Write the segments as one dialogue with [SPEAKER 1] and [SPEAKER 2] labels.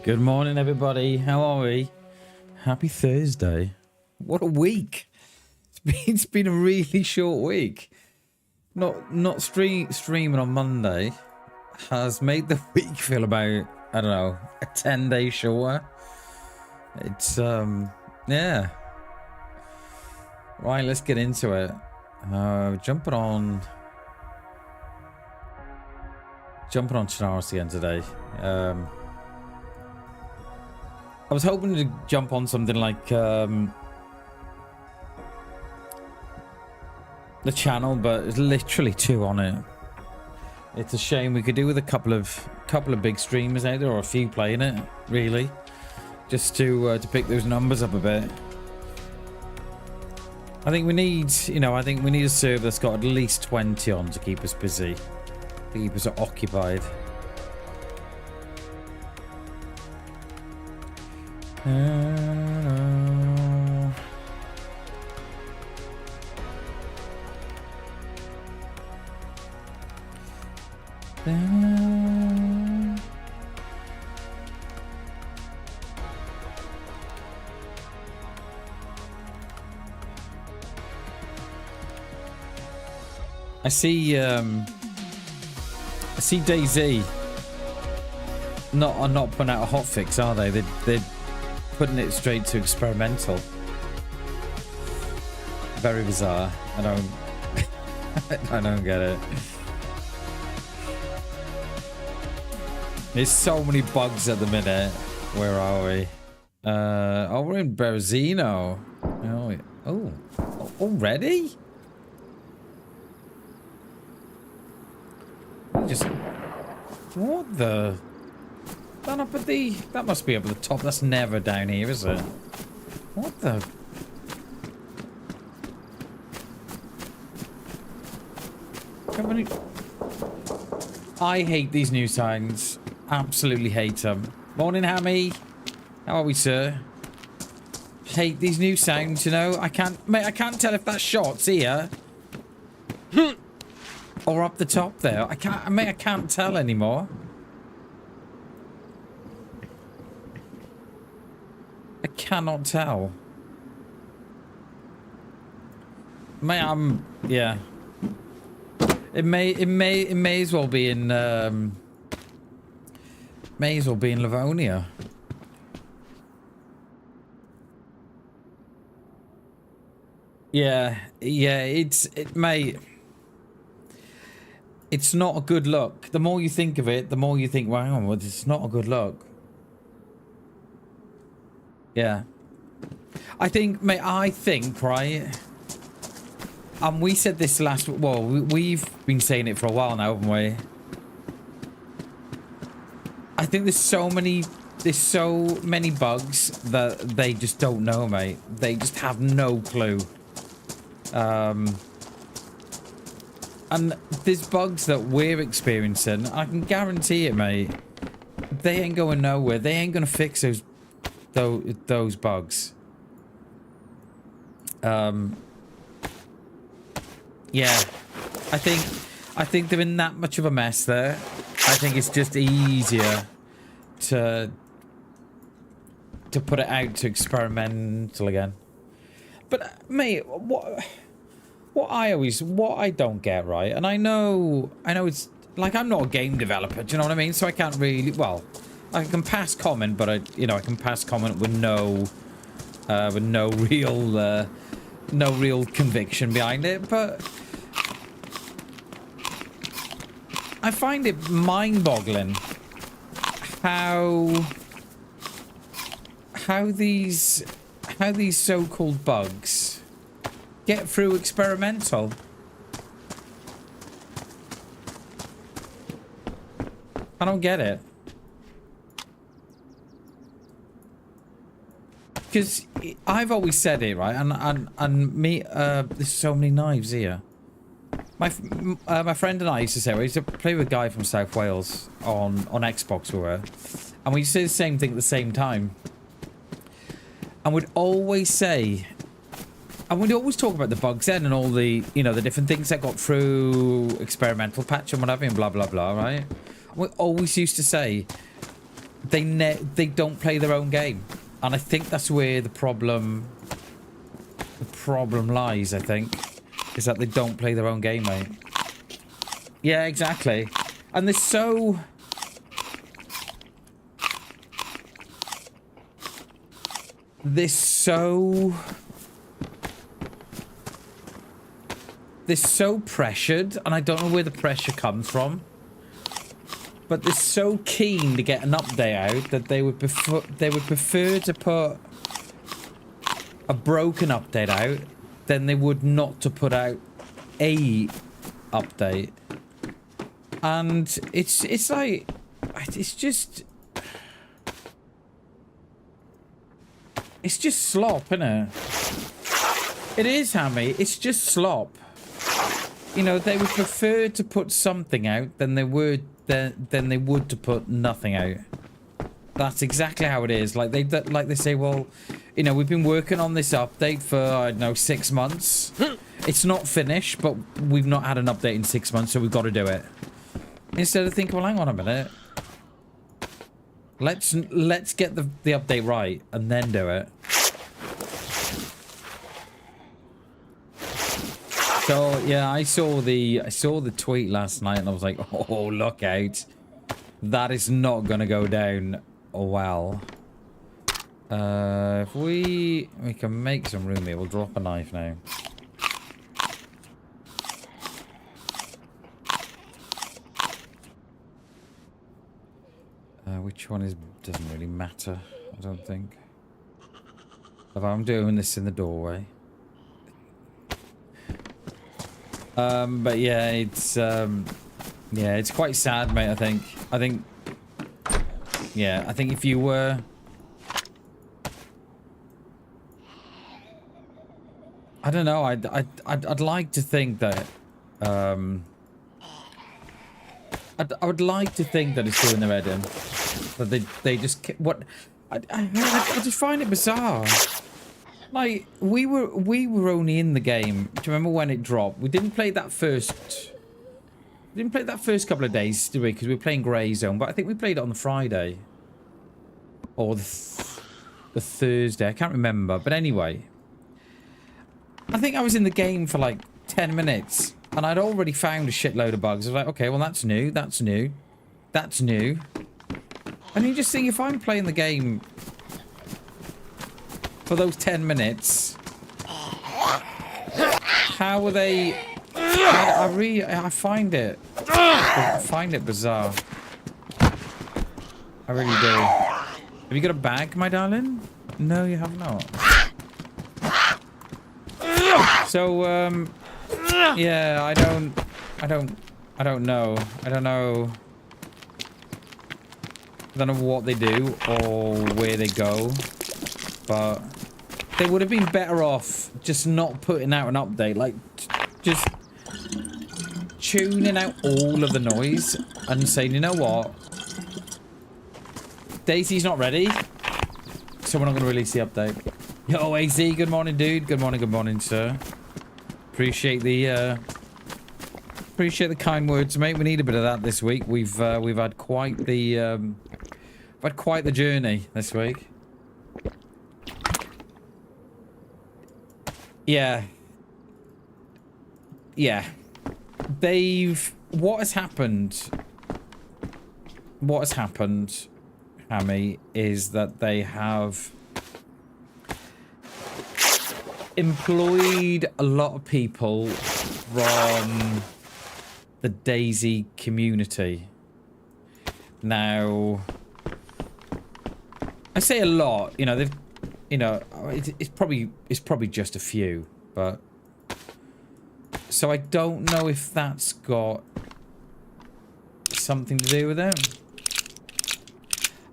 [SPEAKER 1] Good morning, everybody. How are we? Happy Thursday. What a week. It's been a really short week. Not streaming on Monday has made the week feel about, I don't know, a 10-day shorter. It's yeah. Right, let's get into it. Jumping on Chinaris again today. I was hoping to jump on something like the channel, but there's literally two on it. It's a shame. We could do with a couple of big streamers out there, or a few playing it, really, just to pick those numbers up a bit. I think we need, a server that's got at least 20 on to keep us busy, to keep us occupied. I see dayz not putting out a hotfix, are they? They're putting it straight to experimental. Very bizarre. I don't get it. There's so many bugs at the minute. Where are we? Oh, we're in Berezino. Oh, already? What the? That must be up at the top. That's never down here, is it? What the? I hate these new signs. Absolutely hate them. Morning, Hammy. How are we, sir? Hate these new sounds, you know. I can't tell if that's shots here or up the top there. I can't tell anymore. I cannot tell. Yeah. It may as well be in Livonia. Yeah, it's not a good look. The more you think of it, the more you think, wow, well, it's not a good look. Yeah. I think, right? We said this we've been saying it for a while now, haven't we? I think there's so many bugs that they just don't know, mate. They just have no clue. And there's bugs that we're experiencing. I can guarantee it, mate. They ain't going nowhere. They ain't gonna fix those bugs. Yeah, I think they're in that much of a mess there. I think it's just easier to put it out to experimental again. But mate, what I don't get, right? And I know it's like, I'm not a game developer, do you know what I mean? So I can't really, well, I can pass comment, but I can pass comment with no real conviction behind it. But I find it mind-boggling how these so-called bugs get through experimental. I don't get it. Because I've always said it, right? And me, there's so many knives here. My friend and I used to say, we used to play with a guy from South Wales on Xbox, we were, and we used to say the same thing at the same time. And we'd always say, and we'd always talk about the bugs then and all the, the different things that got through experimental patch and whatever and blah, blah, blah, right? We always used to say, they don't play their own game, and I think that's where the problem lies. I think is that they don't play their own game, mate. Yeah, exactly. And they're so pressured, and I don't know where the pressure comes from. But they're so keen to get an update out that they would prefer to put a broken update out than they would not to put out a update. And it's like, it's just slop, isn't it? It is, Hammy. It's just slop. You know, they would prefer to put something out than they would to put nothing out. That's exactly how it is. Like they say, well, you know, we've been working on this update for, I don't know, 6 months. It's not finished, but we've not had an update in 6 months, so we've got to do it. Instead of thinking, well, hang on a minute. Let's get the update right and then do it. So yeah, I saw the tweet last night and I was like, oh, look out. That is not gonna go down well. If we can make some room here, we'll drop a knife now. Which one doesn't really matter, I don't think. If I'm doing this in the doorway. But yeah, it's quite sad, mate. I think if you were, I don't know, I'd like to think that, I would like to think that it's doing their head in, that they just I just find it bizarre. Like, we were only in the game. Do you remember when it dropped? We didn't play that first couple of days, did we? Because we were playing Grey Zone, but I think we played it on the Friday. Or the Thursday. I can't remember. But anyway. I think I was in the game for like 10 minutes. And I'd already found a shitload of bugs. I was like, okay, well, that's new. That's new. That's new. And you just think, if I'm playing the game for those 10 minutes, how are they? I find it bizarre. I really do. Have you got a bag, my darling? No, you have not. So yeah, I don't know. I don't know what they do or where they go, but they would have been better off just not putting out an update, like just tuning out all of the noise and saying, you know what, Daisy's not ready, so we're not going to release the update. Yo, AZ, good morning, dude. Good morning, sir. Appreciate the kind words, mate. We need a bit of that this week. We've had quite the journey this week. Yeah. What has happened, Hammy, is that they have employed a lot of people from the dayz community. Now, I say a lot, you know, they've, you know, it's probably just a few, but so I don't know if that's got something to do with them.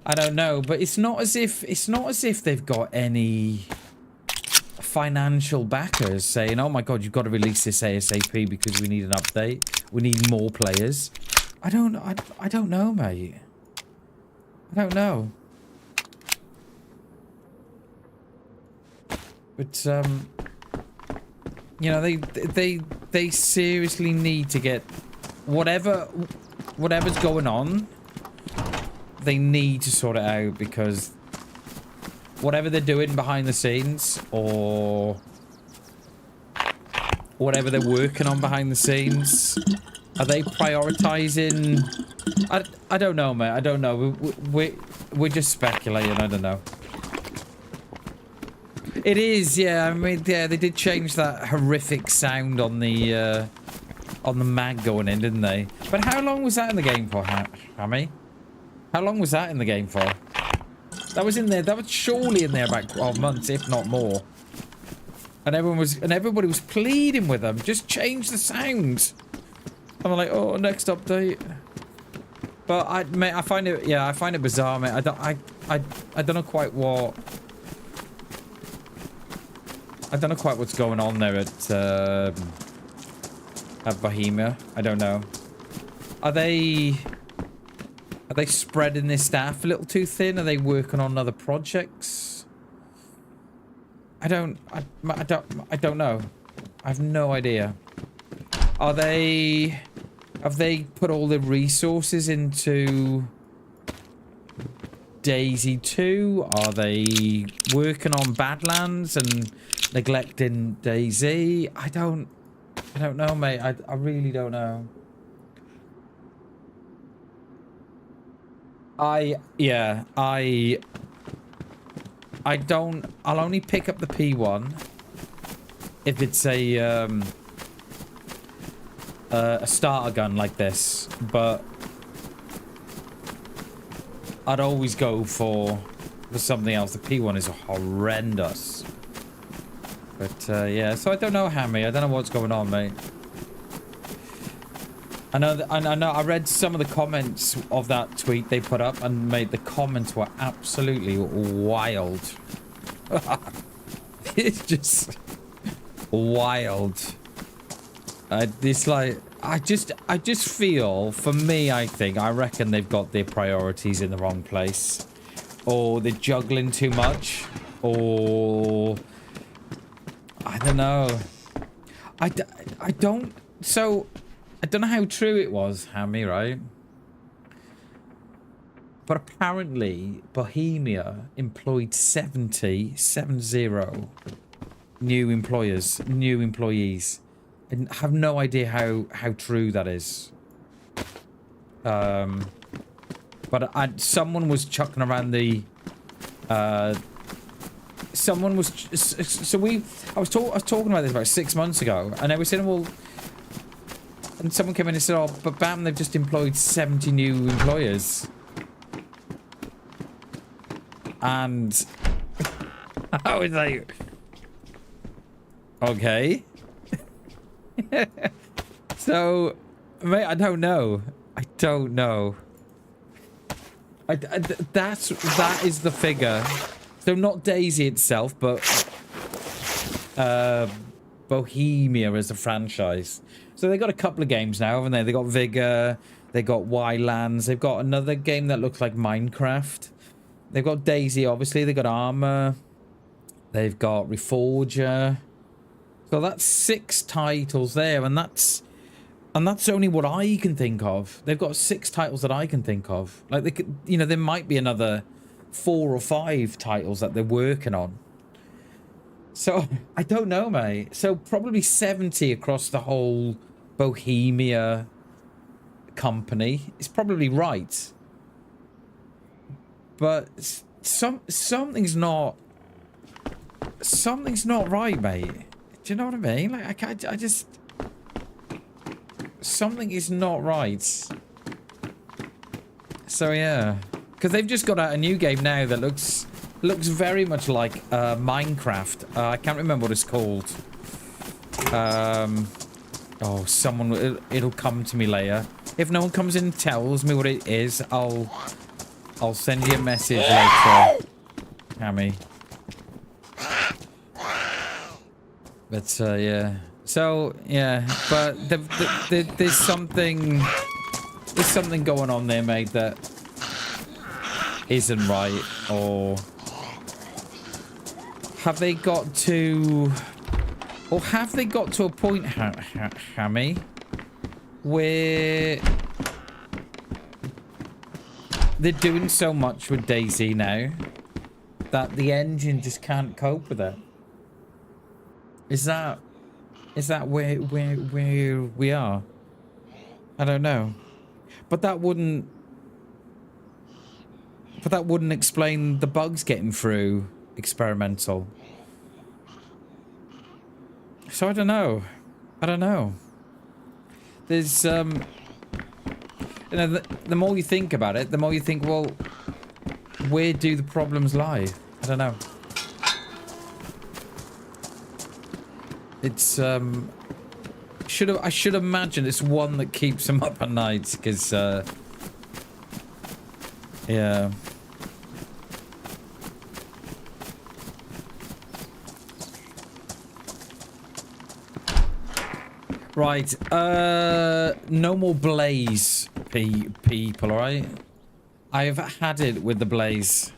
[SPEAKER 1] I don't know, but it's not as if they've got any financial backers saying, "Oh my God, you've got to release this ASAP because we need an update. We need more players." I don't know, mate. I don't know. But you know, they seriously need to get whatever's going on. they need to sort it out, because whatever they're doing behind the scenes, or whatever they're working on behind the scenes, are they prioritizing? I don't know, mate. I don't know. We're just speculating. I don't know. It is, yeah. I mean, yeah, they did change that horrific sound on the mag going in, didn't they? But how long was that in the game for, Hammy? How long was that in the game for? That was in there. That was surely in there about 12 months, if not more. And everybody was pleading with them, just change the sounds. And I'm like, oh, next update. But mate, I find it, yeah, I find it bizarre, mate. I don't know quite what. I don't know quite what's going on there at Bohemia. I don't know. Are they spreading their staff a little too thin? Are they working on other projects? I don't know. I have no idea. Have they put all the resources into dayz 2? Are they working on Badlands and neglecting dayz? I don't know, mate. I really don't know. I'll only pick up the P1 if it's a starter gun like this, but I'd always go for something else. The P1 is horrendous. But yeah, so I don't know, Hammy. I don't know what's going on, mate. I know I read some of the comments of that tweet they put up, and mate, the comments were absolutely wild. It's just wild. It's like I just feel, for me, I reckon they've got their priorities in the wrong place, or they're juggling too much, or I don't know. I don't know how true it was, Hammy, right? But apparently, Bohemia employed 70 new employees. I have no idea how true that is. But someone was chucking around the. Someone was. I was talking about this about 6 months ago, and they were saying, well. And someone came in and said, oh, but BAM, they've just employed 70 new employers. And I was like, okay. So, mate, I don't know. That is the figure. So not dayz itself, but Bohemia as a franchise. So they got a couple of games now, haven't they? They got Vigor, they got Wildlands, they've got another game that looks like Minecraft. They've got dayz, obviously. They got Armor. They've got Reforger. So that's 6 titles there, and that's only what I can think of. They've got 6 titles that I can think of. Like they could, you know, there might be another 4 or 5 titles that they're working on. So I don't know, mate. So probably 70 across the whole Bohemia company is probably right. But something's not right, mate. Do you know what I mean? Like I just something is not right. So yeah, because they've just got out a new game now that looks very much like Minecraft. I can't remember what it's called. Oh, someone it'll come to me later. If no one comes in and tells me what it is, I'll send you a message later, Hammy. But yeah. So yeah, but there's something going on there, mate, that isn't right. Or have they got to a point, Hammy, where they're doing so much with dayz now that the engine just can't cope with it. Is that where we are? I don't know. But that wouldn't explain the bugs getting through experimental. So I don't know. There's you know, the more you think about it, the more you think, well, where do the problems lie? I don't know. It's I should imagine it's one that keeps him up at night, because yeah. Right, no more blaze, people, alright? I have had it with the blaze.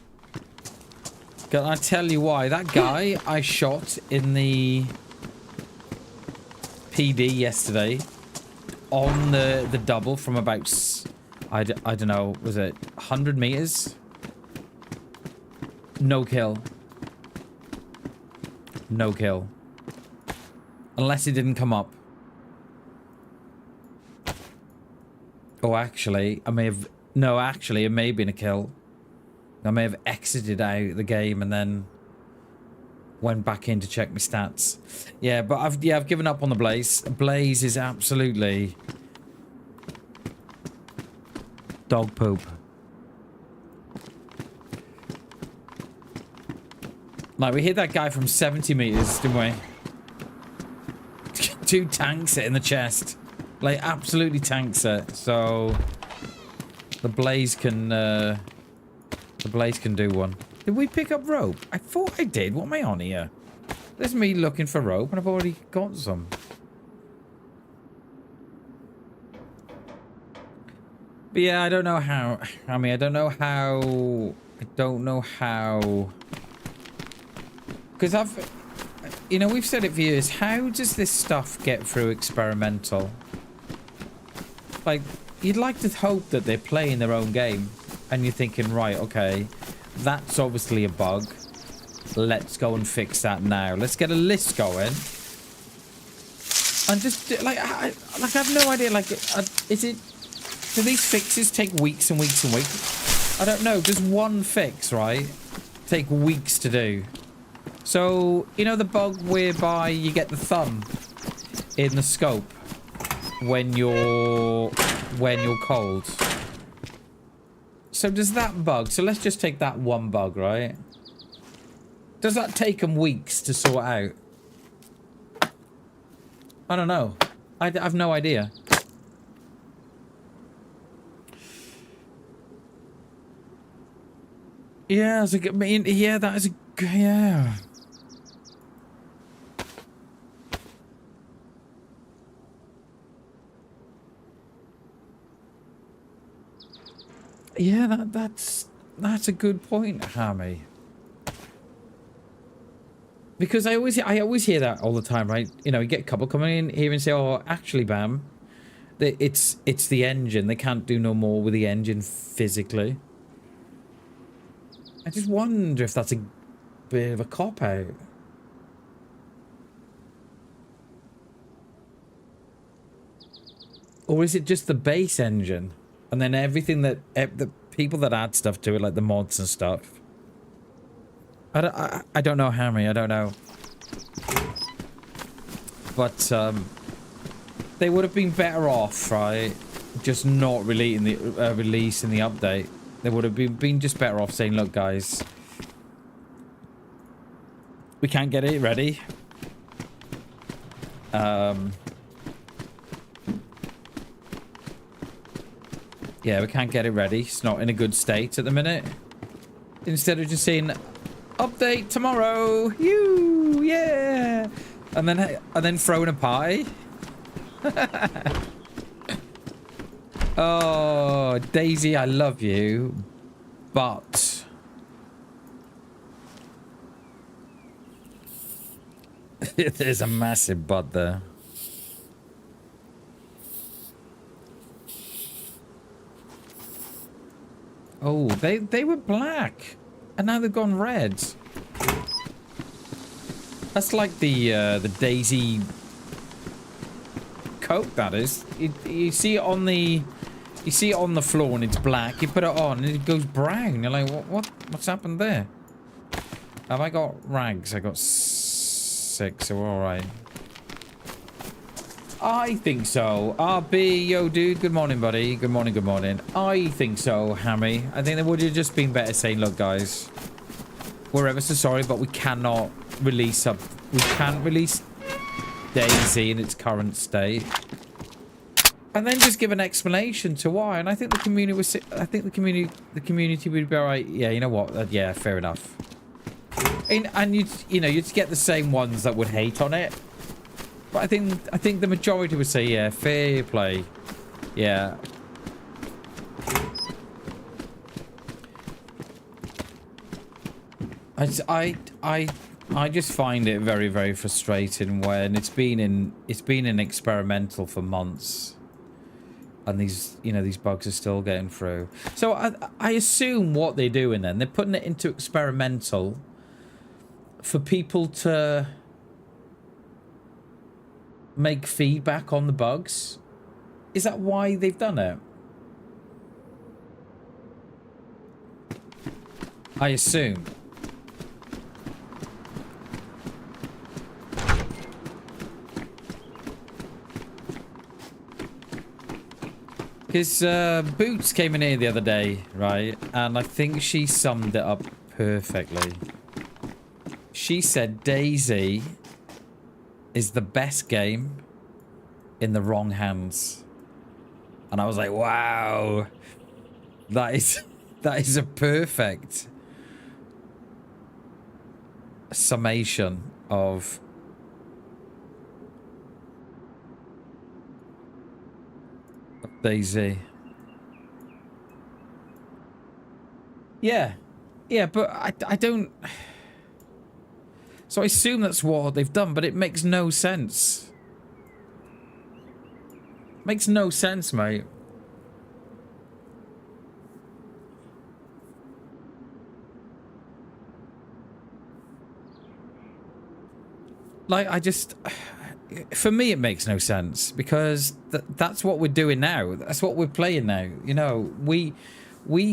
[SPEAKER 1] Can I tell you why? That guy I shot in the PD yesterday on the double from about, I don't know, was it 100 meters? No kill. No kill. Unless it didn't come up. Oh, actually, I may have... No, actually, it may have been a kill. I may have exited out the game and then went back in to check my stats. Yeah, but I've given up on the blaze. Blaze is absolutely dog poop. Like, we hit that guy from 70 meters, didn't we? 2 tanks it in the chest. Like, absolutely tanks it. So the blaze can do one. Did we pick up rope? I thought I did. What am I on here? There's me looking for rope, and I've already got some. But yeah, I don't know how. I mean, I don't know how. Because you know, we've said it for years. How does this stuff get through experimental? Like, you'd like to hope that they're playing their own game, and you're thinking, right, okay, that's obviously a bug. Let's go and fix that now. Let's get a list going. And just, like I have no idea, like, is it... Do these fixes take weeks and weeks and weeks? I don't know. Does one fix, right, take weeks to do? So, you know the bug whereby you get the thumb in the scope when you're cold? So does that bug... So let's just take that one bug, right? Does that take them weeks to sort out? I don't know. I have no idea. Yeah, I mean, yeah, that is a... Yeah. Yeah, that's a good point, Hammy. Because I always hear that all the time, right? You know, you get a couple coming in here and say, "Oh, actually, Bam, it's the engine. They can't do no more with the engine physically." I just wonder if that's a bit of a cop-out. Or is it just the base engine? And then everything that... the people that add stuff to it, like the mods and stuff. I don't know, Hammy. I don't know. But, they would have been better off, right? Just not releasing the update. They would have been just better off saying, look, guys, we can't get it ready. Yeah, we can't get it ready. It's not in a good state at the minute. Instead of just saying, update tomorrow. Yeah. And then throwing a pie. Oh, dayz, I love you, but there's a massive but there. Oh, they were black, and now they've gone red. That's like the Daisy Coke. That is. You see it on the floor and it's black. You put it on and it goes brown. You're like, what's happened there? Have I got rags? I got 6, so we're all right. I think so. RB, yo, dude. Good morning, buddy. Good morning, good morning. I think so, Hammy. I think there would have just been better saying, look, guys, we're ever so sorry, but we cannot release we can't release dayz in its current state. And then just give an explanation to why. And I think the community was. I think the community would be alright. Yeah, you know what? Yeah, fair enough. And you'd get the same ones that would hate on it. But I think the majority would say, yeah, fair play. Yeah. I just find it very, very frustrating when it's been in experimental for months, and these bugs are still getting through. So I assume what they're doing then, they're putting it into experimental for people to make feedback on the bugs. Is that why they've done it? I assume. Because Boots came in here the other day, right? And I think she summed it up perfectly. She said dayz is the best game in the wrong hands. And I was like, wow. That is a perfect summation of dayz. Yeah, but I don't. So I assume that's what they've done, but it makes no sense. Makes no sense, mate. Like, for me, it makes no sense, because that's what we're doing now. That's what we're playing now. You know, we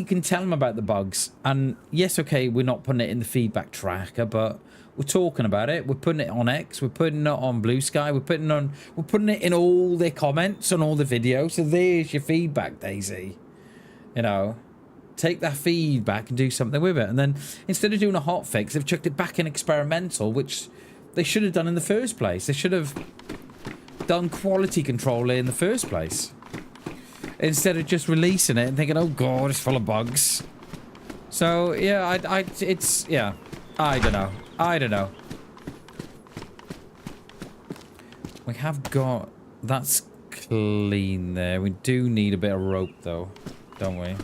[SPEAKER 1] can tell them about the bugs, and yes, okay, we're not putting it in the feedback tracker, but we're talking about it. We're putting it on X. We're putting it on Blue Sky. We're putting it in all their comments on all the videos. So there's your feedback, dayz. You know, take that feedback and do something with it. And then instead of doing a hot fix, they've chucked it back in experimental, which they should have done in the first place. They should have done quality control in the first place, instead of just releasing it and thinking, oh god, it's full of bugs. So yeah, yeah, I don't know. We have got, that's clean there. We do need a bit of rope though, don't we?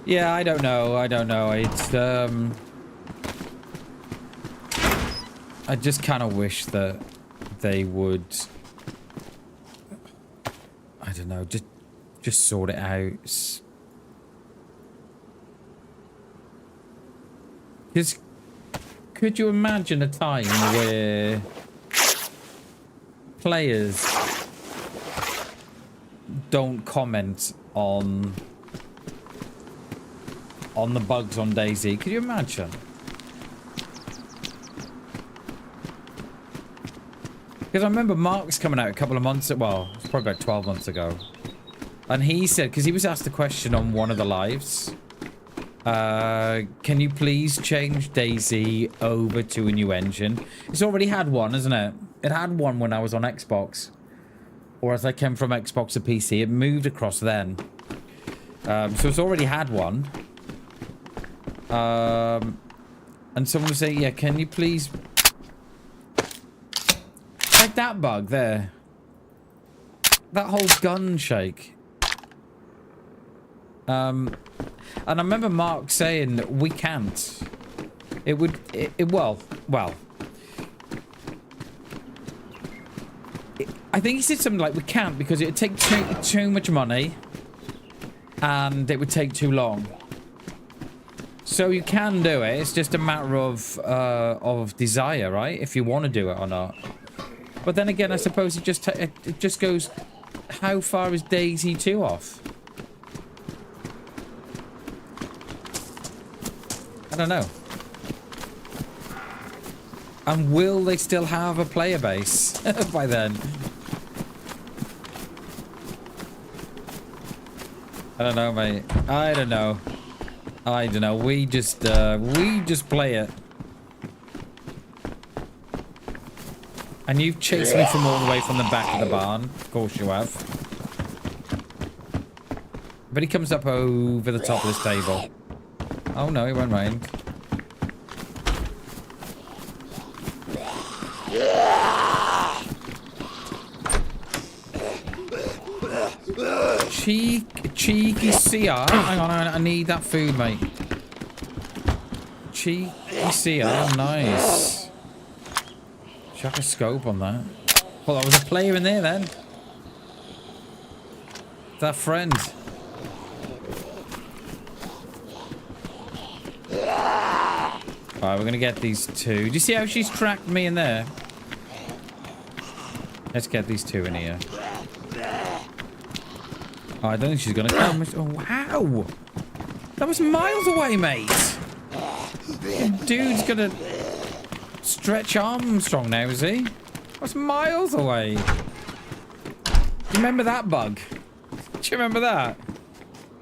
[SPEAKER 1] Yeah, I don't know. It's I just kind of wish that they would, I don't know, just sort it out. Because could you imagine a time where players don't comment on the bugs on dayz? Could you imagine? Because I remember Mark's coming out a couple of months, well, it's probably about 12 months ago. And he said, because he was asked a question on one of the lives, can you please change dayz over to a new engine? It's already had one, isn't it? It had one when I was on Xbox. Or as I came from Xbox to PC, it moved across then. So it's already had one. And someone was saying, yeah, can you please... Like that bug there. That whole gun shake. And I remember Mark saying, we can't. It would... I think he said something like, we can't because it would take too much money and it would take too long. So you can do it. It's just a matter of desire, right? If you want to do it or not. But then again, I suppose it just goes, how far is dayz 2 off? I don't know. And will they still have a player base by then? I don't know, mate. I don't know. I don't know. We just play it. And you've chased me from all the way from the back of the barn. Of course you have. But he comes up over the top of this table. Oh no, he went round. Cheeky seer. Hang on, I need that food, mate. Cheeky seer. Nice. Chuck a scope on that. Well, that was a player in there then. That friend. Alright, we're gonna get these two. Do you see how she's tracked me in there? Let's get these two in here. Oh, I don't think she's gonna come. Oh, wow! That was miles away, mate! Dude's gonna stretch Armstrong now, is he? That's miles away. Do you remember that bug? Do you remember that?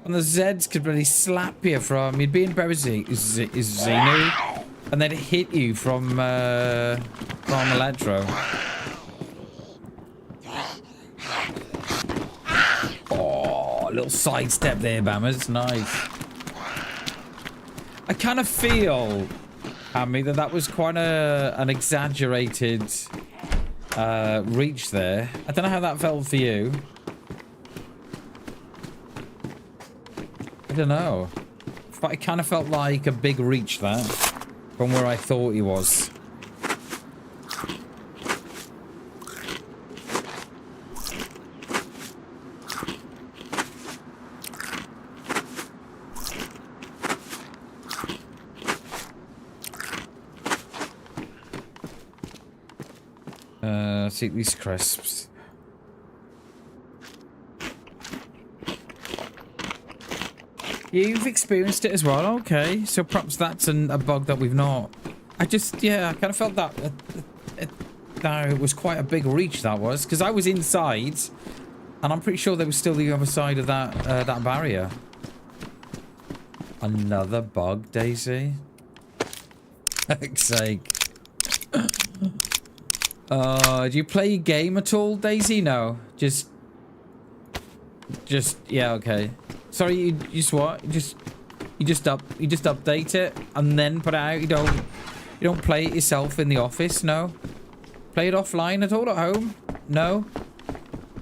[SPEAKER 1] And the Zeds could really slap you from... You'd be in Xenu, and they'd hit you from Electro. Oh, a little sidestep there, Bammers. Nice. I kind of feel, Hammy, that was quite an exaggerated reach there. I don't know how that felt for you. I don't know. But it kind of felt like a big reach there from where I thought he was. Let's eat these crisps. You've experienced it as well, okay. So perhaps that's a bug that we've not. I kind of felt that it was quite a big reach, that was. Because I was inside, and I'm pretty sure they were still the other side of that barrier. Another bug, dayz. Heck's sake. Do you play a game at all, dayz? No. Just yeah, okay. Sorry, you just what? You just update it and then put it out. You don't play it yourself in the office, no? Play it offline at all at home? No?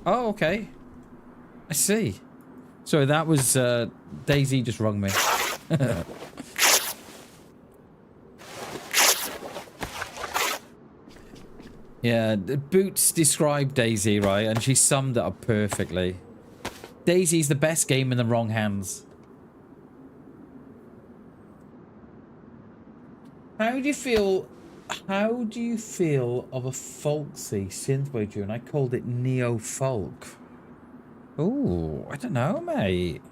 [SPEAKER 1] Oh, okay. I see. Sorry, that was dayz just rung me. Yeah, Boots described dayz, right? And she summed it up perfectly. dayz's the best game in the wrong hands. How do you feel of a folksy synthwave tune? I called it neo-folk. Ooh, I don't know, mate.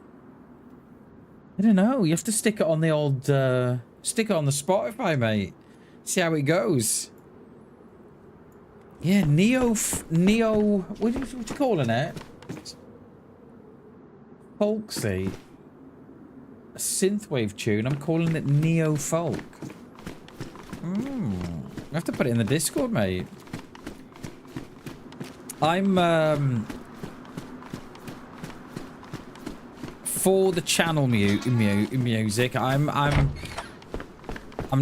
[SPEAKER 1] I don't know. You have to stick it on the old stick it on the Spotify, mate. See how it goes. Yeah, neo what you calling it? Folksy. A synthwave tune. I'm calling it neo-folk. I have to put it in the Discord, mate. I'm for the channel music. I'm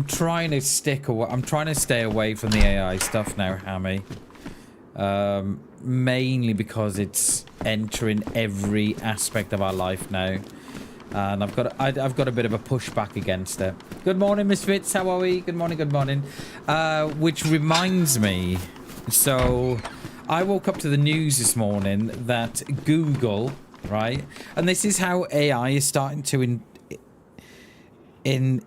[SPEAKER 1] trying to stick away. I'm trying to stay away from the AI stuff now, Hammy. Mainly because it's entering every aspect of our life now, and I've got a bit of a pushback against it. Good morning, Misfits. How are we? Good morning. Good morning. Which reminds me, so I woke up to the news this morning that Google, right? And this is how AI is starting to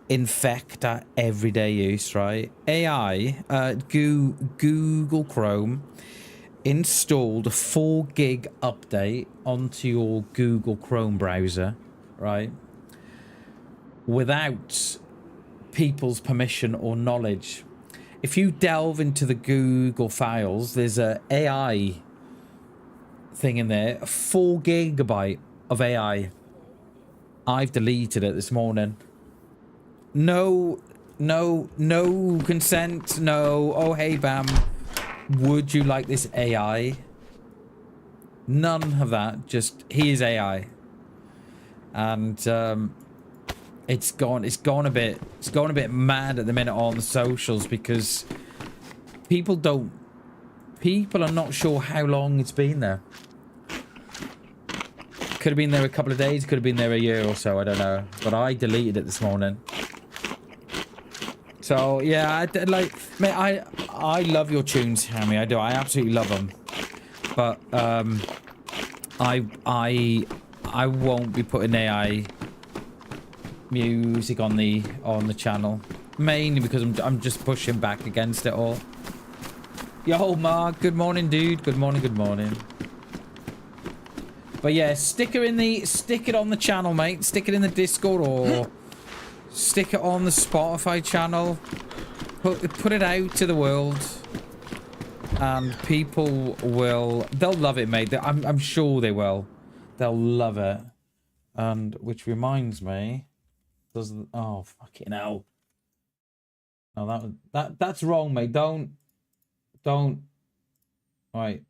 [SPEAKER 1] infect our everyday use, right? AI, Google Chrome installed a 4 gig update onto your Google Chrome browser, right? Without people's permission or knowledge. If you delve into the Google files, there's a AI thing in there, a 4 gigabyte of AI. I've deleted it this morning. No consent, no, oh hey Bam, would you like this AI? None of that, just he is AI. And it's gone a bit mad at the minute on the socials because people are not sure how long it's been there. Could have been there a couple of days, could have been there a year or so, I don't know. But I deleted it this morning. So yeah, mate, I love your tunes, Hammy. I do. I absolutely love them. But I won't be putting AI music on the channel, mainly because I'm just pushing back against it all. Yo, Mark. Good morning, dude. Good morning. Good morning. But yeah, stick it on the channel, mate. Stick it in the Discord or stick it on the Spotify channel. Put it out to the world, and people they'll love it, mate. I'm sure they will. They'll love it. And which reminds me, oh fucking hell! No, that's wrong, mate. Don't. Right.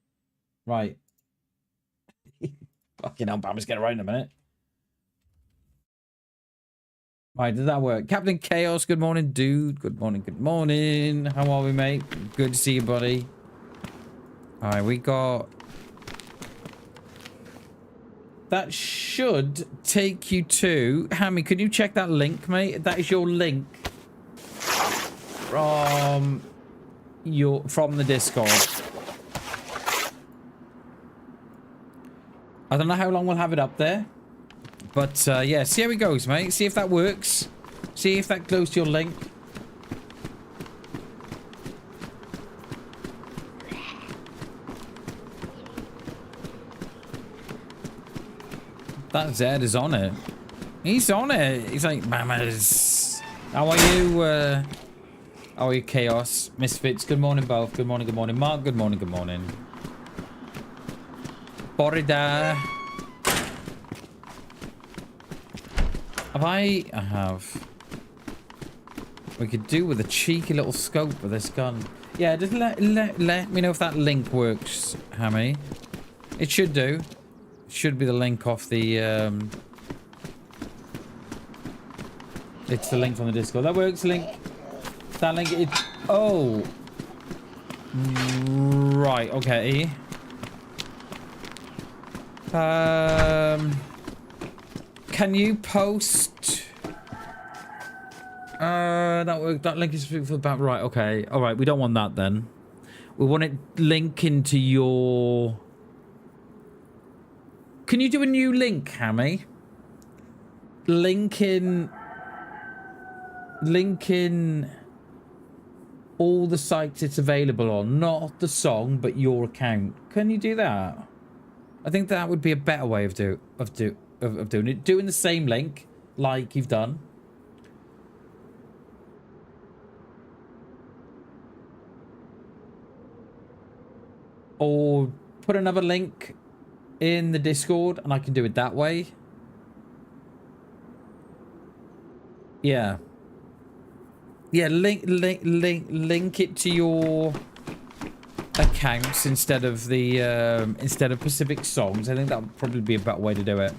[SPEAKER 1] Fucking hell, Bam, let's get it right in a minute. Right, did that work? Captain Chaos, good morning, dude. Good morning. How are we, mate? Good to see you, buddy. Alright, we got... That should take you to... Hammy, could you check that link, mate? That is your link from the Discord. I don't know how long we'll have it up there. But, yeah, see how it goes, mate. See if that works. See if that goes to your link. That Zed is on it. He's on it. He's like, mamas. How are you? How are you, Chaos? Misfits, good morning, both. Good morning. Mark, good morning. Borida. I have. We could do with a cheeky little scope with this gun. Yeah, just let me know if that link works, Hammy. It should do. It should be the link off the it's the link from the Discord. That works, link. That link oh. Right, okay. Can you post that link is for about right, okay. Alright, we don't want that then. We want it link into your... Can you do a new link, Hammy? Link in all the sites it's available on, not the song, but your account. Can you do that? I think that would be a better way of doing it. Doing the same link like you've done. Or put another link in the Discord and I can do it that way. Yeah. Yeah, link it to your accounts instead of Pacific Songs. I think that would probably be a better way to do it.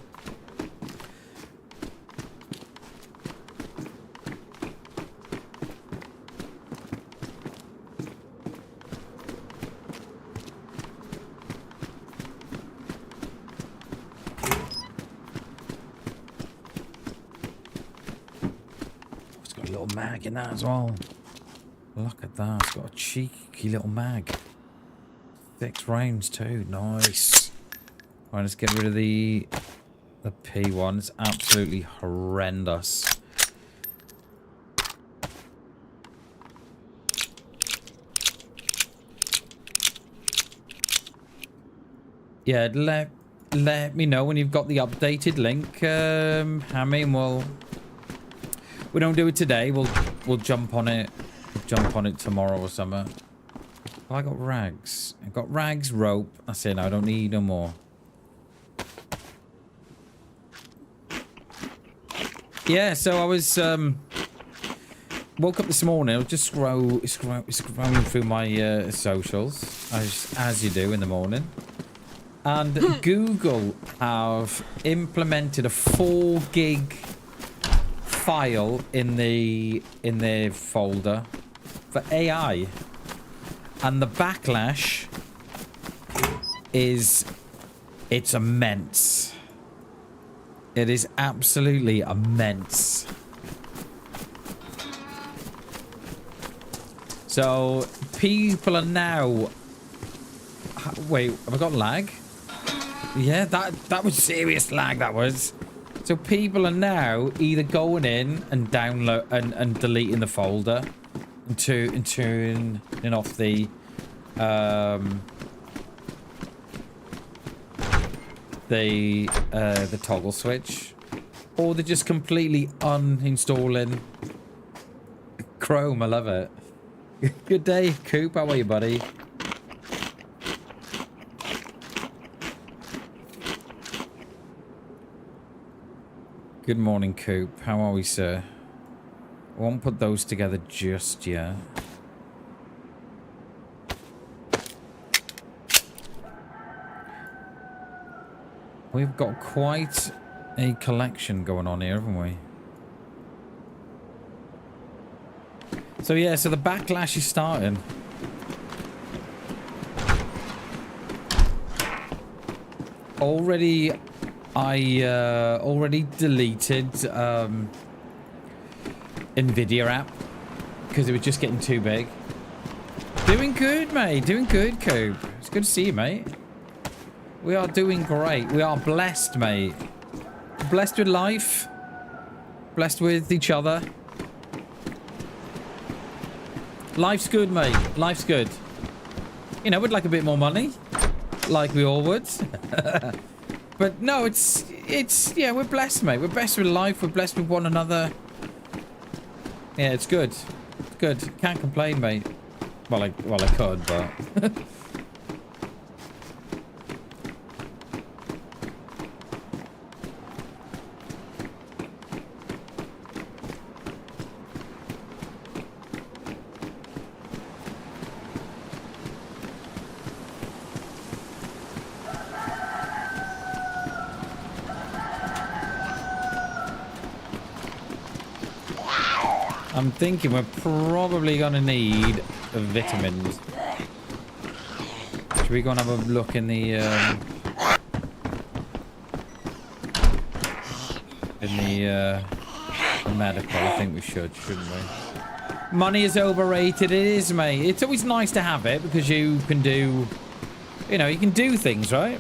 [SPEAKER 1] Mag in that as well. Look at that. It's got a cheeky little mag. 6 rounds too. Nice. Right, let's get rid of the P1. It's absolutely horrendous. Yeah, let me know when you've got the updated link, Hammy, and we don't do it today. We'll jump on it. We'll jump on it tomorrow or something. Oh, I got rags. I got rags, rope. That's it. I don't need no more. Yeah. So I was woke up this morning. I was just scrolling through my socials as you do in the morning. And Google have implemented a 4 gig file in their folder for AI, and the backlash it's immense. It is absolutely immense. So people are now. Wait, have I got lag? Yeah, that was serious lag, that was. So people are now either going in and download and deleting the folder and turning off the toggle switch, or they're just completely uninstalling Chrome. I love it. Good day, Coop. How are you, buddy? Good morning, Coop. How are we, sir? I won't put those together just yet. We've got quite a collection going on here, haven't we? So yeah, so the backlash is starting. I already deleted Nvidia app because it was just getting too big. Doing good, mate. Doing good, Coop. It's good to see you, mate. We are doing great. We are blessed, mate. Blessed with life. Blessed with each other. Life's good, mate. Life's good. You know, we'd like a bit more money. Like we all would. But no, it's yeah, we're blessed, mate. We're blessed with life. We're blessed with one another. Yeah, it's good. It's good. Can't complain, mate. Well, I could, but I'm thinking we're probably gonna need vitamins. Should we go and have a look in the medical? I think we should, shouldn't we? Money is overrated. It is, mate. It's always nice to have it because you can do, you know, you can do things, right?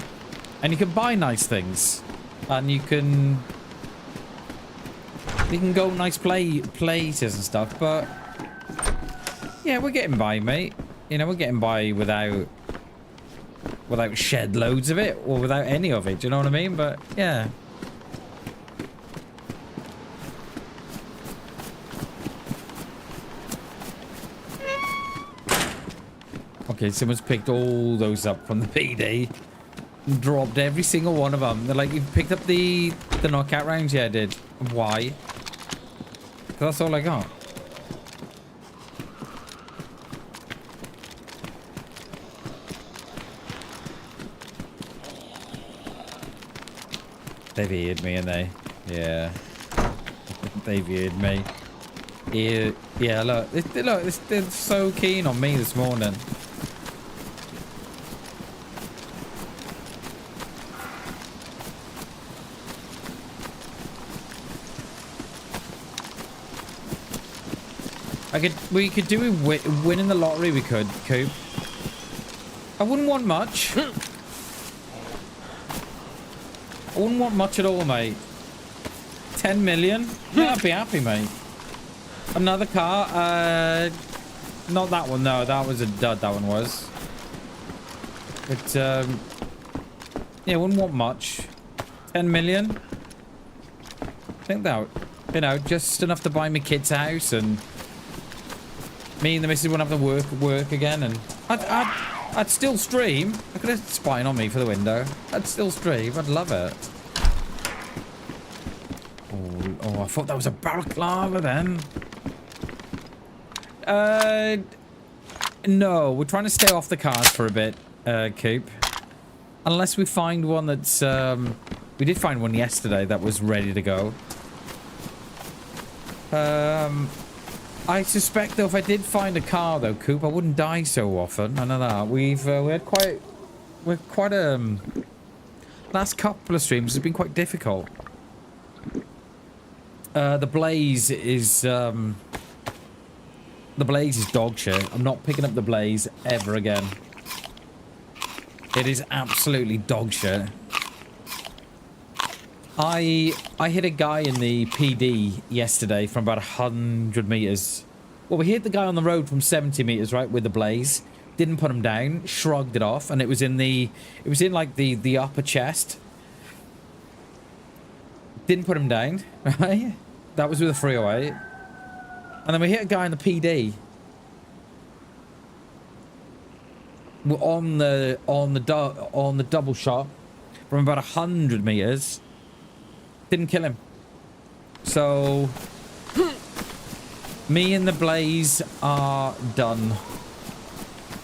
[SPEAKER 1] And you can buy nice things, and you can go nice places and stuff, but yeah, we're getting by, mate. You know, we're getting by without shed loads of it or without any of it. Do you know what I mean? But yeah. Okay, someone's picked all those up from the PD and dropped every single one of them. They're like, you picked up the knockout rounds? Yeah, I did. Why? That's all I got. They've eared me, and they, yeah, they've eared me. Yeah, look, they're so keen on me this morning. We could do it winning the lottery. We could, Coop. wouldn't want much. I wouldn't want much at all, mate. 10 million? Yeah, I'd be happy, mate. Another car? Not that one, no. That was a dud, that one was. But, yeah, wouldn't want much. 10 million? I think that, you know, just enough to buy me kids a house, and me and the missus wouldn't have to work again, and I'd still stream. Look at it spying on me for the window. I'd still stream. I'd love it. Oh, I thought that was a balaclava then. No, we're trying to stay off the cars for a bit, Coop. Unless we find one that's, we did find one yesterday that was ready to go. I suspect, though, if I did find a car, though, Coop, I wouldn't die so often. I know that. We had quite, last couple of streams has been quite difficult. The blaze is dog shit. I'm not picking up the blaze ever again. It is absolutely dog shit. I hit a guy in the PD yesterday from about 100 meters. Well, we hit the guy on the road from 70 meters, right, with the blaze. Didn't put him down, shrugged it off, and it was in like the upper chest. Didn't put him down, right? That was with a 308. And then we hit a guy in the PD. We're on the double shot from about 100 meters. Didn't kill him. So me and the blaze are done.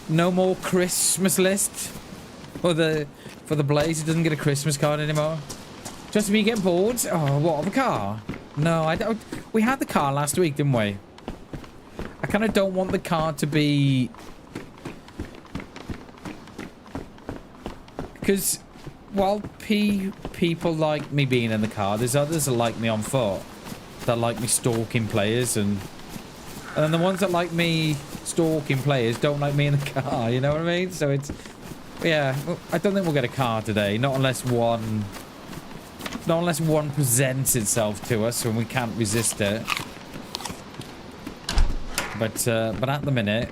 [SPEAKER 1] No more Christmas list for the blaze. He doesn't get a Christmas card anymore. Just me get bored. Oh, what, of a car? No, I don't. We had the car last week, didn't we? I kind of don't want the car to be, because while people like me being in the car, there's others that like me on foot, that like me stalking players, and then the ones that like me stalking players don't like me in the car. You know what I mean? So it's, yeah. I don't think we'll get a car today, not unless one presents itself to us and we can't resist it. But at the minute,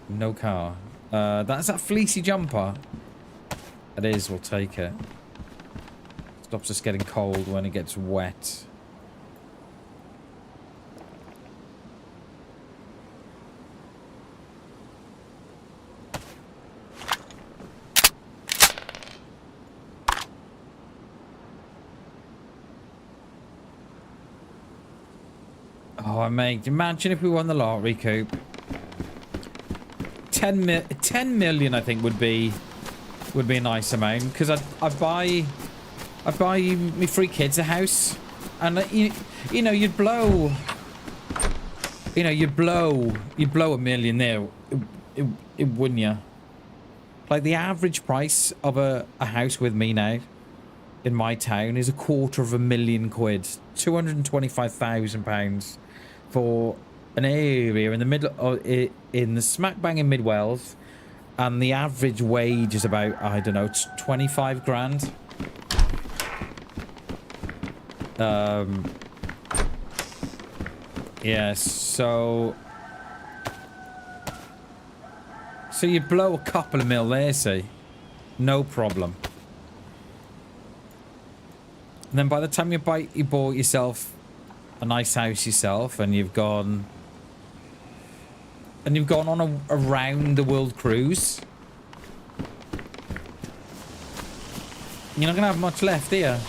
[SPEAKER 1] no car. That's that fleecy jumper. It is, we'll take it. Stops us getting cold when it gets wet. Oh, mate, imagine if we won the lottery, Coop. 10 million, I think, would be a nice amount, because I'd buy me 3 kids a house, and you know, you'd blow $1 million there, it wouldn't you? Like, the average price of a house with me now in my town is £250,000, £225,000 for an area in the middle of in the smack bang in mid Wales. And the average wage is about, I don't know, it's 25 grand. Yeah, so you blow a couple of mil there, see? No problem. And then by the time you bought yourself a nice house yourself, and you've gone on a round the world cruise, you're not gonna have much left here.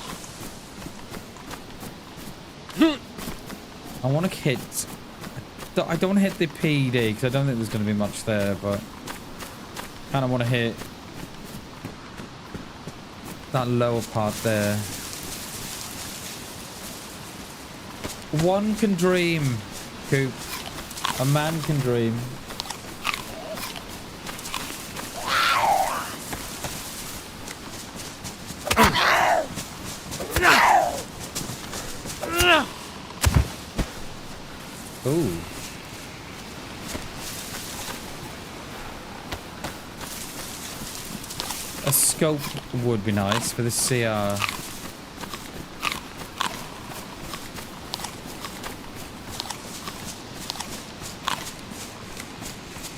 [SPEAKER 1] I want to hit. I don't want to hit the PD because I don't think there's going to be much there, but kind of want to hit that lower part there. One can dream, Coop. A man can dream. Ooh. scope would be nice for the CR.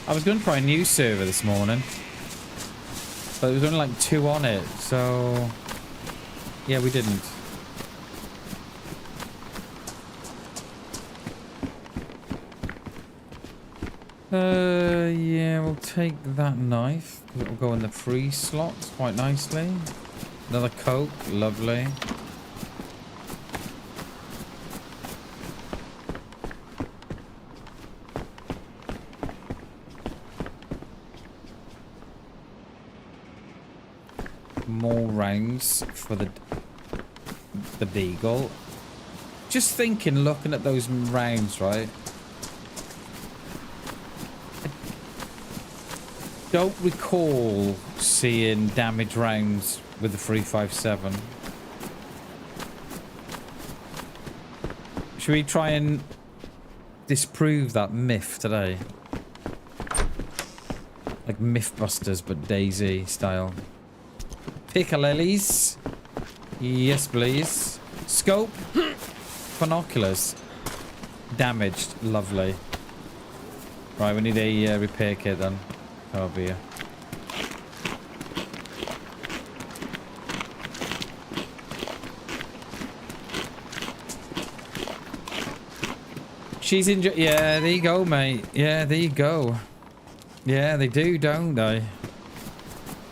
[SPEAKER 1] I was going to try a new server this morning, but there was only like 2 on it, so yeah, we didn't. Yeah, we'll take that knife. It'll go in the free slots quite nicely. Another Coke, lovely. More rounds for the Deagle. Just thinking, looking at those rounds, right? I don't recall seeing damage rounds with the 357. Should we try and disprove that myth today? Like Mythbusters, but dayz style. Piccalillis. Yes, please. Scope. Binoculars. Damaged. Lovely. Right, we need a repair kit then. Over here. She's injured. Yeah, there you go, mate. Yeah, there you go. Yeah, they do, don't they?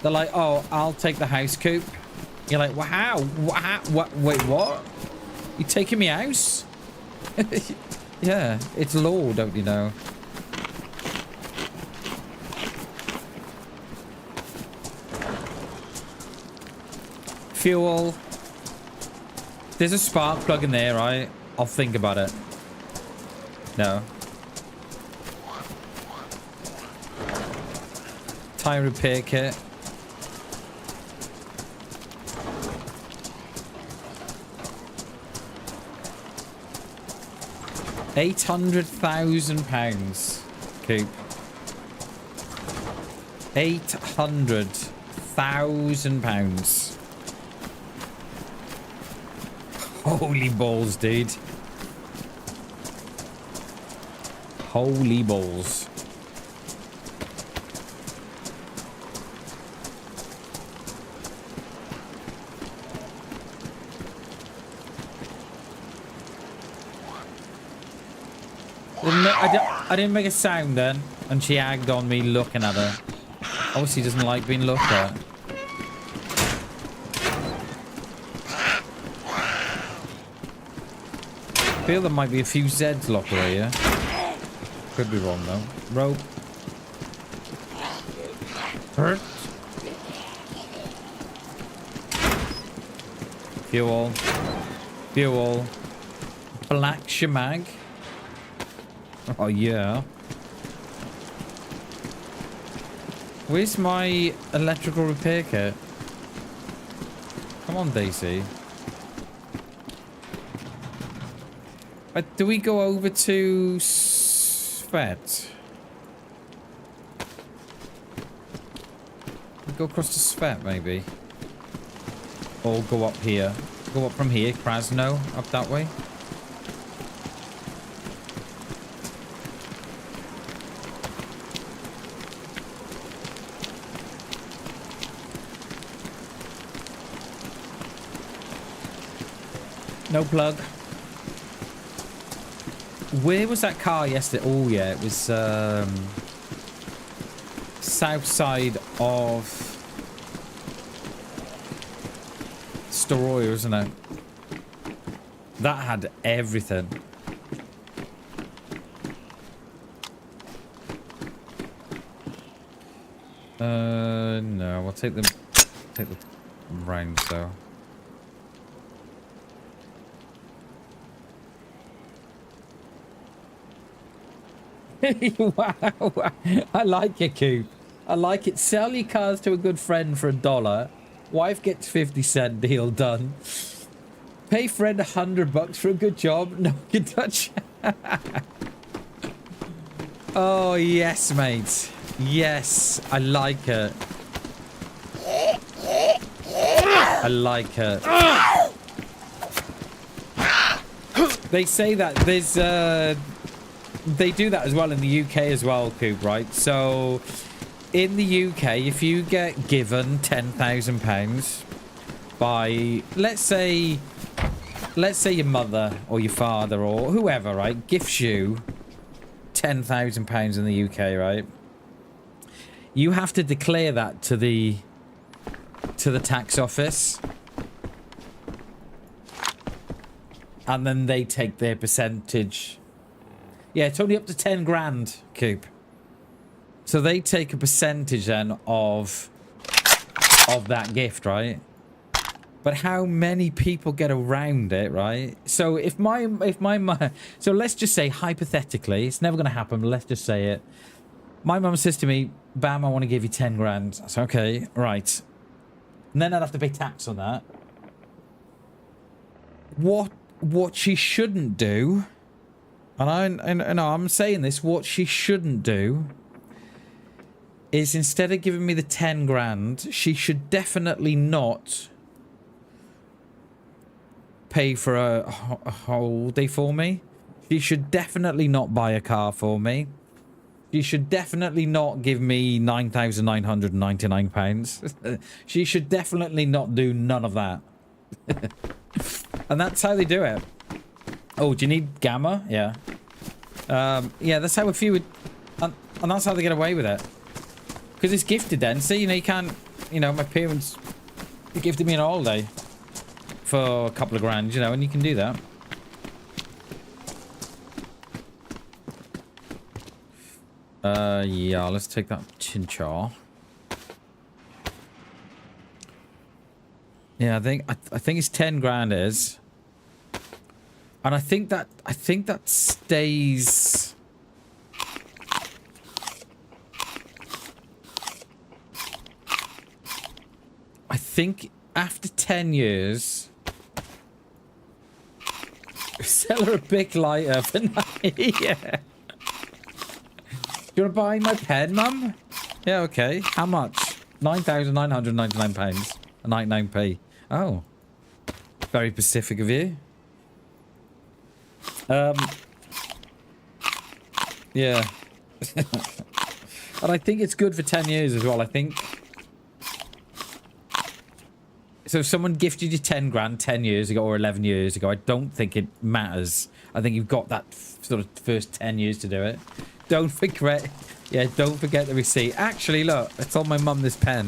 [SPEAKER 1] They're like, oh, I'll take the house coop. You're like, wow. What? Wait, what? You taking me house? Yeah, it's law, don't you know? Fuel. There's a spark plug in there, right? I'll think about it. No. Tire repair kit. £800,000 coop. £800,000. Holy balls, dude. Holy balls. I didn't make a sound then, and she agged on me looking at her. Obviously doesn't like being looked at. I feel there might be a few Zeds locked away here. Could be wrong though. Rope. Hurt. Fuel. Fuel. Black shemag. Oh yeah. Where's my electrical repair kit? Come on, dayz. Do we go over to Svet? Go across to Svet, maybe. Or go up here. Go up from here, Krasno, up that way. No plug. Where was that car yesterday? Oh yeah, it was south side of Storoy, isn't it? That had everything. No, we'll take the rounds though. Wow, I like it, Coop. I like it. Sell your cars to a good friend for $1. Wife gets 50-cent deal done. Pay friend $100 for a good job. No good touch. Oh yes, mate. Yes, I like it. I like it. They say that there's they do that as well in the UK as well, Coop, right? So in the UK, if you get given £10,000 by, let's say your mother or your father or whoever, right, gifts you £10,000 in the UK, right? You have to declare that to the tax office, and then they take their percentage. Yeah, it's only up to 10 grand, Coop. So they take a percentage then of that gift, right? But how many people get around it, right? So if my mum, so let's just say hypothetically, it's never going to happen, but let's just say it. My mum says to me, Bam, I want to give you 10 grand. I say, okay, right. And then I'd have to pay tax on that. What she shouldn't do, and I'm saying this, what she shouldn't do is, instead of giving me the 10 grand, she should definitely not pay for a holiday for me. She should definitely not buy a car for me. She should definitely not give me £9,999. She should definitely not do none of that. And that's how they do it. Oh, do you need gamma? Yeah. Yeah, that's how a few would... And that's how they get away with it. Because it's gifted then. See, you know, you can't... You know, my parents gifted me an holiday for a couple of grand, you know, and you can do that. Yeah, let's take that chinchar. Yeah, I think it's 10 grand is. And I think that stays. I think after 10 years, sell her a big lighter for 90. Yeah. Do you want to buy my pen, Mum? Yeah, okay. How much? £9,999 and 99p. Oh. Very Pacific of you. Yeah. And I think it's good for 10 years as well, I think. So if someone gifted you 10 grand 10 years ago or 11 years ago, I don't think it matters. I think you've got that sort of first 10 years to do it. Don't forget, yeah, don't forget the receipt. Actually, look, I told my mum this pen.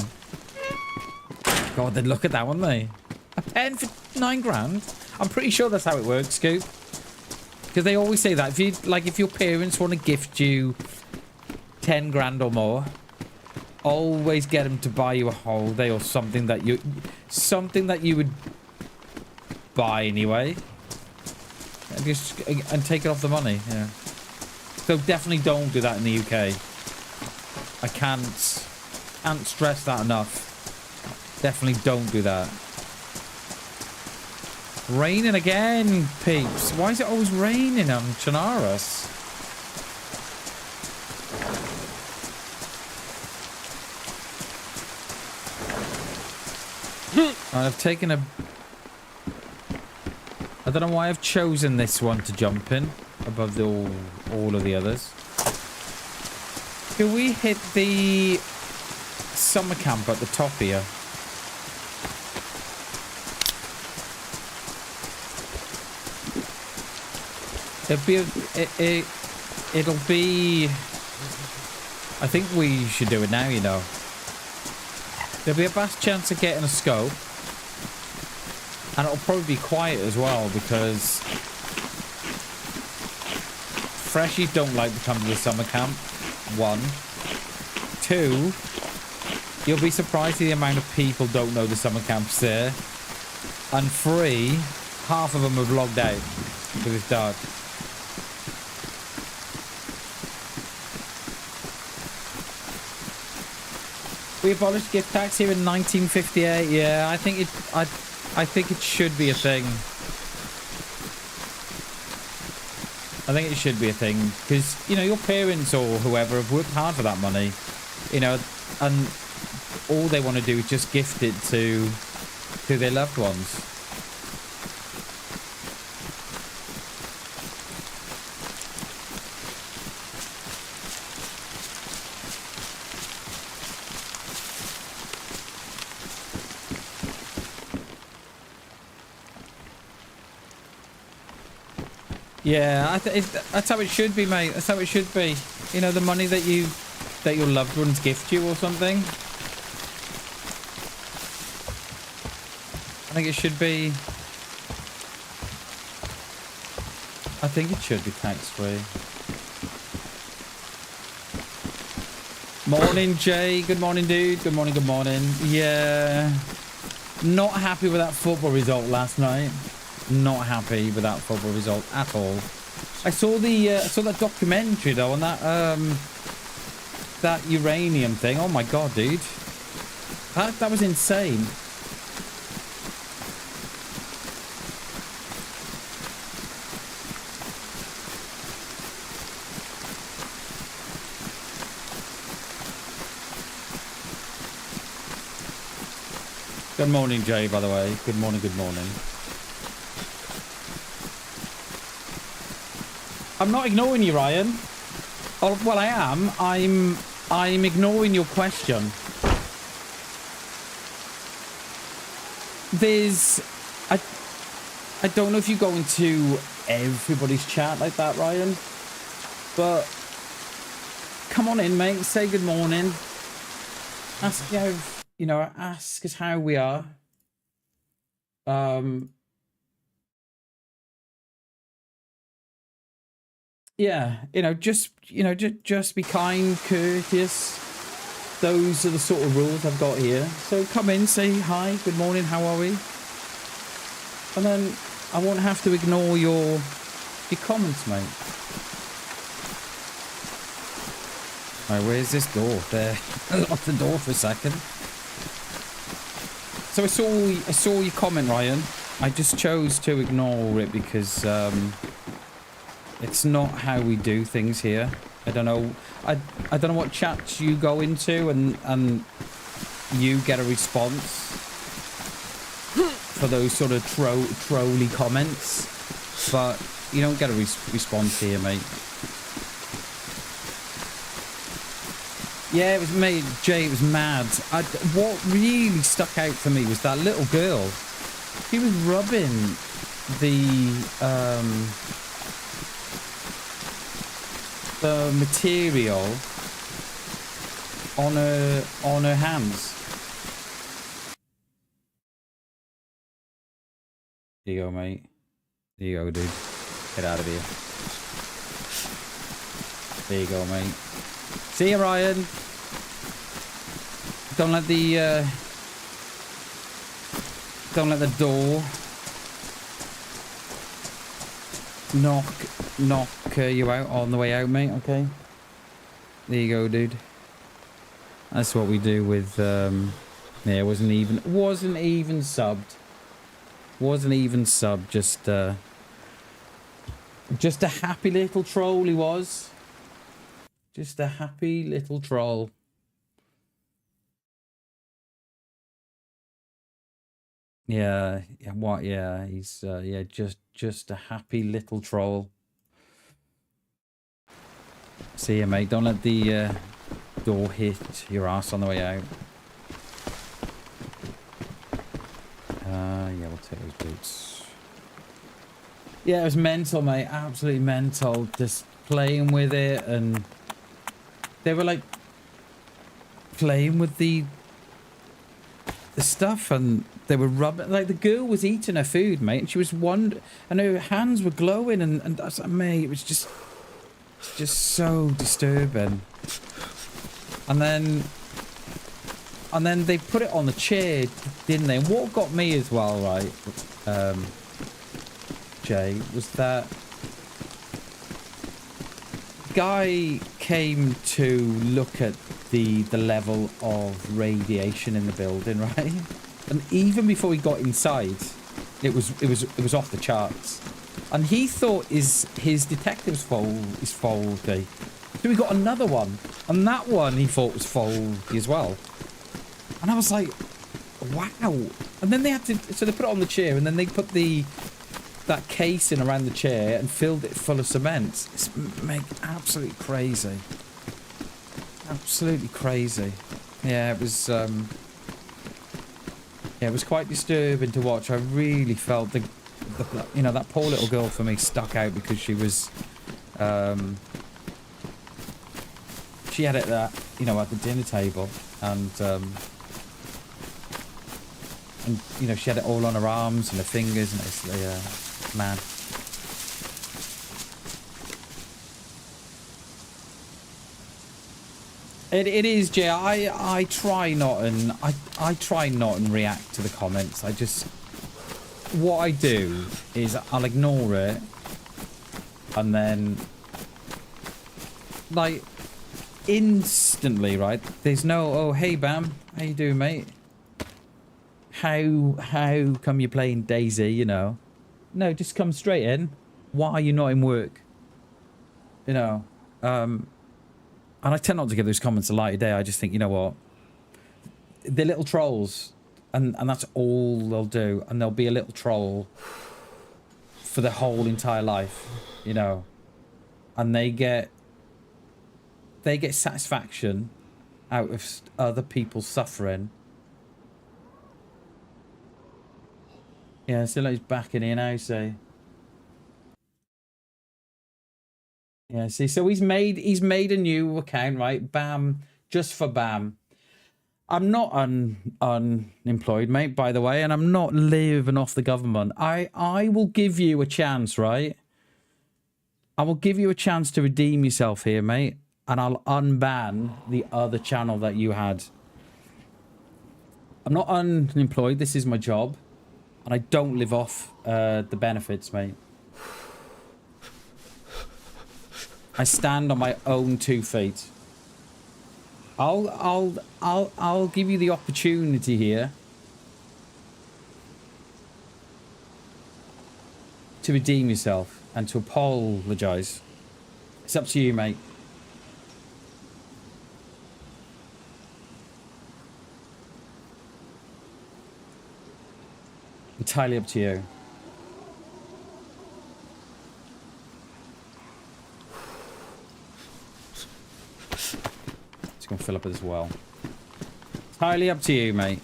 [SPEAKER 1] God, they'd look at that, wouldn't they? A pen for 9 grand? I'm pretty sure that's how it works, Scoop. Because they always say that. If you, like, if your parents want to gift you 10 grand or more, always get them to buy you a holiday or something that you would buy anyway. And take it off the money, yeah. So definitely don't do that in the UK. I can't stress that enough. Definitely don't do that. Raining again, peeps. Why is it always raining on Chinaris? I've taken a... I don't know why I've chosen this one to jump in above all of the others. Can we hit the summer camp at the top here? It'll be... I think we should do it now, you know. There'll be a vast chance of getting a scope. And it'll probably be quiet as well, because freshies don't like to come to the summer camp. 1. 2, you'll be surprised at the amount of people don't know the summer camp's there. And 3, half of them have logged out because it's dark. We abolished gift tax here in 1958. Yeah, I think it should be a thing. I think it should be a thing, because, you know, your parents or whoever have worked hard for that money, you know, and all they want to do is just gift it to to their loved ones. Yeah, that's how it should be, mate. That's how it should be. You know, the money that your loved ones gift you or something. I think it should be. I think it should be tax-free. Morning, Jay. Good morning, dude. Good morning. Good morning. Yeah, not happy with that football result last night. Not happy with that football result at all. I saw that documentary though on that that uranium thing. Oh my god, dude, that was insane. Good morning, Jay, by the way. Good morning, good morning. I'm not ignoring you, Ryan. Oh, well, I am. I'm ignoring your question. I don't know if you go into everybody's chat like that, Ryan. But come on in, mate. Say good morning. Ask how, you know, ask us how we are. Yeah, just be kind, courteous. Those are the sort of rules I've got here. So come in, say hi, good morning, how are we? And then I won't have to ignore your comments, mate. Alright, where's this door? There. I locked the door for a second. So I saw your comment, Ryan. I just chose to ignore it because it's not how we do things here. I don't know. I don't know what chats you go into and you get a response for those sort of trolly comments, but you don't get a response here, mate. Yeah, it was me, Jay. It was mad. What really stuck out for me was that little girl. She was rubbing the material on her hands. There you go, mate. There you go, dude. Get out of here. There you go, mate. See you, Ryan. Don't let the door knock you out on the way out, mate. Okay. There you go, dude. That's what we do with yeah, wasn't even subbed. Wasn't even subbed. Just a happy little troll he was. Just a happy little troll. Yeah, what? Yeah, he's yeah, just a happy little troll. See ya, mate. Don't let the door hit your ass on the way out. Yeah, we'll take those boots. Yeah, it was mental, mate. Absolutely mental. Just playing with it, and they were like playing with the stuff, and they were rubbing. Like, the girl was eating her food, mate, and she was and her hands were glowing, and I was like, mate, it was just so disturbing. And then they put it on the chair, didn't they? And what got me as well, right, Jay, was that guy came to look at the level of radiation in the building, right? And even before he got inside, it was off the charts. And he thought his detective's is faulty. So we got another one, and that one he thought was faulty as well. And I was like, Wow. And then they had to, so they put it on the chair and then they put that casing around the chair and filled it full of cement. It's absolutely crazy. Absolutely crazy. Yeah, it was quite disturbing to watch. I really felt the you know, that poor little girl for me stuck out because she was she had it you know, at the dinner table and you know, she had it all on her arms and her fingers and it's mad. It is, Jay. I try not and I try not and react to the comments. What I do is I'll ignore it and then like instantly, right? There's no, oh hey Bam, how you doing, mate? How come you're playing dayz, you know? No, just come straight in. Why are you not in work? You know, and I tend not to give those comments a light of day. I just think, you know what? They're little trolls. And that's all they'll do. And they'll be a little troll for their whole entire life. You know. And they get satisfaction out of other people suffering. Yeah, so he's back in here now, say. Yeah, see, so he's made a new account, right? Bam, just for Bam. I'm not unemployed, mate, by the way, and I'm not living off the government. I will give you a chance, right? I will give you a chance to redeem yourself here, mate, and I'll unban the other channel that you had. I'm not unemployed. This is my job, and I don't live off the benefits, mate. I stand on my own 2 feet. I'll give you the opportunity here to redeem yourself and to apologize. It's up to you, mate. Entirely up to you. It's gonna fill up as well. Entirely up to you, mate.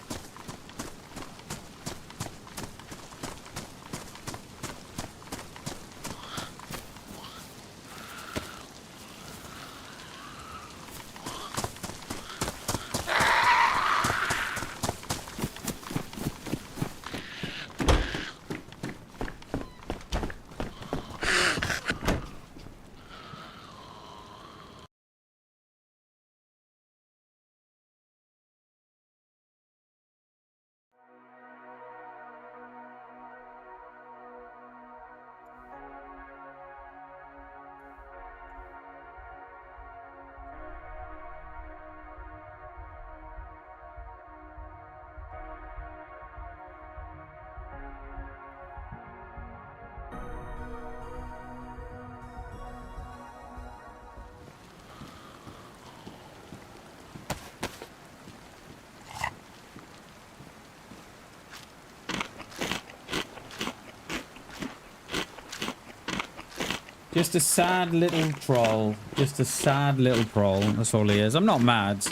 [SPEAKER 1] Just a sad little troll. Just a sad little troll. That's all he is. I'm not mad.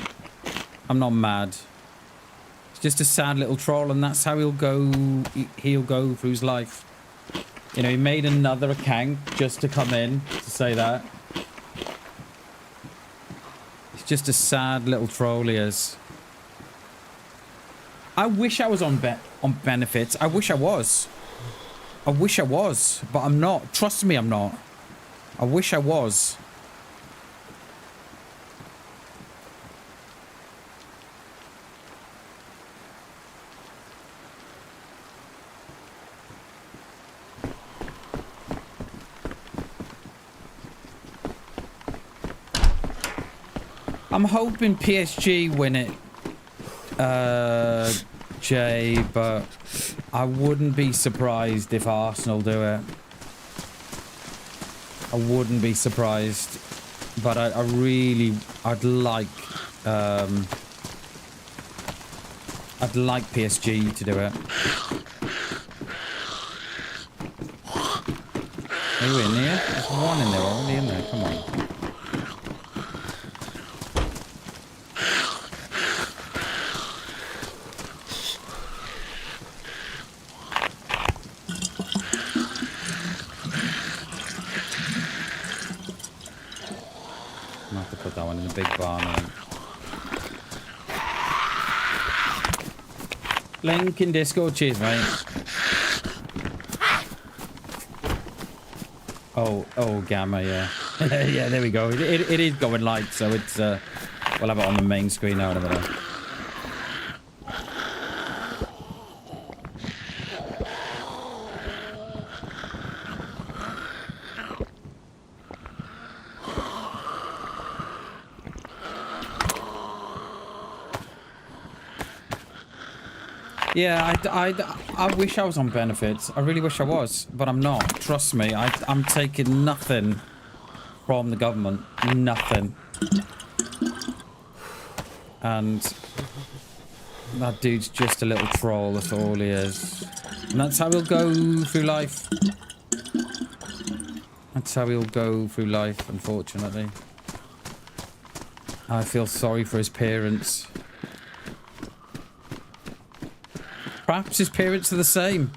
[SPEAKER 1] I'm not mad. It's just a sad little troll, and that's how he'll go through his life. You know, he made another account just to come in to say that. It's just a sad little troll he is. I wish I was on benefits. I wish I was. I wish I was, but I'm not. Trust me, I'm not. I wish I was. I'm hoping PSG win it, Jay, but I wouldn't be surprised if Arsenal do it. I wouldn't be surprised, but I'd like I'd like PSG to do it. Are you in here? There's one in there already in there. Come on. I'm gonna have to put that one in the big barn. Link in Discord, cheers, mate. Oh, Gamma, yeah. Yeah, there we go. It is going light, so it's, we'll have it on the main screen now in a minute. Yeah, I wish I was on benefits. I really wish I was, but I'm not. Trust me, I'm taking nothing from the government. Nothing. And that dude's just a little troll, that's all he is. And that's how he'll go through life. That's how he'll go through life, unfortunately. I feel sorry for his parents. Perhaps his parents are the same.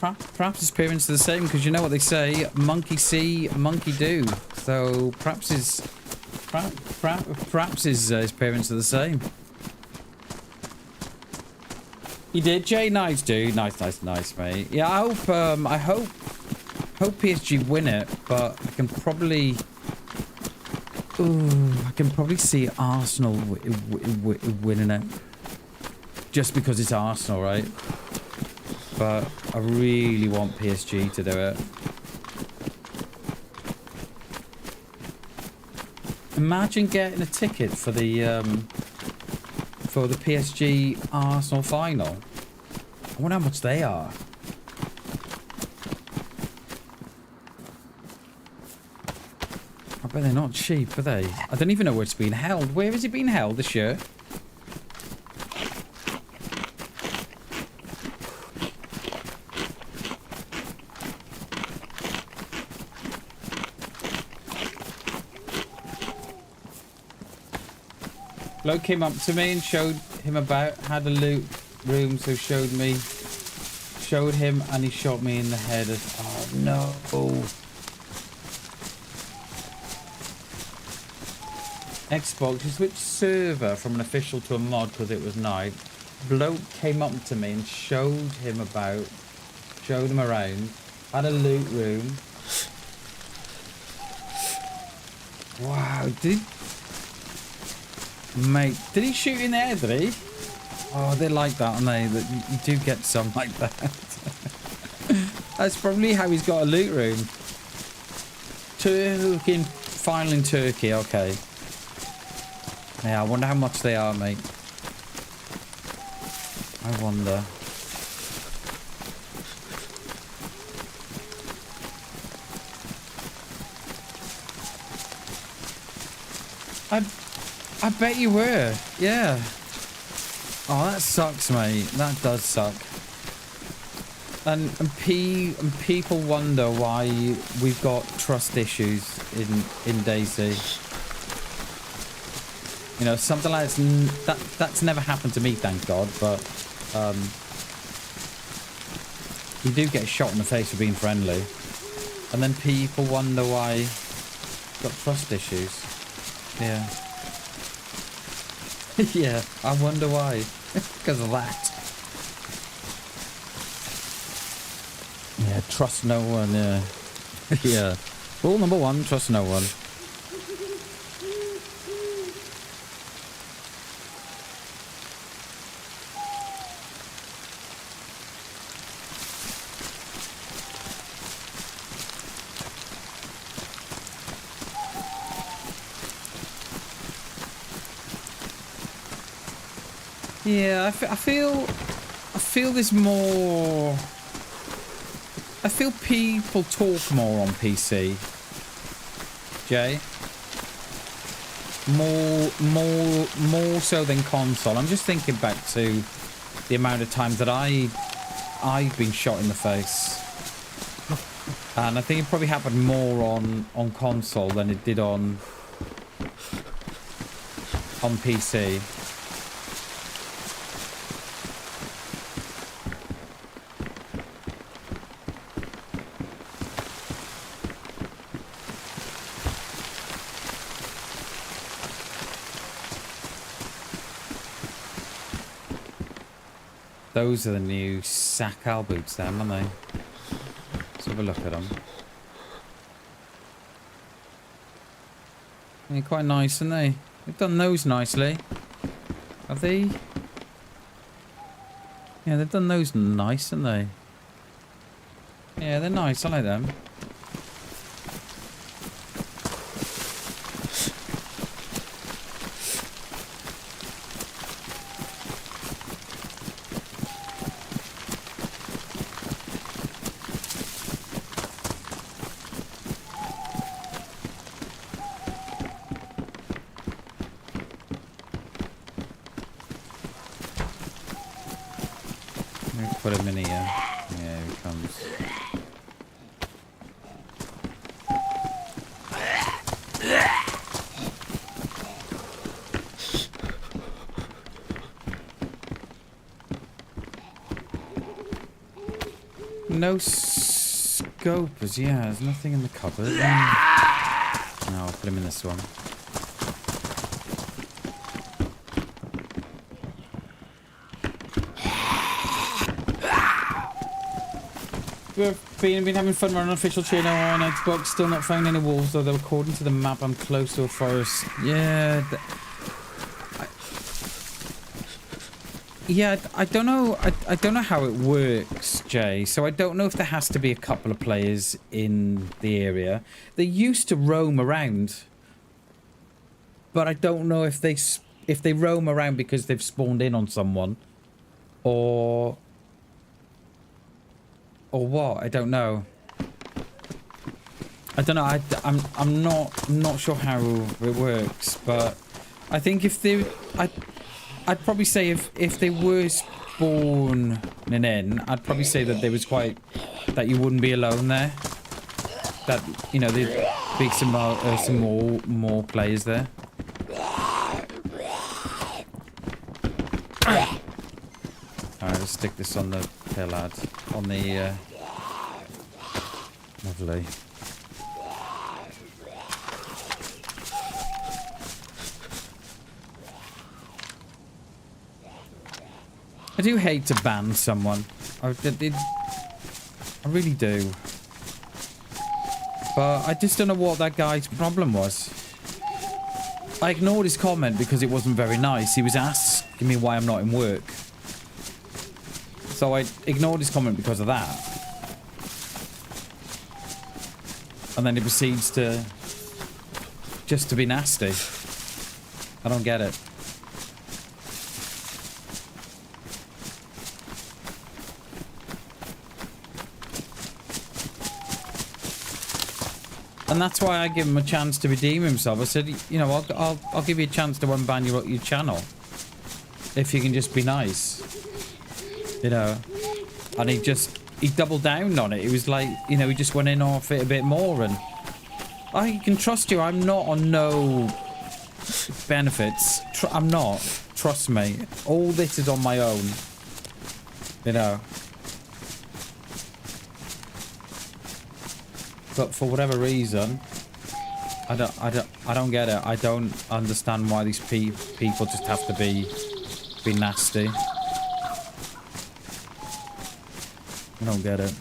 [SPEAKER 1] Perhaps his parents are the same, because you know what they say, monkey see, monkey do. So perhaps his parents are the same. You did, Jay? Nice, dude. Nice, mate. Yeah, I hope PSG win it, but I can probably see Arsenal winning it. Just because it's Arsenal, right? But I really want PSG to do it. Imagine getting a ticket for the PSG Arsenal final. I wonder how much they are. I bet they're not cheap, are they? I don't even know where it's been held. Where is it being held this year? Bloke came up to me and showed him about, had a loot room, so showed him, and he shot me in the head. Oh no. Xbox, you switched server from an official to a mod because it was night. Bloke came up to me and showed him around, had a loot room. Wow, Mate, did he shoot in the air, did he? Oh, they're like that, aren't they? You do get some like that. That's probably how he's got a loot room. Final in Turkey, okay. Yeah, I wonder how much they are, mate. I wonder. I bet you were. Yeah. Oh, that sucks, mate. That does suck. And people wonder why we've got trust issues in dayz. You know, something like that's never happened to me, thank God. But you do get shot in the face for being friendly, and then people wonder why you've got trust issues. Yeah. Yeah, I wonder why. Because of that. Yeah, trust no one, yeah. Yeah. Rule number 1, trust no one. Yeah, I feel there's more. I feel people talk more on PC. Jay, More so than console. I'm just thinking back to the amount of times that I've been shot in the face. And I think it probably happened more on console than it did on PC. Those are the new Sakal boots then, aren't they? Let's have a look at them. They're quite nice, aren't they? They've done those nicely. Have they? Yeah, they've done those nice, haven't they? Yeah, they're nice. I like them. Put him in here. Yeah, here he comes. No scopers. Yeah, there's nothing in the cupboard. No, I'll put him in this one. Been having fun running an official channel on Xbox. Still not found any wolves, although according to the map, I'm close to a forest. Yeah. I don't know. I don't know how it works, Jay. So I don't know if there has to be a couple of players in the area. They used to roam around, but I don't know if they roam around because they've spawned in on someone, or what? I don't know. I don't know. I'm not sure how it works, but I think if they, I'd probably say if they were spawning in, I'd probably say that there was that you wouldn't be alone there. That, you know, there'd be some more players there. Alright, let's stick this on the hill, lad. On the, lovely. I do hate to ban someone. I really do. But I just don't know what that guy's problem was. I ignored his comment because it wasn't very nice. He was asking me why I'm not in work. So I ignored his comment because of that. And then he proceeds to just to be nasty. I don't get it. And that's why I give him a chance to redeem himself. I said, you know, I'll give you a chance to unban your channel if you can just be nice. You know, and he doubled down on it. It was like, you know, he just went in off it a bit more, and I can trust you. I'm not on no benefits. I'm not. Trust me. All this is on my own. You know. But for whatever reason, I don't get it. I don't understand why these people just have to be nasty. I don't get it.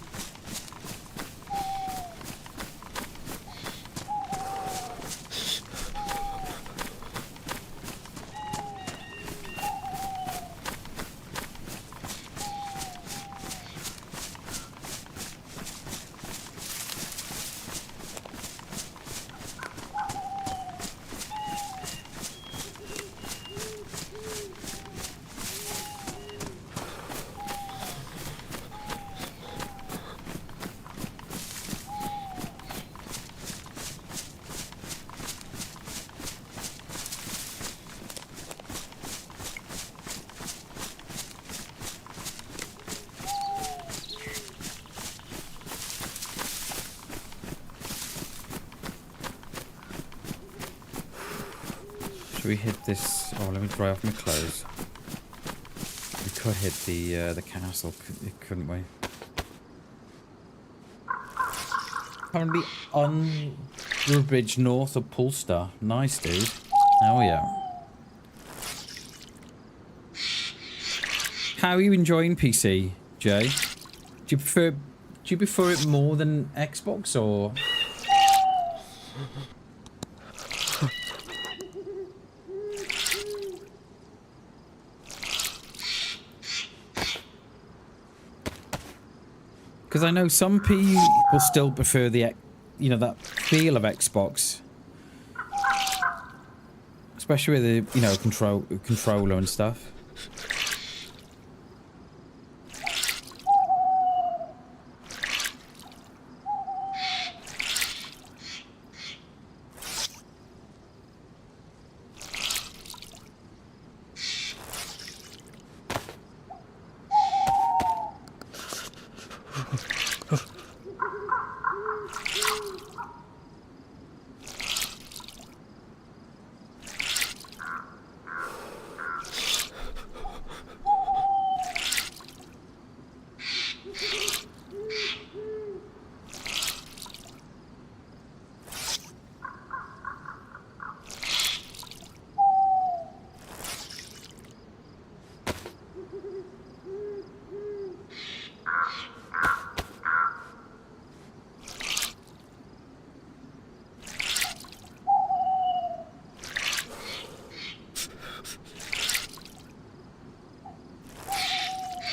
[SPEAKER 1] we hit this? Oh, let me dry off my clothes. We could hit the castle, couldn't we? Currently on the bridge north of Polestar. Nice, dude. Oh yeah. How are you enjoying PC, Jay? Do you prefer it more than Xbox or? Because I know some people still prefer the, you know, that feel of Xbox, especially with the, you know, controller and stuff.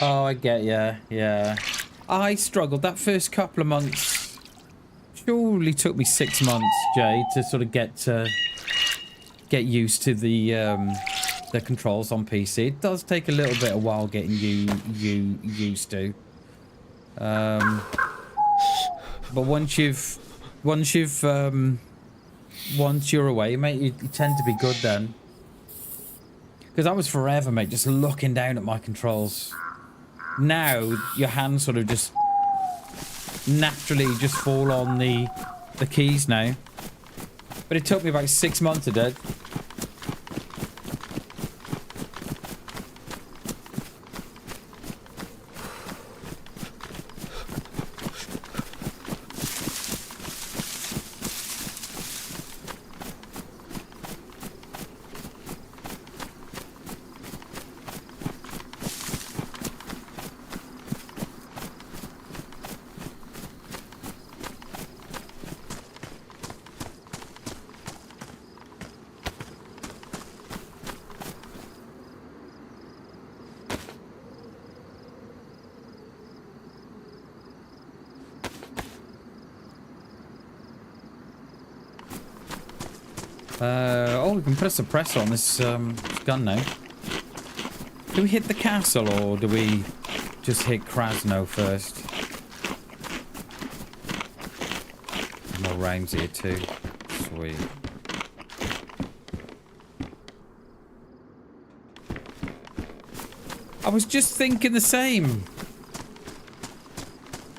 [SPEAKER 1] Oh, I get ya. Yeah. I struggled that first couple of months. Surely took me 6 months, Jay, to sort of get used to the controls on PC. It does take a little bit of while getting you used to. But once you're away, mate, you tend to be good then. Because I was forever, mate, just looking down at my controls. Now your hands sort of just naturally just fall on the keys now. But it took me about 6 months to do. Oh, we can put a suppressor on this gun now. Do we hit the castle or do we just hit Krasno first? More rounds here too. Sweet. I was just thinking the same.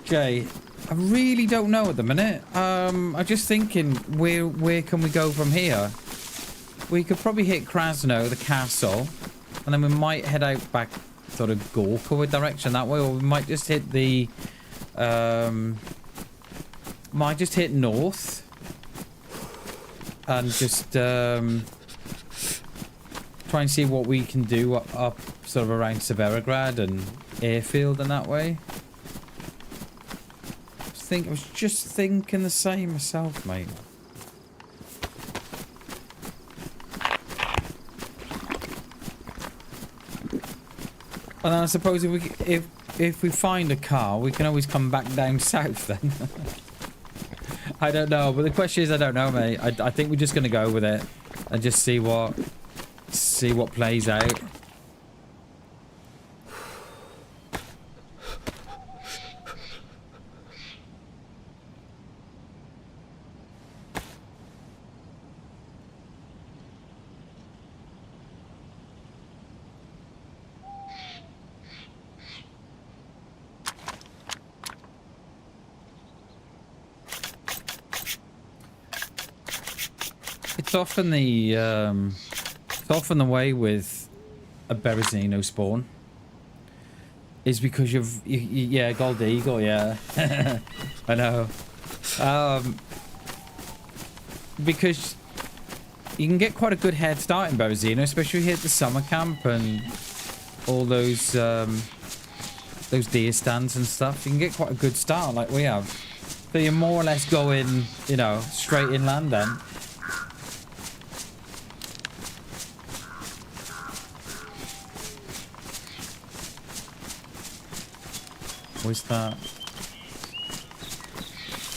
[SPEAKER 1] Jay, I really don't know at the minute. I'm just thinking, where can we go from here? We could probably hit Krasno, the castle, and then we might head out back sort of Gorka direction that way, or we might just hit the might just hit north and just try and see what we can do up sort of around Severograd and Airfield and that way. I was just thinking the same myself, mate. And I suppose if we find a car, we can always come back down south then. I don't know, but the question is, I don't know, mate. I think we're just gonna go with it and just see what plays out. It's often the It's often the way with a Berezino spawn. Is because yeah, Gold Eagle, yeah. I know. Because you can get quite a good head start in Berezino, especially if you hit the summer camp and all those deer stands and stuff. You can get quite a good start like we have. So you're more or less going, you know, straight inland then. Where's that?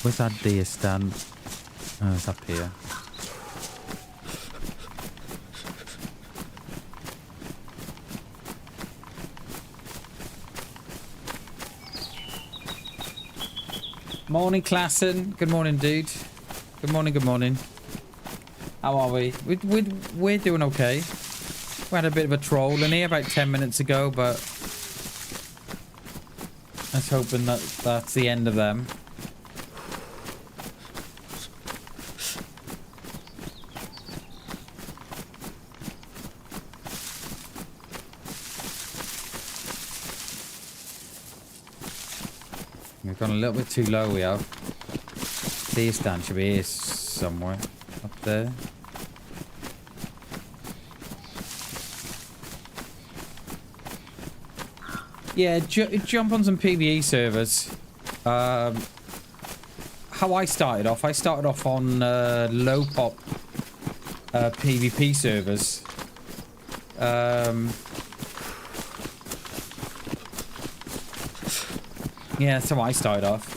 [SPEAKER 1] Where's that deer stand? Oh, it's up here. Morning, Klassen. Good morning, dude. Good morning, good morning. How are we? We're doing okay. We had a bit of a troll in here about 10 minutes ago, but I was hoping that that's the end of them. We've gone a little bit too low, we have. Deer stand should be here somewhere. Up there. Yeah, jump on some PvE servers. How I started off on low pop PvP servers. Yeah, that's how I started off.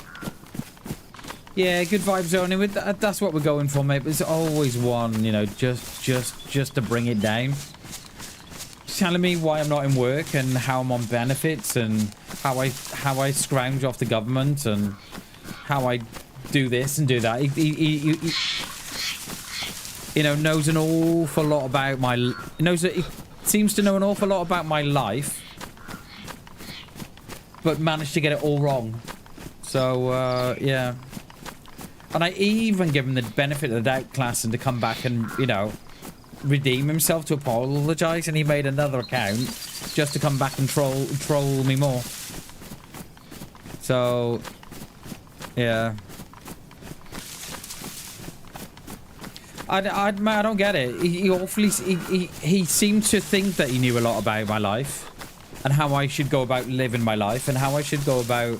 [SPEAKER 1] Yeah, good vibes only. That's what we're going for, mate. There's always one, you know, just to bring it down. Telling me why I'm not in work and how I'm on benefits and how I scrounge off the government and how I do this and do that. He you know, knows an awful lot about my. He seems to know an awful lot about my life, but managed to get it all wrong. So yeah. And I even give him the benefit of the doubt, class, and to come back and, you know, redeem himself, to apologize, and he made another account just to come back and troll me more. So yeah, I don't get it. He seemed to think that he knew a lot about my life and how I should go about living my life and how I should go about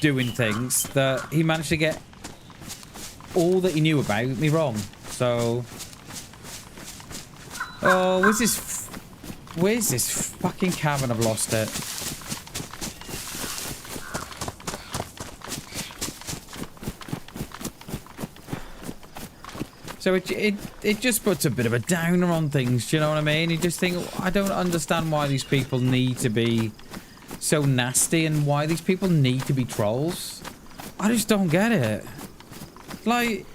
[SPEAKER 1] doing things, that he managed to get all that he knew about me wrong. So, oh, where's this fucking cabin? I've lost it. So it just puts a bit of a downer on things, do you know what I mean? You just think, I don't understand why these people need to be so nasty and why these people need to be trolls. I just don't get it. Like,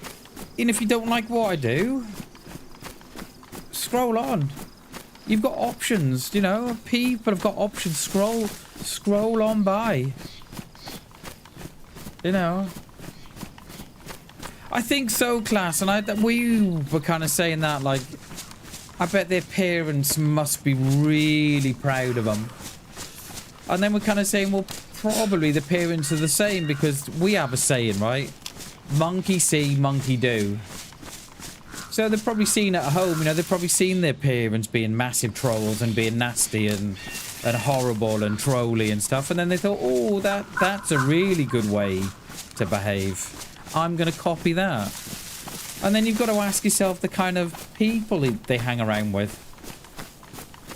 [SPEAKER 1] and if you don't like what I do, scroll on. You've got options, you know. People have got options. Scroll on by. You know. I think so, class, and we were kind of saying that, like, I bet their parents must be really proud of them. And then we're kind of saying, well, probably the parents are the same, because we have a saying, right? Monkey see, monkey do. So they've probably seen at home, you know, they've probably seen their parents being massive trolls and being nasty and horrible and trolly and stuff. And then they thought, oh, that's a really good way to behave. I'm going to copy that. And then you've got to ask yourself the kind of people they hang around with.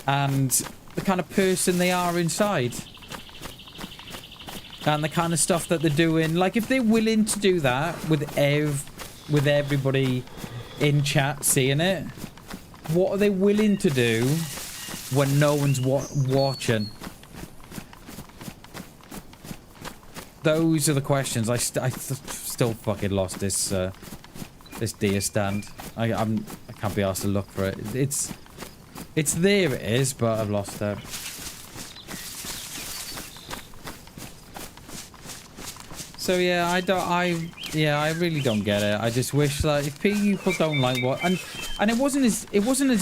[SPEAKER 1] And the kind of person they are inside. And the kind of stuff that they're doing. Like, if they're willing to do that with everybody in chat seeing it, what are they willing to do when no one's watching? Those are the questions. I still fucking lost this this deer stand. I can't be asked to look for it. It's there, it is, but I've lost it. So yeah, I really don't get it. I just wish that if people don't like what, and And it wasn't as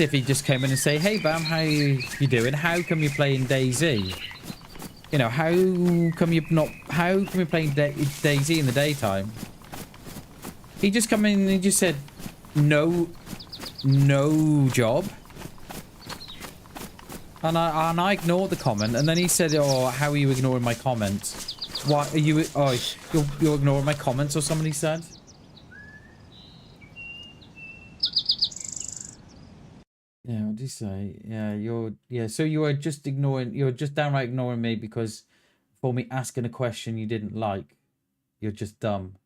[SPEAKER 1] if he just came in and say, "Hey Bam, how you doing? How come you're playing dayz? You know, how come you're playing dayz in the daytime?" He just come in and he just said, "No job." And I ignored the comment, and then he said, "Oh, how are you ignoring my comments? Why are you? Oh, you're ignoring my comments," or somebody said. Yeah, what did he say? Yeah, so you were just downright ignoring me because for me asking a question you didn't like. You're just dumb.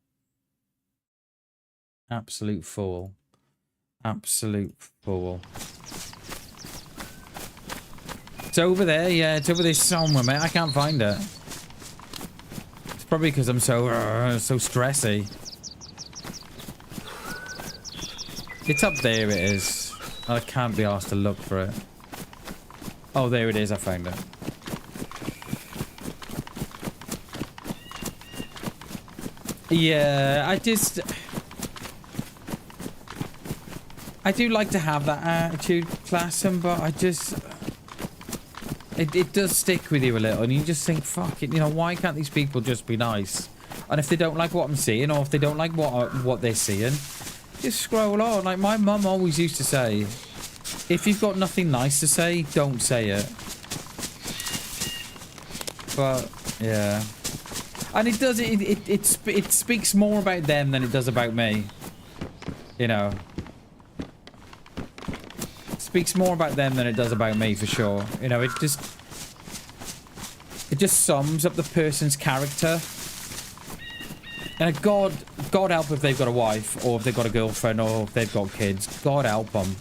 [SPEAKER 1] Absolute fool. Absolute fool. It's over there, yeah, it's over there somewhere, mate. I can't find it. It's probably because I'm so stressy. It's up there, it is. I can't be asked to look for it. Oh, there it is. I found it. Yeah, I do like to have that attitude, Classum, but it does stick with you a little, and you just think, fuck it, you know, why can't these people just be nice? And if they don't like what I'm seeing, or if they don't like what they're seeing, just scroll on. Like my mum always used to say, if you've got nothing nice to say, don't say it. But yeah, and it speaks more about them than it does about me. You know, it speaks more about them than it does about me for sure. You know, it just sums up the person's character. And God help if they've got a wife, or if they've got a girlfriend, or if they've got kids. God help them.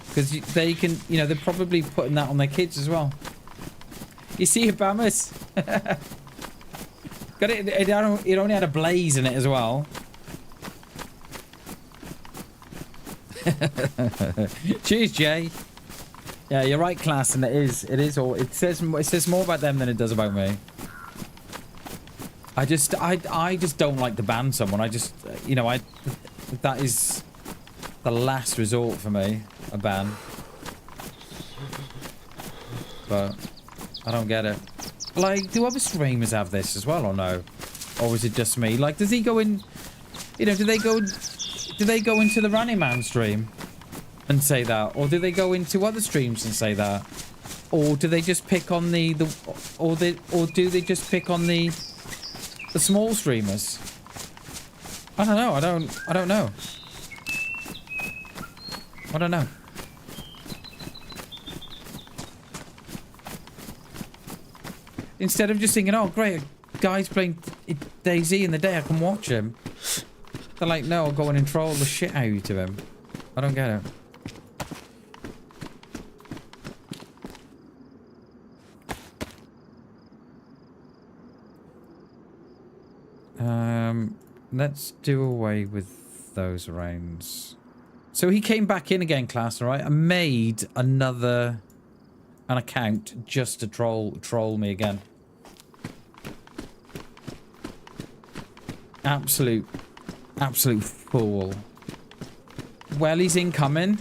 [SPEAKER 1] Because they can, you know, they're probably putting that on their kids as well. You see it, Bammers? Got it, it only had a blaze in it as well. Cheers, Jay. Yeah, you're right, class, and it says more about them than it does about me. I just don't like to ban someone. You know, that is the last resort for me, a ban. But I don't get it. Like, do other streamers have this as well or no? Or is it just me? Like, does he go in, you know, do they go into the Running Man stream and say that? Or do they go into other streams and say that? Or do they just pick on or do they just pick on the small streamers? I don't know. I don't know. I don't know. Instead of just thinking, oh great, a guy's playing dayz in the day, I can watch him. They're like, no, I'll go in and troll the shit out of him. I don't get it. Let's do away with those rounds. So he came back in again, class, all right? I made an account just to troll me again. Absolute fool. Well, he's incoming.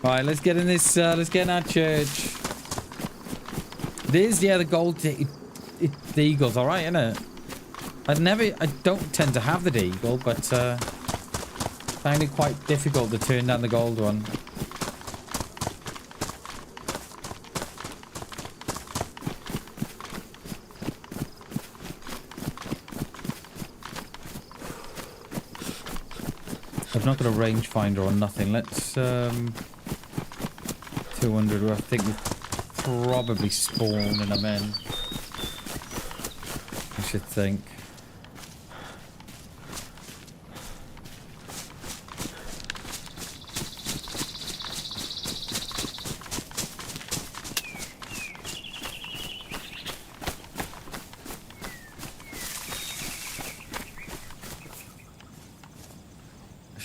[SPEAKER 1] Alright, let's get in this, let's get in our church. There's, yeah, the gold, the eagles, alright, isn't it? I don't tend to have the deagle, but, found it quite difficult to turn down the gold one. I've not got a rangefinder or nothing. Let's 200. I think we probably spawn in them in. I should think.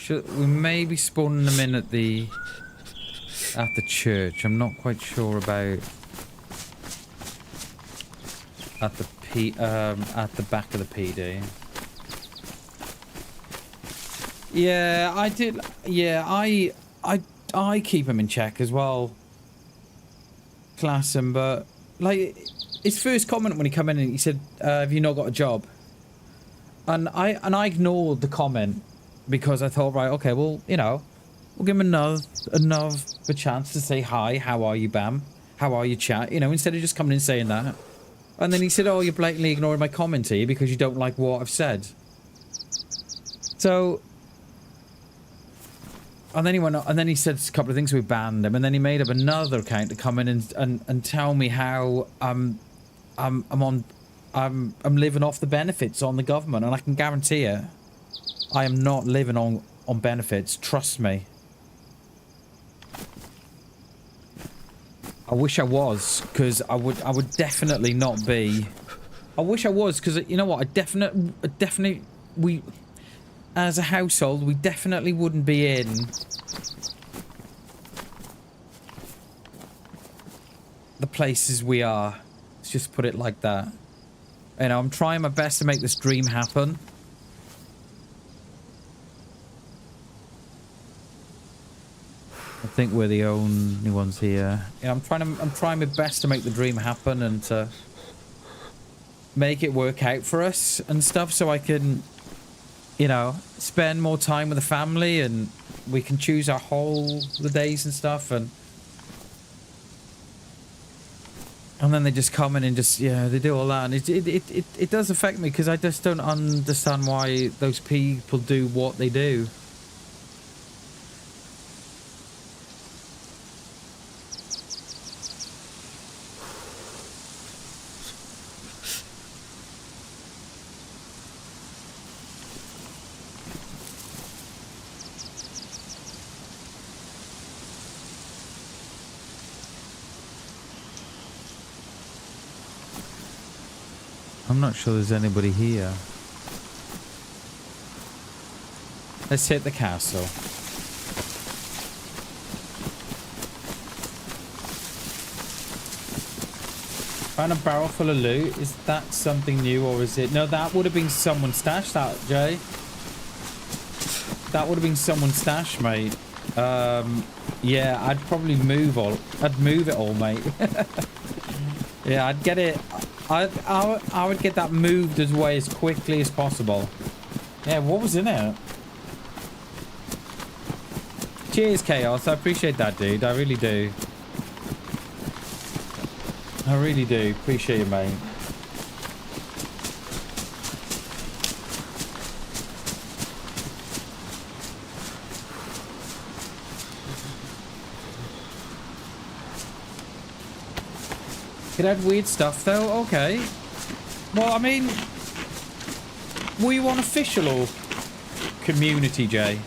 [SPEAKER 1] We may be spawning them in at the church. I'm not quite sure about at the back of the PD. Yeah, I did. Yeah, I keep him in check as well. Class him, but like his first comment when he come in and he said, "Have you not got a job?" And I ignored the comment because I thought, right, okay, well, you know, we'll give him another chance to say hi. How are you, Bam? How are you, chat? You know, instead of just coming in and saying that. And then he said, "Oh, you're blatantly ignoring my comment here because you don't like what I've said." So. And then he went, and then he said a couple of things. We banned him, and then he made up another account to come in and tell me how I'm living off the benefits on the government, and I can guarantee it, I am not living on benefits. Trust me. I wish I was, because I would definitely not be. I wish I was, because you know what? I definitely we. As a household, we definitely wouldn't be in the places we are. Let's just put it like that. You know, I'm trying my best to make this dream happen. I think we're the only ones here. Yeah, I'm trying my best to make the dream happen and to make it work out for us and stuff, so I can, you know, spend more time with the family, and we can choose our the days and stuff, and then they just come in and just, yeah, they do all that, and it does affect me, because I just don't understand why those people do what they do. I'm not sure there's anybody here. Let's hit the castle. Found a barrel full of loot. Is that something new, or is it? No, that would have been someone's stash, that, Jay. That would have been someone's stash, mate. Yeah, I'd probably move it all, mate. Yeah, I'd get it. I would get that moved away as quickly as possible. Yeah, what was in it? Cheers, Chaos. I appreciate that, dude. I really do. I really do. Appreciate it, mate. It had weird stuff, though. Okay. Well, I mean, were you on official or community, Jay?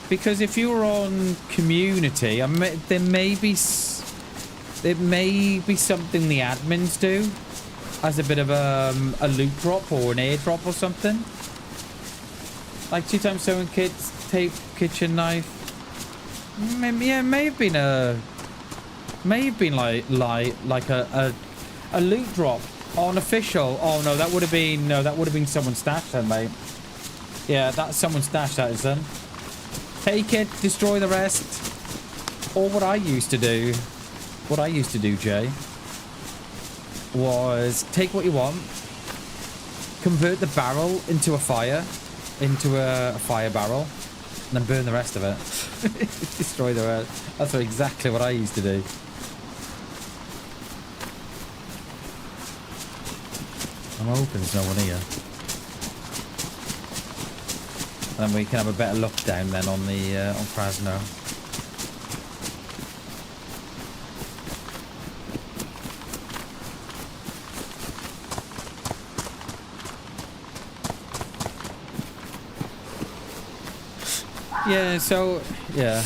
[SPEAKER 1] Because if you were on community, there may be something the admins do as a bit of a loot drop or an airdrop or something. Like 2 times sewing kits, tape, kitchen knife. Maybe, yeah, may have been like a loot drop on official. Oh no, that would have been someone's stash then, mate. Yeah, that's someone's stash, that is then. Take it, destroy the rest. Or what I used to do, Jay, was take what you want, convert the barrel into a fire barrel, and then burn the rest of it. Destroy the rest. That's exactly what I used to do. I'm hoping there's no one here. And then we can have a better look down then on the on Krasno. Yeah, so yeah.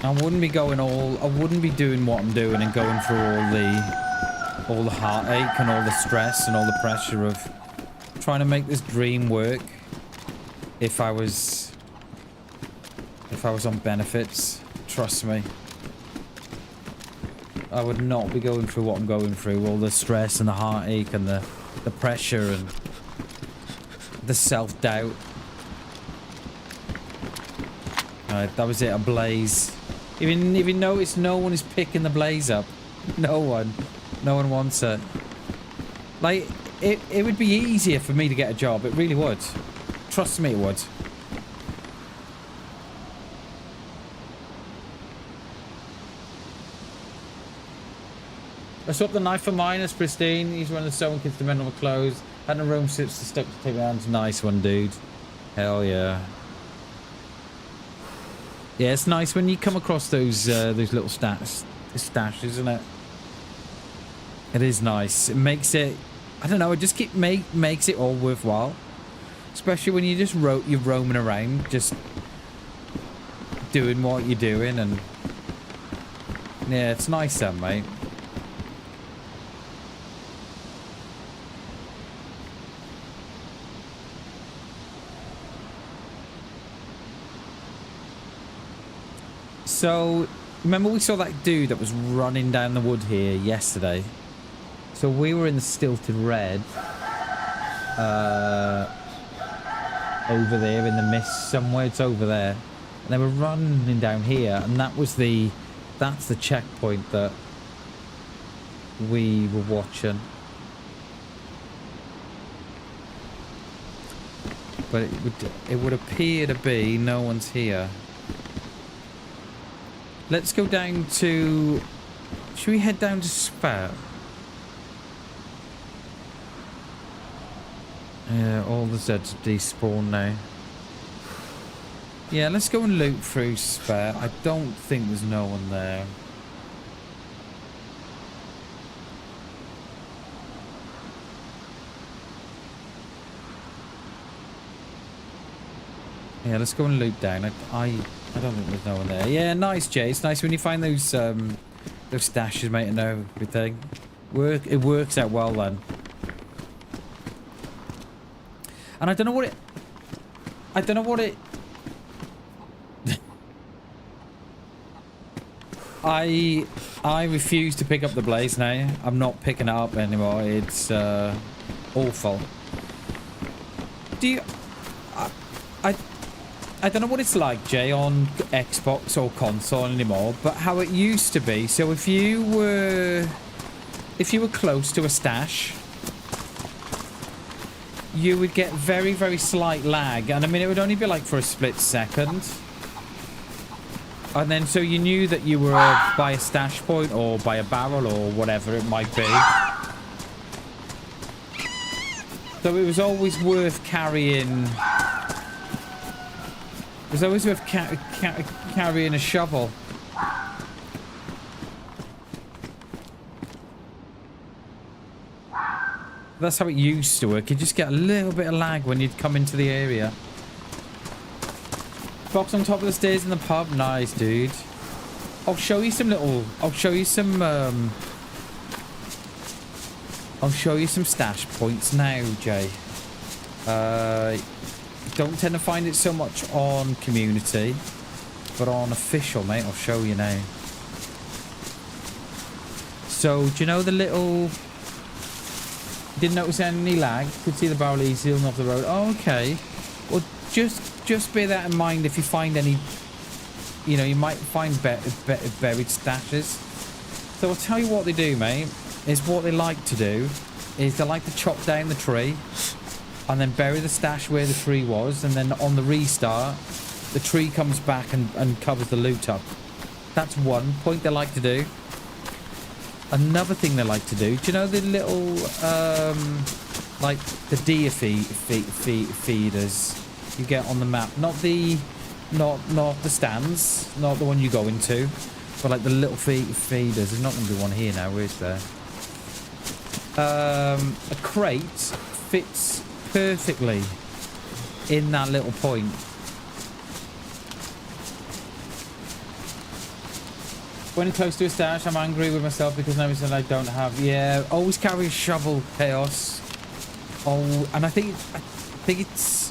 [SPEAKER 1] I wouldn't be doing what I'm doing and going through all the heartache and all the stress and all the pressure of trying to make this dream work if I was on benefits. Trust me. I would not be going through what I'm going through, all the stress and the heartache and the the pressure and the self-doubt. Alright, that was it, a blaze. Even notice no one is picking the blaze up. No one wants it. Like, it would be easier for me to get a job. It really would. Trust me, it would. I swapped the knife for mine. It's pristine. He's one of the sewing kids to mend all my clothes. Had a room sips to stuck to take my hands. Nice one, dude. Hell yeah. Yeah, it's nice when you come across those little stashes, isn't it? It is nice. It makes it, I don't know, it just makes it all worthwhile. Especially when you just you're roaming around, just doing what you're doing, and yeah, it's nice then, mate. So, remember we saw that dude that was running down the wood here yesterday? So we were in the Stilted Red. Over there in the mist somewhere. It's over there. And they were running down here. And that's the checkpoint that we were watching. But it would appear to be no one's here. Let's go down to... Should we head down to Spout? Yeah, all the Zeds have despawned now. Yeah, let's go and loot through Spout. I don't think there's no one there. Yeah, let's go and loot down. I don't think there's no one there. Yeah, nice, Jay. It's nice when you find those stashes, mate, and everything. It works out well then. And I don't know what it... I refuse to pick up the blaze now. I'm not picking it up anymore. It's awful. Do you... I don't know what it's like, Jay, on Xbox or console anymore, but how it used to be. So if you were close to a stash, you would get very, very slight lag. And I mean, it would only be like for a split second. And then so you knew that you were by a stash point or by a barrel or whatever it might be. So it was always worth carrying... It was always worth carrying a shovel. That's how it used to work. You just get a little bit of lag when you'd come into the area. Box on top of the stairs in the pub. Nice, dude. I'll show you some little... I'll show you some stash points now, Jay. Don't tend to find it so much on community, but on official, mate, I'll show you now. So, do you know the little... Didn't notice any lag? Could see the barrel easily off the road. Oh, okay. Well, just bear that in mind if you find any... You know, you might find buried stashes. So I'll tell you what they do, mate, is what they like to do is they like to chop down the tree and then bury the stash where the tree was, and then on the restart, the tree comes back and covers the loot up. That's one point they like to do. Another thing they like to do, do you know the little, like the deer feeders you get on the map? Not the stands, not the one you go into, but like the little feeders. There's not going to be one here now, is there? A crate fits perfectly in that little point. When close to a stash, I'm angry with myself because now it's I don't have. Yeah, always carry a shovel, Chaos. Oh, and I think it's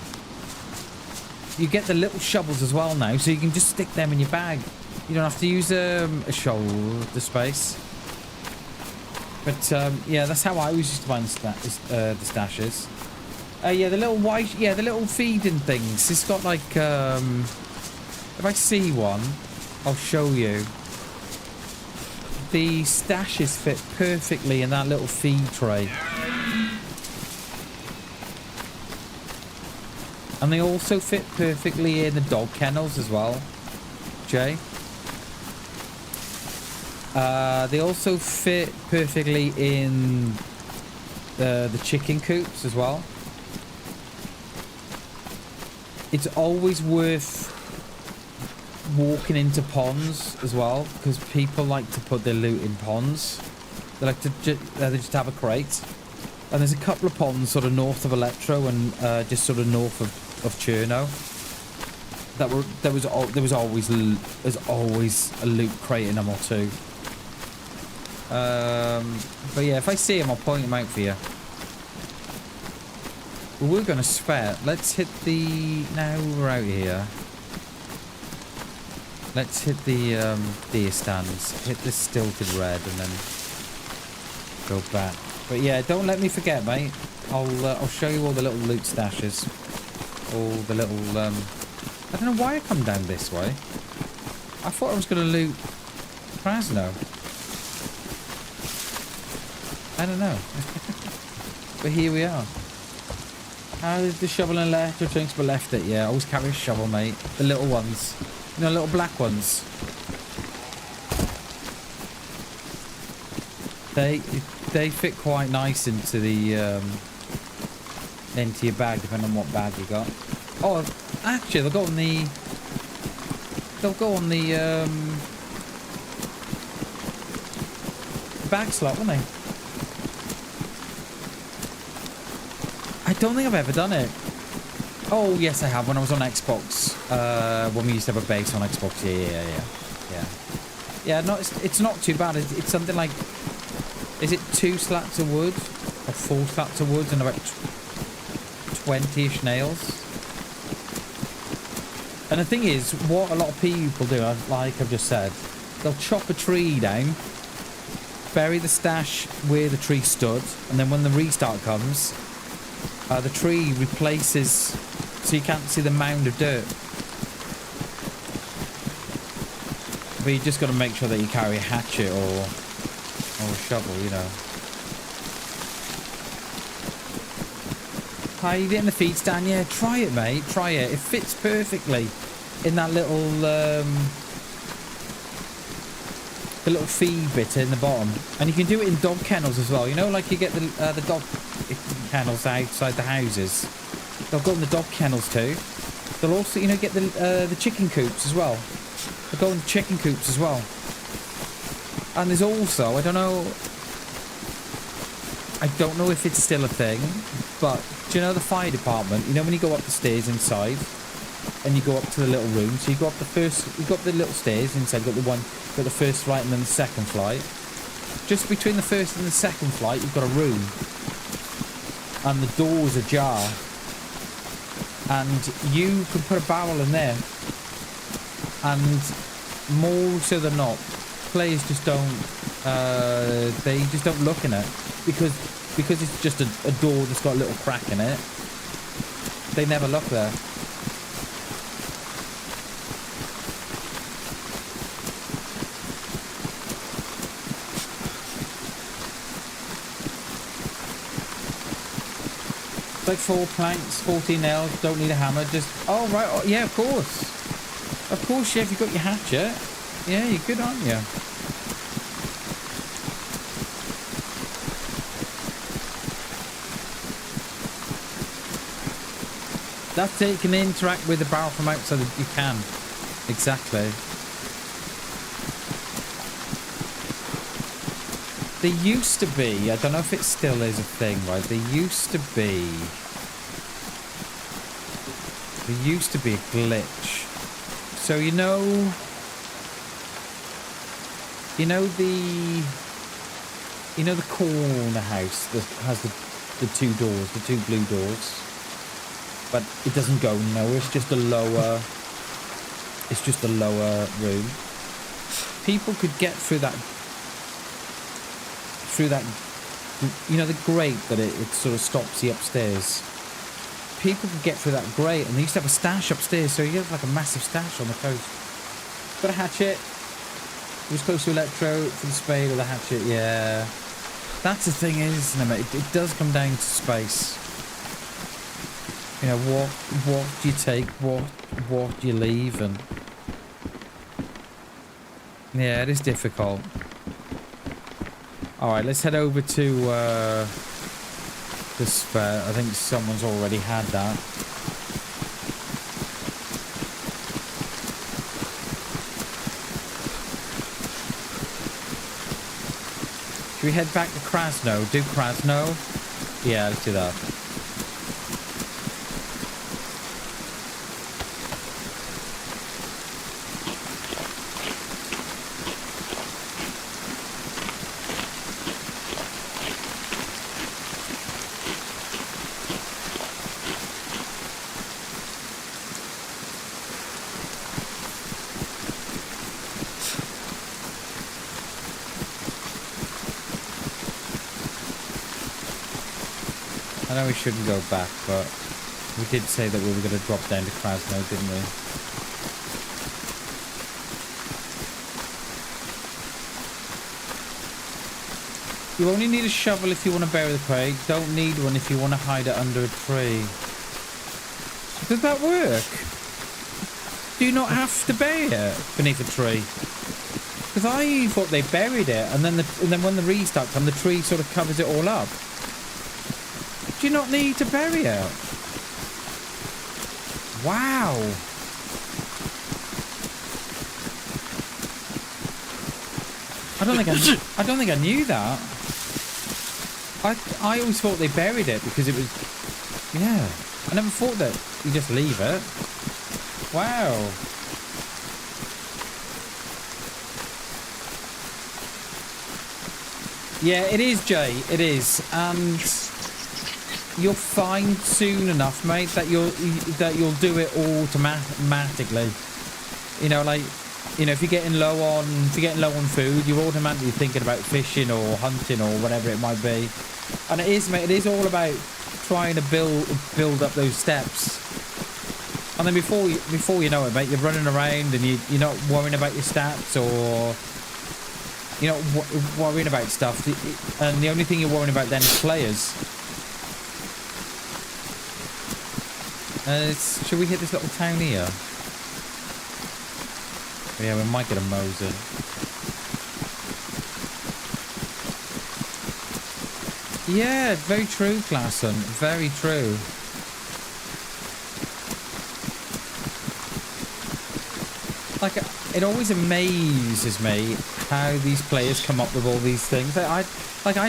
[SPEAKER 1] you get the little shovels as well now, so you can just stick them in your bag. You don't have to use a shovel, the space. But yeah, that's how I always used to find the stashes. Yeah, the little white, yeah, the little feeding things. It's got like, if I see one, I'll show you. The stashes fit perfectly in that little feed tray. And they also fit perfectly in the dog kennels as well, Jay. They also fit perfectly in the chicken coops as well. It's always worth walking into ponds as well, because people like to put their loot in ponds. They like to they just have a crate. And there's a couple of ponds sort of north of Electro and just sort of north of Cherno. There's always a loot crate in them or two. But yeah, if I see them, I'll point them out for you. Well, we're gonna sweat. Let's hit the... Now we're out here. Let's hit the deer stands. Hit the stilted red and then go back. But yeah, don't let me forget, mate. I'll show you all the little loot stashes. All the little... I don't know why I come down this way. I thought I was going to loot Krasno. I don't know. But here we are. How did the shovel and electro trunks but left it? Yeah, I always carry a shovel, mate. The little ones. You know, little black ones. They fit quite nice into the into your bag, depending on what bag you got. Oh, actually, they'll go on the bag slot, won't they? I don't think I've ever done it. Oh, yes, I have. When I was on Xbox, when we used to have a base on Xbox. Yeah. No, it's not too bad. It's something like, is it 2 slats of wood or 4 slats of wood and about 20-ish nails? And the thing is, what a lot of people do, like I've just said, they'll chop a tree down, bury the stash where the tree stood, and then when the restart comes, the tree replaces, so you can't see the mound of dirt. But you just got to make sure that you carry a hatchet or a shovel, you know. Hi, you getting the feed stand? Yeah, try it, mate. Try it. It fits perfectly in that little the little feed bit in the bottom, and you can do it in dog kennels as well. You know, like you get the dog kennels outside the houses. They'll go in the dog kennels too. They'll also, you know, get the chicken coops as well. They'll go in the chicken coops as well. And there's also, I don't know if it's still a thing, but do you know the fire department? You know when you go up the stairs inside, and you go up to the little room. So you go up the little stairs inside. Got the first flight and then the second flight. Just between the first and the second flight, you've got a room, and the door's ajar, and you can put a barrel in there. And more so than not, players just don't. They just don't look in it because it's just a door that's got a little crack in it. They never look there. Like 4 planks, 14 nails, don't need a hammer, just... Oh, right, oh, yeah, of course. Of course, yeah, if you've got your hatchet. Yeah, you're good, aren't you? That's it, you can interact with the barrel from outside, you can. Exactly. There used to be, I don't know if it still is a thing, right? There used to be a glitch. So you know the corner house that has the 2 doors, the 2 blue doors, but it doesn't go nowhere. It's just a lower room. People could get through through that, you know, the grate that it sort of stops the upstairs. People could get through that grate, and they used to have a stash upstairs, so you have like a massive stash on the coast. Got a hatchet. It was close to electro for the spade or the hatchet, yeah. That's the thing, isn't it, mate? It does come down to space. You know, what do you take, what do you leave, and... Yeah, it is difficult. Alright, let's head over to, this fair. I think someone's already had that. Should we head back to Krasno? Do Krasno? Yeah, let's do that. I know we shouldn't go back, but we did say that we were going to drop down to Krasno, didn't we? You only need a shovel if you want to bury the prey. Don't need one if you want to hide it under a tree. Does that work? Do you not have to bury it beneath a tree? Because I thought they buried it, and then when the restart comes, the tree sort of covers it all up. Do you not need to bury it? Wow. I don't think I knew that. I always thought they buried it because it was, yeah. I never thought that you just leave it. Wow. Yeah, it is, Jay. It is, and you'll find soon enough, mate, that you'll do it automatically. You know, like, you know, if you're getting low on food, you're automatically thinking about fishing or hunting or whatever it might be. And it is, mate. It is all about trying to build up those steps. And then before you know it, mate, you're running around and you're not worrying about your stats, or you're not worrying about stuff. And the only thing you're worrying about then is players. Should we hit this little town here? Yeah, we might get a Mosin. Yeah, very true, Klassen. Very true. Like, it always amazes me how these players come up with all these things. I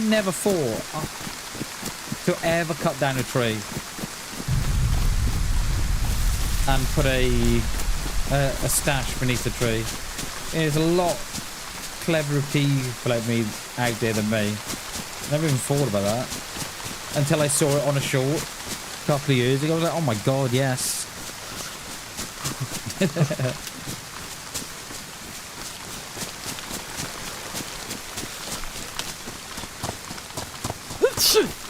[SPEAKER 1] never thought to ever cut down a tree and put a stash beneath the tree. There's a lot cleverer people like me out there than me. Never even thought about that until I saw it on a short a couple of years ago. I was like, oh my god, yes.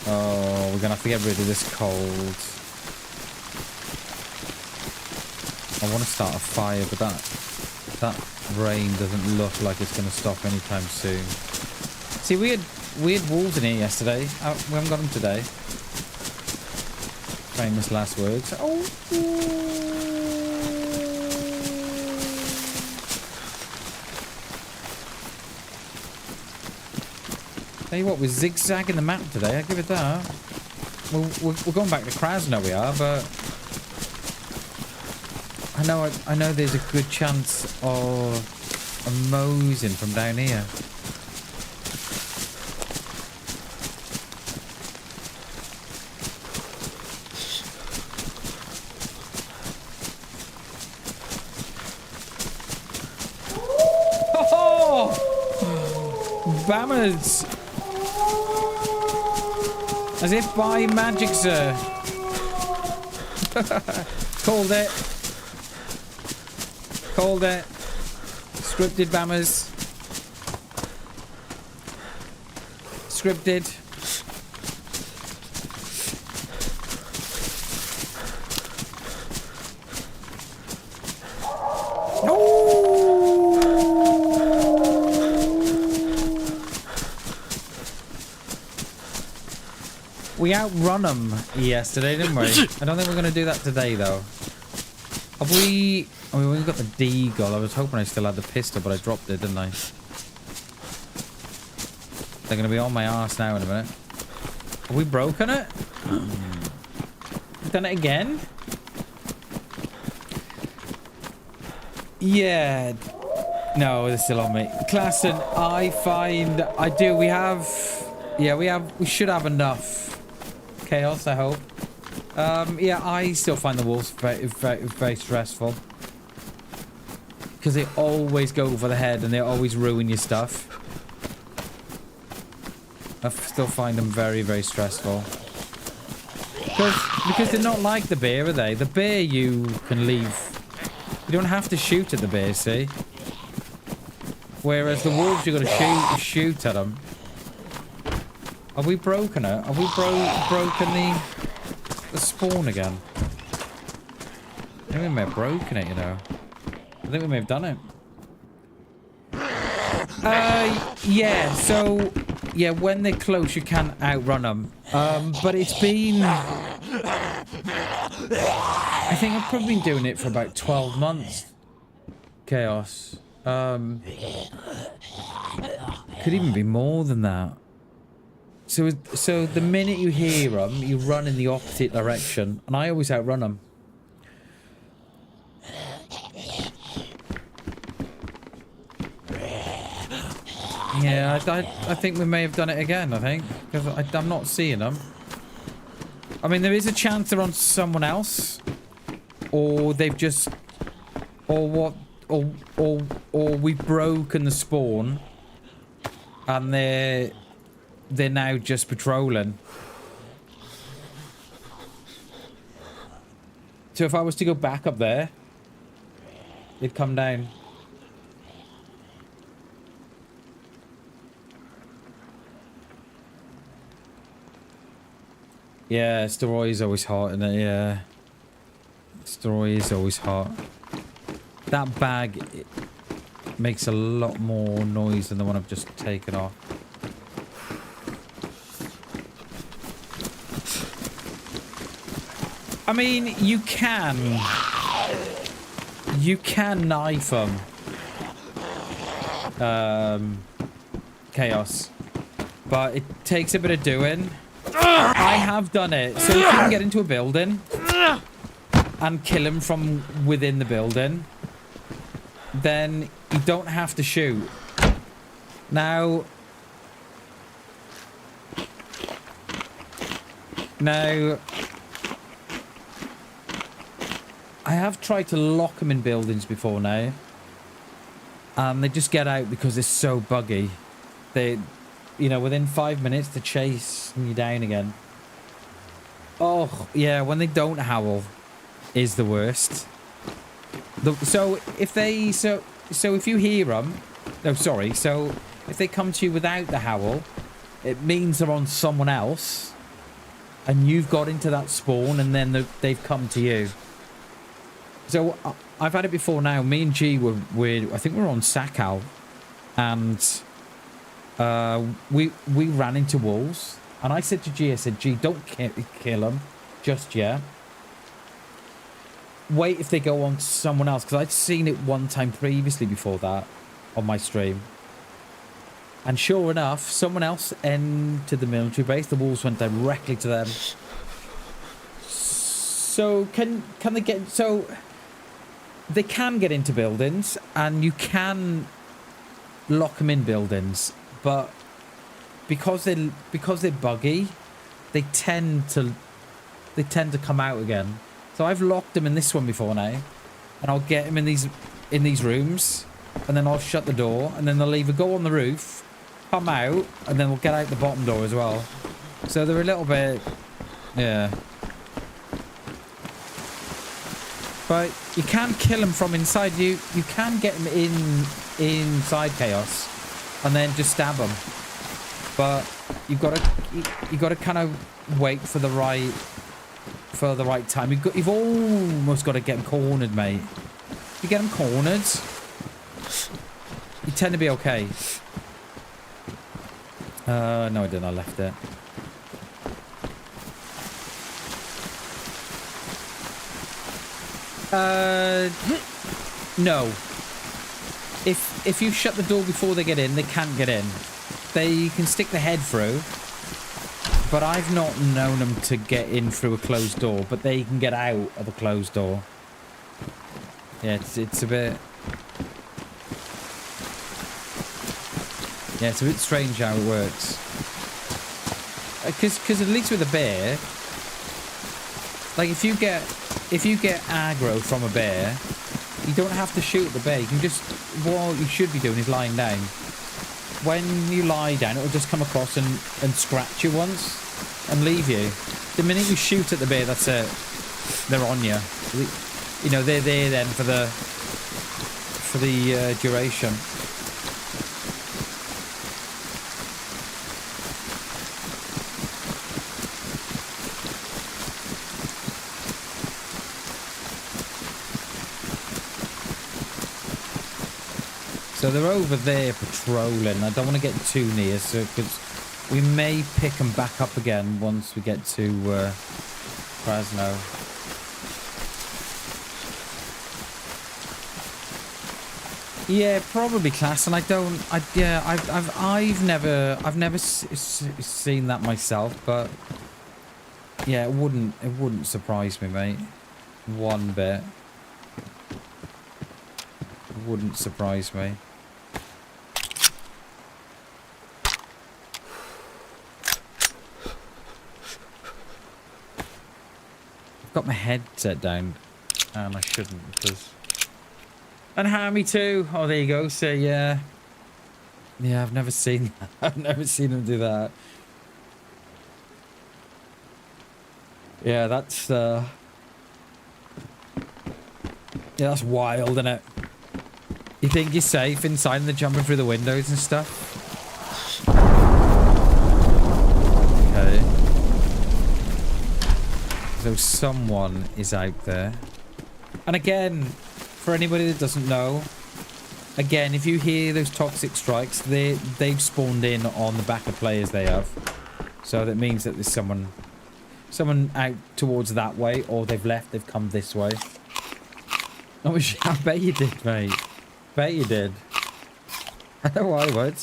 [SPEAKER 1] Oh, we're gonna have to get rid of this cold. I want to start a fire, but that rain doesn't look like it's going to stop anytime soon. See, we had wolves in here yesterday. We haven't got them today. Famous last words. Oh. Tell you what, we're zigzagging the map today. I'll give it that. We're going back to Krasno, we are, but I know there's a good chance of a Mosin from down here. Oh! Bammers! As if by magic, sir. Called it. Called it. Scripted, Bammers. scripted. We outrun them yesterday, didn't we? I don't think we're going to do that today, though. Have we... I mean, we've got the deagle. I was hoping I still had the pistol, but I dropped it, didn't I? They're going to be on my ass now in a minute. Have we broken it? We've done it again? Yeah. No, they're still on me. Klassen, I find... I do. We have... Yeah, we should have enough chaos, I hope. Yeah, I still find the wolves very stressful. Because they always go over the head and they always ruin your stuff. I still find them very, very stressful. Because they're not like the bear, are they? The bear you can leave. You don't have to shoot at the bear, see? Whereas the wolves, you've got to shoot at them. Have we broken it? Have we broken the spawn again? I think we may have broken it, you know. I think we may have done it. Yeah, so... Yeah, when they're close, you can outrun them. But it's been... I think I've probably been doing it for about 12 months. Chaos. Could even be more than that. So the minute you hear them, you run in the opposite direction. And I always outrun them. Yeah, I think we may have done it again, I think. Because I'm not seeing them. I mean, there is a chance they're on someone else. Or they've just... Or what... Or we've broken the spawn. And they're now just patrolling. So if I was to go back up there, they'd come down. Yeah, Steroid is always hot, isn't it? Yeah. Steroid is always hot. That bag makes a lot more noise than the one I've just taken off. I mean, you can knife them. Chaos. But it takes a bit of doing. I have done it. So if you can get into a building and kill him from within the building, then you don't have to shoot. Now, I have tried to lock them in buildings before now. And they just get out because they're so buggy. They, you know, within 5 minutes to chase you down again. Oh, yeah, when they don't howl is the worst. So if you hear them... No, sorry. So if they come to you without the howl, it means they're on someone else. And you've got into that spawn and then they've come to you. So I've had it before now. Me and G were I think we were on Sakal, and we ran into wolves. And I said to G, I said, G, don't kill them just yet. Wait if they go on to someone else, because I'd seen it one time previously before that on my stream. And sure enough, someone else entered the military base. The wolves went directly to them. So can they get... So... They can get into buildings, and you can lock them in buildings, but because they're buggy, they tend to come out again. So I've locked them in this one before now, and I'll get them in these rooms, and then I'll shut the door, and then they'll either go on the roof, come out, and then we'll get out the bottom door as well. So they're a little bit, yeah. But you can kill them from inside. You can get them inside Chaos and then just stab them. but you gotta kind of wait for the right time. You've almost got to get them cornered, mate. You get them cornered, you tend to be okay. No, I didn't. I left it. No. If you shut the door before they get in, they can't get in. They can stick their head through, but I've not known them to get in through a closed door, but they can get out of a closed door. Yeah, it's a bit... Yeah, it's a bit strange how it works. Because at least with a bear, like if you get aggro from a bear, you don't have to shoot the bear. You can just... What you should be doing is lying down. When you lie down, it'll just come across and scratch you once and leave you. The minute you shoot at the bear, that's it. They're on you. You know, they're there then for the duration. So they're over there patrolling. I don't want to get too near, so because we may pick them back up again once we get to Krasno. Yeah, probably class, and I've never seen that myself, but yeah, it wouldn't surprise me, mate, one bit. It wouldn't surprise me. I've got my headset down, and I shouldn't because. And Hammy too. Oh, there you go. So yeah, I've never seen that. I've never seen him do that. Yeah, that's that's wild, isn't it? You think you're safe inside and they're jumping through the windows and stuff? Okay. So someone is out there. And again, for anybody that doesn't know, again, if you hear those toxic strikes, they've spawned in on the back of players they have. So that means that there's someone out towards that way, or they've left, they've come this way. I bet you did, mate. Bet you did. I know I would.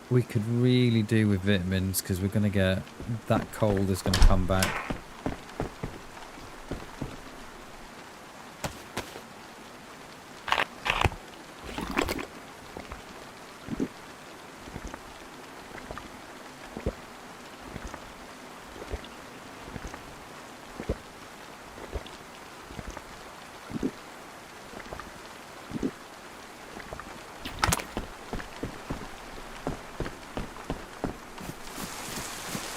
[SPEAKER 1] We could really do with vitamins because we're going to get that cold is going to come back.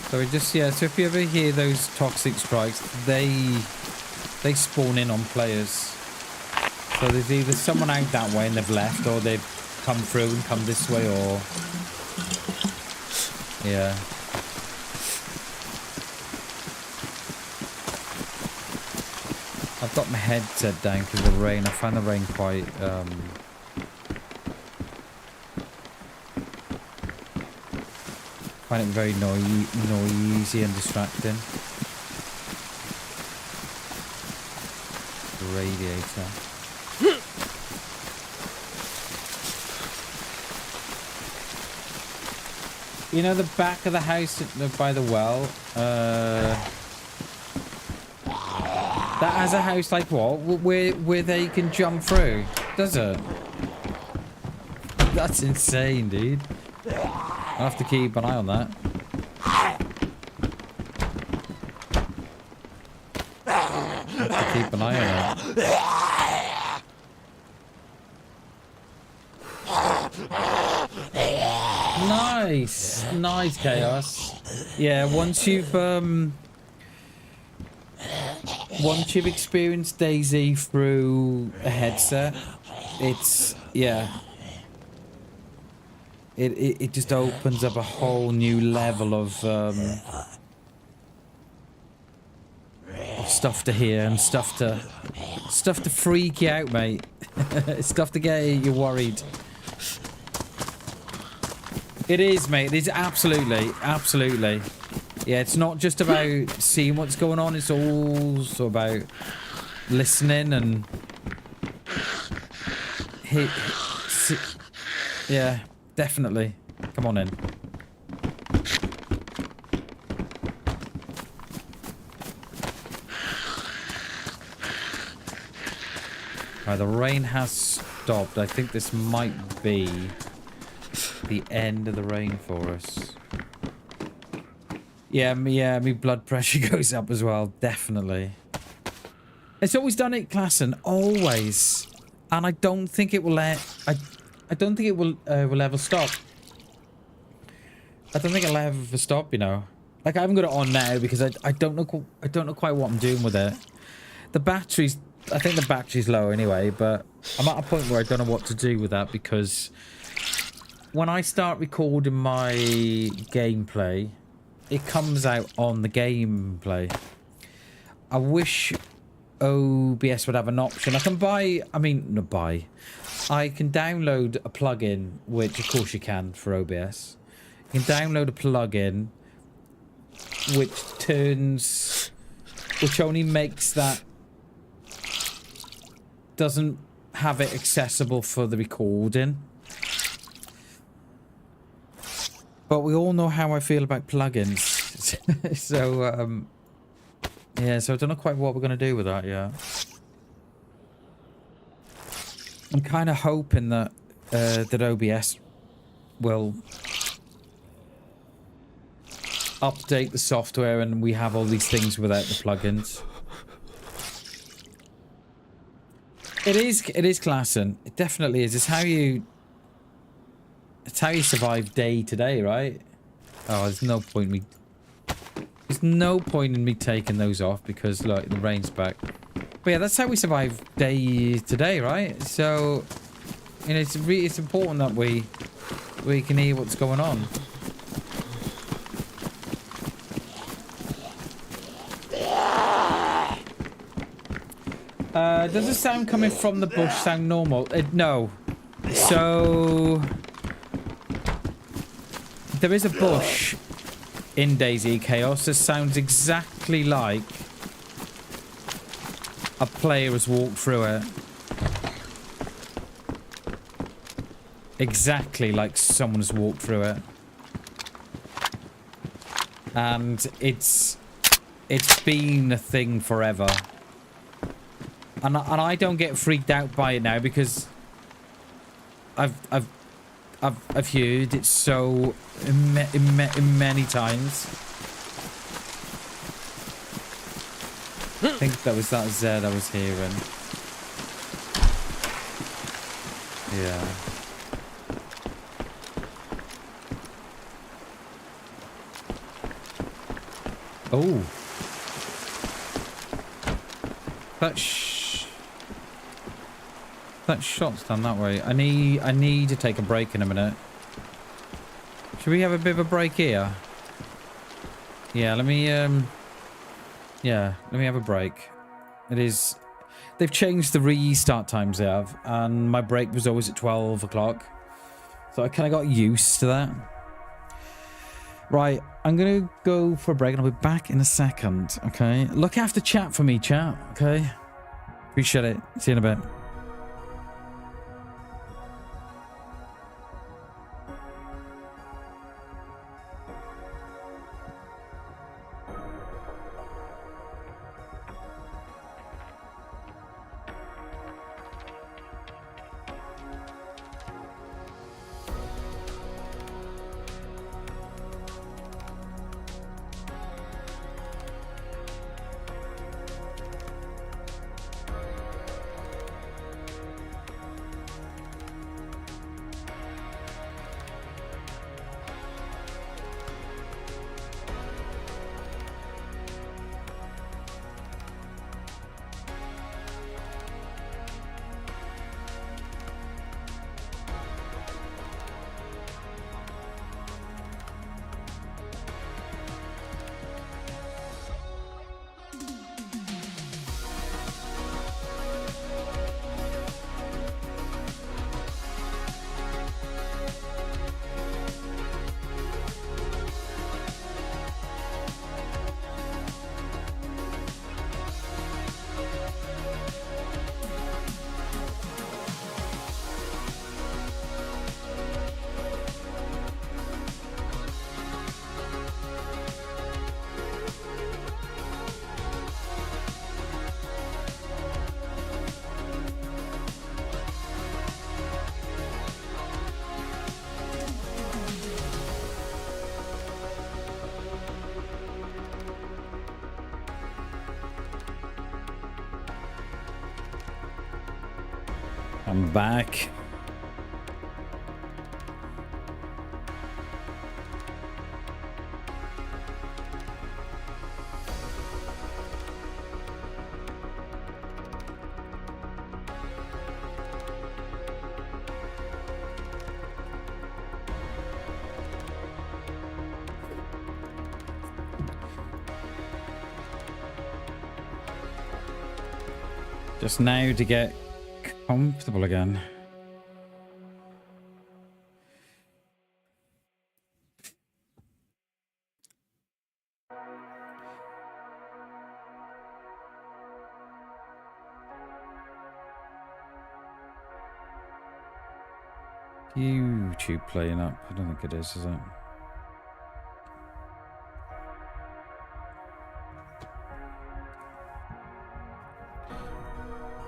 [SPEAKER 1] So so if you ever hear those toxic strikes, they spawn in on players. So there's either someone out that way and they've left, or they've come through and come this way, or yeah. I've got my headset down because of the rain. I find the rain quite find it very noisy and distracting. The radiator. You know the back of the house by the well? That has a house like what? Where they can jump through? Does it? That's insane, dude. I'll have to keep an eye on that. I'll have to keep an eye on that. Nice. Nice, Chaos. Yeah, once you've experienced dayz through a headset, it's, yeah. it just opens up a whole new level of stuff to hear and stuff to freak you out, mate. Stuff to get you worried. It is, mate. It is absolutely. Yeah, it's not just about seeing what's going on. It's also about listening and yeah, definitely. Come on in. Right, the rain has stopped. I think this might be the end of the rain for us. Yeah, my blood pressure goes up as well, definitely. It's always done it, Klassen, always. And I don't think it will I don't think it will ever stop. I don't think it'll ever stop, you know. Like, I haven't got it on now because I don't know quite what I'm doing with it. The battery's, I think the battery's low anyway, but I'm at a point where I don't know what to do with that because when I start recording my gameplay, it comes out on the gameplay. I wish OBS would have an option. I can I can download a plugin, which of course you can for OBS. You can download a plugin which only makes that, doesn't have it accessible for the recording. But we all know how I feel about plugins. So, yeah, so I don't know quite what we're going to do with that yet. I'm kind of hoping that that OBS will update the software and we have all these things without the plugins. It is Klassen. It definitely is. It's how you survive day to day, right? Oh, there's no point in me taking those off because look, the rain's back. But yeah, that's how we survive day to day, right? So, you know, it's important that we can hear what's going on. Does the sound coming from the bush sound normal? No. So there is a bush in DayZ Chaos that sounds exactly like a player has walked through it. Exactly like someone's walked through it. And it's been a thing forever. And I don't get freaked out by it now because I've heard it so many times. I think that was that Z I was hearing. Yeah. Oh. That shot's done that way. I need to take a break in a minute. Should we have a bit of a break here? Yeah, let me have a break. It is, they've changed the restart times they have, and my break was always at 12 o'clock. So I kind of got used to that. Right, I'm going to go for a break and I'll be back in a second, okay? Look after chat for me, chat, okay? Appreciate it. See you in a bit. I'm back. Just now to get comfortable again. YouTube playing up. I don't think it is it?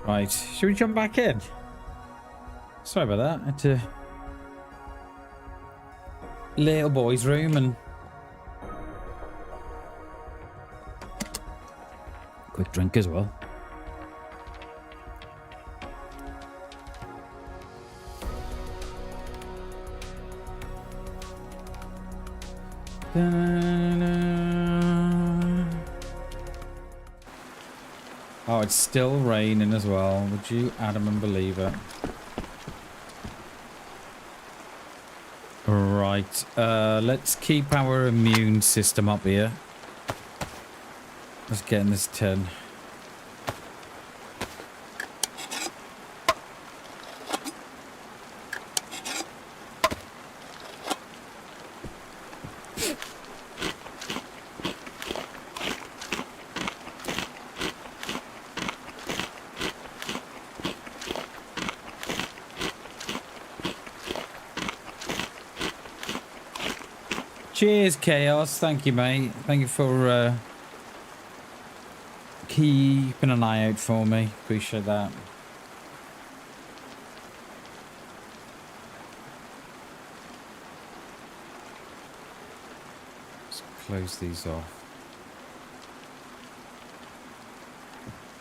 [SPEAKER 1] Right, should we jump back in? Sorry about that. I had to little boy's room and quick drink as well. Oh, it's still raining as well. Would you, Adam, and believe it? Right. Let's keep our immune system up here. Let's get in this tin. Cheers, Chaos. Thank you, mate. Thank you for keeping an eye out for me. Appreciate that. Let's close these off.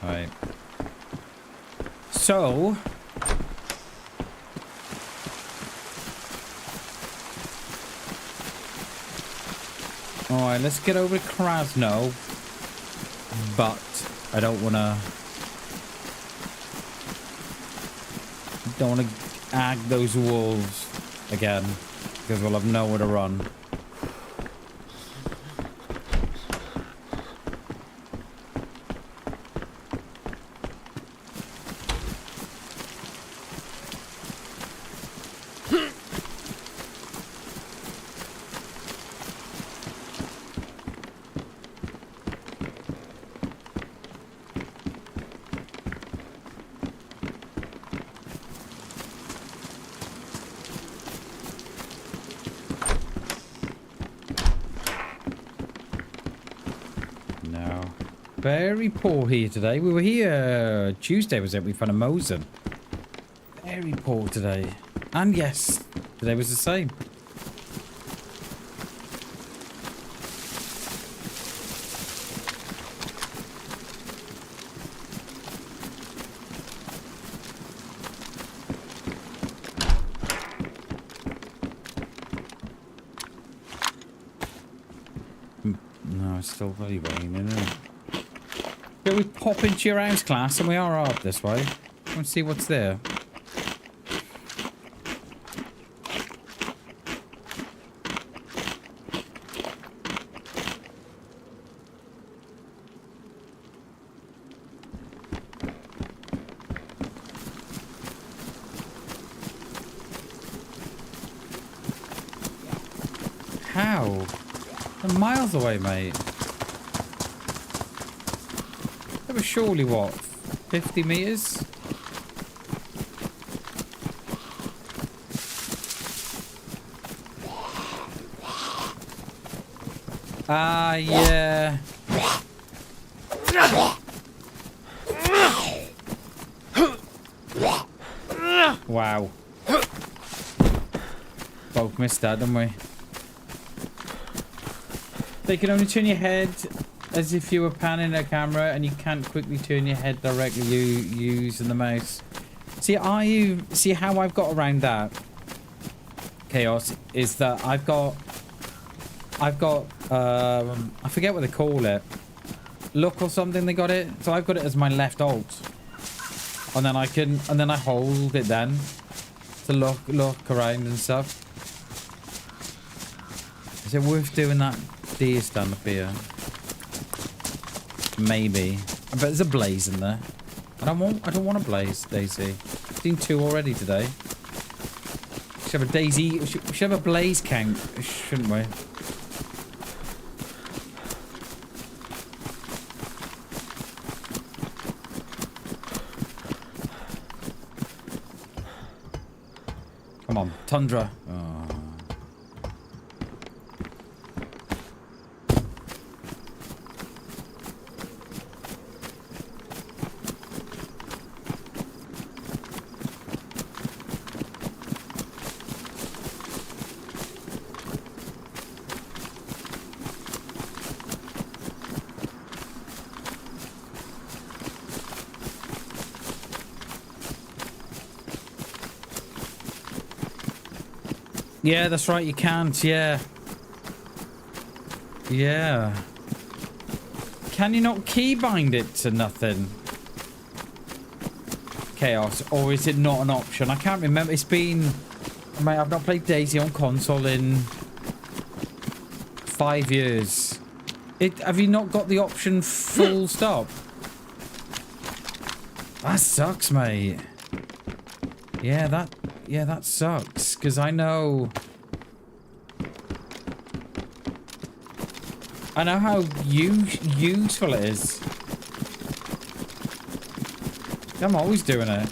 [SPEAKER 1] All right. So... Alright, let's get over to Krasno. But I don't wanna ag those wolves again. Because we'll have nowhere to run. Very poor here today. We were here Tuesday, was it? We found a Mosen. Very poor today. And yes, today was the same. No, it's still very raining, isn't it? Shall we pop into your house, class? And we are up this way. Let's see what's there. How? They're miles away, mate. That was surely, what, 50 meters? Ah, yeah. Wow. Both missed that, didn't we? They can only turn your head as if you were panning a camera, and you can't quickly turn your head directly using the mouse. See how I've got around that chaos is that I've got I forget what they call it. Look or something they got it. So I've got it as my left alt. And then I hold it then to look around and stuff. Is it worth doing that deer stand up here? Maybe. I bet there's a blaze in there. I don't want a blaze, Daisy. I've seen 2 already today. We should have a Daisy. We should have a blaze count, shouldn't we? Come on, Tundra. Oh. Yeah, that's right, you can't, yeah. Yeah. Can you not keybind it to nothing? Chaos, or is it not an option? I can't remember. It's been... Mate, I've not played Daisy on console in 5 years. Have you not got the option full stop? That sucks, mate. Yeah, that sucks. Because I know how useful it is. I'm always doing it.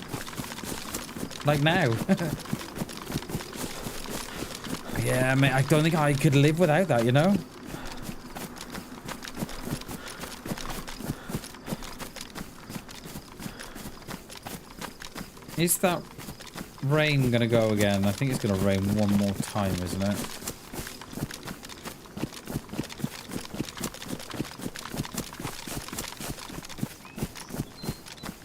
[SPEAKER 1] Like now. Yeah, mate, I don't think I could live without that, you know? Is that rain gonna go again? I think it's gonna rain one more time, isn't it?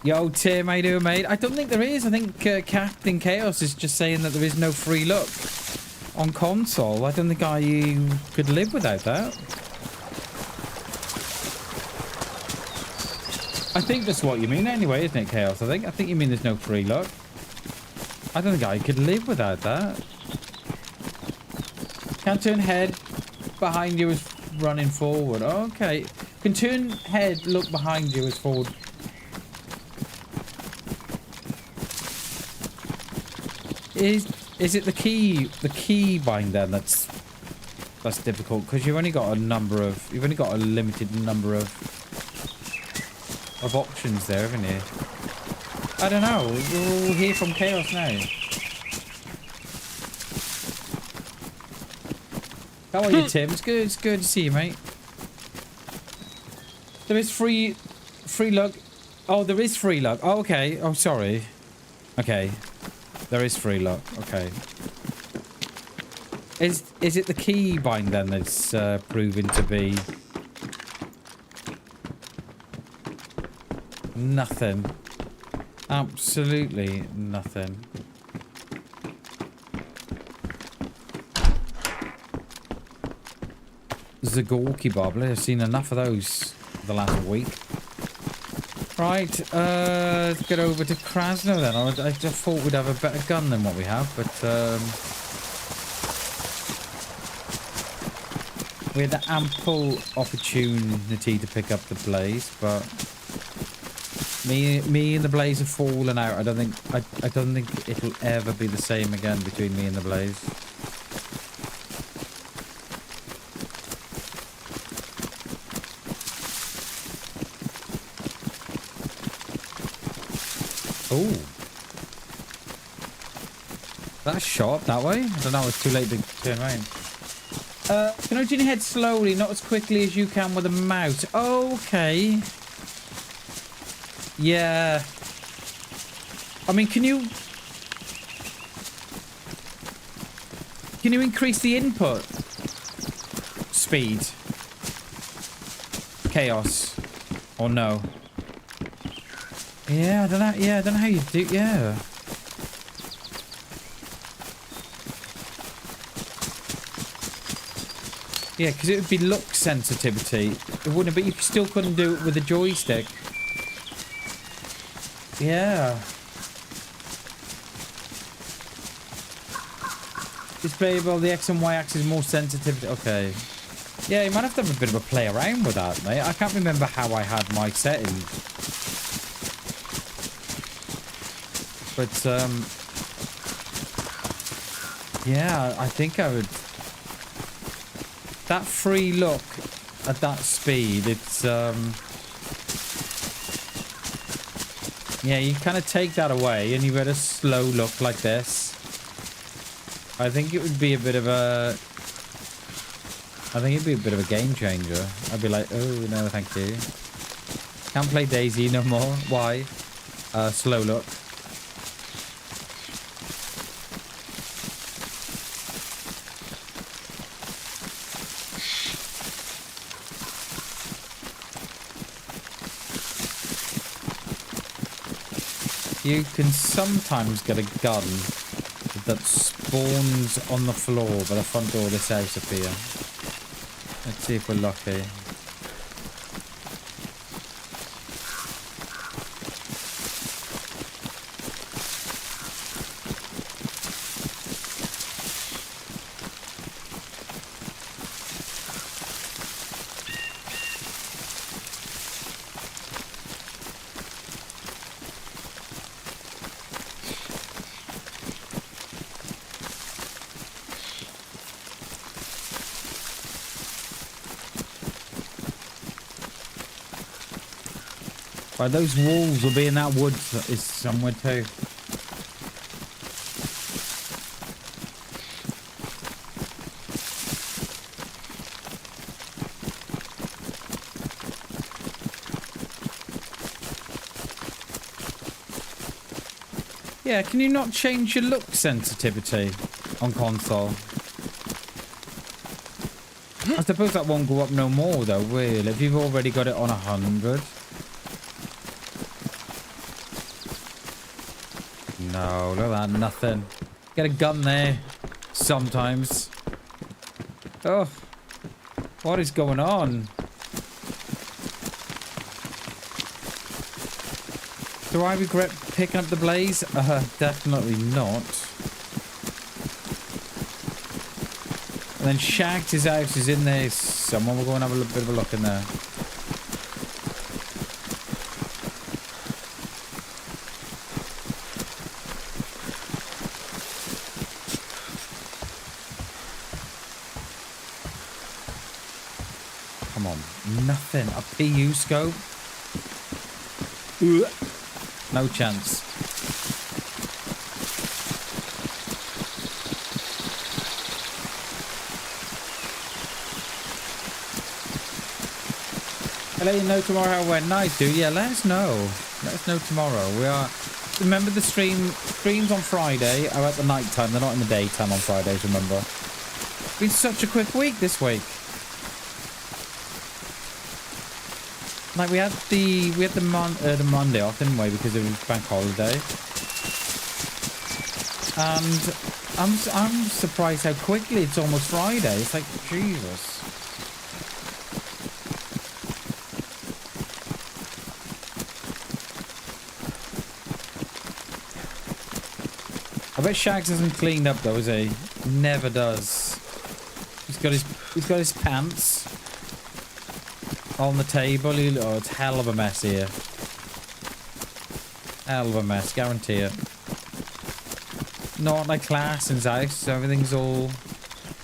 [SPEAKER 1] Yo, Tim, how you doing, mate? I don't think there is. I think Captain Chaos is just saying that there is no free look on console. I don't think I could live without that. I think that's what you mean anyway, isn't it, Chaos? I think you mean there's no free look. I don't think I could live without that. Can't turn head behind you as running forward. Okay. Can turn head, look behind you as forward. Is it the key bind then that's difficult? Because you've only got a limited number of options there, haven't you? I don't know. We'll hear from Chaos now. How are you, Tim? It's good to see you, mate. There is free luck. Oh, there is free luck. Oh, okay. Oh, sorry. Okay. There is free luck. Okay. Is it the key bind then that's proving to be nothing? Absolutely nothing. Zagorki Bobbler. I've seen enough of those the last week. Right, let's get over to Krasno then. I just thought we'd have a better gun than what we have, but we had ample opportunity to pick up the blaze, but me and the blaze have fallen out. I don't think it'll ever be the same again between me and the blaze. Oh, that's sharp that way. I don't know. It's too late to turn around. Can I turn your head slowly, not as quickly as you can with a mouse? Okay. Yeah. I mean, can you increase the input speed? Chaos, or no? Yeah, I don't know. Yeah, I don't know how you do. Yeah. Yeah, because it would be look sensitivity. It wouldn't, but you still couldn't do it with a joystick. Yeah. Displayable, the X and Y axis more sensitivity. Okay. Yeah, you might have to have a bit of a play around with that, mate. I can't remember how I had my settings. But, yeah, I think I would... That free look at that speed, it's, yeah, you kind of take that away and you get a slow look like this. I think it would be a bit of a... I think it'd be a bit of a game changer. I'd be like, oh, no, thank you. Can't play DayZ no more. Why? Slow look. You can sometimes get a gun that spawns on the floor by the front door of this house up here. Let's see if we're lucky. Right, those walls will be in that wood is somewhere too. Yeah, can you not change your look sensitivity on console? I suppose that won't go up no more though, really, if you've already got it on 100. No, look at that, nothing. Get a gun there sometimes. Oh, what is going on? Do I regret picking up the blaze? Definitely not. And then Shagged house is in there. Someone will go and have a bit of a look in there. Come on, nothing. A PU scope? No chance. I'll let you know tomorrow how it went. Nice, dude. Yeah, let us know. Let us know tomorrow. We are... Remember the streams on Friday are at the night time. They're not in the daytime on Fridays, remember? It's been such a quick week this week. Like we had the Monday off, didn't we? Because it was bank holiday. And I'm surprised how quickly it's almost Friday. It's like Jesus. I bet Shags hasn't cleaned up though, has he? Never does. He's got his pants on the table. Oh, it's hell of a mess here. Hell of a mess, guarantee it. Not like class in his house, so everything's all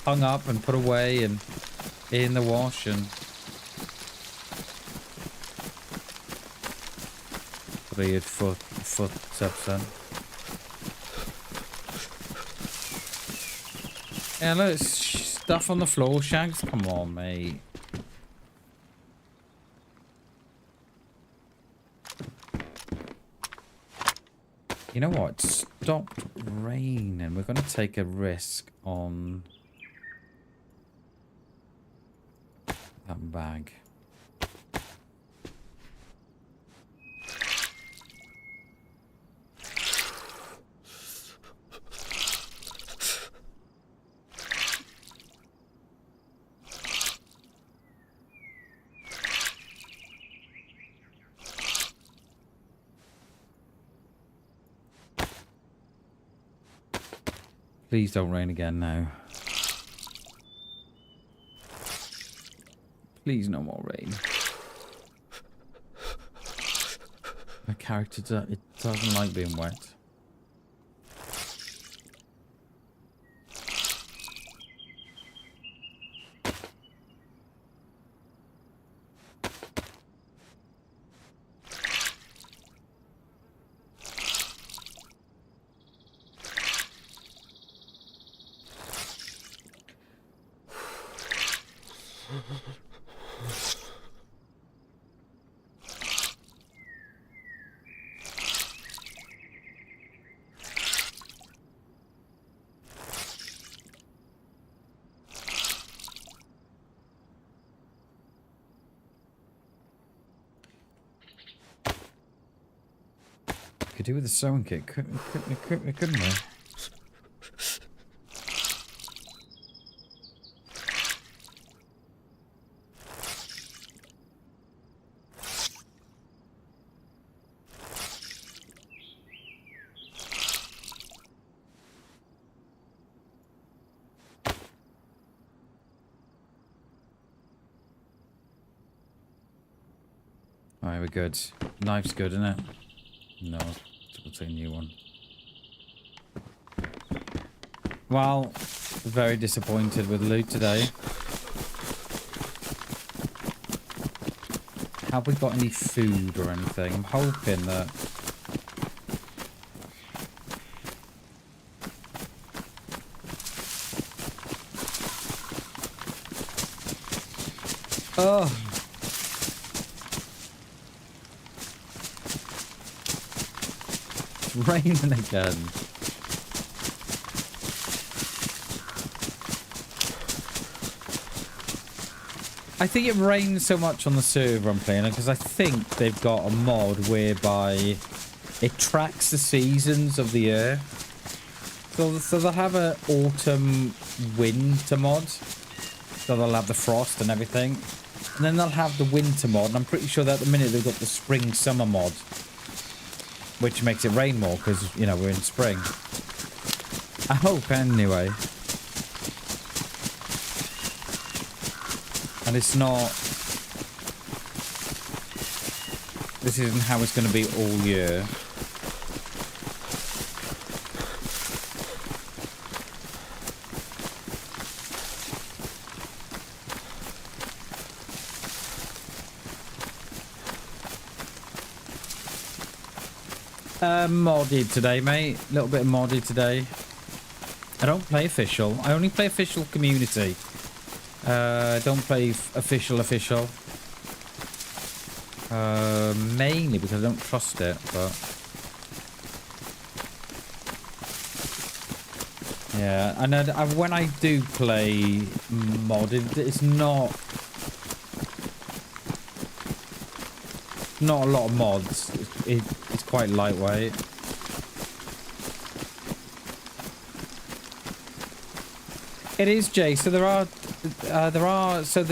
[SPEAKER 1] hung up and put away and in the wash and 3 footsteps then. Yeah, look, it's stuff on the floor, Shags. Come on, mate. You know what? It stopped raining. We're going to take a risk on that bag. Please don't rain again now. Please no more rain. My character it doesn't like being wet. Could do with a sewing kit, couldn't we? Alright, we're good. Knife's good, isn't it? No, we'll take a new one. Well, very disappointed with loot today. Have we got any food or anything? I'm hoping that... Oh! Raining again. I think it rains so much on the server I'm playing because I think they've got a mod whereby it tracks the seasons of the year. So they'll have an autumn winter mod. So they'll have the frost and everything. And then they'll have the winter mod. And I'm pretty sure that at the minute they've got the spring summer mod. Which makes it rain more because, you know, we're in spring. I hope, anyway. And it's not... This isn't how it's going to be all year. Modded today, mate. A little bit of modded today. I don't play official. I only play official community. Don't play official. Mainly because I don't trust it, but... Yeah, and when I do play modded, it's not a lot of mods. It's quite lightweight. It is, Jay. So there are so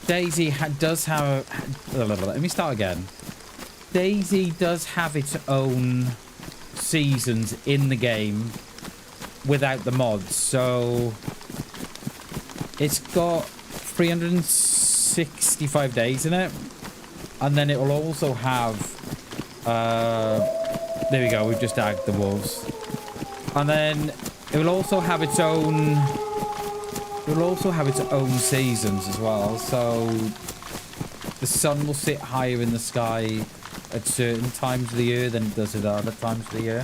[SPEAKER 1] dayz does have. Let me start again. dayz does have its own seasons in the game without the mods. So it's got 365 days in it. And then it will also have... there we go, we've just agged the wolves. And then it will also have its own... It will also have its own seasons as well. So the sun will sit higher in the sky at certain times of the year than it does at other times of the year.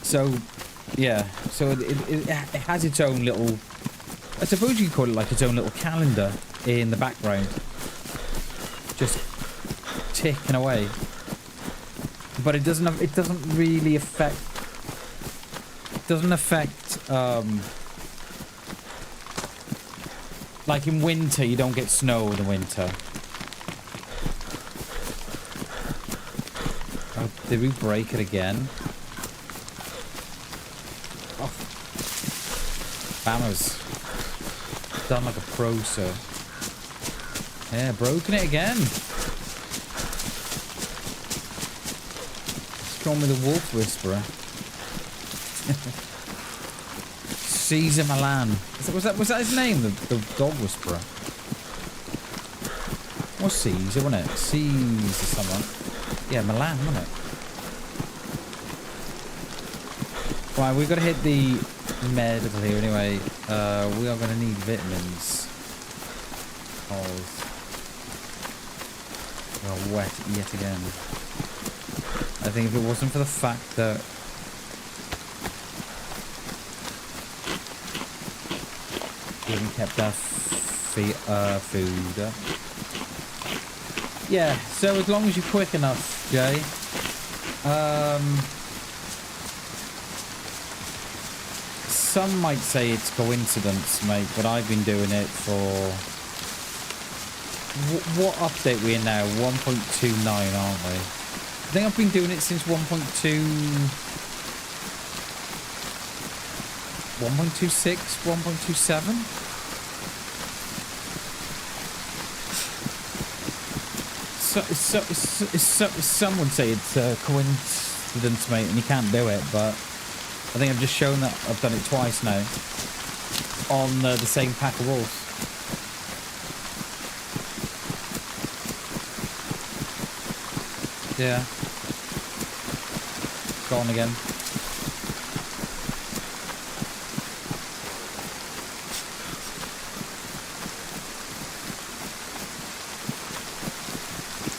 [SPEAKER 1] So, yeah. So it has its own little... I suppose you could call it like its own little calendar in the background. Just ticking away. But it doesn't really affect... It doesn't affect... like in winter, you don't get snow in the winter. Oh, did we break it again? Oh. Bammers. Done like a pro, sir. Yeah, broken it again. call me the Wolf Whisperer. Caesar Milan. Was that his name? The Dog Whisperer. Was Caesar, wasn't it? Caesar someone. Yeah, Milan, wasn't it? Right, we've got to hit the medical here anyway. We are going to need vitamins. We are wet yet again. I think if it wasn't for the fact that we haven't kept our food up. Yeah, so as long as you're quick enough, Jay. Some might say it's coincidence, mate, but I've been doing it for... What update we're in now? 1.29, aren't we? I think I've been doing it since 1.2... 1.26? 1.27? Some would say it's a coincidence, mate, and you can't do it, but I think I've just shown that I've done it twice now on the same pack of wolves. Yeah. Gone again.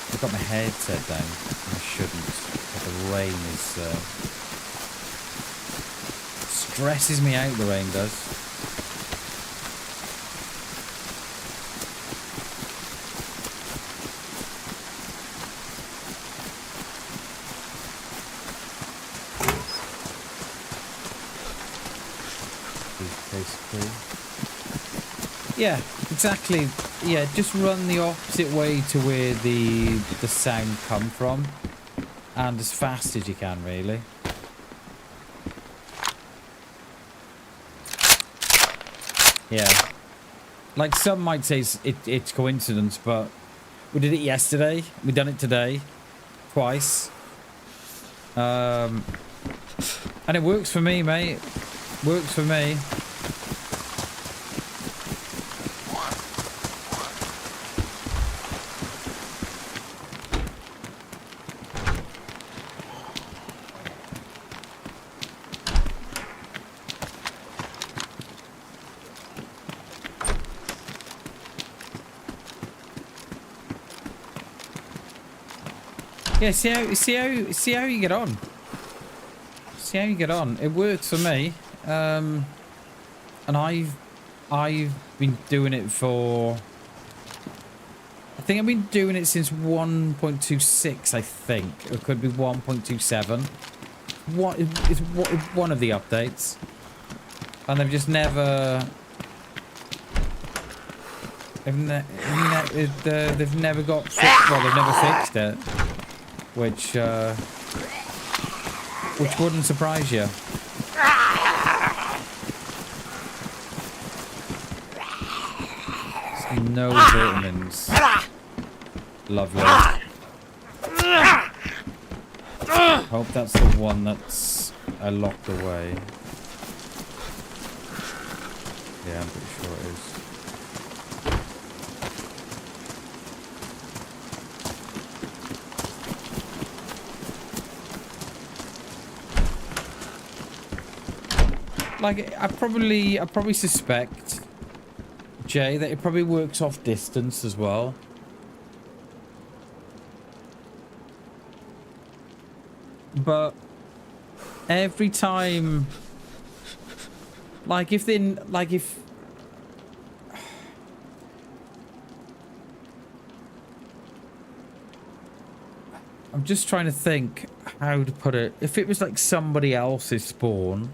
[SPEAKER 1] I've got my headset down. I shouldn't. But the rain is... stresses me out, the rain does. Yeah, exactly. Yeah, just run the opposite way to where the sound come from, and as fast as you can, really. Yeah, like some might say it's coincidence, but we did it yesterday. We done it today, twice, and it works for me, mate. Works for me. Yeah, see how you get on. See how you get on. It works for me, and I've been doing it for. I think I've been doing it since 1.26. I think it could be 1.27. What is one of the updates, and they've just never. They've never got. Well, they've never fixed it. Which wouldn't surprise you. No vitamins. Lovely. Hope that's the one that's locked away. Yeah, I'm pretty sure it is. Like, I probably suspect, Jay, that it probably works off distance as well. But every time, like if I'm just trying to think how to put it. If it was like somebody else's spawn.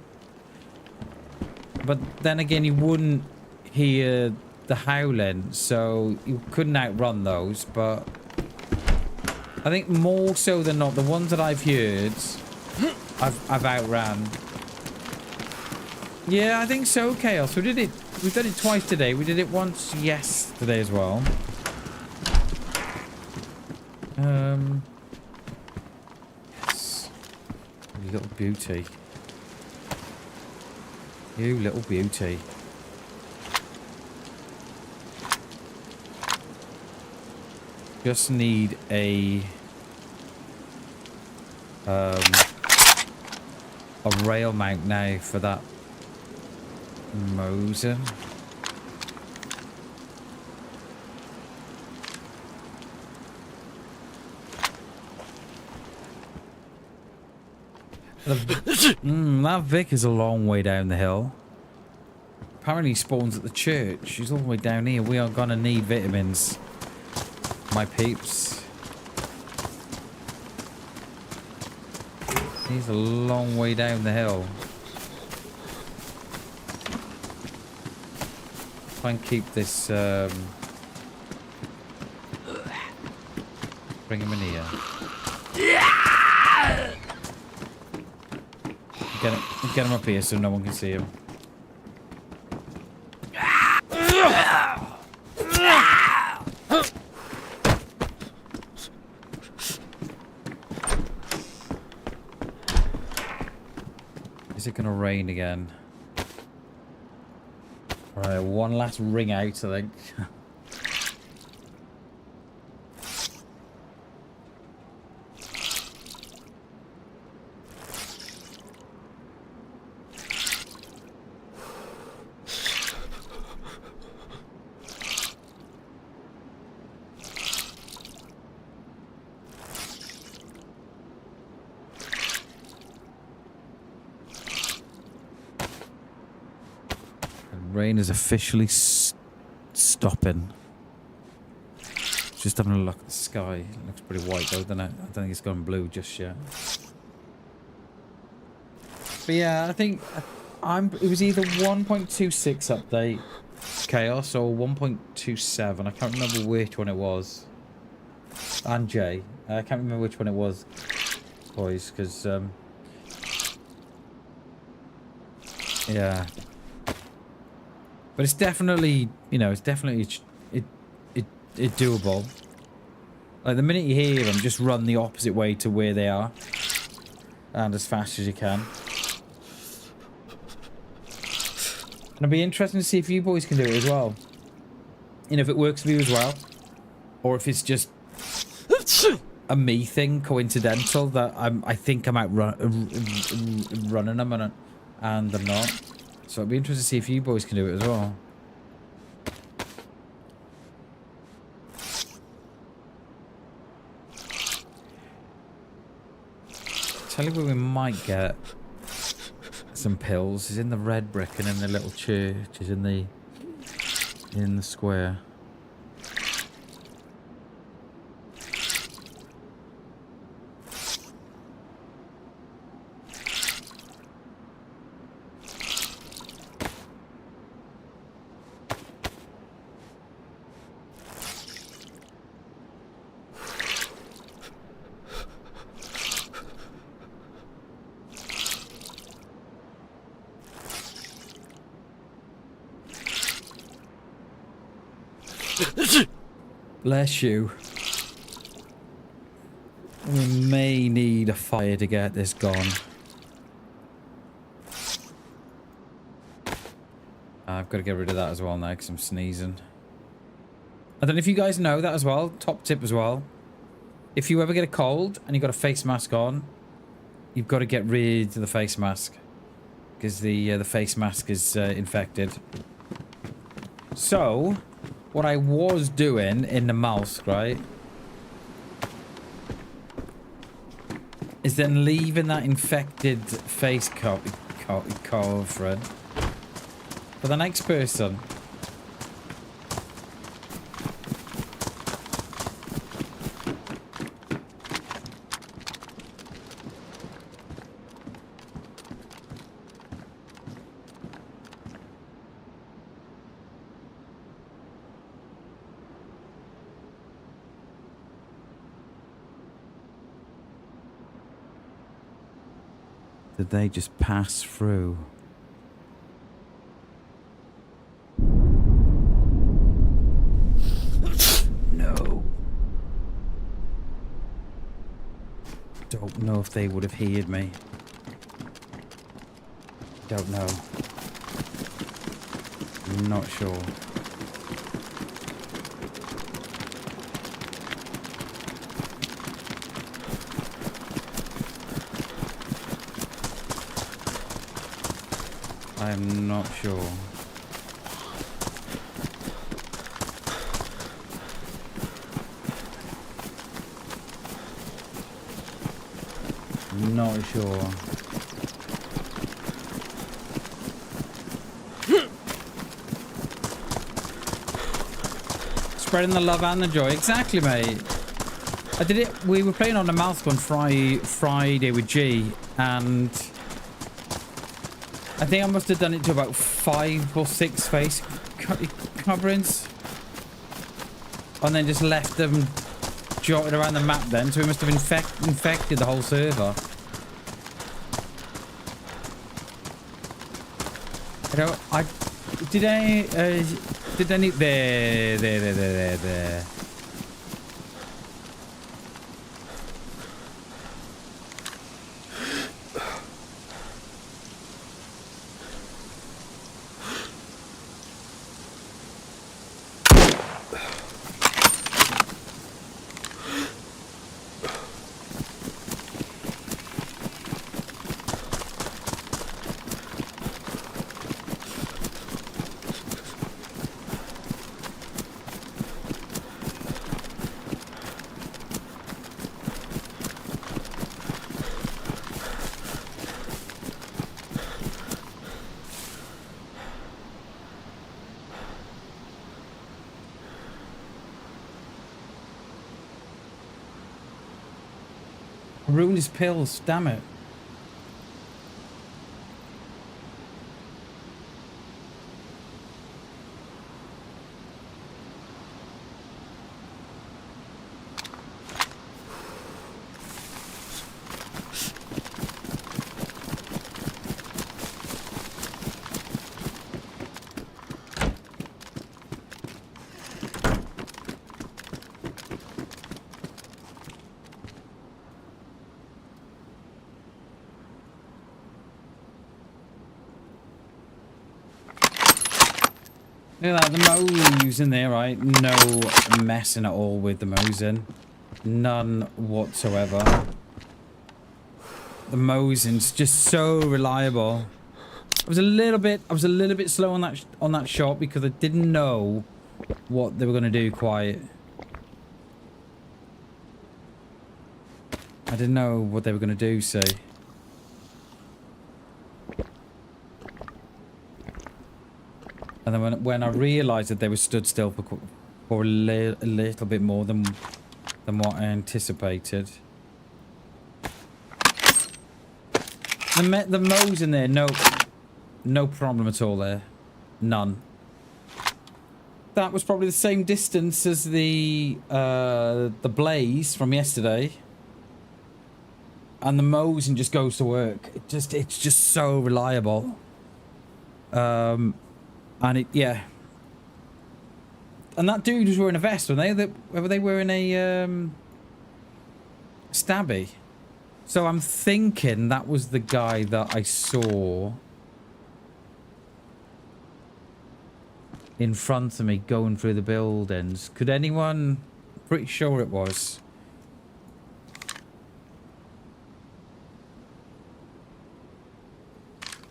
[SPEAKER 1] But then again, you wouldn't hear the howling, so you couldn't outrun those. But I think more so than not, the ones that I've heard, I've outran. Yeah, I think so, Chaos. We've done it twice today. We did it once yesterday as well. Yes. little beauty. You little beauty. Just need a rail mount now for that Mosin. That Vic is a long way down the hill. Apparently he spawns at the church. He's all the way down here. We are gonna need vitamins, my peeps. He's a long way down the hill. Try and keep this, bring him in here. Get him up here so no one can see him. Is it gonna rain again? Alright, one last ring out, I think. Rain is officially stopping. Just having a look at the sky. It looks pretty white though, doesn't it? I don't think it's gone blue just yet. But yeah, I think it was either 1.26 update chaos or 1.27. I can't remember which one it was. And Jay. I can't remember which one it was, boys, because yeah. But it's definitely, you know, it's definitely it's doable. Like the minute you hear them, just run the opposite way to where they are, and as fast as you can. And it'll be interesting to see if you boys can do it as well. You know, if it works for you as well, or if it's just a me thing, coincidental that I think I'm out running them and I'm not. So it'd be interesting to see if you boys can do it as well. Tell you where we might get some pills is in the red brick and in the little church is in the square. Bless you. We may need a fire to get this gone. I've got to get rid of that as well now because I'm sneezing. I don't know if you guys know that as well. Top tip as well. If you ever get a cold and you've got a face mask on, you've got to get rid of the face mask because the face mask is infected. So what I was doing in the mask, right, is then leaving that infected face cover for the next person. Did they just pass through? No. Don't know if they would have heard me. don't know. I'm not sure. I'm not sure. Not sure. Spreading the love and the joy. Exactly, mate. I did it. We were playing on the mouth on Friday with G, and I think I must have done it to about 5 or 6 face coverings, and then just left them jotted around the map. Then, so we must have infected the whole server. You know, did any there. Ruined his pills, damn it. Look at that, the Mo's in there, right? No messing at all with the Mo's in. None whatsoever. The Mosin's just so reliable. I was a little bit slow on that shot because I didn't know what they were gonna do quite. I didn't know what they were gonna do, see. And then when I realised that they were stood still for a little bit more than what I anticipated. The Mo's in there, no problem at all there. None. That was probably the same distance as the Blaze from yesterday. And the Mosin just goes to work. It's just so reliable. And yeah. And that dude was wearing a vest, were they wearing a stabby? So I'm thinking that was the guy that I saw in front of me going through the buildings. Could anyone? Pretty sure it was.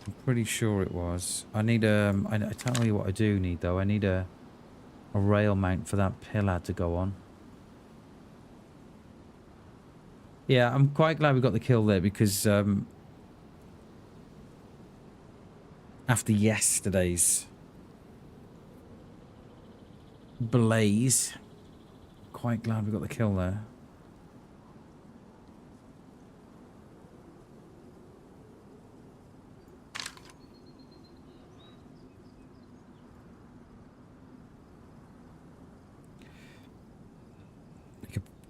[SPEAKER 1] I'm pretty sure it was. I need I tell you what I do need though. I need a rail mount for that pillar to go on. Yeah, I'm quite glad we got the kill there because after yesterday's blaze, quite glad we got the kill there.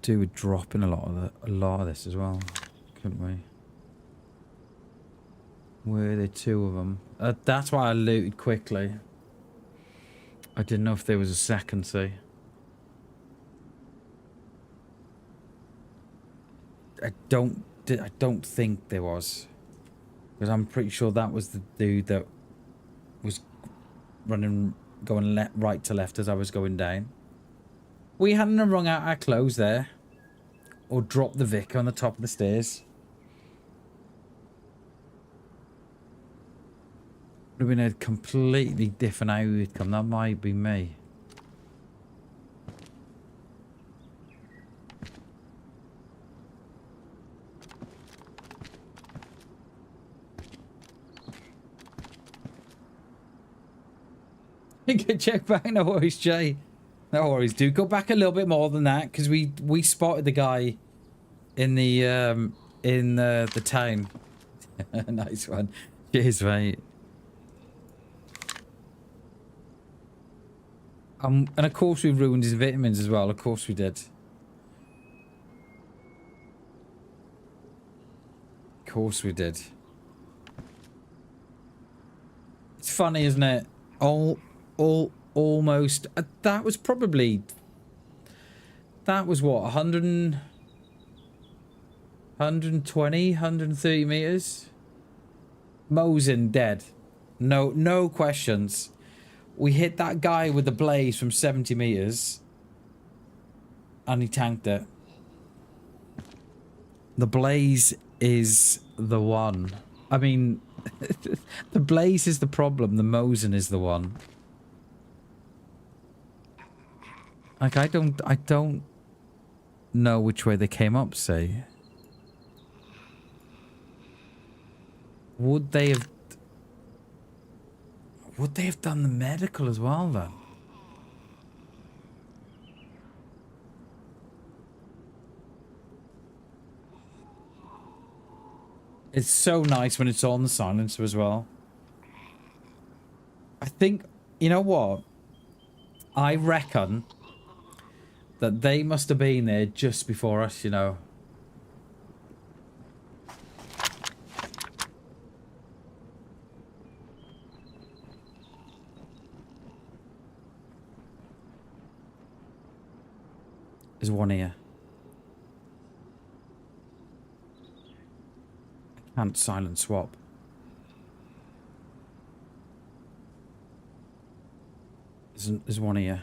[SPEAKER 1] We could drop in a lot of this as well, couldn't we? Were there 2 of them? That's why I looted quickly. I didn't know if there was a second, see. I don't think there was. Because I'm pretty sure that was the dude that was running, going right to left as I was going down. We hadn't wrung out our clothes there. Or dropped the Vic on the top of the stairs. Would have been a completely different outcome. That might be me. Check back, no worries, Jay. No worries, dude. Go back a little bit more than that, because we spotted the guy in the town. Nice one. Cheers, mate. And of course we ruined his vitamins as well. Of course we did. Of course we did. It's funny, isn't it? Almost. That was probably. That was what, 120, 130 meters? Mosin dead. No questions. We hit that guy with the blaze from 70 meters. And he tanked it. The blaze is the one. I mean, the blaze is the problem. The Mosin is the one. Like, I don't know which way they came up, say. Would they have done the medical as well, then? It's so nice when it's on the silencer as well. I think, you know what? I reckon that they must have been there just before us, you know. There's one here. I can't silent swap. There's one here.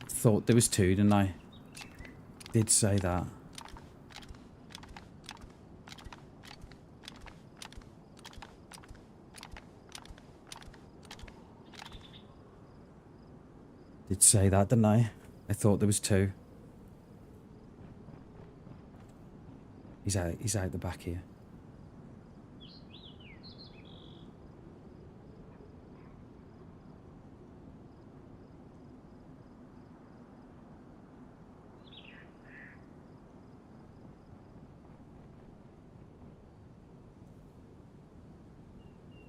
[SPEAKER 1] Thought there was two, didn't I? Did say that. Did say that, didn't I? I thought there was two. He's out the back here.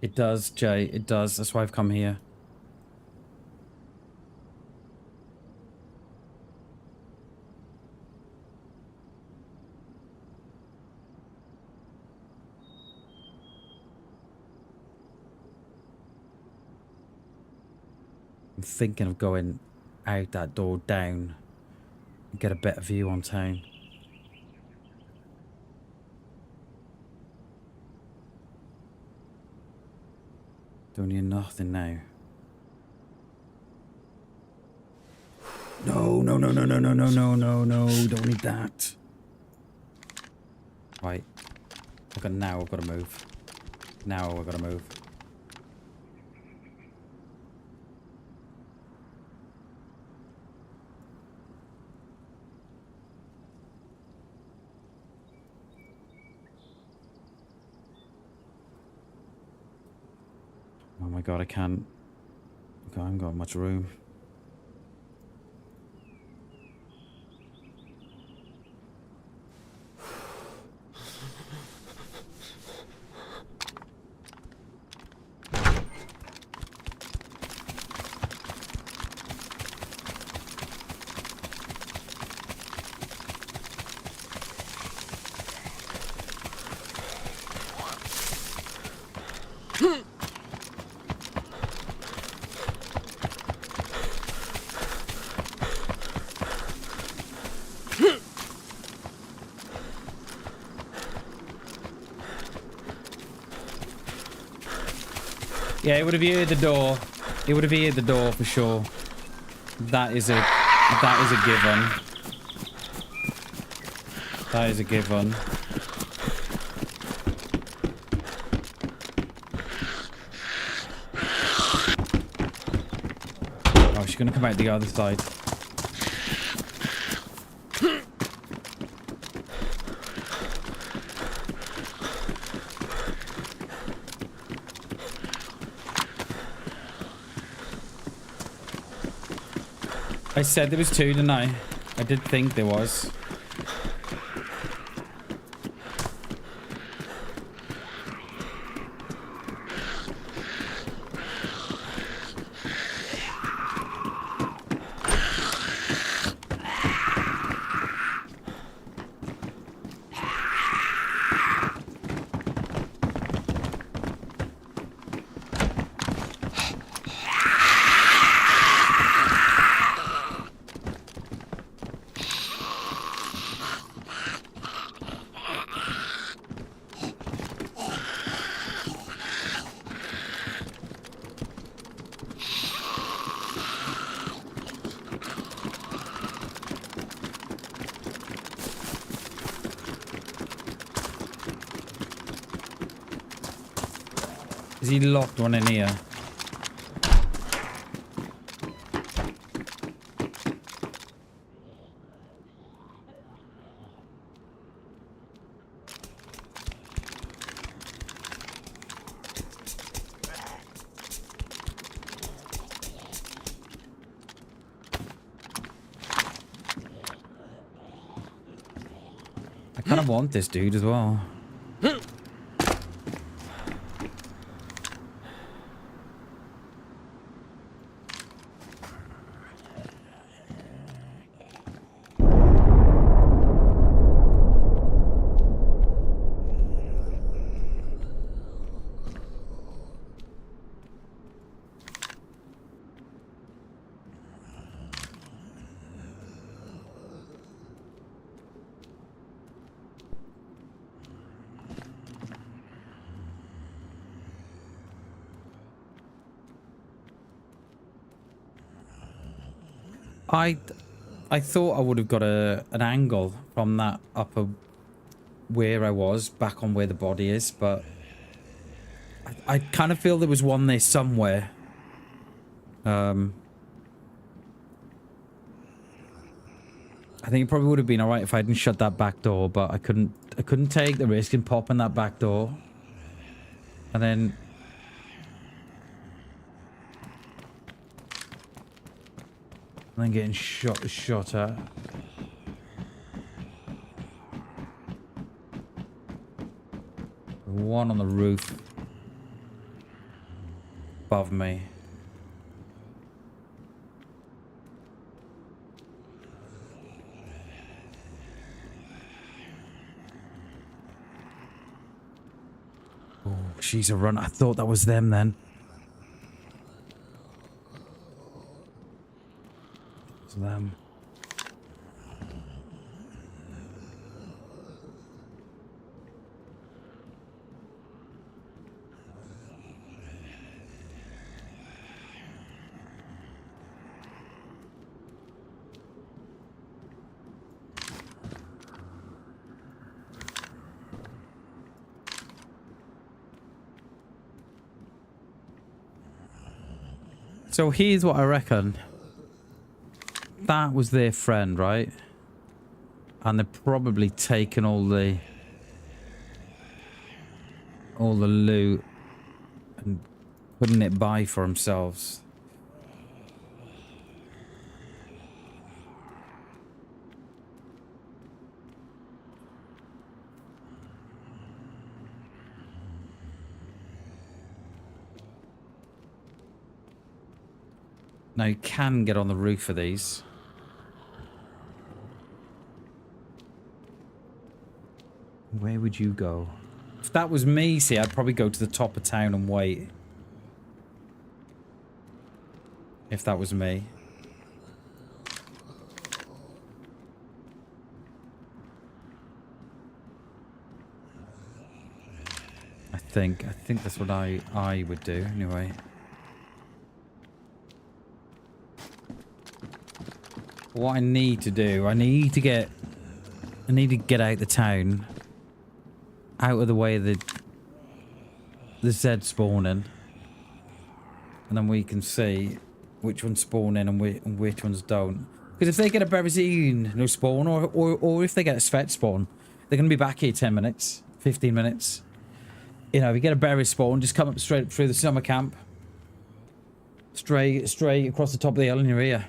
[SPEAKER 1] It does, Jay. It does. That's why I've come here. I'm thinking of going out that door down and get a better view on town. Don't need nothing now. No, don't need that. Right. Okay, now I've got to move. Now I've got to move. Oh my god, I can't. I haven't got much room. Yeah, he would have heard the door. He would have heard the door for sure. That is a given. That is a given. Oh, she's gonna come out the other side. I said there was two, didn't I? I did think there was. Is he locked one in here? I kind of want this dude as well. I thought I would have got an angle from that upper where I was back on where the body is, but I kind of feel there was one there somewhere. I think it probably would have been alright if I hadn't shut that back door, but I couldn't take the risk in popping that back door. And then getting shot at. One on the roof above me. Oh, she's a run. I thought that was them then. It's them. So here's what I reckon. That was their friend, right? And they've probably taken all the loot and putting it by for themselves. Now you can get on the roof of these. Where would you go? If that was me, see, I'd probably go to the top of town and wait. If that was me. I think that's what I would do anyway. What I need to do, I need to get out the town, out of the way of the Z spawning, and then we can see which ones spawn in and which ones don't. Because if they get a Berezine no spawn, or if they get a Svet spawn, they're going to be back here 10 minutes, 15 minutes. You know, if you get a berry spawn, just come up straight through the summer camp. Straight across the top of the hill in your ear.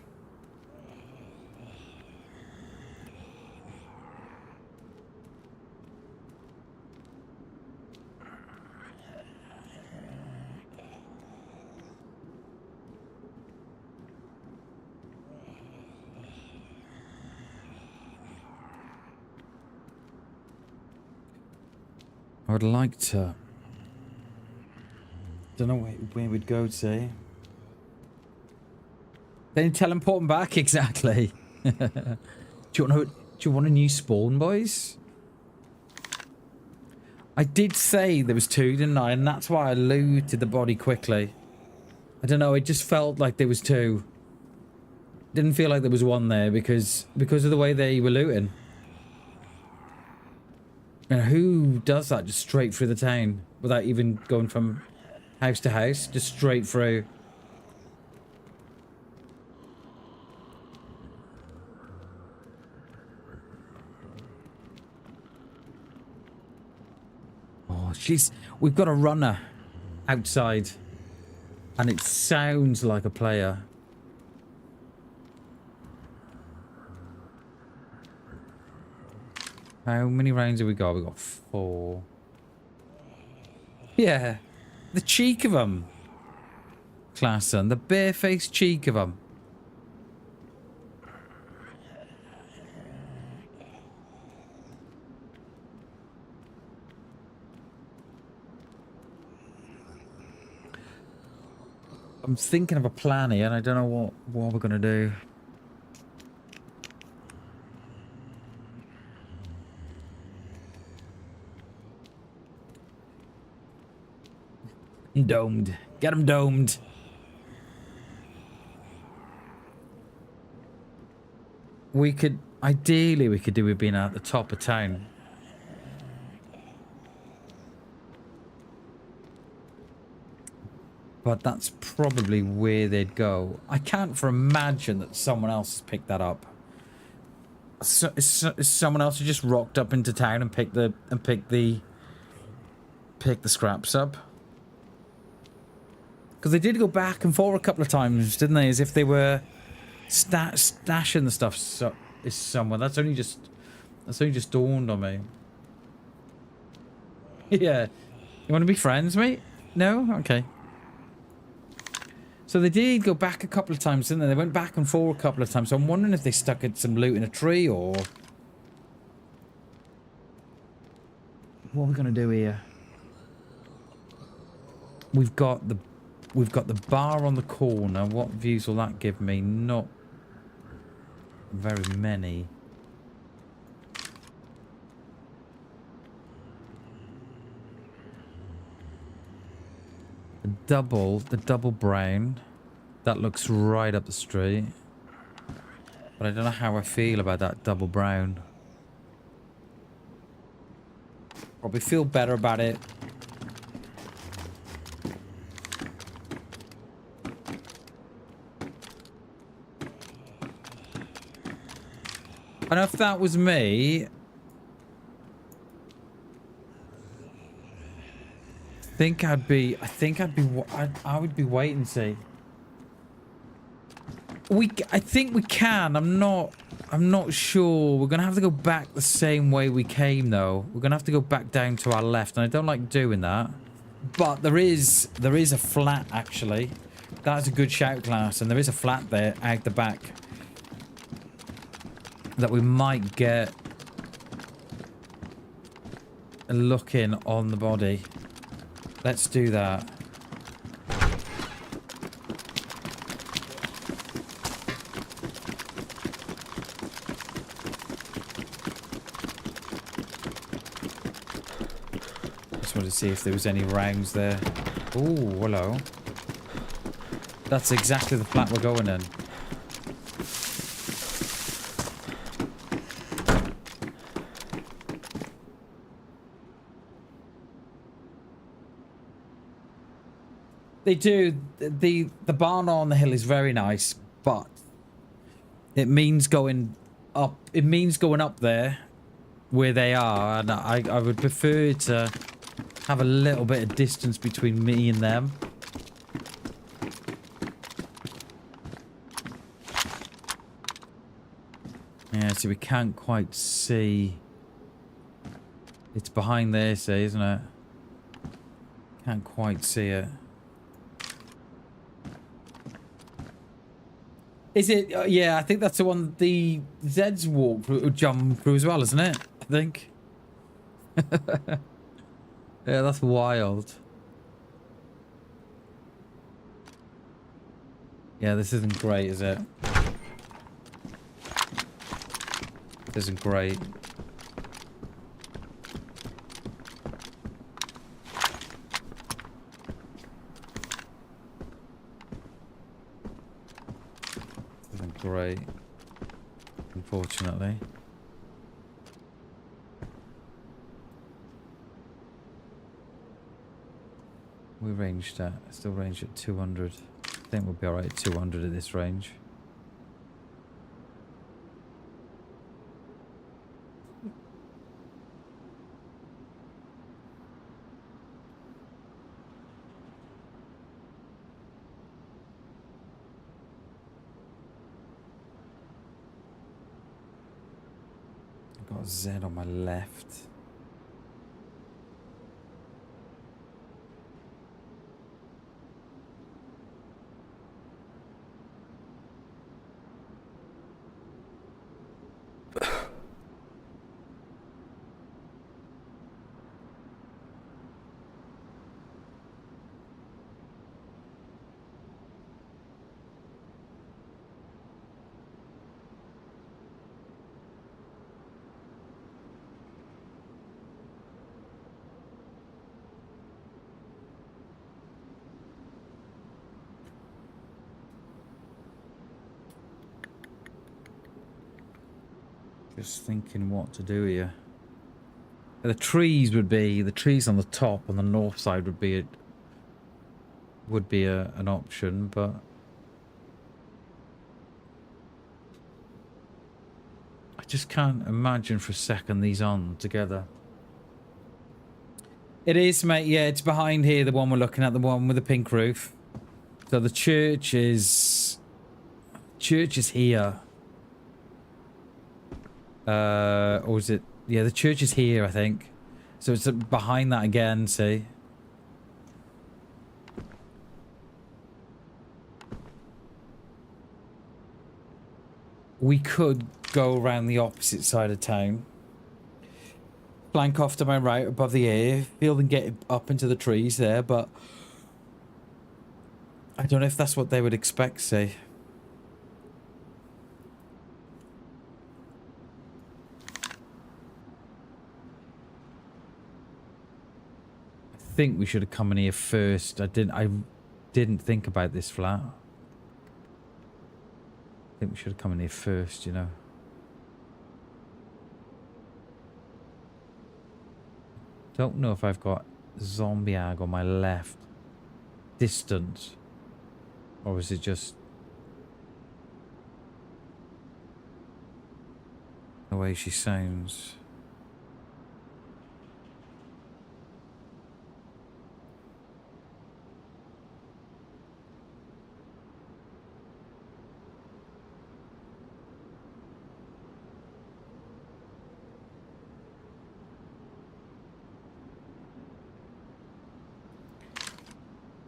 [SPEAKER 1] I would like to... Don't know where we'd go to. Then teleport them back, exactly. Do you want a new spawn, boys? I did say there was 2, didn't I? And that's why I looted the body quickly. I don't know, it just felt like there was 2. Didn't feel like there was 1 there because of the way they were looting. And who does that just straight through the town without even going from house to house? Just straight through. Oh, we've got a runner outside. And it sounds like a player. How many rounds have we got? We've got 4. Yeah. The cheek of them. Klassen. The barefaced cheek of them. I'm thinking of a plan here and I don't know what we're going to do. Domed. Get him domed. Ideally we could do with being at the top of town. But that's probably where they'd go. I can't for imagine that someone else has picked that up. So, is someone else who just rocked up into town and picked the scraps up? Because they did go back and forth a couple of times, didn't they? As if they were stashing the stuff somewhere. That's only just dawned on me. Yeah. You want to be friends, mate? No? Okay. So they did go back a couple of times, didn't they? They went back and forth a couple of times. So I'm wondering if they stuck some loot in a tree or... What are we going to do here? We've got the bar on the corner. What views will that give me? Not very many. The double brown. That looks right up the street. But I don't know how I feel about that double brown. Probably feel better about it. I know if that was me, I would be waiting to see. I think we can. I'm not sure. We're gonna have to go back the same way we came though. We're gonna have to go back down to our left, and I don't like doing that. But there is a flat actually. That's a good shout, class, and there is a flat there out the back that we might get a look in on the body. Let's do that. Just wanted to see if there was any rounds there. Oh, hello. That's exactly the flat we're going in. They do. The barn on the hill is very nice, but it means going up. It means going up there where they are, and I would prefer to have a little bit of distance between me and them. Yeah, so we can't quite see. It's behind there, see, isn't it? Can't quite see it. Is it? Yeah, I think that's the one the Zeds walk through, jump through as well, isn't it? I think. Yeah, that's wild. Yeah, this isn't great, is it? This isn't great. Great, unfortunately. We ranged at, still ranged at 200. I think we'll be alright at 200 at this range. Got a Z on my left. Just thinking what to do here. The trees on the top on the north side would be an option, but I just can't imagine for a second these on together. It is, mate. Yeah, it's behind here, the one we're looking at, the one with the pink roof. So the church is here. Or is it? Yeah, the church is here, I think. So it's behind that again, see? We could go around the opposite side of town. Flank off to my right above the airfield and get up into the trees there, but I don't know if that's what they would expect, see? I think we should have come in here first. I didn't think about this flat. I think we should have come in here first, you know. Don't know if I've got zombie ag on my left. Distance. Or is it just the way she sounds?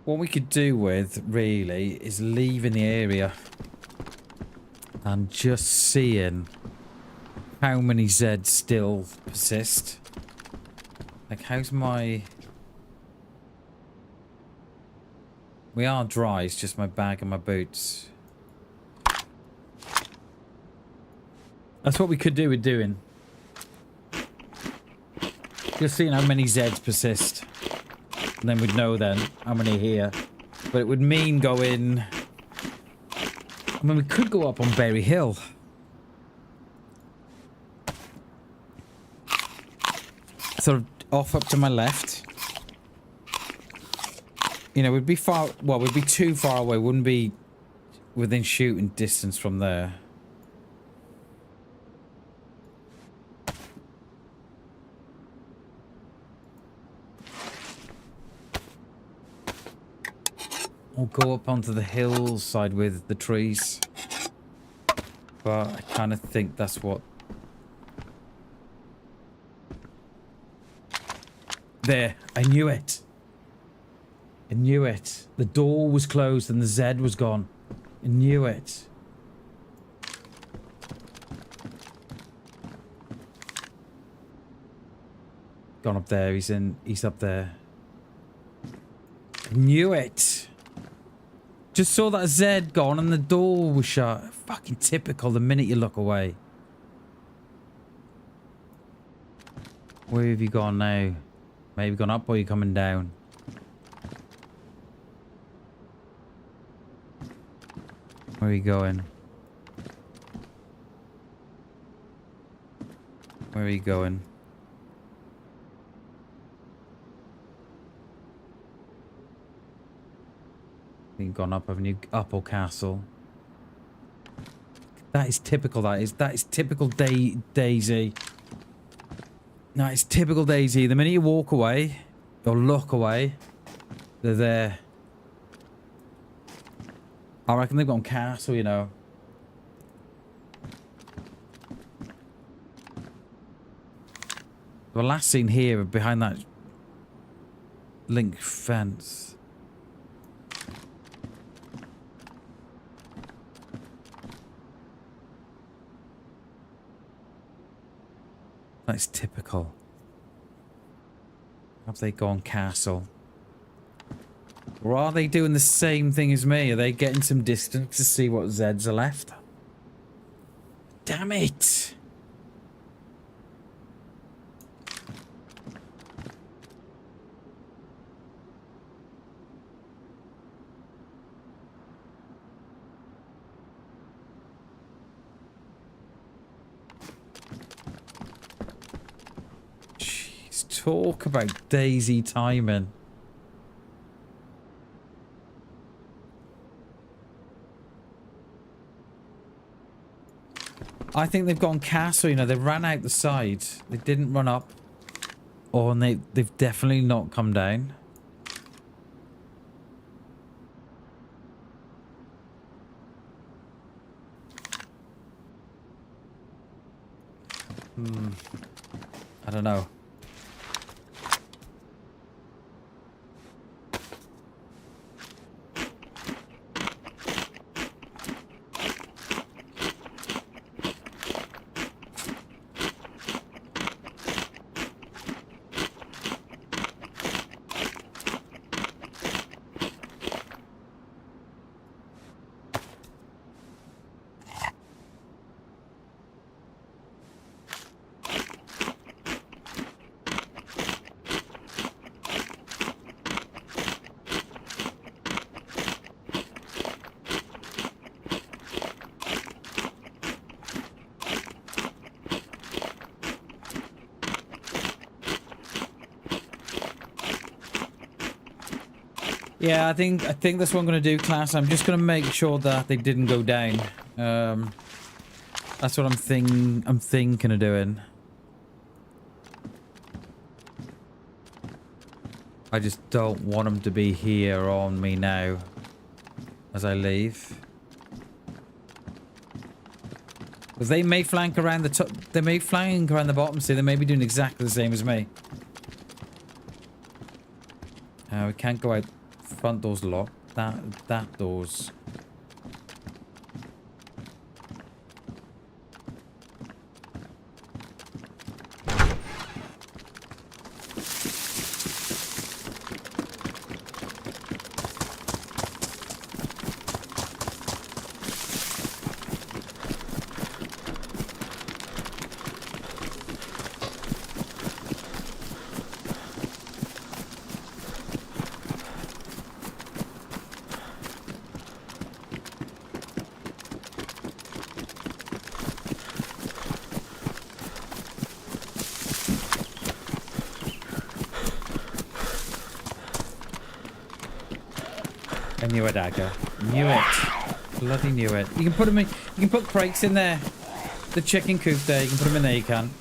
[SPEAKER 1] What we could do with, really, is leave in the area and just seeing how many Zeds still persist. Like, how's my... We are dry, it's just my bag and my boots. That's what we could do with doing. Just seeing how many Zeds persist. And then we'd know then how many here. But it would mean going... I mean, we could go up on Berry Hill. Sort of off up to my left. You know, we'd be far... Well, we'd be too far away. Wouldn't be within shooting distance from there. Or go up onto the hillside with the trees. But I kind of think that's what... There, I knew it. I knew it. The door was closed and the Z was gone. I knew it. Gone up there, he's up there. I knew it. Just saw that Z gone and the door was shut. Fucking typical the minute you look away. Where have you gone now? Maybe gone up or you coming down? Where are you going? Where are you going? You've gone up, haven't you? Up or castle? That is typical. That is typical dayz. No, it's typical dayz. The minute you walk away or look away, they're there. I reckon they've gone castle, you know. The last scene here behind that link fence. That's typical. Have they gone castle? Or are they doing the same thing as me? Are they getting some distance to see what Zeds are left? Damn it! Jeez, talk about daisy timing. I think they've gone castle, you know, they ran out the side. They didn't run up. Oh, and they've definitely not come down. I don't know. Yeah, I think that's what I'm gonna do, class. I'm just gonna make sure that they didn't go down. That's what I'm thinking of doing. I just don't want them to be here on me now as I leave. Because they may flank around the top, they may flank around the bottom, so they may be doing exactly the same as me. We can't go out. Front door's locked. That door's... I knew it, Aga. Knew it. Bloody knew it. You can put them in. You can put crates in there. The chicken coop there. You can put them in there. You can.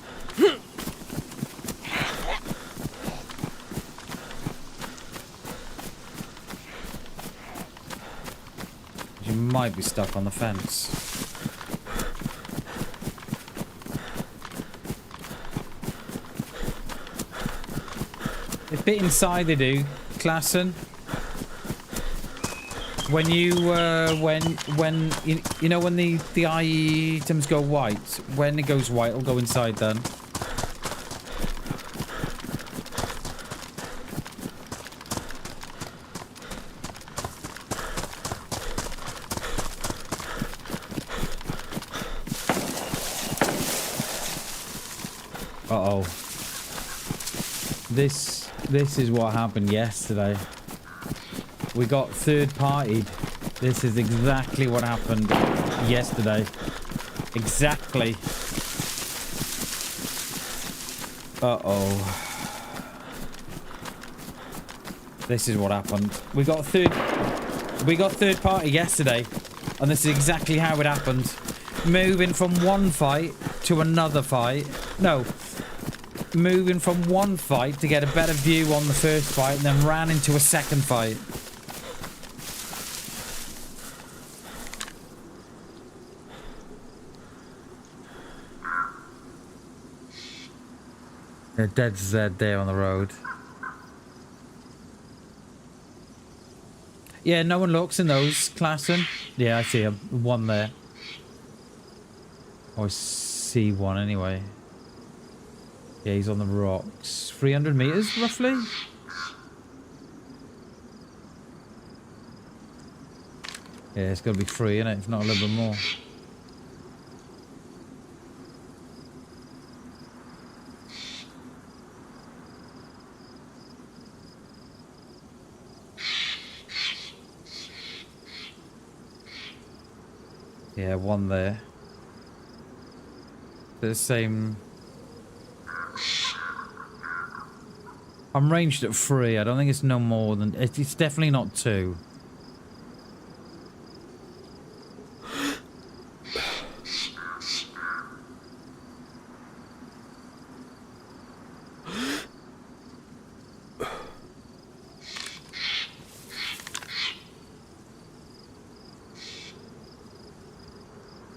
[SPEAKER 1] You might be stuck on the fence. A bit inside they do, Klassen. When you you know when the items go white, when it goes white, it'll go inside then. Uh-oh. This is what happened yesterday. We got third-partied. This is exactly what happened yesterday. Exactly. Uh-oh. This is what happened. We got third party yesterday, and this is exactly how it happened. Moving from one fight to another fight. No. Moving from one fight to get a better view on the first fight, and then ran into a second fight. A dead Z there on the road. Yeah, no one looks in those, Klassen. Yeah, I see him. One there. Oh, I see one anyway. Yeah, he's on the rocks. 300 meters, roughly? Yeah, it's got to be 3, innit? If not a little bit more. Yeah, one there. The same. I'm ranged at 3. I don't think it's no more than... It's definitely not 2.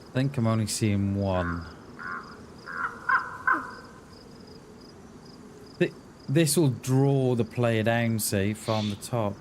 [SPEAKER 1] I think I'm only seeing 1. This will draw the player down, see, from the top.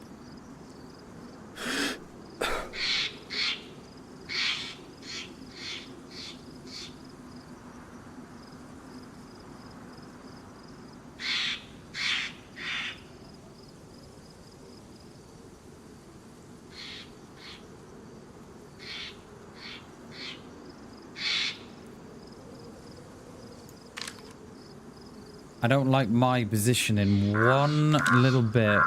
[SPEAKER 1] I don't like my positioning one little bit.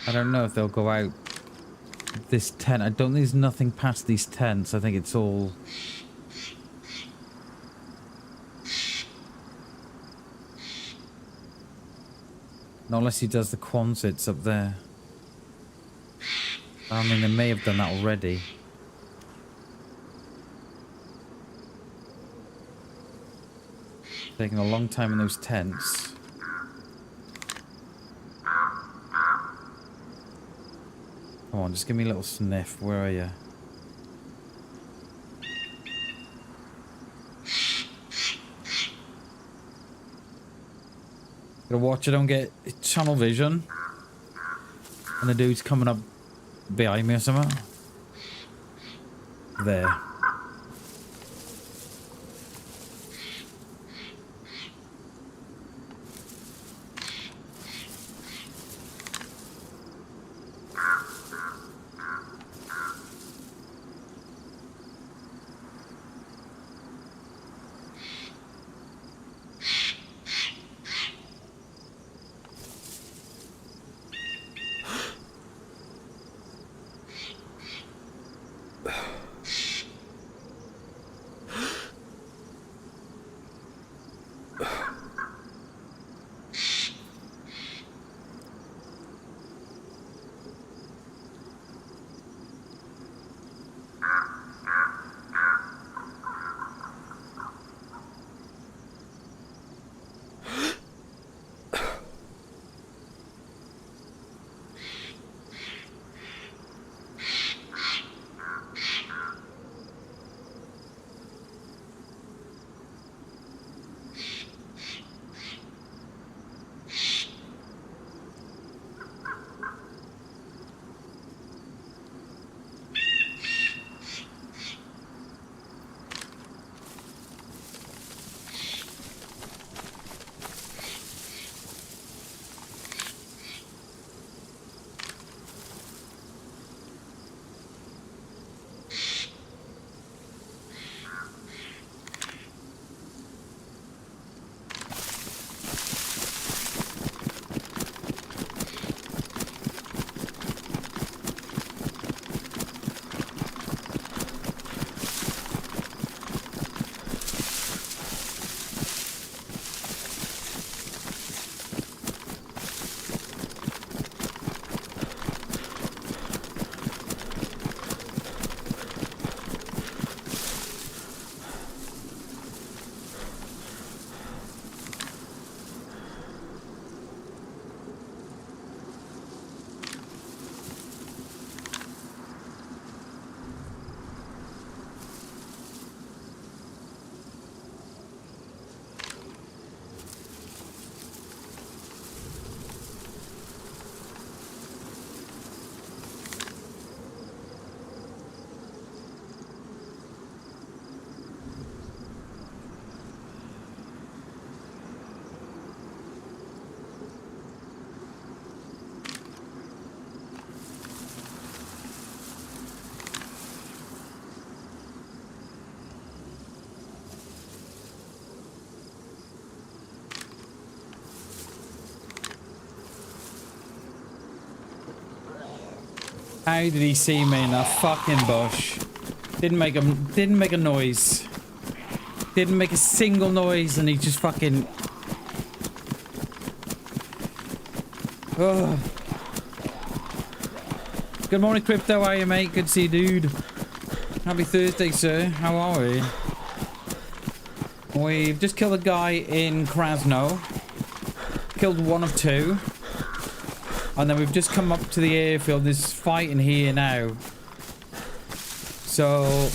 [SPEAKER 1] I don't know if they'll go out this tent. I don't think there's nothing past these tents. I think it's all... Not unless he does the Quonsets up there. I mean, they may have done that already. Taking a long time in those tents. Come on, just give me a little sniff. Where are you? Gotta watch I don't get tunnel vision. And the dude's coming up behind me or something. There. How did he see me in that fucking bush? Didn't make a noise. Didn't make a single noise, and he just fucking. Oh. Good morning, Crypto. How are you, mate? Good to see you, dude. Happy Thursday, sir. How are we? We've just killed a guy in Krasno. Killed one of two. And then we've just come up to the airfield. There's fighting here now. So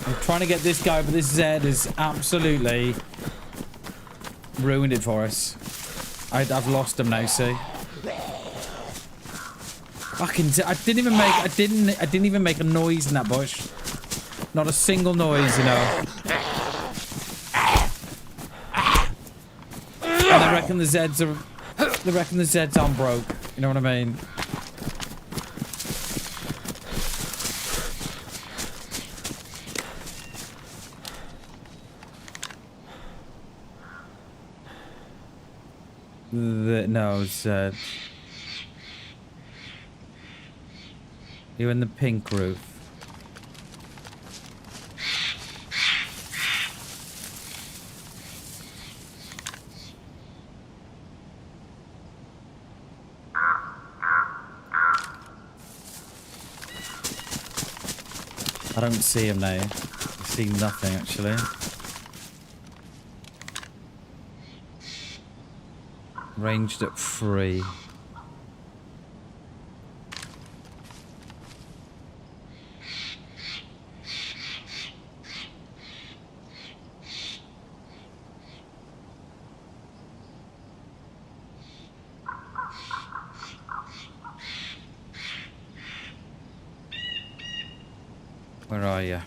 [SPEAKER 1] I'm trying to get this guy, but this Zed has absolutely ruined it for us. I've lost him now, see. Fucking I didn't even make a noise in that bush. Not a single noise, you know. And I reckon the Zeds are on broke. You know what I mean? No, Zed. You're in the pink roof. I don't see him now. I see nothing, actually. Ranged at 3. Where are you?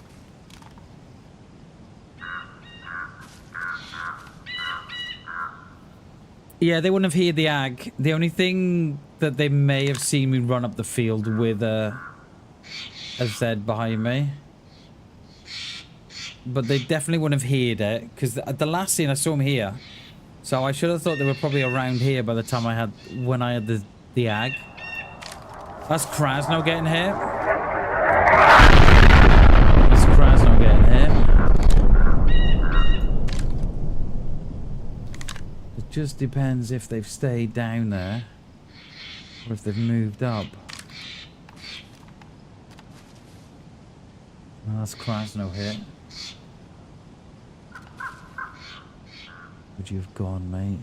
[SPEAKER 1] Yeah, they wouldn't have heard the ag. The only thing that they may have seen me run up the field with a Z behind me. But they definitely wouldn't have heard it, because the last scene I saw them here. So I should have thought they were probably around here by the time when I had the ag. That's Krasno getting hit. That's Krasno getting hit. It just depends if they've stayed down there or if they've moved up. Well, that's Krasno hit. Would you have gone, mate?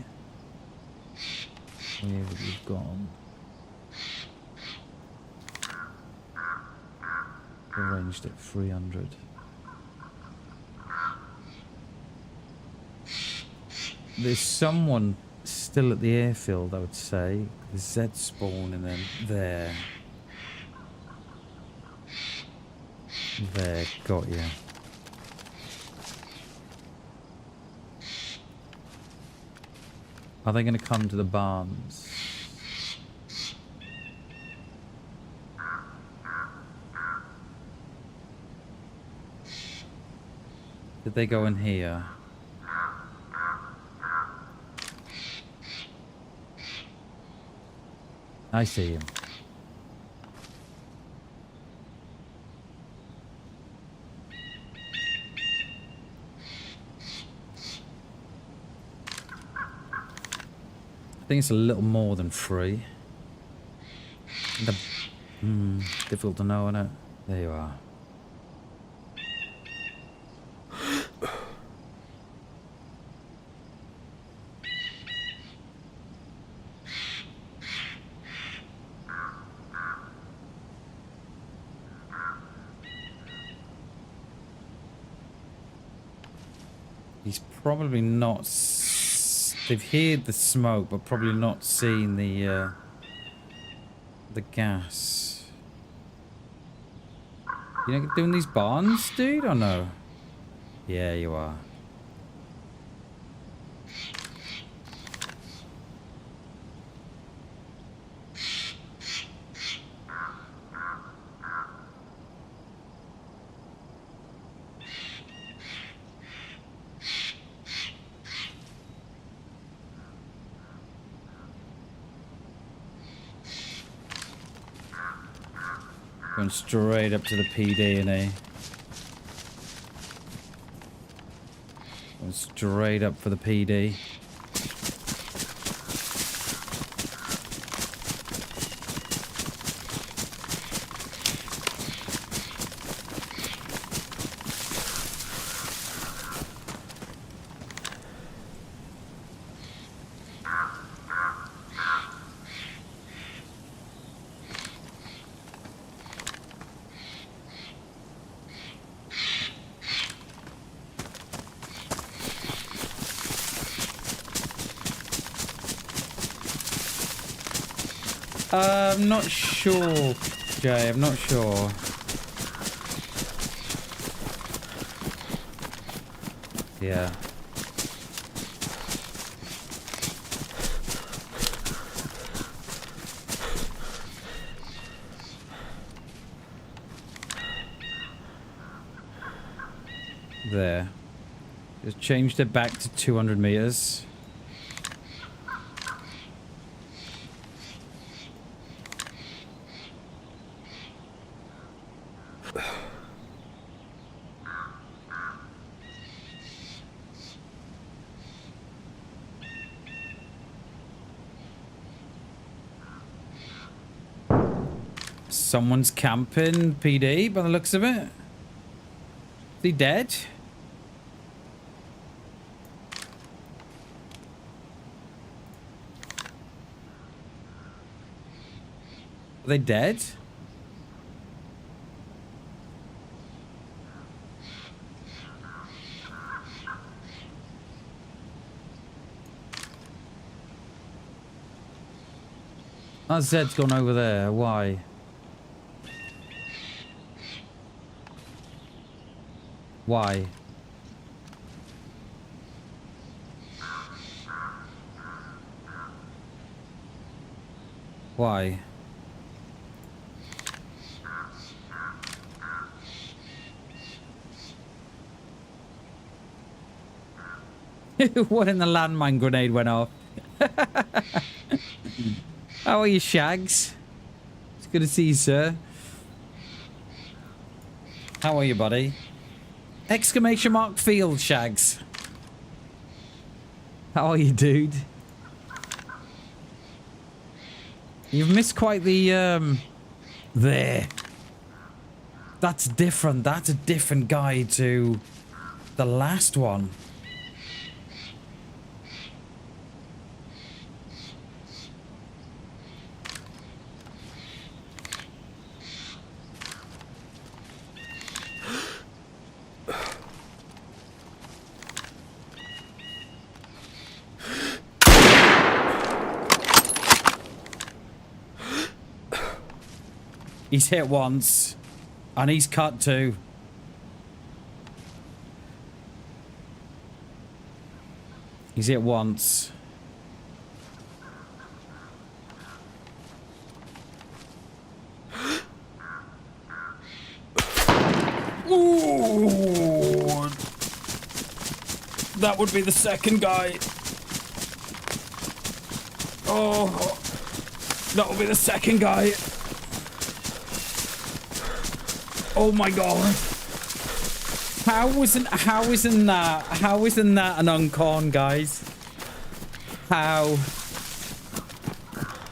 [SPEAKER 1] Where would you have gone? Arranged at 300. There's someone still at the airfield, I would say. The Z spawning in there. There, got you. Are they going to come to the barns? Did they go in here? I see him. I think it's a little more than 3. Difficult to know, isn't it? There you are. He's probably not... They've heard the smoke, but probably not seen the gas. You know, doing these barns, dude, or no? Yeah, you are. Going straight up to the PD, and going straight up for the PD. I'm not sure, Jay. I'm not sure. Yeah. There. Just changed it back to 200 meters. Someone's camping PD by the looks of it. Is he dead? Are they dead? That Zed's gone over there. Why? Why? Why? What in the landmine grenade went off? How are you, Shags? It's good to see you, sir. How are you, buddy? Exclamation mark field, Shags. How are you, dude? You've missed quite the, there. That's different. That's a different guy to the last one. He's hit once, and he's cut too. He's hit once. Ooh. That would be the second guy. Oh, that would be the second guy. Oh my god. How isn't that an uncon, guys? How?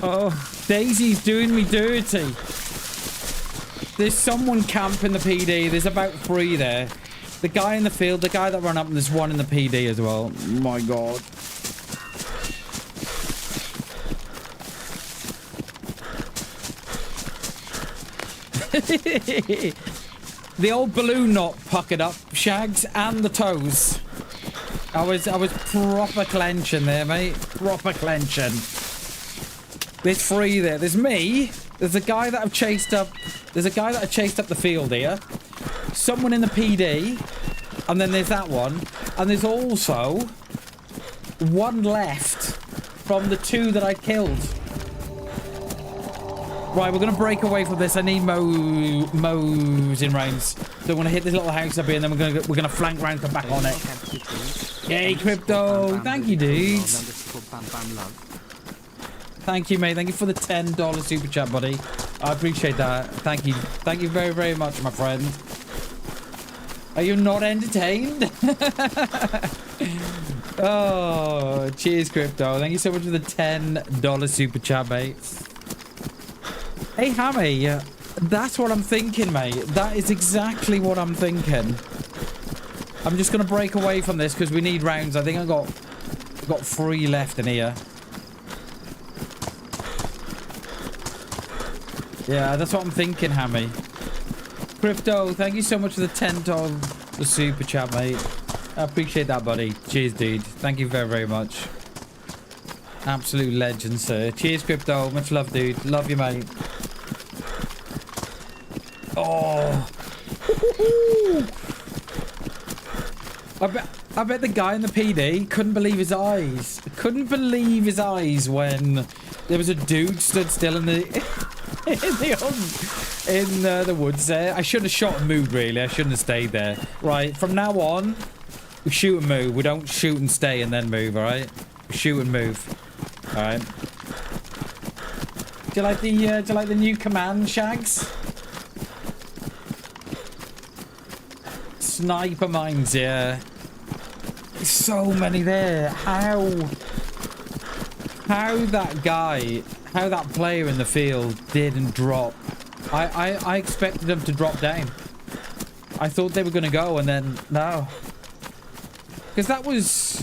[SPEAKER 1] Oh, Daisy's doing me dirty. There's someone camping the PD. There's about 3 there. The guy in the field, the guy that ran up, and there's one in the PD as well. My god. The old balloon knot puckered up, Shags, and the toes. I was proper clenching there, mate. Proper clenching. There's 3 there. There's me. There's a guy that I've chased up. There's a guy that I chased up the field here. Someone in the PD. And then there's that one. And there's also 1 left from the 2 that I killed. Right, we're going to break away from this. I need Mo's in range. So I'm going to hit this little house up here, and then we're going to flank round, come back on it. Yay, Crypto. Thank you, dudes. Thank you, mate. Thank you for the $10 super chat, buddy. I appreciate that. Thank you. Thank you very, very much, my friend. Are you not entertained? Oh, cheers, Crypto. Thank you so much for the $10 super chat, mate. Hey, Hammy, that's what I'm thinking, mate. That is exactly what I'm thinking. I'm just going to break away from this because we need rounds. I think I've got 3 left in here. Yeah, that's what I'm thinking, Hammy. Crypto, thank you so much for the $10 super chat, mate. I appreciate that, buddy. Cheers, dude. Thank you very, very much. Absolute legend, sir. Cheers, Crypto. Much love, dude. Love you, mate. Oh. I bet the guy in the PD couldn't believe his eyes. Couldn't believe his eyes when there was a dude stood still in the in the woods there. I shouldn't have shot and moved, really. I shouldn't have stayed there. Right, from now on, we shoot and move. We don't shoot and stay and then move, all right? We shoot and move. All right. Do you like the new command, Shags? Sniper mines, yeah. There's so many there. How that player in the field didn't drop. I expected them to drop down. I thought they were going to go, and then no. Because that was...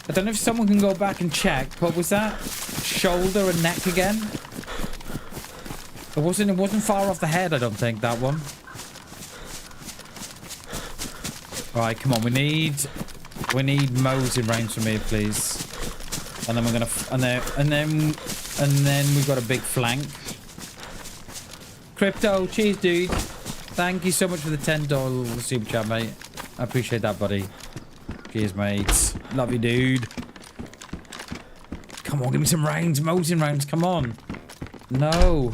[SPEAKER 1] I don't know if someone can go back and check, but was that shoulder and neck again? It wasn't far off the head, I don't think, that one. Right, come on, we need Mo's in range from here, please. And then we're gonna and then we've got a big flank. Crypto, cheers, dude. Thank you so much for the $10 super chat, mate. I appreciate that, buddy. Cheers, mate. Love you, dude. Come on, give me some rounds. Mosin rounds. Come on. No.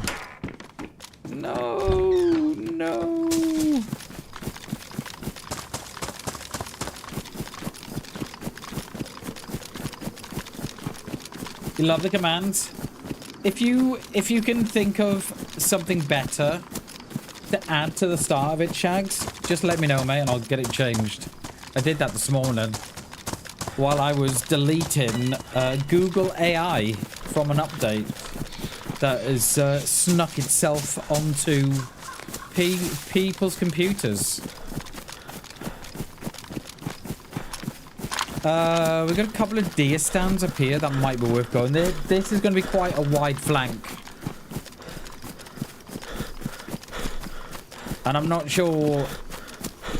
[SPEAKER 1] No. No. You love the commands. If you can think of something better to add to the start of it, Shags, just let me know, mate, and I'll get it changed. I did that this morning while I was deleting Google AI from an update that has snuck itself onto people's computers. We've got a couple of deer stands up here that might be worth going there. This is going to be quite a wide flank. And I'm not sure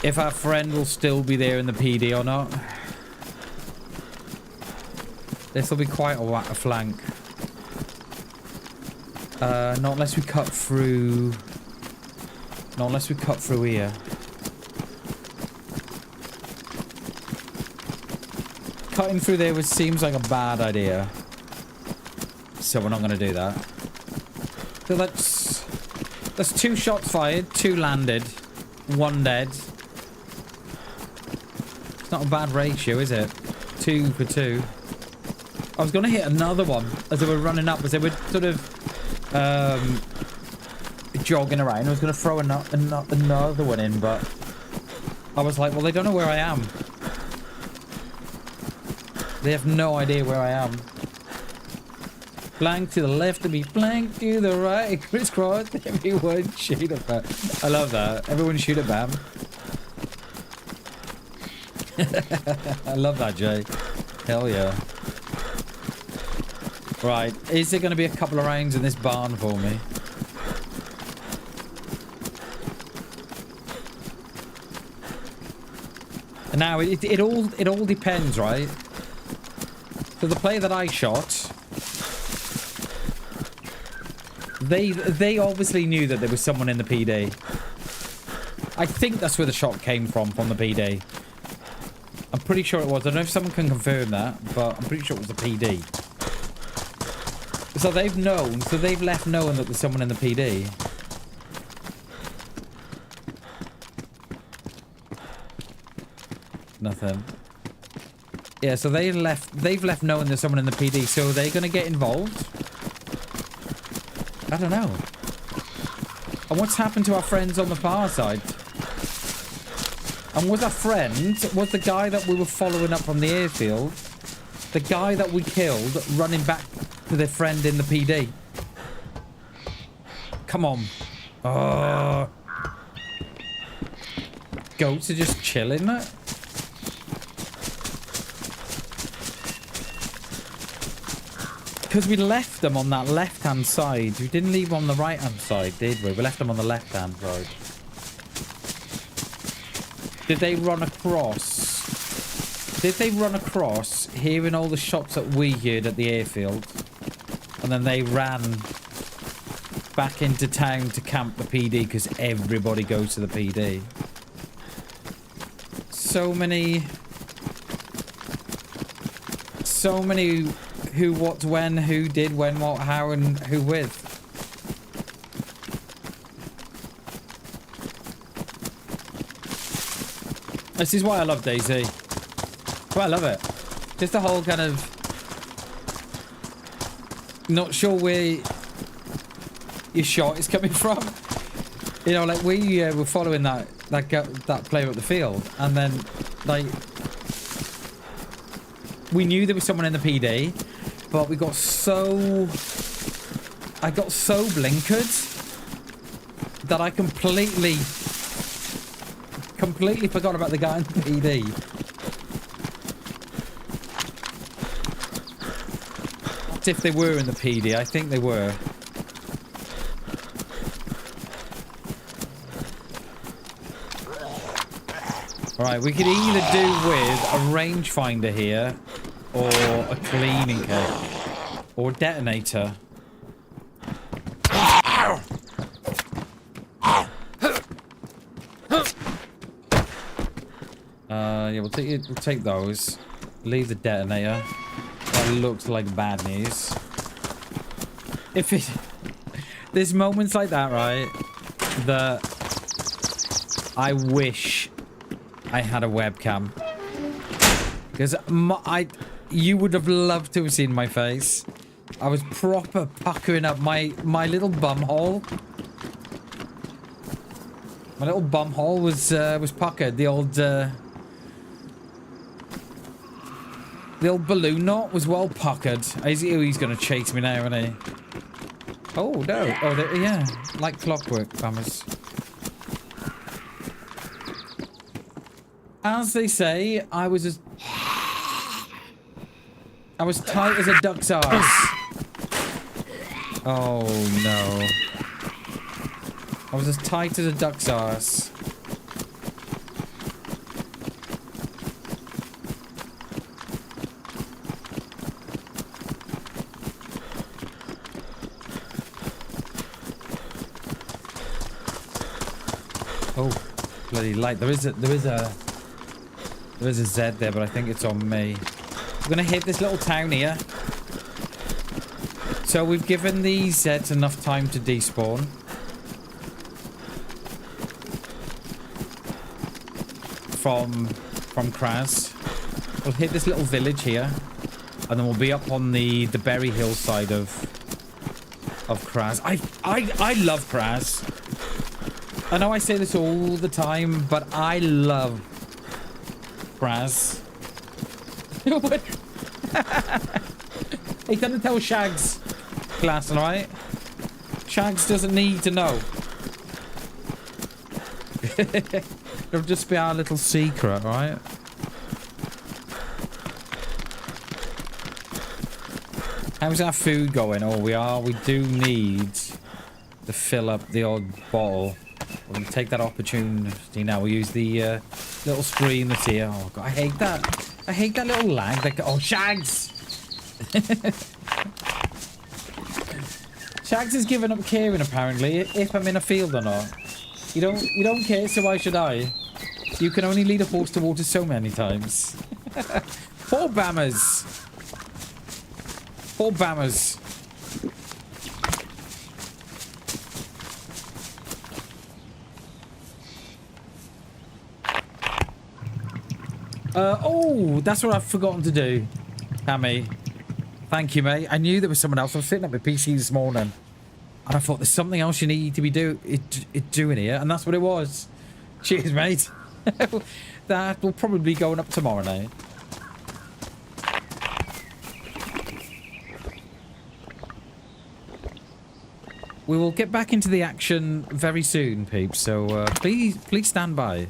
[SPEAKER 1] if our friend will still be there in the PD or not. This will be quite a flank. Not unless we cut through... Not unless we cut through here. Cutting through there seems like a bad idea. So we're not going to do that. So that's 2 shots fired, 2 landed, 1 dead. It's not a bad ratio, is it? 2 for 2. I was going to hit another one as they were running up, as they were sort of jogging around. I was going to throw another one in, but I was like, well, they don't know where I am. They have no idea where I am. Flank to the left of me, flank to the right, crisscross, everyone shoot at Bam. I love that. Everyone shoot at Bam. I love that, Jay. Hell yeah. Right, is there going to be a couple of rounds in this barn for me? And now it all depends, right? So the player that I shot, they obviously knew that there was someone in the PD. I think that's where the shot came from the PD. I'm pretty sure it was. I don't know if someone can confirm that, but I'm pretty sure it was the PD. So they've known, so they've left knowing that there's someone in the PD. Nothing. Yeah, so they've left knowing there's someone in the PD, so are they going to get involved? I don't know. And what's happened to our friends on the far side? And was our friend, was the guy that we were following up from the airfield, the guy that we killed running back to their friend in the PD? Come on. Oh. Goats are just chilling, mate. Because we left them on that left-hand side. We didn't leave them on the right-hand side, did we? We left them on the left-hand side. Did they run across? Did they run across, hearing all the shots that we heard at the airfield? And then they ran back into town to camp the PD because everybody goes to the PD. So many who, what, when, who did, when, what, how, and who with. This is why I love dayz. Why I love it. Just the whole kind of not sure where your shot is coming from. You know, like we were following that player up the field, and then like we knew there was someone in the PD, but we got so... I got so blinkered that I completely forgot about the guy in the PD. What if they were in the PD? I think they were. Alright, we could either do with a rangefinder here, or a cleaning kit, or a detonator. Yeah, we'll take those. Leave the detonator. That looks like bad news. If it... There's moments like that, right? That I wish I had a webcam. Because you would have loved to have seen my face. I was proper puckering up my little bum hole. My little bum hole was puckered. The old balloon knot was well puckered. He's gonna chase me now, isn't he? Oh no! Oh yeah, like clockwork, Bammers. As they say, I was tight as a duck's arse. Oh no! I was as tight as a duck's arse. Oh, bloody light! There is a Z there, but I think it's on me. I'm gonna hit this little town here. So we've given the Zeds enough time to despawn. From Kraz. We'll hit this little village here, and then we'll be up on the Berry Hill side of Kraz. I love Kraz. I know I say this all the time, but I love Kraz. He doesn't tell Shags, class, right? Shags doesn't need to know. It'll just be our little secret, right? How's our food going? Oh, we do need to fill up the odd bottle. We'll take that opportunity now. We'll use the little screen that's here. Oh, God, I hate that. I hate that little lag. Like, oh, Shags! Shags has given up caring, apparently, if I'm in a field or not. You don't care, so why should I? You can only lead a horse to water so many times. Poor Bammers. Poor Bammers. Oh, that's what I've forgotten to do, Hammy. Thank you, mate. I knew there was someone else. I was sitting at my PC this morning, and I thought there's something else you need to be doing here, and that's what it was. Cheers, mate. That will probably be going up tomorrow night. We will get back into the action very soon, peeps. So please stand by.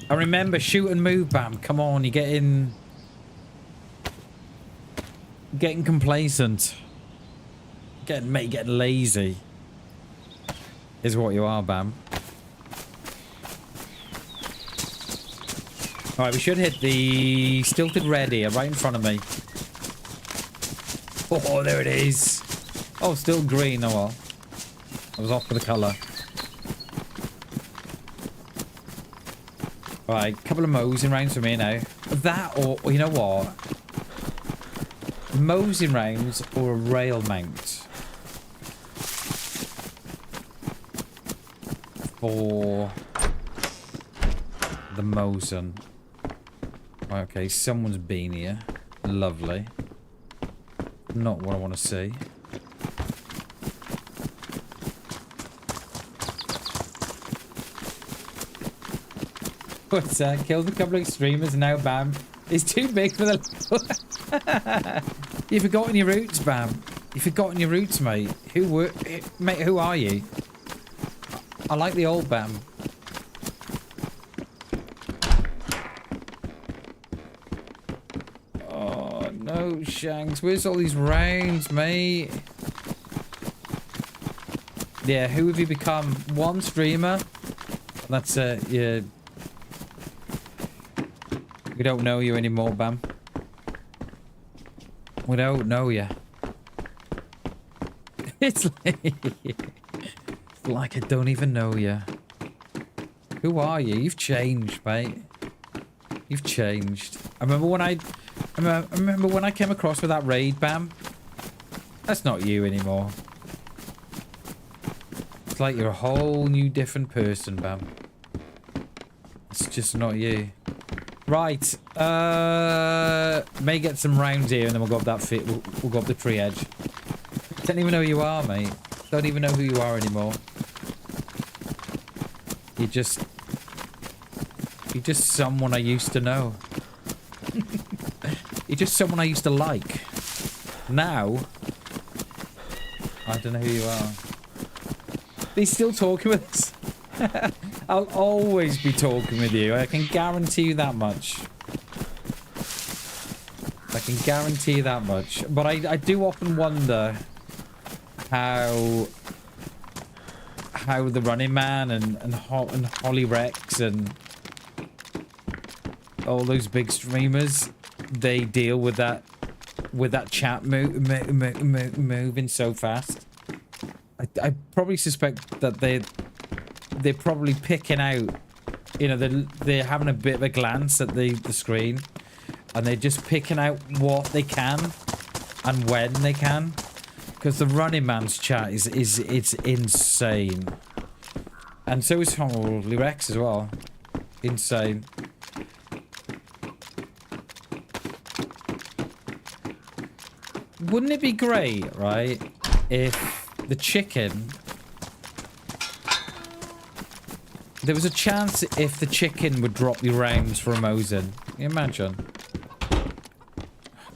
[SPEAKER 1] And remember, shoot and move, Bam. Come on, you're getting complacent. Getting lazy. Is what you are, Bam. Alright, we should hit the stilted red here, right in front of me. Oh, there it is. Oh, still green. Oh well. I was off for the colour. Right, a couple of mosing rounds for me now. That, or you know what? Mosing rounds or a rail mount for the mosing. Right, okay, someone's been here. Lovely. Not what I want to see. What's that? Killed a couple of streamers and now Bam is too big for the... You've forgotten your roots, Bam. You've forgotten your roots, mate. Mate, who are you? I like the old Bam. Oh, no, Shanks. Where's all these rounds, mate? Yeah, who have you become? One streamer? That's it, yeah. We don't know you anymore, Bam. We don't know you. It's like I don't even know you. Who are you? You've changed, mate. You've changed. I remember when I came across with that raid, Bam. That's not you anymore. It's like you're a whole new different person, Bam. It's just not you. Right. May get some rounds here and then we'll go up that fit. We'll go up the tree edge. Don't even know who you are, mate. Don't even know who you are anymore. You're just someone I used to know. You're just someone I used to like. Now, I don't know who you are. He's still talking with us. I'll always be talking with you. I can guarantee you that much. I can guarantee you that much. But I do often wonder how the Running Man and Holly Rex and all those big streamers, they deal with that chat moving so fast. I probably suspect that they're probably picking out, you know, they're having a bit of a glance at the screen, and they're just picking out what they can and when they can, because the Running Man's chat it's insane, and so is Holly Rex as well. Insane. Wouldn't it be great, right, if the chicken... There was a chance if the chicken would drop you rounds for a Mosin. Can you imagine?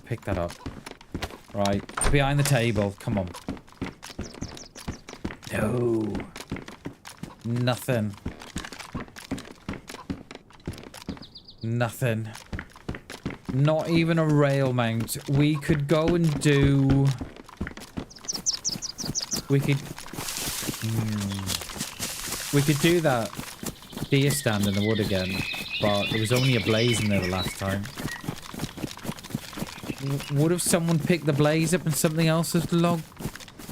[SPEAKER 1] Pick that up. Right. Behind the table. Come on. No. Nothing. Nothing. Not even a rail mount. We could go and do... We could... We could do that deer stand in the wood again, but there was only a blaze in there the last time. Would have someone picked the blaze up and something else has log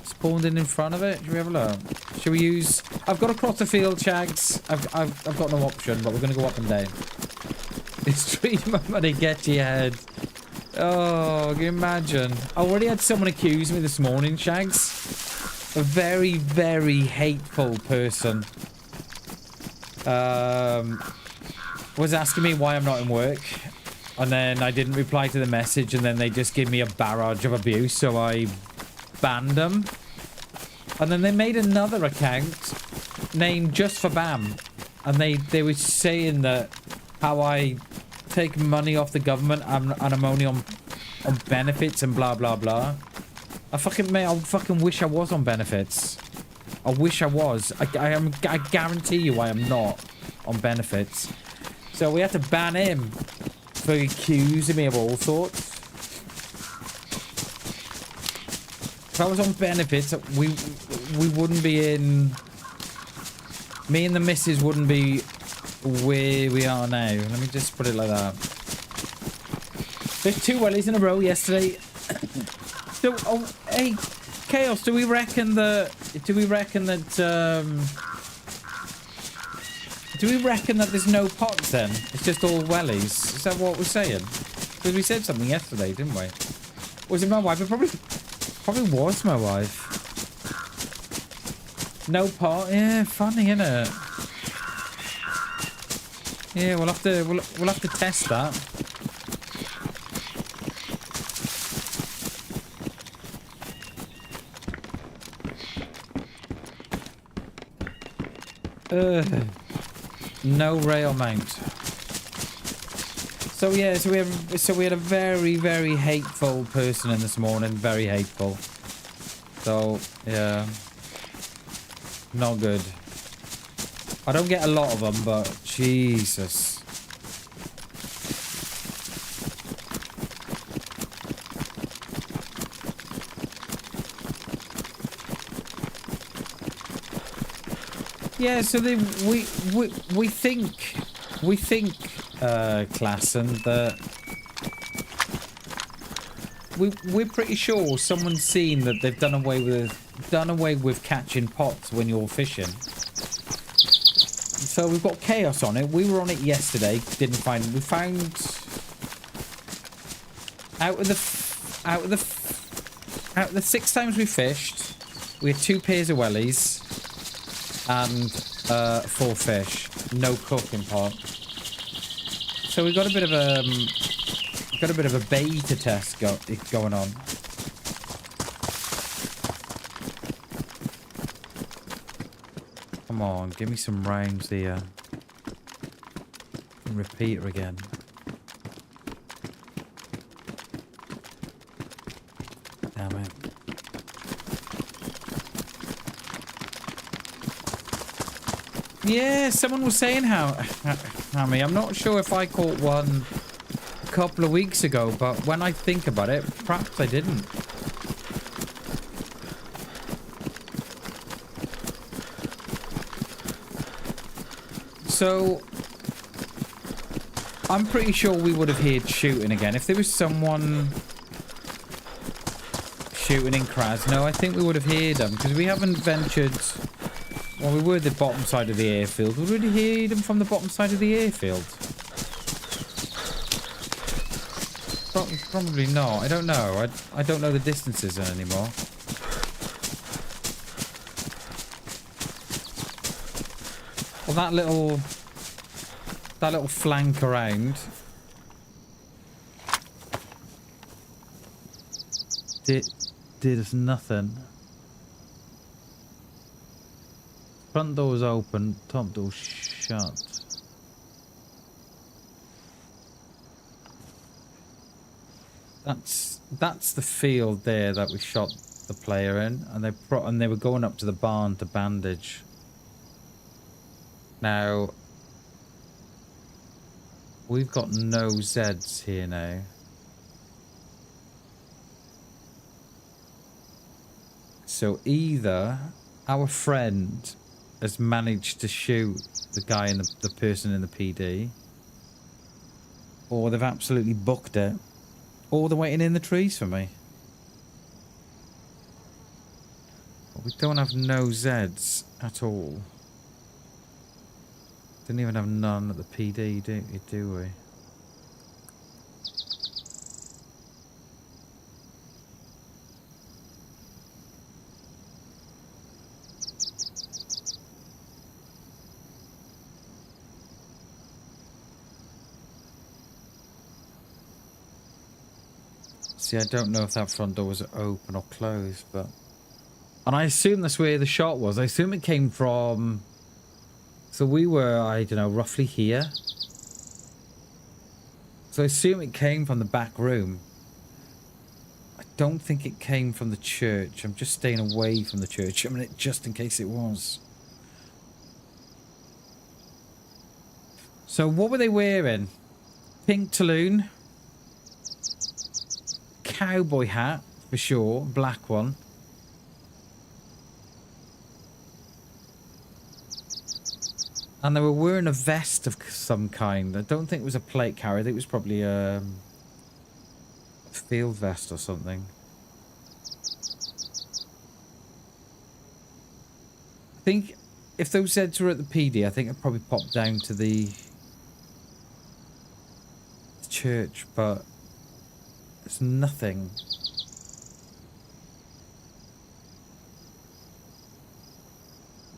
[SPEAKER 1] spawned in front of it? Should we have a look? Should we use... I've got across the field, Shags. I've got no option, but we're going to go up and down. It's treat my money, get to your head. Oh, can you imagine? I already had someone accuse me this morning, Shags. A very, very hateful person. Was asking me why I'm not in work, and then I didn't reply to the message, and then they just gave me a barrage of abuse, so I banned them. And then they made another account named just for BAM, and they were saying that how I take money off the government and I'm only on benefits and blah blah blah. I fucking wish I was on benefits. I wish I was. I guarantee you I am not on benefits. So we had to ban him for accusing me of all sorts. If I was on benefits, we wouldn't be in... Me and the missus wouldn't be where we are now. Let me just put it like that. There's 2 wellies in a row yesterday. So, oh, hey, Chaos, do we reckon that there's no pots then? It's just all wellies? Is that what we're saying? Because we said something yesterday, didn't we? Was it my wife? It probably was my wife. No pot? Yeah, funny, innit? Yeah, we'll have to test that. No rail mount. So yeah, so we had a very, very hateful person in this morning. Very hateful. So yeah, not good. I don't get a lot of them, but Jesus. Yeah, so we think, Klassen, that we're pretty sure someone's seen that they've done away with catching pots when you're fishing. So we've got chaos on it. We were on it yesterday. Didn't find. We found out of the 6 times we fished, we had 2 pairs of wellies and 4 fish. No cooking pot. So we got a bit of a beta test going on. Come on, give me some rounds here. And repeat her again. Damn it. Yeah, someone was saying how I'm not sure if I caught one a couple of weeks ago, but when I think about it, perhaps I didn't. So, I'm pretty sure we would have heard shooting again. If there was someone shooting in Kraz, no, I think we would have heard them. Because we haven't ventured... Well, we were the bottom side of the airfield. Would we hear them from the bottom side of the airfield? Probably not. I don't know. I don't know the distances anymore. Well, that little flank around did us nothing. Front door's open, top door's shut. That's the field there that we shot the player in, and they were going up to the barn to bandage. Now, we've got no Zeds here now. So either our friend has managed to shoot the guy and the person in the PD, or they've absolutely booked it, or they're waiting in the trees for me. But we don't have no Zeds at all. Didn't even have none at the PD, do we? See, I don't know if that front door was open or closed, but... And I assume that's where the shot was. I assume it came from... So we were, I don't know, roughly here. So I assume it came from the back room. I don't think it came from the church. I'm just staying away from the church. I mean, just in case it was. So what were they wearing? Pink Tulloon. Cowboy hat, for sure. Black one. And they were wearing a vest of some kind. I don't think it was a plate carrier. I think it was probably a field vest or something. I think if those Zeds were at the PD, I think I'd probably pop down to the church, but there's nothing.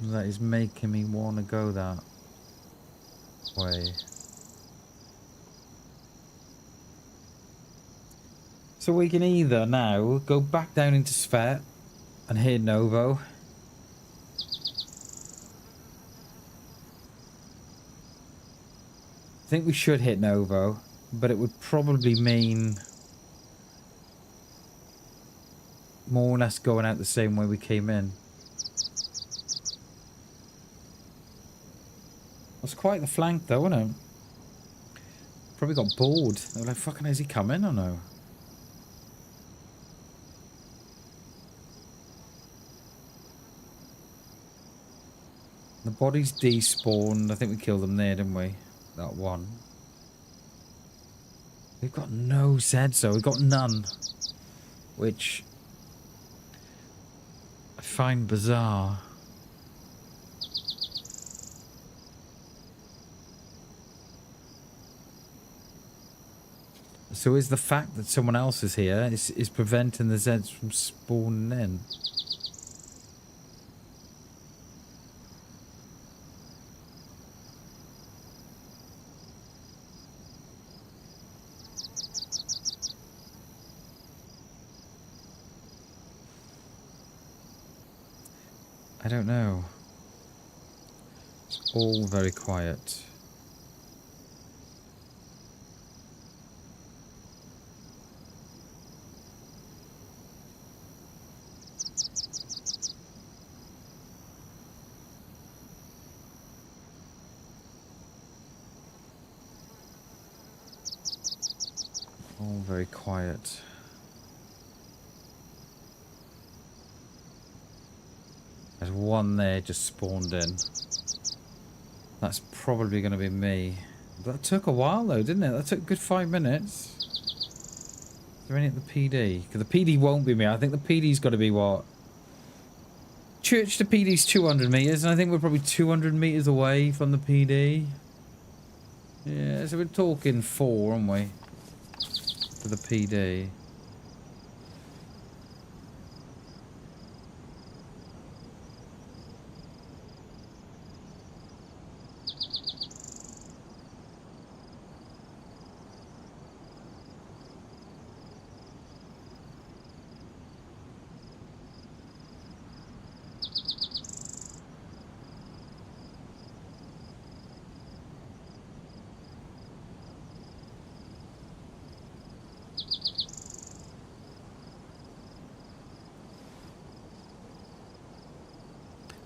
[SPEAKER 1] That is making me want to go that way. So we can either now go back down into Svet and hit Novo. I think we should hit Novo, but it would probably mean more or less going out the same way we came in. That's quite the flank though, isn't it? Probably got bored. They were like, fucking, is he coming or no? The body's despawned. I think we killed them there, didn't we? That one. We've got no Zeds though. We've got none. Which I find bizarre. So is the fact that someone else is here is preventing the Zeds from spawning in? I don't know. It's all very quiet. All very quiet. There's one there just spawned in. That's probably going to be me. That took a while though, didn't it? That took a good 5 minutes. Is there any at the PD? Because the PD won't be me. I think the PD's got to be what? Church to PD's 200 meters, and I think we're probably 200 meters away from the PD. Yeah, so we're talking 4, aren't we? For the PD.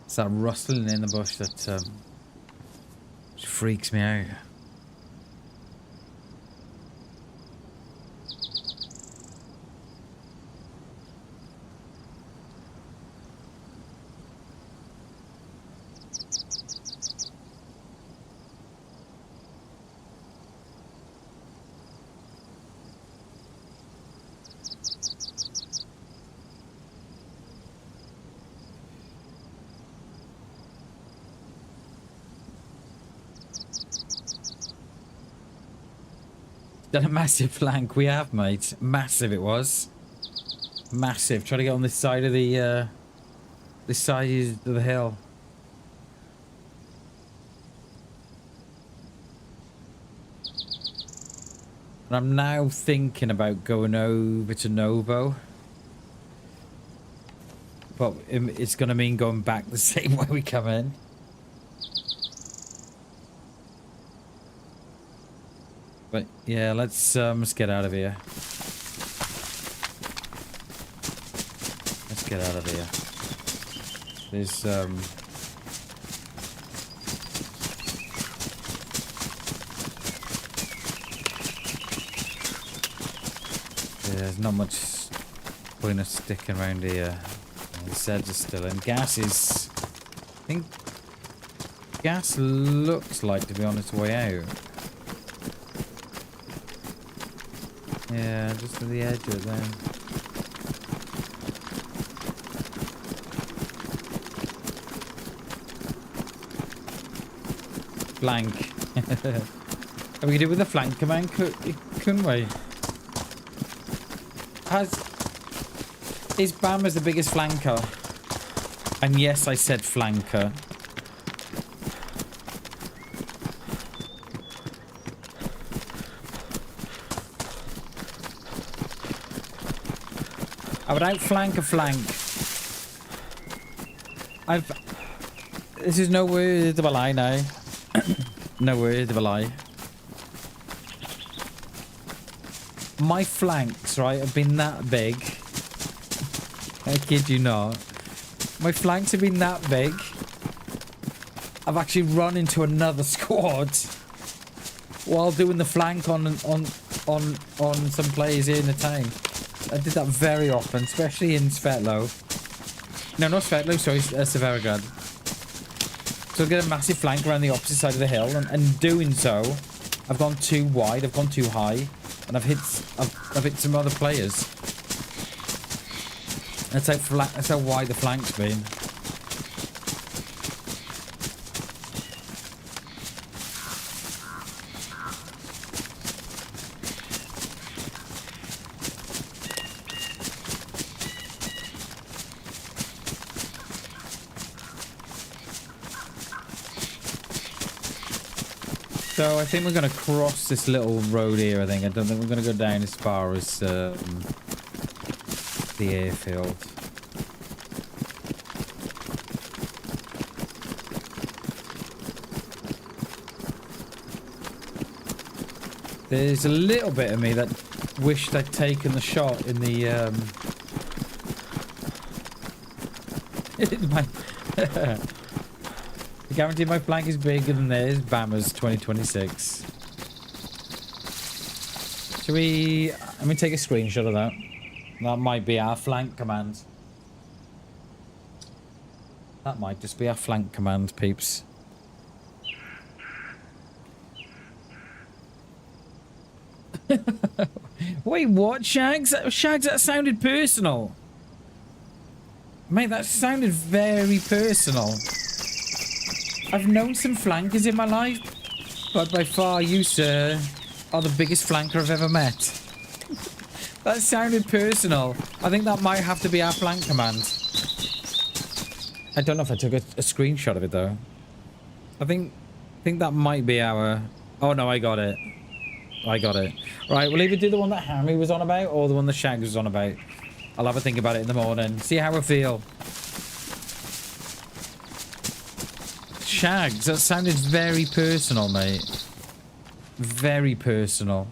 [SPEAKER 1] It's that rustling in the bush that freaks me out. Done a massive flank. We have, mate. Massive it was. Massive. Try to get on this side of the this side of the hill. And I'm now thinking about going over to Novo. But it's going to mean going back the same way we come in. But yeah, let's get out of here. Let's get out of here. There's yeah, there's not much point of sticking around here. The Zeds are still in. Gas is, I think gas looks like to be on its way out. Yeah, just to the edge of it there. Flank. We could do with the flank command, couldn't we? Is BAM as the biggest flanker? And yes, I said flanker. I would outflank a flank. This is no word of a lie now. No word of a lie. My flanks, right, have been that big. I kid you not. My flanks have been that big. I've actually run into another squad while doing the flank on some players here in the town. I did that very often, especially in Svetlo. No, not Svetlo, sorry, Severograd. So I get a massive flank around the opposite side of the hill, and doing so, I've gone too wide, I've gone too high, and I've hit some other players. That's how wide the flank's been. So I think we're going to cross this little road here, I think. I don't think we're going to go down as far as the airfield. There's a little bit of me that wished I'd taken the shot in the I guarantee my flank is bigger than theirs. Bammers 2026. Should we... Let me take a screenshot of that. That might be our flank command. That might just be our flank command, peeps. Wait, what, Shags? Shags, that sounded personal. Mate, that sounded very personal. I've known some flankers in my life, but by far you, sir, are the biggest flanker I've ever met. That sounded personal. I think that might have to be our flank command. I don't know if I took a screenshot of it, though. I think that might be our... Oh, no, I got it. I got it. Right, we'll either do the one that Hammy was on about or the one that Shags was on about. I'll have a think about it in the morning. See how I feel. Shags, that sounded very personal, mate. Very personal.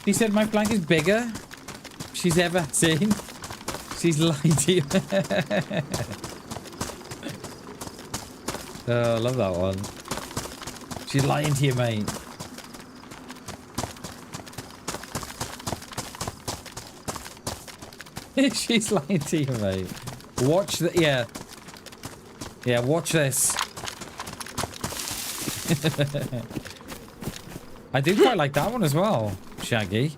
[SPEAKER 1] He said my flank is bigger she's ever seen. She's lied to you. Oh, I love that one. She's lying to you, mate. She's lying to you, mate. Watch the... Yeah. Yeah, watch this. I do quite like that one as well, Shaggy.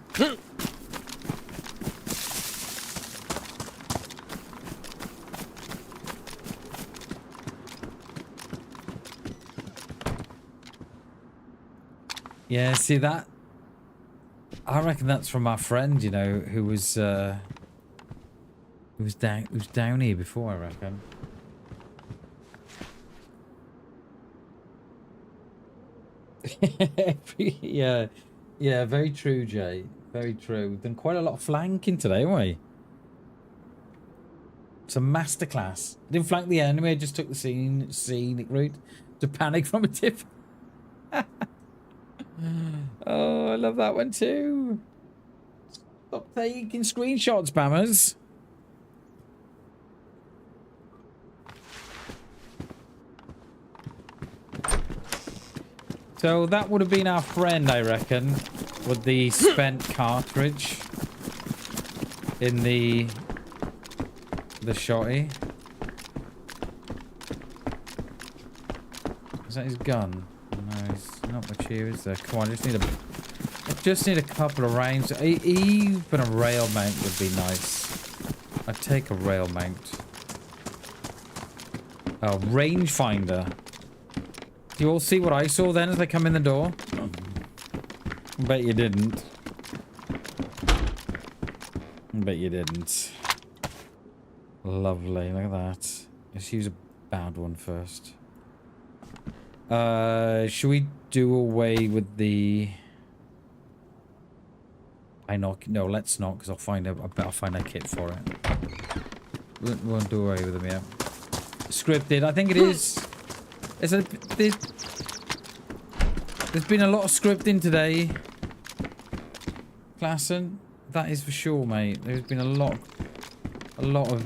[SPEAKER 1] Yeah, see that? I reckon that's from our friend, you know, who was down here before, I reckon. Yeah, yeah, very true, Jay. Very true. We've done quite a lot of flanking today, haven't we? It's a masterclass. Didn't flank the enemy, I just took the scenic route to panic from a tip. Oh, I love that one too. Stop taking screenshots, Bammers. So that would have been our friend, I reckon, with the spent cartridge in the shotty. Is that his gun? No, it's not much here, is there? Come on, I just need a couple of rounds. Even a rail mount would be nice. I'd take a rail mount. Oh, rangefinder. Do you all see what I saw then as I come in the door? Bet you didn't. Bet you didn't. Lovely, look at that. Let's use a bad one first. Should we do away with the... No, let's not, because I'll find a kit for it. Won't do away with them yet. Scripted, I think it is. There's been a lot of scripting today, Klassen. That is for sure, mate. There's been a lot of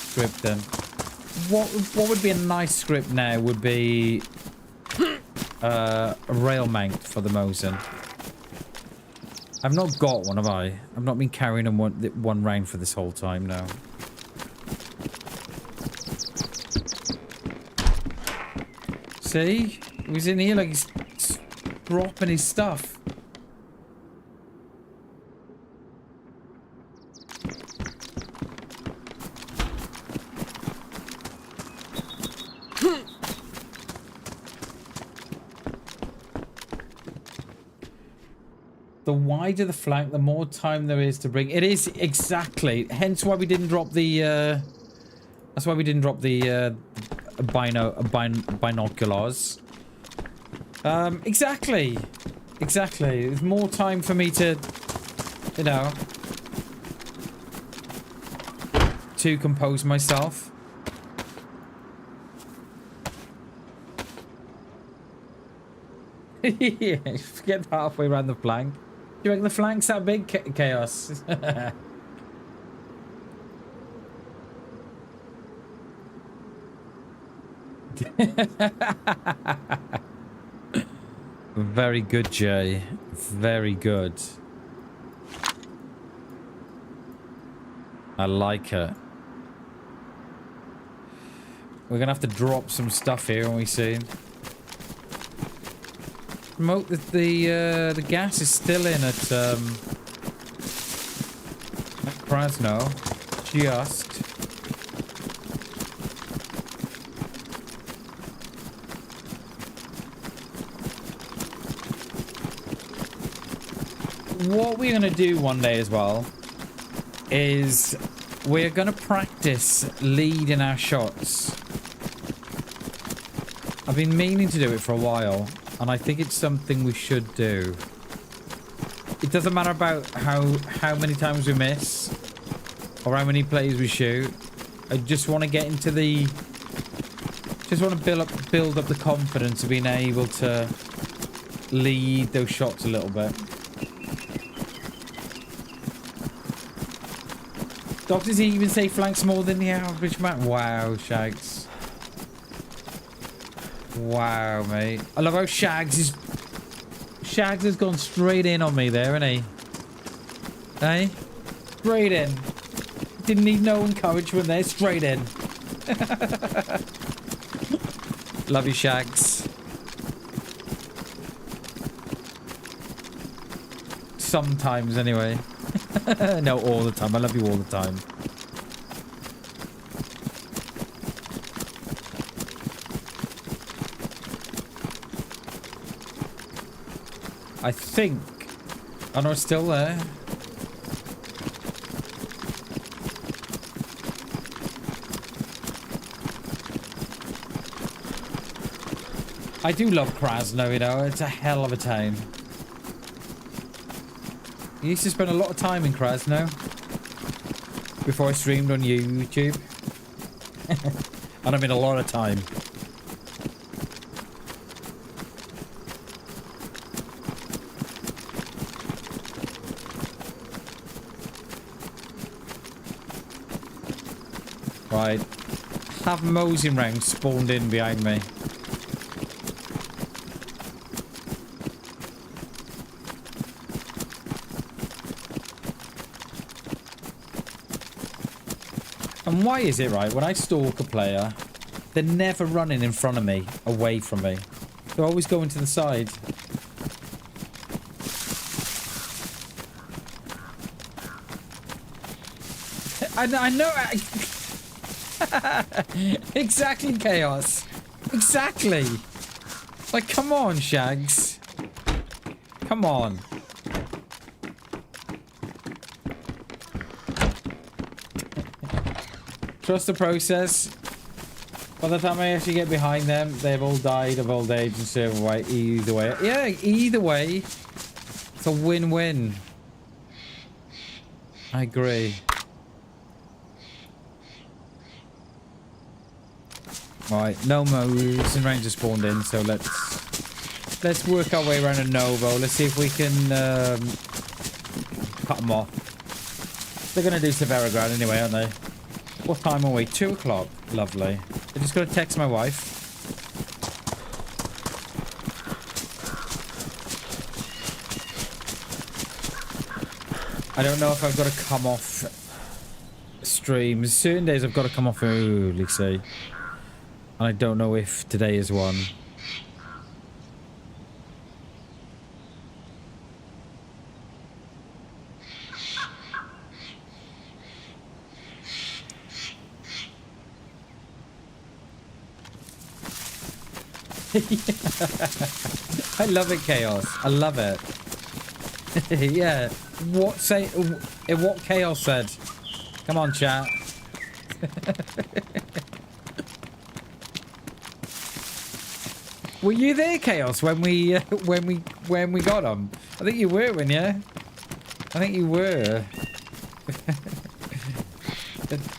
[SPEAKER 1] scripting. What would be a nice script now would be a rail mount for the Mosin. I've not got one, have I? I've not been carrying them one round for this whole time now. See? He was in here like he's dropping his stuff. The wider the flank, the more time there is to bring. It is exactly. Hence why we didn't drop the. That's why we didn't drop the binoculars. Exactly. Exactly. There's more time for me to, you know, to compose myself. Yeah, get halfway around the flank. You reckon the flank's that big, Chaos? Very good, Jay. Very good. I like it. We're gonna have to drop some stuff here when we see. Remote the gas is still in at Krasno. Just. What we're going to do one day as well is we're going to practice leading our shots. I've been meaning to do it for a while, and I think it's something we should do. It doesn't matter about how many times we miss or how many plays we shoot. I just want to get into the... Just want to build up the confidence of being able to lead those shots a little bit. Doctors even say flanks more than the average man. Wow, Shags. Wow, mate. I love how Shags has gone straight in on me there, hasn't he? Hey? Straight in. Didn't need no encouragement there. Straight in. Love you, Shags. Sometimes, anyway. No, all the time. I love you all the time. I think... Oh no, it's still there. I do love Krasno, you know. It's a hell of a town. I used to spend a lot of time in Krasno before I streamed on YouTube. And I mean a lot of time. Right. Have mosing rounds spawned in behind me. And why is it, right, when I stalk a player, they're never running in front of me, away from me. They're always going to the side. I know... Exactly, Chaos. Exactly. Like, come on, Shags. Come on. Trust the process. By the time I actually get behind them, they've all died of old age and certain way. Either way. Yeah, either way. It's a win-win. I agree. Right, no moves and rangers spawned in, so let's work our way around a Novo. Let's see if we can cut them off. They're gonna do Severograd anyway, aren't they? What time are we? 2 o'clock. Lovely. I just gotta text my wife. I don't know if I've got to come off streams. Certain days I've got to come off early, see. And I don't know if today is one. I love it, Chaos. I love it. Yeah. What Chaos said? Come on, chat. Were you there, Chaos, when we got them? I think you were, weren't you? I think you were.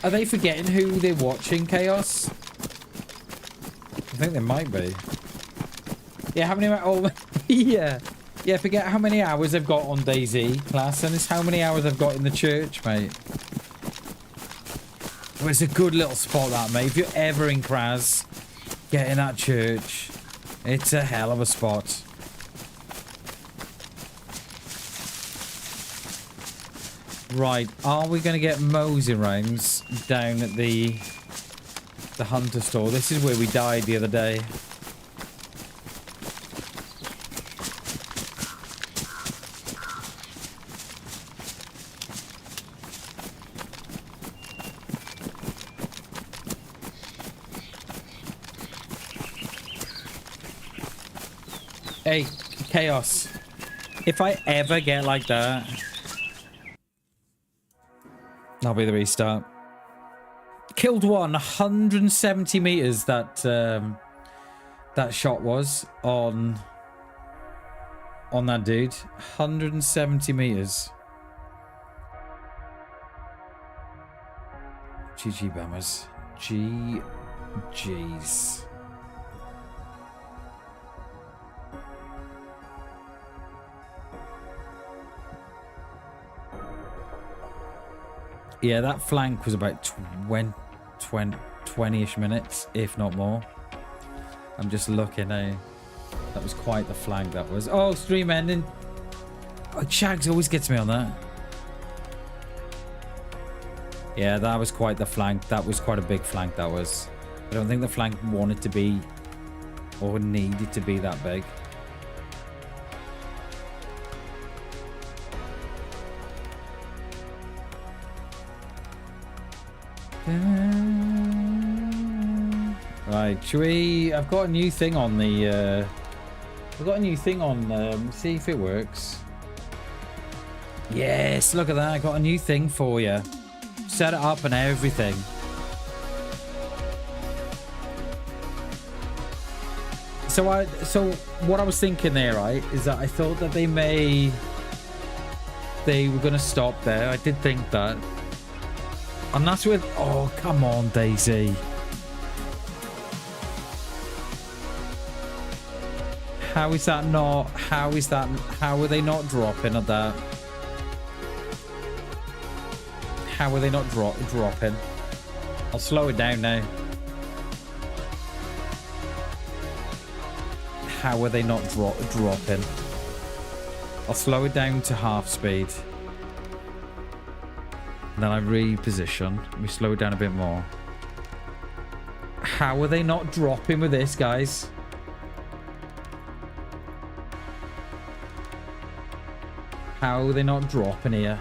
[SPEAKER 1] Are they forgetting who they're watching, Chaos? I think they might be. Yeah, how many? Oh, yeah. Yeah, forget how many hours I've got on dayz, class, and it's how many hours I've got in the church, mate. Well, it's a good little spot, that, mate. If you're ever in Kraz, get in that church. It's a hell of a spot. Right, are we going to get Mosey rounds down at the Hunter store? This is where we died the other day. Hey, Chaos. If I ever get like that, that'll be the restart. Killed one, 170 meters. That shot was on that dude. 170 meters. GG Bammers. GG's. Yeah, that flank was about 20-ish minutes, if not more. I'm just looking now. That was quite the flank, that was. Oh, stream ending. Oh, Shags always gets me on that. Yeah, that was quite the flank. That was quite a big flank, that was. I don't think the flank wanted to be or needed to be that big. Right, should we... I've got a new thing on the... I've got a new thing on... see if it works. Yes, look at that. I got a new thing for you. Set it up and everything. So what I was thinking there, right, is that I thought that they were going to stop there. I did think that. And that's with... Oh, come on, dayz. How is that not... How is that... How are they not dropping at that? How are they not dropping? I'll slow it down now. How are they not dropping? I'll slow it down to half speed. Then I reposition. We slow it down a bit more. How are they not dropping with this, guys? How are they not dropping here?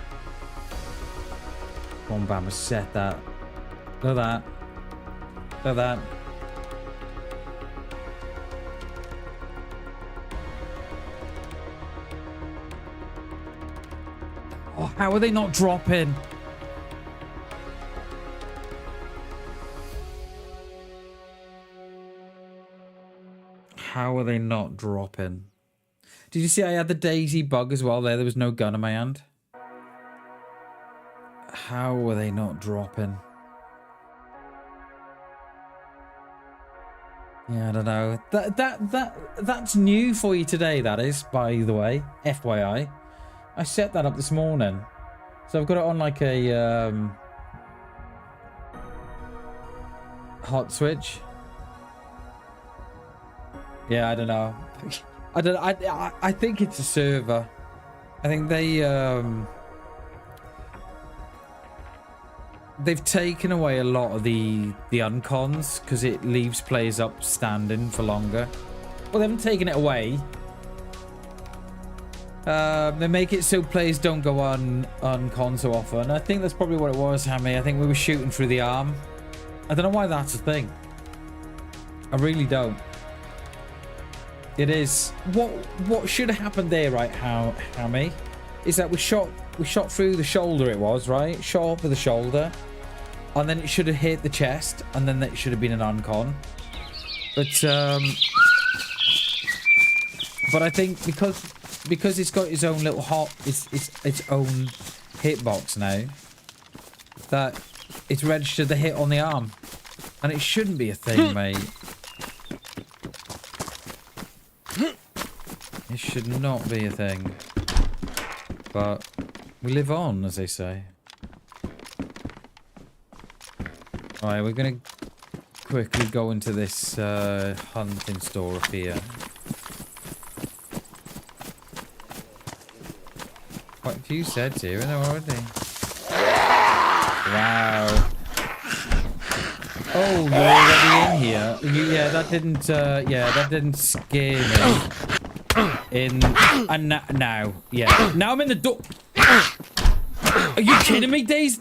[SPEAKER 1] Come on, Bam, set that. Look at that. Look at that. Oh, how are they not dropping? How are they not dropping? Did you see I had the dayz bug as well there? There was no gun in my hand. How are they not dropping? Yeah, I don't know. That's new for you today, that is, by the way. FYI. I set that up this morning. So I've got it on like a hot switch. Yeah, I don't know. I think it's a server. I think they've taken away a lot of the uncons because it leaves players up standing for longer. Well, they haven't taken it away. They make it so players don't go uncon so often. I think that's probably what it was, Hammy. I think we were shooting through the arm. I don't know why that's a thing. I really don't. It is. What should have happened there, right, Hammy? is that we shot through the shoulder, it was, right? Shot over the shoulder. And then it should have hit the chest, and then that should have been an uncon. But I think because it's got its own little its own hitbox now, that it's registered the hit on the arm. And it shouldn't be a thing, mate. It should not be a thing. But we live on, as they say. Alright, we're gonna quickly go into this hunting store up here. Quite a few sets here, isn't there already? Wow. Oh, you're already in here. Yeah, that didn't scare me. Now, yeah. Now I'm in the door. Are you kidding me, dayz?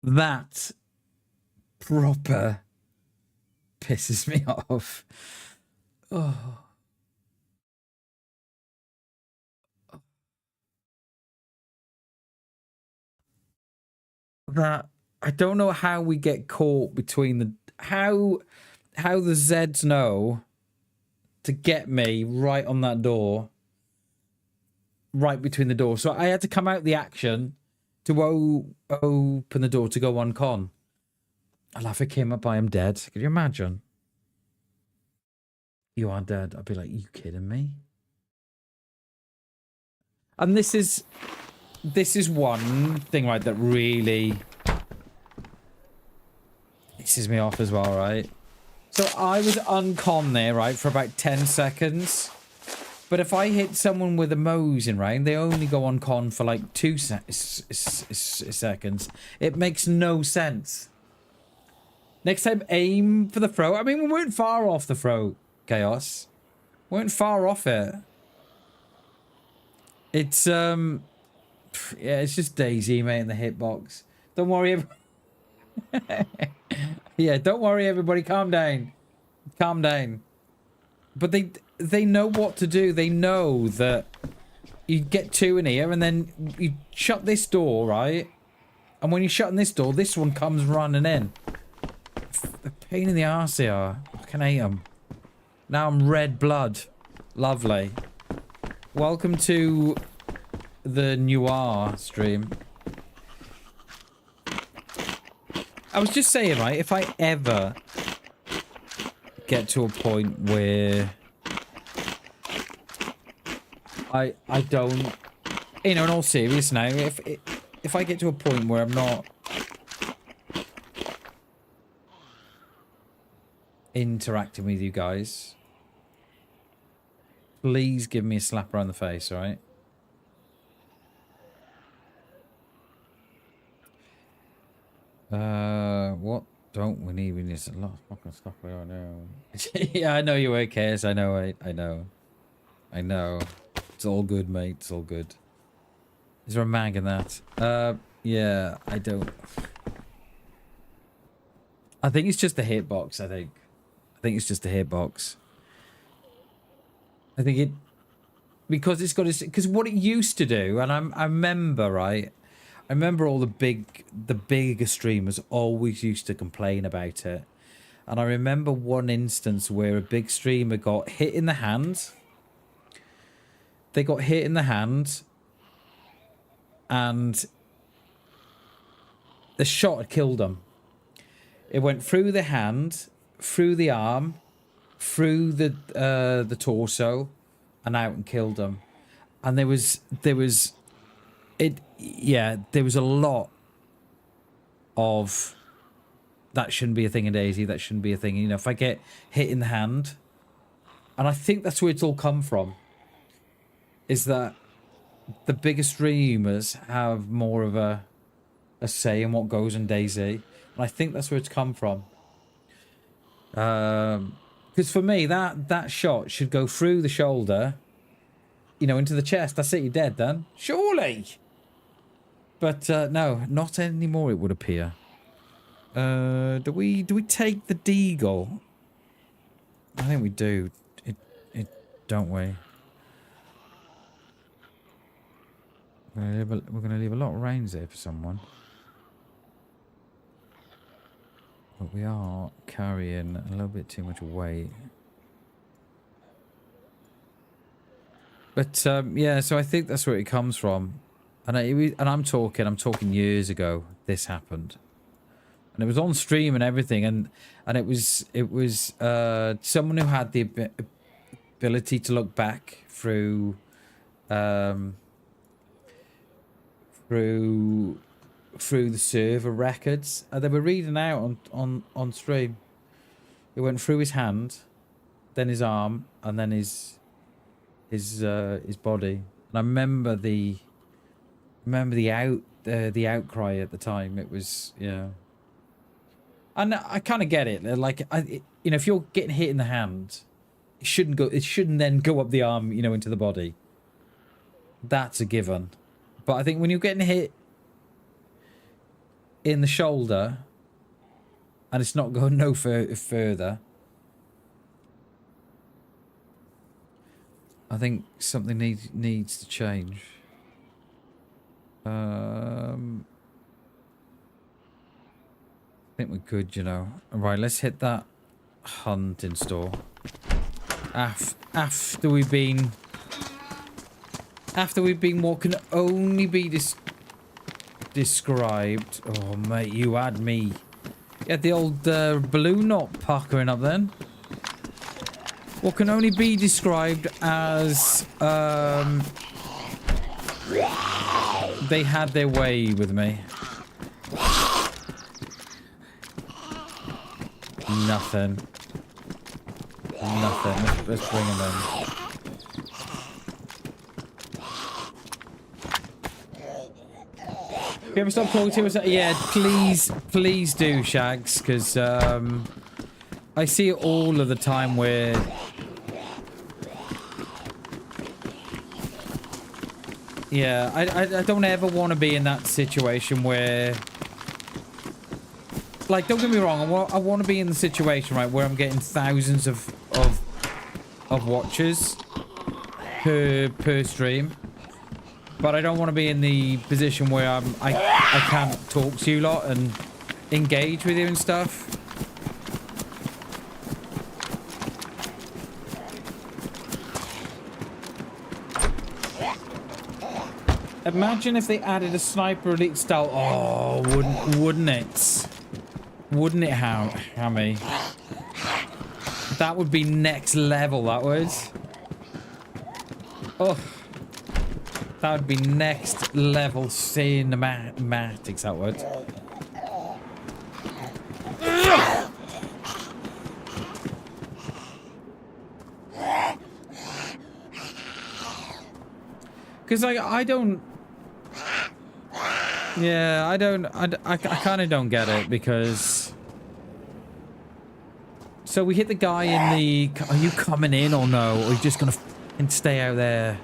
[SPEAKER 1] That proper pisses me off. Oh. That I don't know how we get caught between the how the Zeds know to get me right on that door, right between the door. So I had to come out the action to open the door to go on con. I'll have it came up, I am dead. Can you imagine? You are dead. I'd be like, you kidding me? And this is one thing, right, that really pisses me off as well, right? So I was uncon there, right, for about 10 seconds. But if I hit someone with a Mosin, right, they only go on con for like 2 seconds. It makes no sense. Next time, aim for the throat. I mean, we weren't far off the throat, Chaos. We weren't far off it. It's, yeah, it's just dayz, mate, in the hitbox. Don't worry. Yeah, don't worry, everybody. Calm down. Calm down. But they know what to do. They know that you get 2 in here and then you shut this door, right? And when you're shutting this door, this one comes running in. The pain in the arse they are. I can hate them. Now I'm red blood. Lovely. Welcome to the Noir stream. I was just saying, right, if I ever get to a point where I don't, you know, in all seriousness now, if I get to a point where I'm not interacting with you guys, please give me a slap around the face, alright? What don't we need? We need a lot of fucking stuff we don't know. Yeah, I know you were, Chaos. I know, I know. I know. It's all good, mate. It's all good. Is there a mag in that? Yeah, I don't. I think it's just the hitbox, I think it's just the hitbox. I think it... Because it's got... Because what it used to do, and I remember, right... I remember all the bigger streamers always used to complain about it. And I remember one instance where a big streamer got hit in the hand. They got hit in the hand. And the shot had killed them. It went through the hand, through the arm, through the torso, and out and killed them. And there was a lot of that shouldn't be a thing in dayz, that shouldn't be a thing. You know, if I get hit in the hand, and I think that's where it's all come from, is that the bigger streamers have more of a say in what goes in dayz, and I think that's where it's come from. Because for me, that shot should go through the shoulder, you know, into the chest. That's it, you're dead then. Surely! But no, not anymore, it would appear. Do we take the deagle? I think we do. It don't we? We're gonna leave a lot of rounds there for someone. But we are carrying a little bit too much weight. But yeah, so I think that's where it comes from. And I'm talking years ago this happened. And it was on stream and everything, and it was someone who had the ability to look back through through the server records. They were reading out on stream. It went through his hand, then his arm, and then his body. And I remember the outcry at the time. It was, yeah. And I kind of get it. Like, you know, if you're getting hit in the hand, it shouldn't then go up the arm, you know, into the body. That's a given. But I think when you're getting hit in the shoulder and it's not going no further, I think something needs to change. I think we're good, you know. Right, let's hit that hunting store. After we've been what can only be described. Oh mate, you had me. You had the old balloon knot puckering up then. What can only be described as they had their way with me. Nothing. Let's bring them in. If you ever stop talking to us, yeah, please do, Shags, because I see it all of the time where yeah, I don't ever want to be in that situation where, like, don't get me wrong, I want to be in the situation, right, where I'm getting thousands of watchers per stream, but I don't want to be in the position where I can't talk to you lot and engage with you and stuff. Imagine if they added a Sniper Elite style. Oh, wouldn't it? Wouldn't it, Hammy? That would be next level, that would. Oh. That would be next level cinematics, that would. Because I don't... Yeah, I kind of don't get it, because... So we hit the guy in the... Are you coming in or no? Or are you just going to stay out there?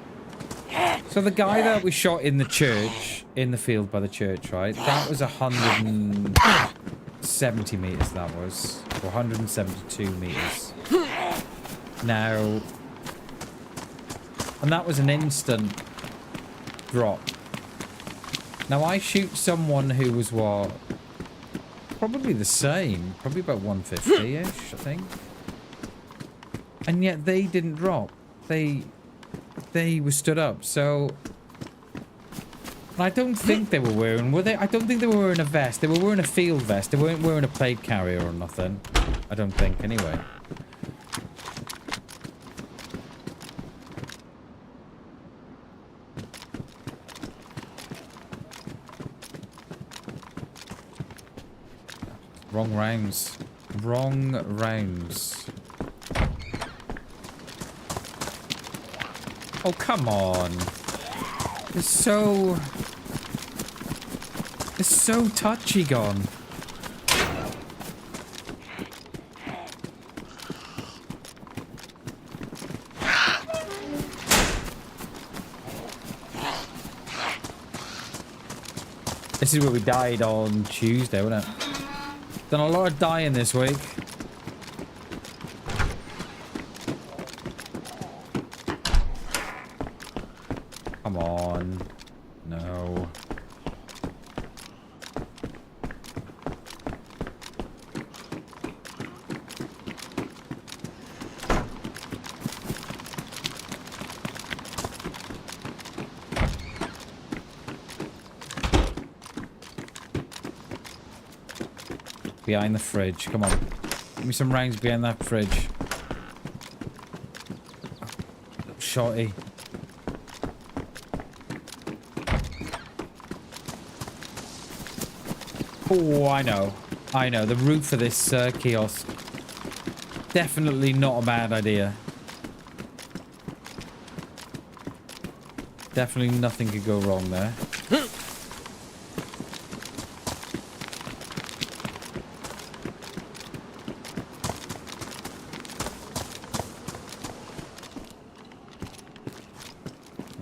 [SPEAKER 1] So the guy that we shot in the church, in the field by the church, right? That was 170 meters, that was. Or 172 meters. Now... And that was an instant drop. Now I shoot someone who was what? Probably the same. Probably about 150-ish, I think. And yet they didn't drop. They were stood up, so... I don't think they were wearing... Were they? I don't think they were wearing a vest. They were wearing a field vest. They weren't wearing a plate carrier or nothing. I don't think, anyway. Wrong rounds. Wrong rounds. Oh, come on. It's so touchy gone. This is where we died on Tuesday, wasn't it? Done a lot of dying this week. Come on. No. Behind the fridge. Come on. Give me some rounds behind that fridge. Shorty. Oh, I know. I know. The roof of this kiosk. Definitely not a bad idea. Definitely nothing could go wrong there.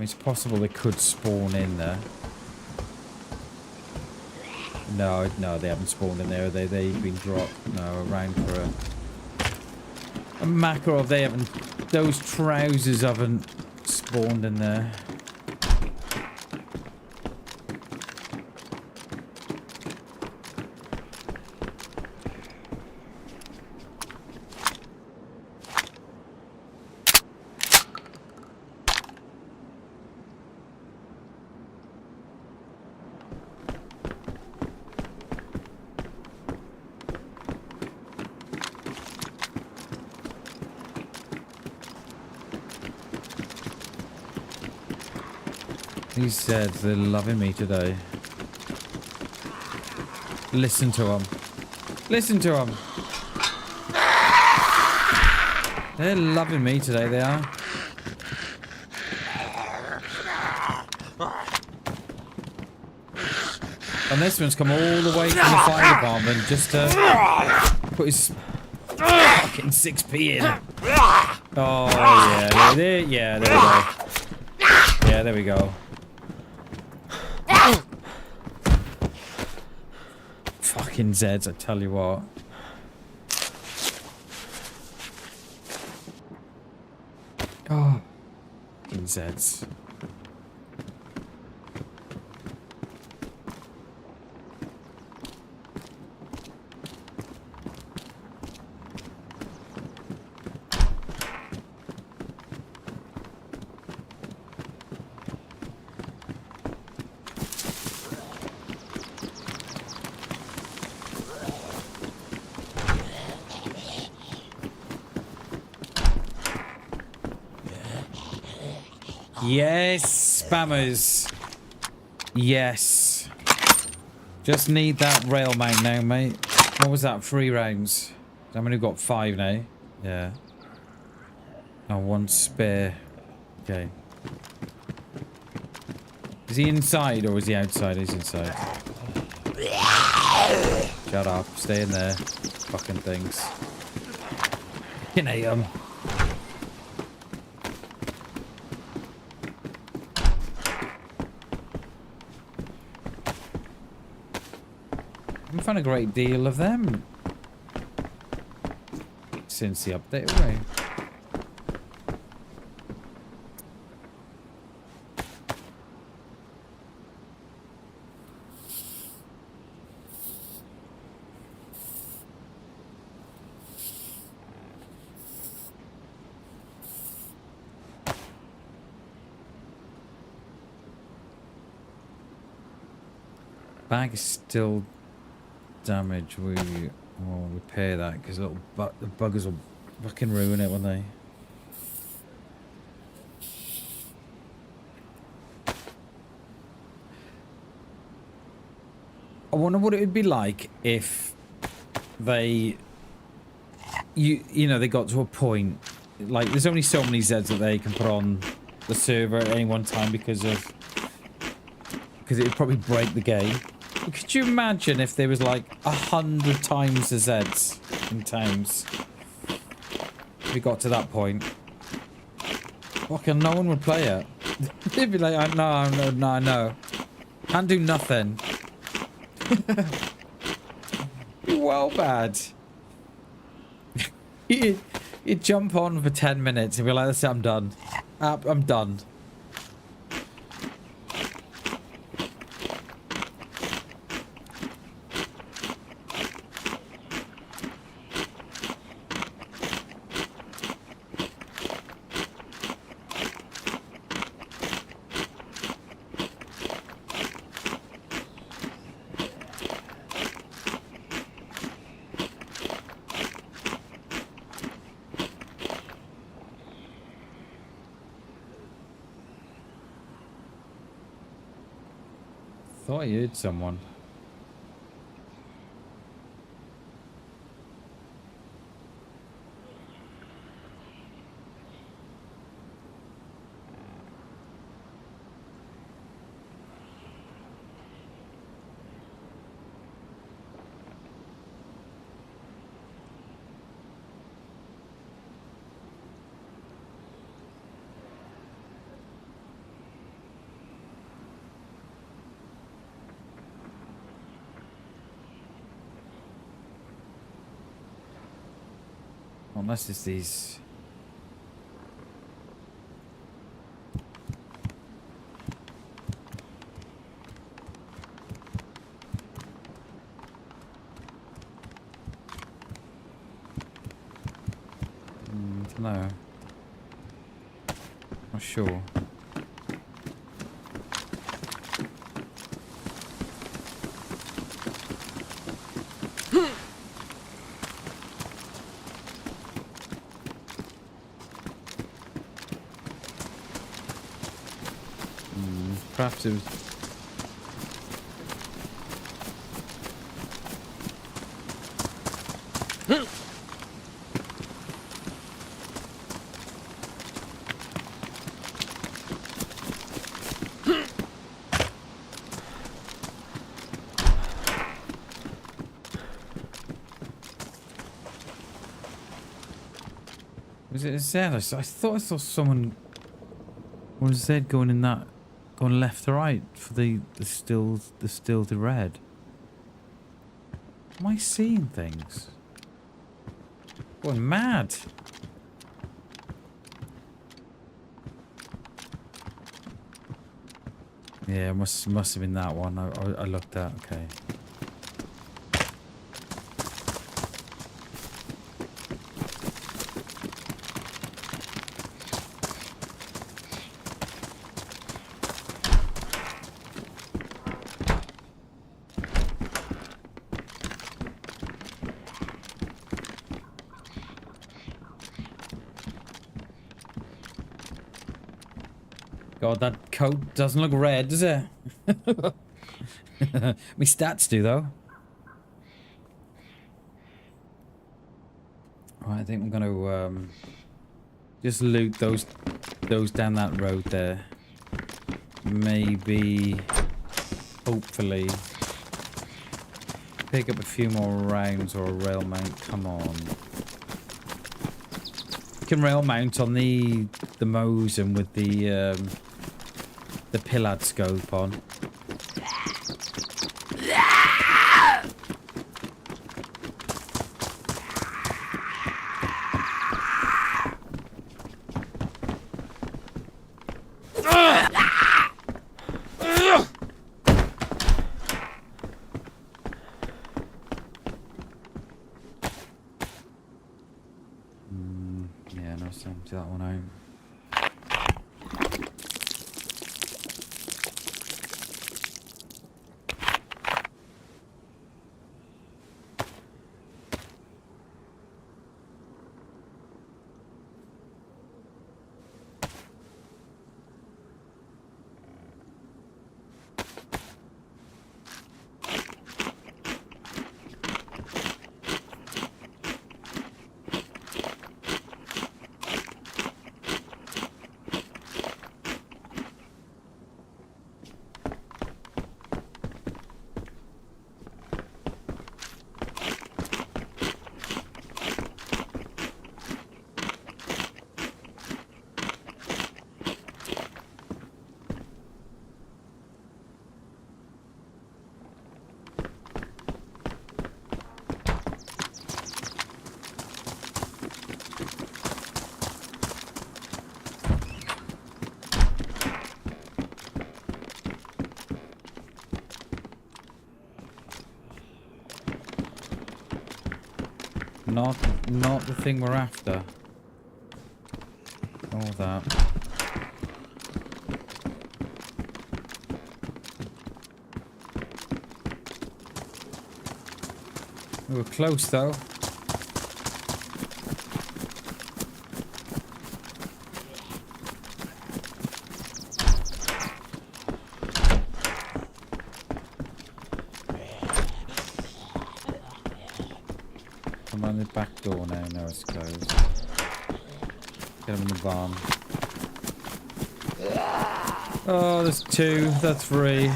[SPEAKER 1] It's possible they could spawn in there. No, they haven't spawned in there. They've been dropped. No, around for a macro. They haven't. Those trousers haven't spawned in there. These Zeds, they're loving me today. Listen to them. Listen to them. They're loving me today, they are. And this one's come all the way from the fire department just to put his fucking 6p in. Oh, yeah, there we go. Yeah, there we go. Fucking Zeds, I tell you what. Oh, fucking Zeds. Yes, spammers. Yes. Just need that rail mount now, mate. What was that? 3 rounds. How many got 5 now? Yeah. And 1 spare. Okay. Is he inside or is he outside? He's inside. Shut up. Stay in there. Fucking things. You know him. I found a great deal of them since the update away. Bag is still damaged. We will repair that because the buggers will fucking ruin it, won't they? I wonder what it would be like if they, you know, they got to a point like there's only so many Zeds that they can put on the server at any one time because it would probably break the game. But could you imagine if there was like 100 times the Zeds in towns? If we got to that point, fucking no one would play it. They'd be like, no, can't do nothing. well bad. you jump on for 10 minutes and be like, that's it, I'm done. I'm done. Thought I heard someone. Unless it's these. No. Not sure. Perhaps it was... Was it a Z? I thought I saw someone... Or a Z going in that... Going left to right for the still to red. Am I seeing things? Going mad. Yeah, must have been that one. I looked at. Okay. God, that coat doesn't look red, does it? My stats do, though. Right, I think I'm gonna just loot those down that road there. Maybe, hopefully, pick up a few more rounds or a rail mount. Come on. You can rail mount on the Mosin with the Pillad scope on. Yeah, no, so empty that one out. Not the thing we're after. All that. We were close though. I'm on the back door now. No, it's closed. Get him in the barn. Oh, there's two. There's three.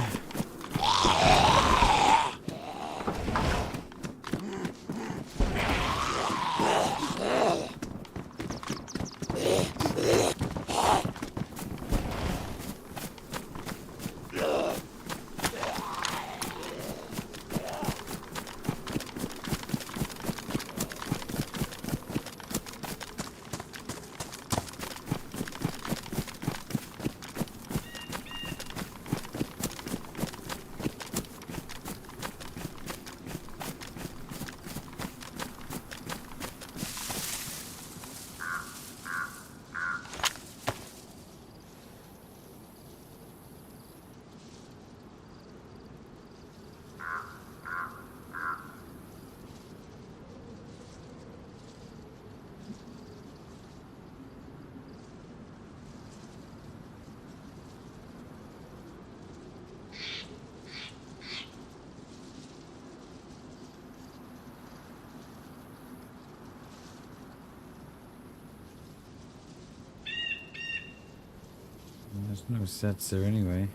[SPEAKER 1] There's no sets there anyway.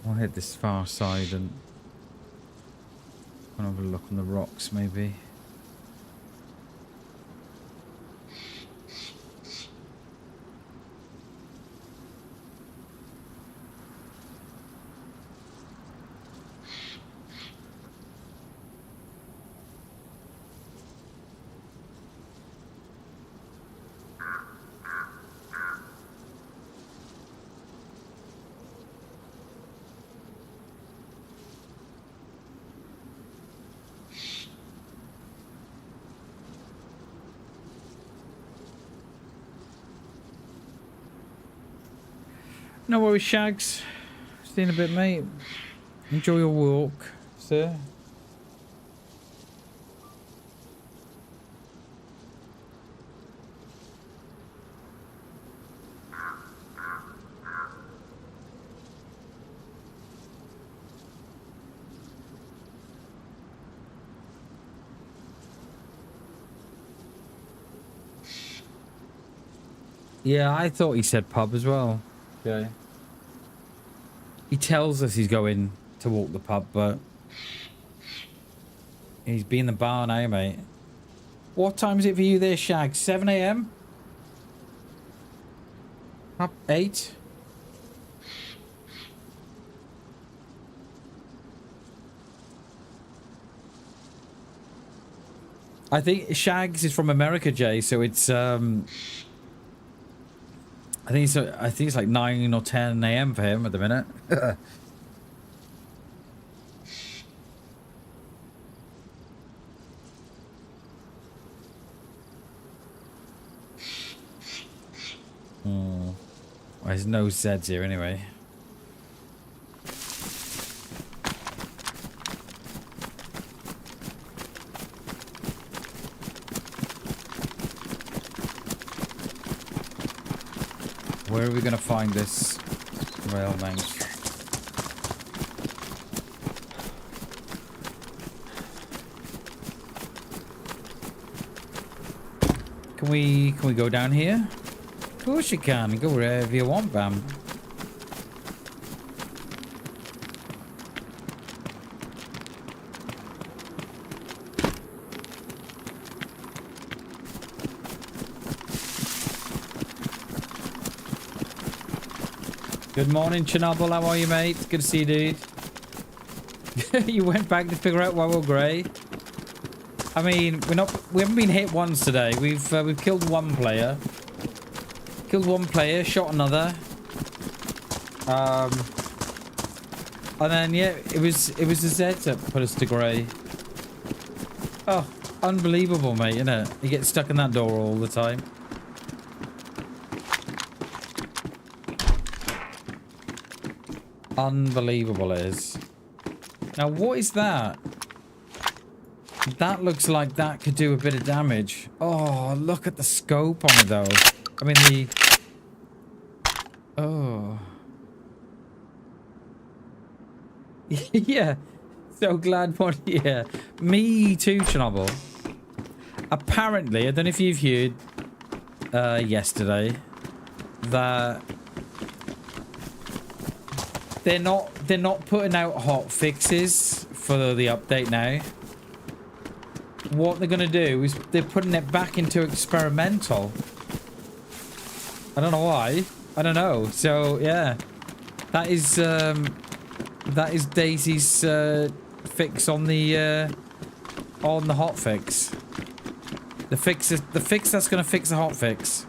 [SPEAKER 1] I'll hit this far side and have a look on the rocks maybe. No worries, Shags. See you in a bit, mate. Enjoy your walk, sir. Yeah, I thought he said pub as well. Okay. He tells us he's going to walk the pub, but he's been in the bar now, mate. What time is it for you there, Shag? 7 AM? Up 8? I think Shags is from America, Jay, so it's I think it's like 9 or 10 AM for him at the minute. Well, there's no Zeds here anyway. Where are we gonna find this rail link? Can we go down here? Of course you can. Go wherever you want, Bam. Good morning, Chernobyl. How are you, mate? Good to see you, dude. You went back to figure out why we're grey. I mean, we haven't been hit once today. We've killed one player. Killed one player, shot another. And then yeah, it was the Zeds that put us to grey. Oh, unbelievable, mate, isn't it? You get stuck in that door all the time. Unbelievable it is. Now, what is that? That looks like that could do a bit of damage. Oh, look at the scope on it, though. I mean, the... Oh. Yeah. So glad one. Yeah. Me too, Chernobyl. Apparently, I don't know if you've heard yesterday that they're not putting out hot fixes for the update now. What they're gonna do is they're putting it back into experimental. I don't know why. I don't know. So yeah, that is dayz's fix on the hot fix. The fix that's gonna fix the hot fix.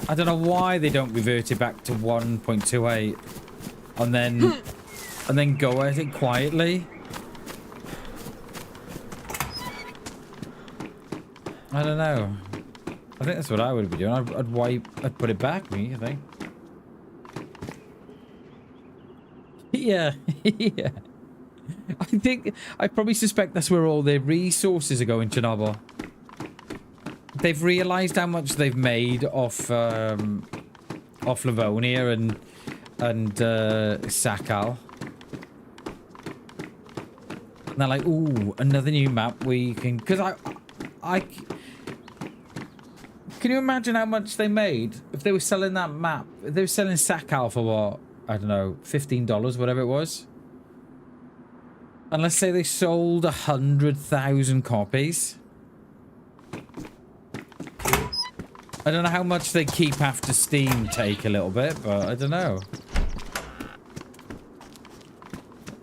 [SPEAKER 1] I don't know why they don't revert it back to 1.28 and then go at it quietly. I don't know. I think that's what I would be doing. I'd put it back, I think. Yeah, yeah. I probably suspect that's where all their resources are going, Chernobyl. They've realised how much they've made off Livonia and Sakal. And they're like, ooh, another new map where you can... Because I... Can you imagine how much they made if they were selling that map? If they were selling Sakal for what? I don't know, $15, whatever it was. And let's say they sold 100,000 copies. I don't know how much they keep after Steam take a little bit, but I don't know.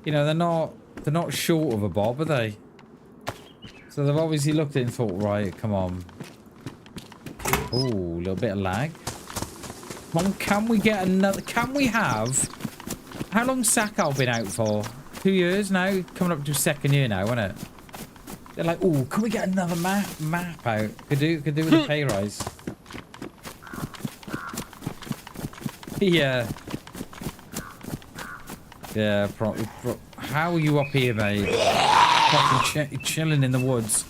[SPEAKER 1] You know, they're not short of a bob, are they? So they've obviously looked at it and thought, right, come on. Ooh, a little bit of lag. Come on, can we get another... Can we have... How long's Sakal been out for? 2 years now? Coming up to second year now, isn't it? They're like, ooh, can we get another map out? Could do with a pay rise. Yeah. Yeah, probably. How are you up here, mate? Fucking chilling in the woods.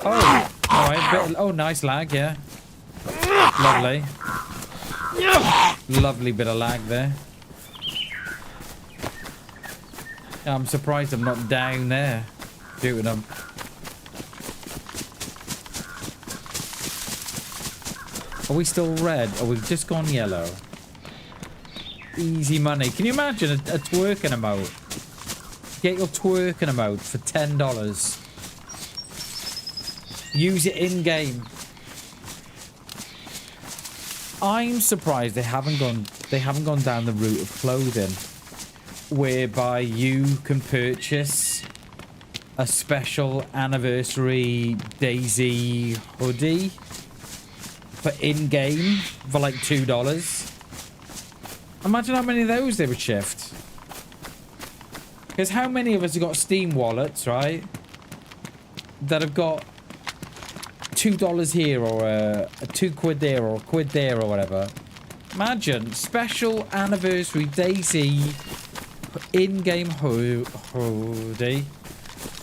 [SPEAKER 1] Oh, alright. Oh, nice lag, yeah. Lovely. Lovely bit of lag there. I'm surprised I'm not down there shooting them. Are we still red? Or we've just gone yellow? Easy money. Can you imagine a twerking emote? Get your twerking emote for $10. Use it in game. I'm surprised they haven't gone down the route of clothing, whereby you can purchase a special anniversary dayz hoodie for in-game for like $2. Imagine how many of those they would shift. Because how many of us have got Steam wallets, right? That have got $2 here or a £2 there or a quid there or whatever. Imagine special anniversary dayz in-game hoodie for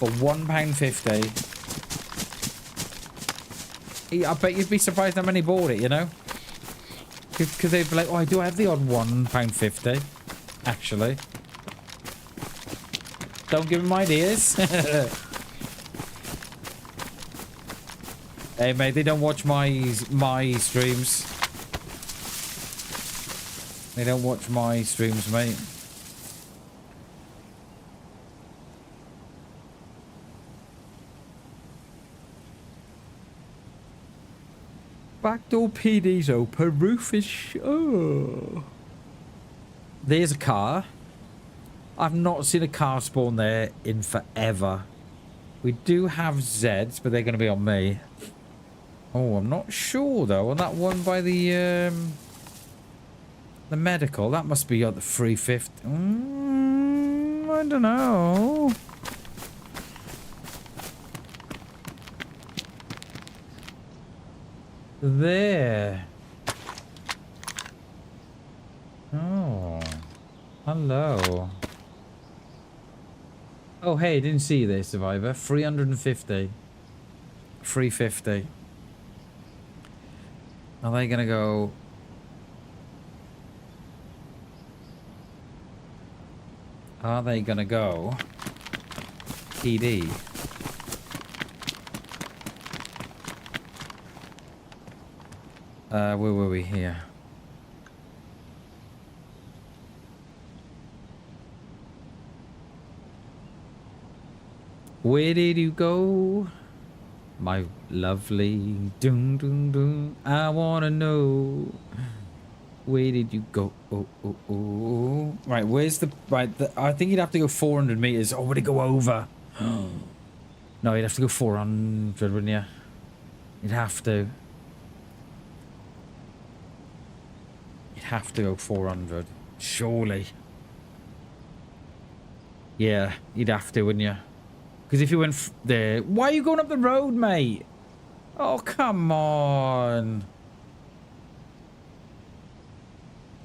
[SPEAKER 1] £1.50. I bet you'd be surprised how many bought it, you know? Because they'd be like, oh, I do have the odd £1.50. Actually. Don't give them ideas. Hey, mate, they don't watch my streams. They don't watch my streams, mate. Backdoor PD's open. Roof is... Oh. There's a car. I've not seen a car spawn there in forever. We do have Zeds, but they're going to be on me. Oh, I'm not sure, though. On that one by the The medical, that must be at the 350. I don't know. There. Oh. Hello. Oh, hey, didn't see you there, Survivor. 350. 350. Are they gonna go... Are they gonna go PD? Where were we here? Where did you go? My lovely doom doom doom. I wanna know. Where did you go? Oh, oh, oh. Right, where's the... Right, I think you'd have to go 400 meters. Oh, would it go over? No, you'd have to go 400, wouldn't you? You'd have to. You'd have to go 400. Surely. Yeah, you'd have to, wouldn't you? Because if you went there... Why are you going up the road, mate? Oh, come on.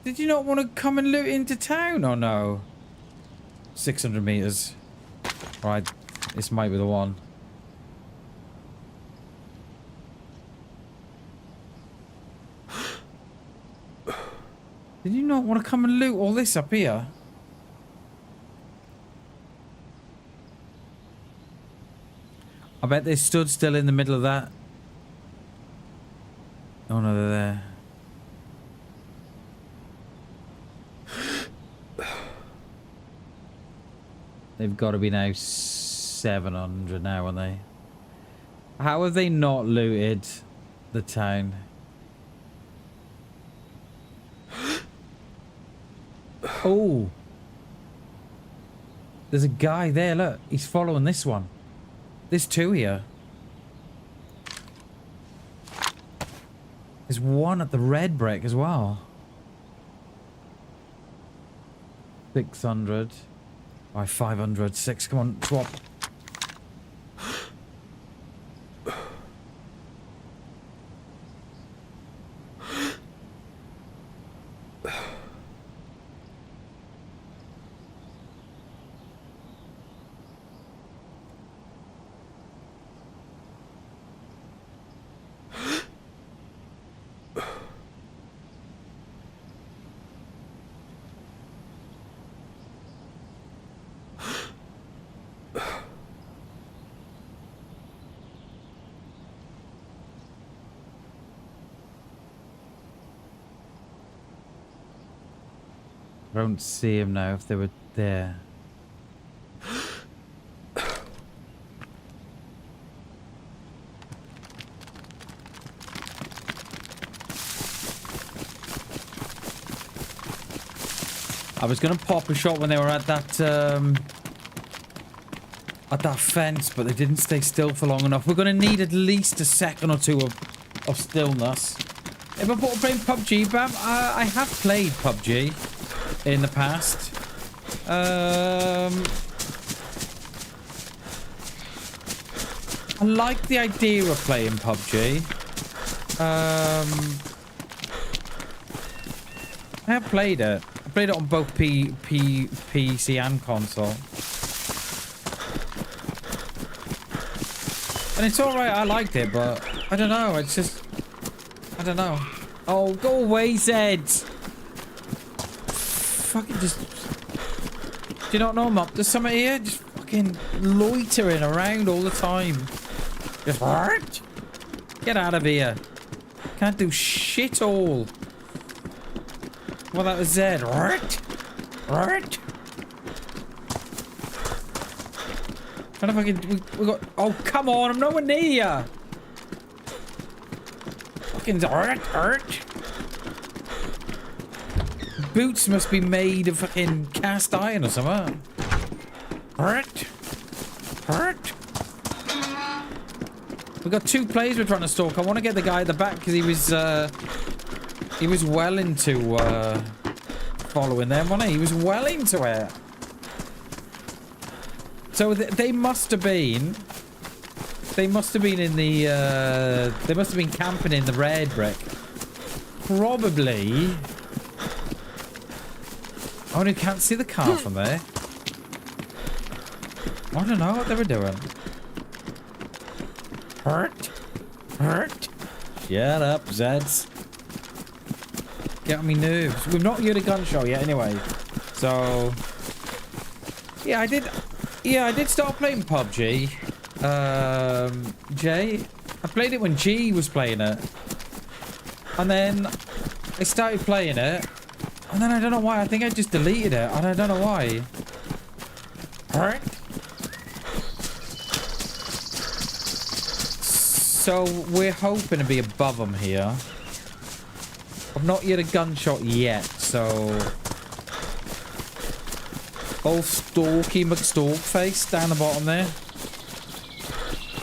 [SPEAKER 1] Did you not want to come and loot into town or no? 600 meters. Right, this might be the one. Did you not want to come and loot all this up here? I bet they stood still in the middle of that. Oh no, they're there. They've got to be now 700 now, aren't they? How have they not looted the town? Oh. There's a guy there, look. He's following this one. There's two here. There's one at the red brick as well. 600. All right, 500. 6. Come on, swap. I don't see him now if they were there. I was gonna pop a shot when they were at that fence, but they didn't stay still for long enough. We're gonna need at least a second or two of stillness. If I put playing PUBG, Bam, I have played PUBG in the past. I like the idea of playing PUBG. I have played it. I played it on both PC and console. And it's alright, I liked it, but I don't know, it's just... I don't know. Oh, go away, Zed! Fucking just... Do you not know I'm up to something here? Just fucking loitering around all the time. Just... Get out of here. Can't do shit all. Well, that was Zed. Trying to fucking... We got... Oh, come on, I'm nowhere near you. Fucking... Boots must be made of fucking cast iron or something. We got two players we're trying to stalk. I want to get the guy at the back because he was well into following them, wasn't he? He was well into it. So they must have been... They must have been in the... they must have been camping in the red brick. Probably... Oh, and you can't see the car from there. I don't know what they were doing. Hurt. Shut up, Zeds. Get on me nerves. We've not heard a gunshot yet, anyway. So, yeah, I did start playing PUBG. Jay, I played it when G was playing it, and then I started playing it, and then I don't know why. I think I just deleted it, and I don't know why. Alright. So we're hoping to be above them here. I've not yet a gunshot yet, so... Old Stalky McStalkface down the bottom there.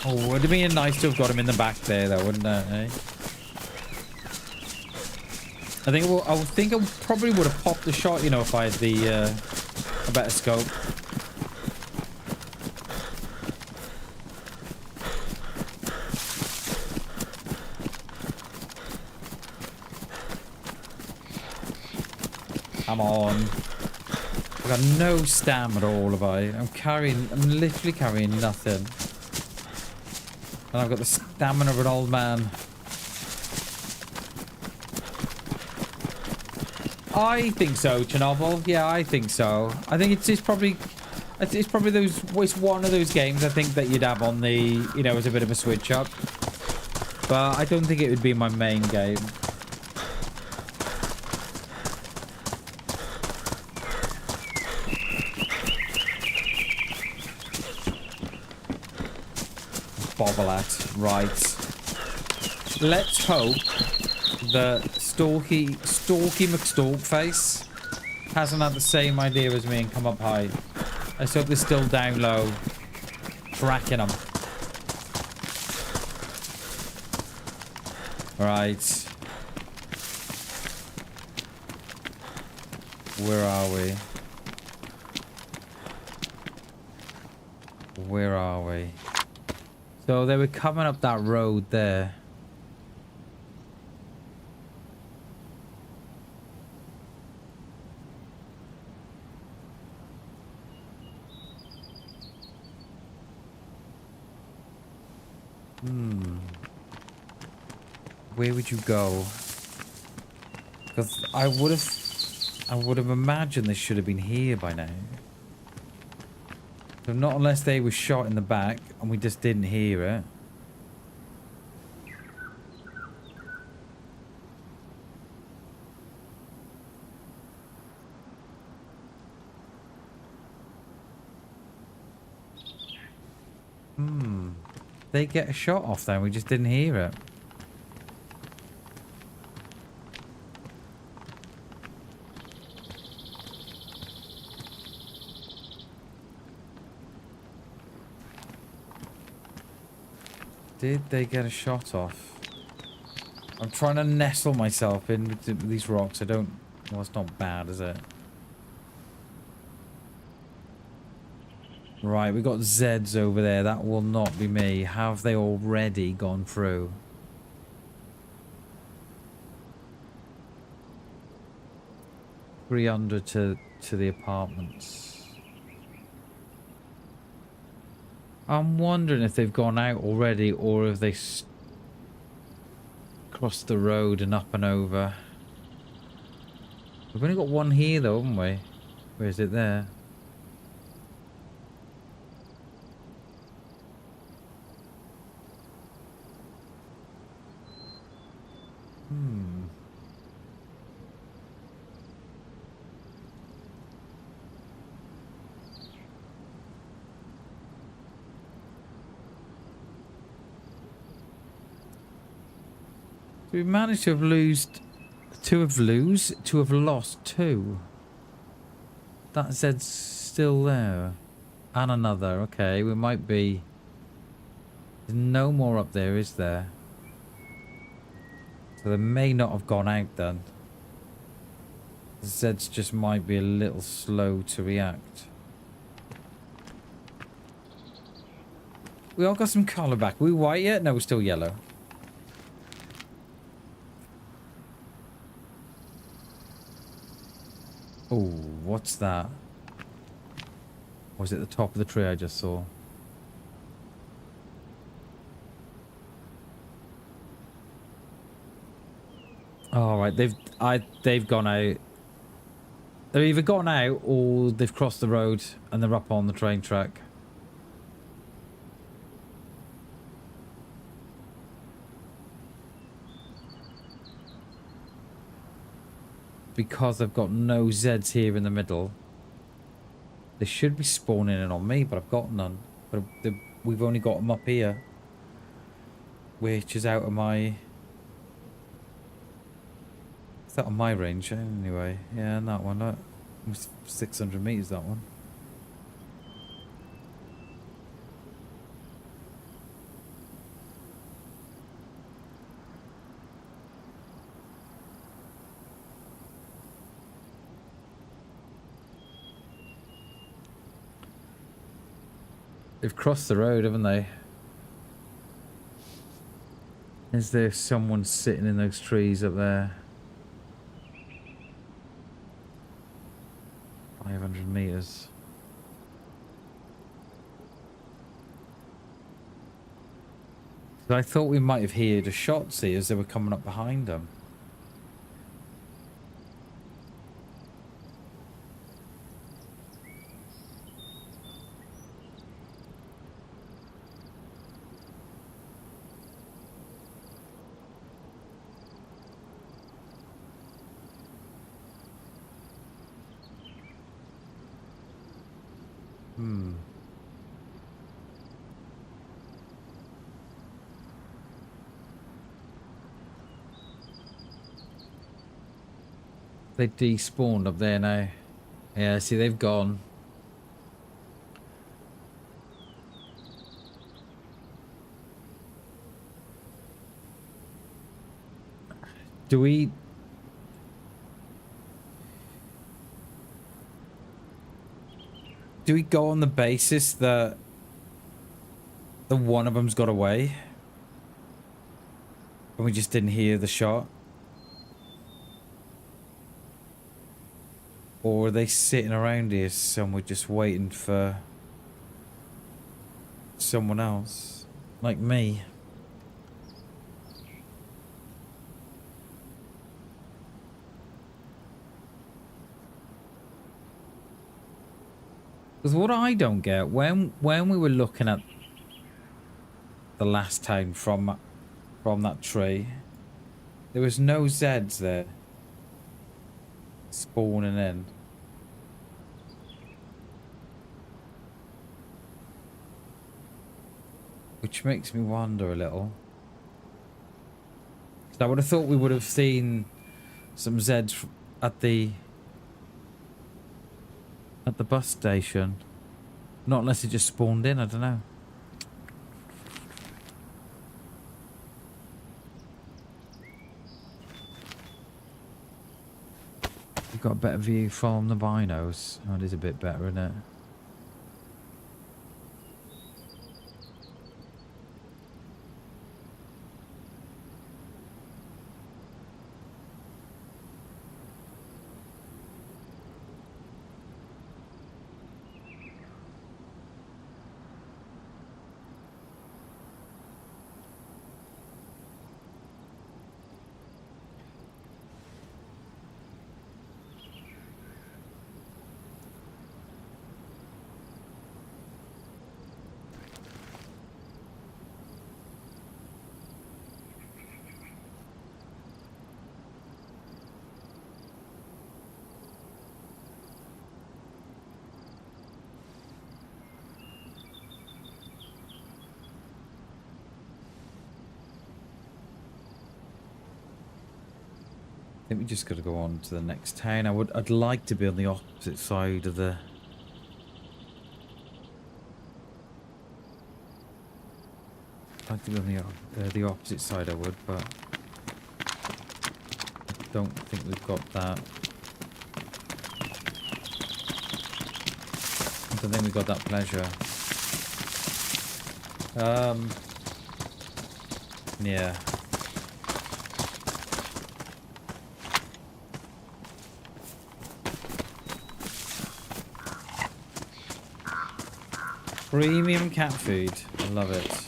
[SPEAKER 1] Oh, would have been nice to have got him in the back there, though, wouldn't it? Eh? I think I probably would have popped the shot, you know, if I had a better scope. Come on. I've got no stam at all, have I? I'm literally carrying nothing. And I've got the stamina of an old man. I think so, Chernobyl. Yeah, I think so. I think it's probably it's one of those games I think that you'd have on the, you know, as a bit of a switch up. But I don't think it would be my main game. Bobble at. Right. Let's hope that Stalky McStalkface hasn't had the same idea as me and come up high. Let's hope they're still down low. Tracking them. Right. Where are we? Where are we? So they were coming up that road there. Where would you go? Because I would have imagined they should have been here by now. So not unless they were shot in the back and we just didn't hear it. They get a shot off then, we just didn't hear it. Did they get a shot off? I'm trying to nestle myself in with these rocks. I don't... Well, it's not bad, is it? Right, we got Zeds over there. That will not be me. Have they already gone through? $300 to the apartments. I'm wondering if they've gone out already or if they crossed the road and up and over. We've only got one here though, haven't we? Where is it there? We managed to have lost two. That Zed's still there. And another. Okay, we might be... There's no more up there, is there? So they may not have gone out then. Zeds just might be a little slow to react. We all got some colour back. We white yet? No, we're still yellow. Oh, what's that? Was it the top of the tree I just saw? All right, they've gone out. They've either gone out or they've crossed the road and they're up on the train track. Because I've got no Zeds here in the middle. They should be spawning in on me, but I've got none. But we've only got them up here. Which is out of my... Is that on my range anyway? Yeah, and that one. That was 600 meters, that one. They've crossed the road, haven't they? Is there someone sitting in those trees up there? 500 meters. I thought we might have heard a shot, see, as they were coming up behind them. They despawned up there now. Yeah, see, they've gone. Do we go on the basis that the one of them's got away? And we just didn't hear the shot? Or are they sitting around here somewhere just waiting for someone else? Like me? Because what I don't get, when we were looking at the last time from that tree, there was no Zeds there spawning in. Which makes me wonder a little. I would have thought we would have seen some Zeds at the bus station. Not unless it just spawned in, I don't know. You've got a better view from the binos. Oh, it is a bit better, isn't it? I think we just got to go on to the next town. I'd like to be on the opposite side of the... I'd like to be on the opposite side, I would, but I don't think we've got that. don't think we got that pleasure. Yeah. Premium cat food. I love it.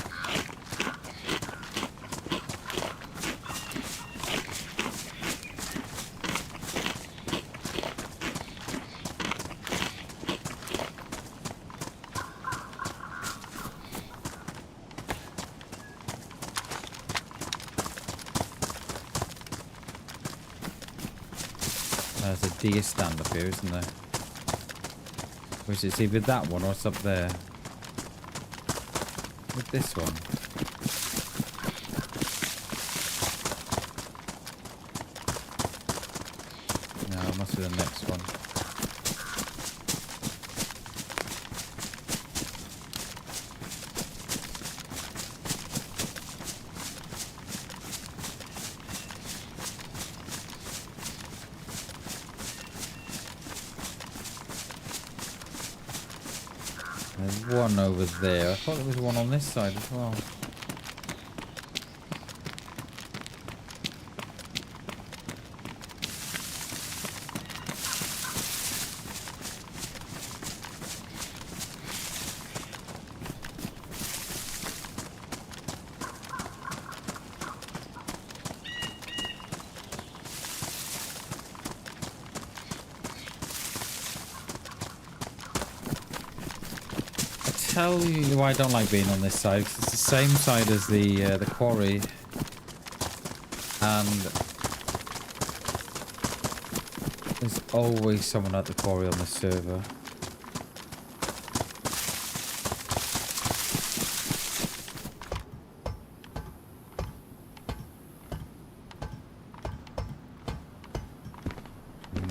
[SPEAKER 1] There's a deer stand up here, isn't there? Which is either that one or it's up there. With this one. No, it must be the next one. There's one over there. I thought there was one on this side as well. Tell you why I don't like being on this side. It's the same side as the quarry, and there's always someone at the quarry on the server.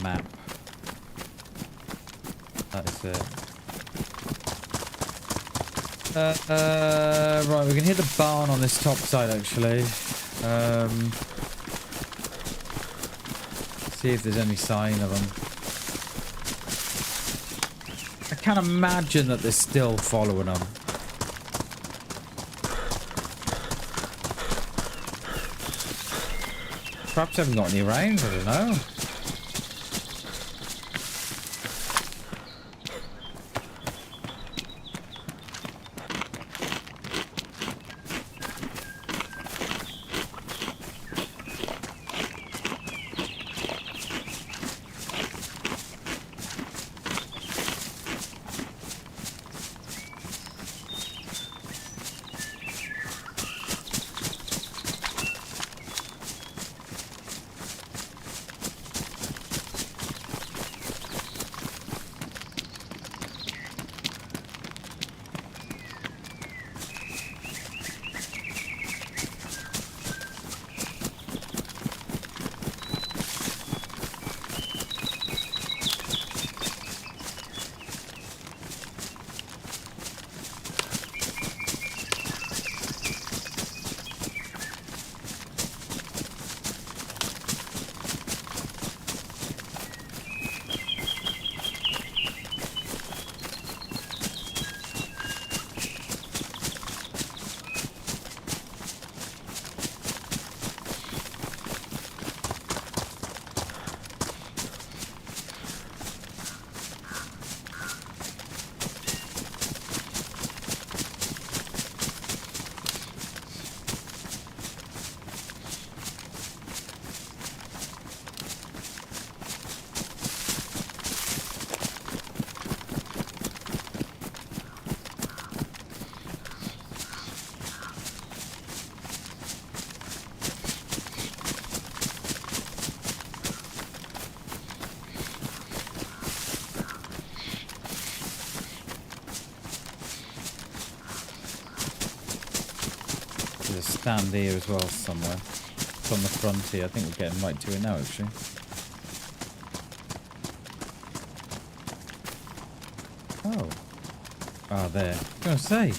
[SPEAKER 1] Map. That is it. Right, we can hear the barn on this top side actually. See if there's any sign of them. I can't imagine that they're still following them. Perhaps I haven't got any around, I don't know. There's a stand here as well somewhere. It's on the front here. I think we're getting right to it now, actually. Oh. Ah, there. I was going to say.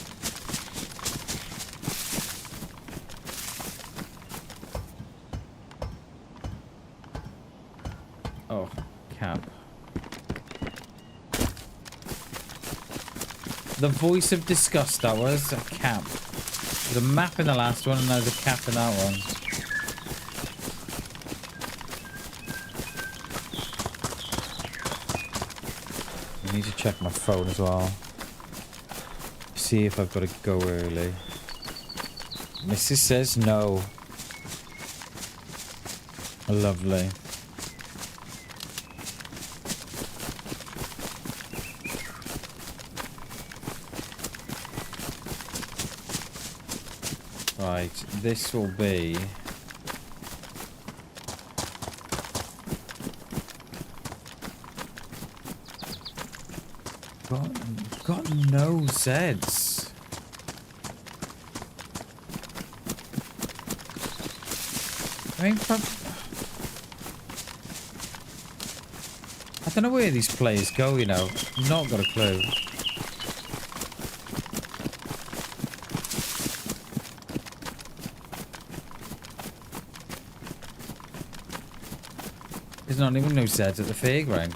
[SPEAKER 1] Oh, cap. The voice of disgust, that was a cap. There's a map in the last one and there's a cap in that one. I need to check my phone as well. See if I've got to go early. Mrs. says no. Lovely. Right, this will be... Got no Zeds. I mean, I don't know where these players go, you know. Not got a clue. There's not even no Zeds at the fairground.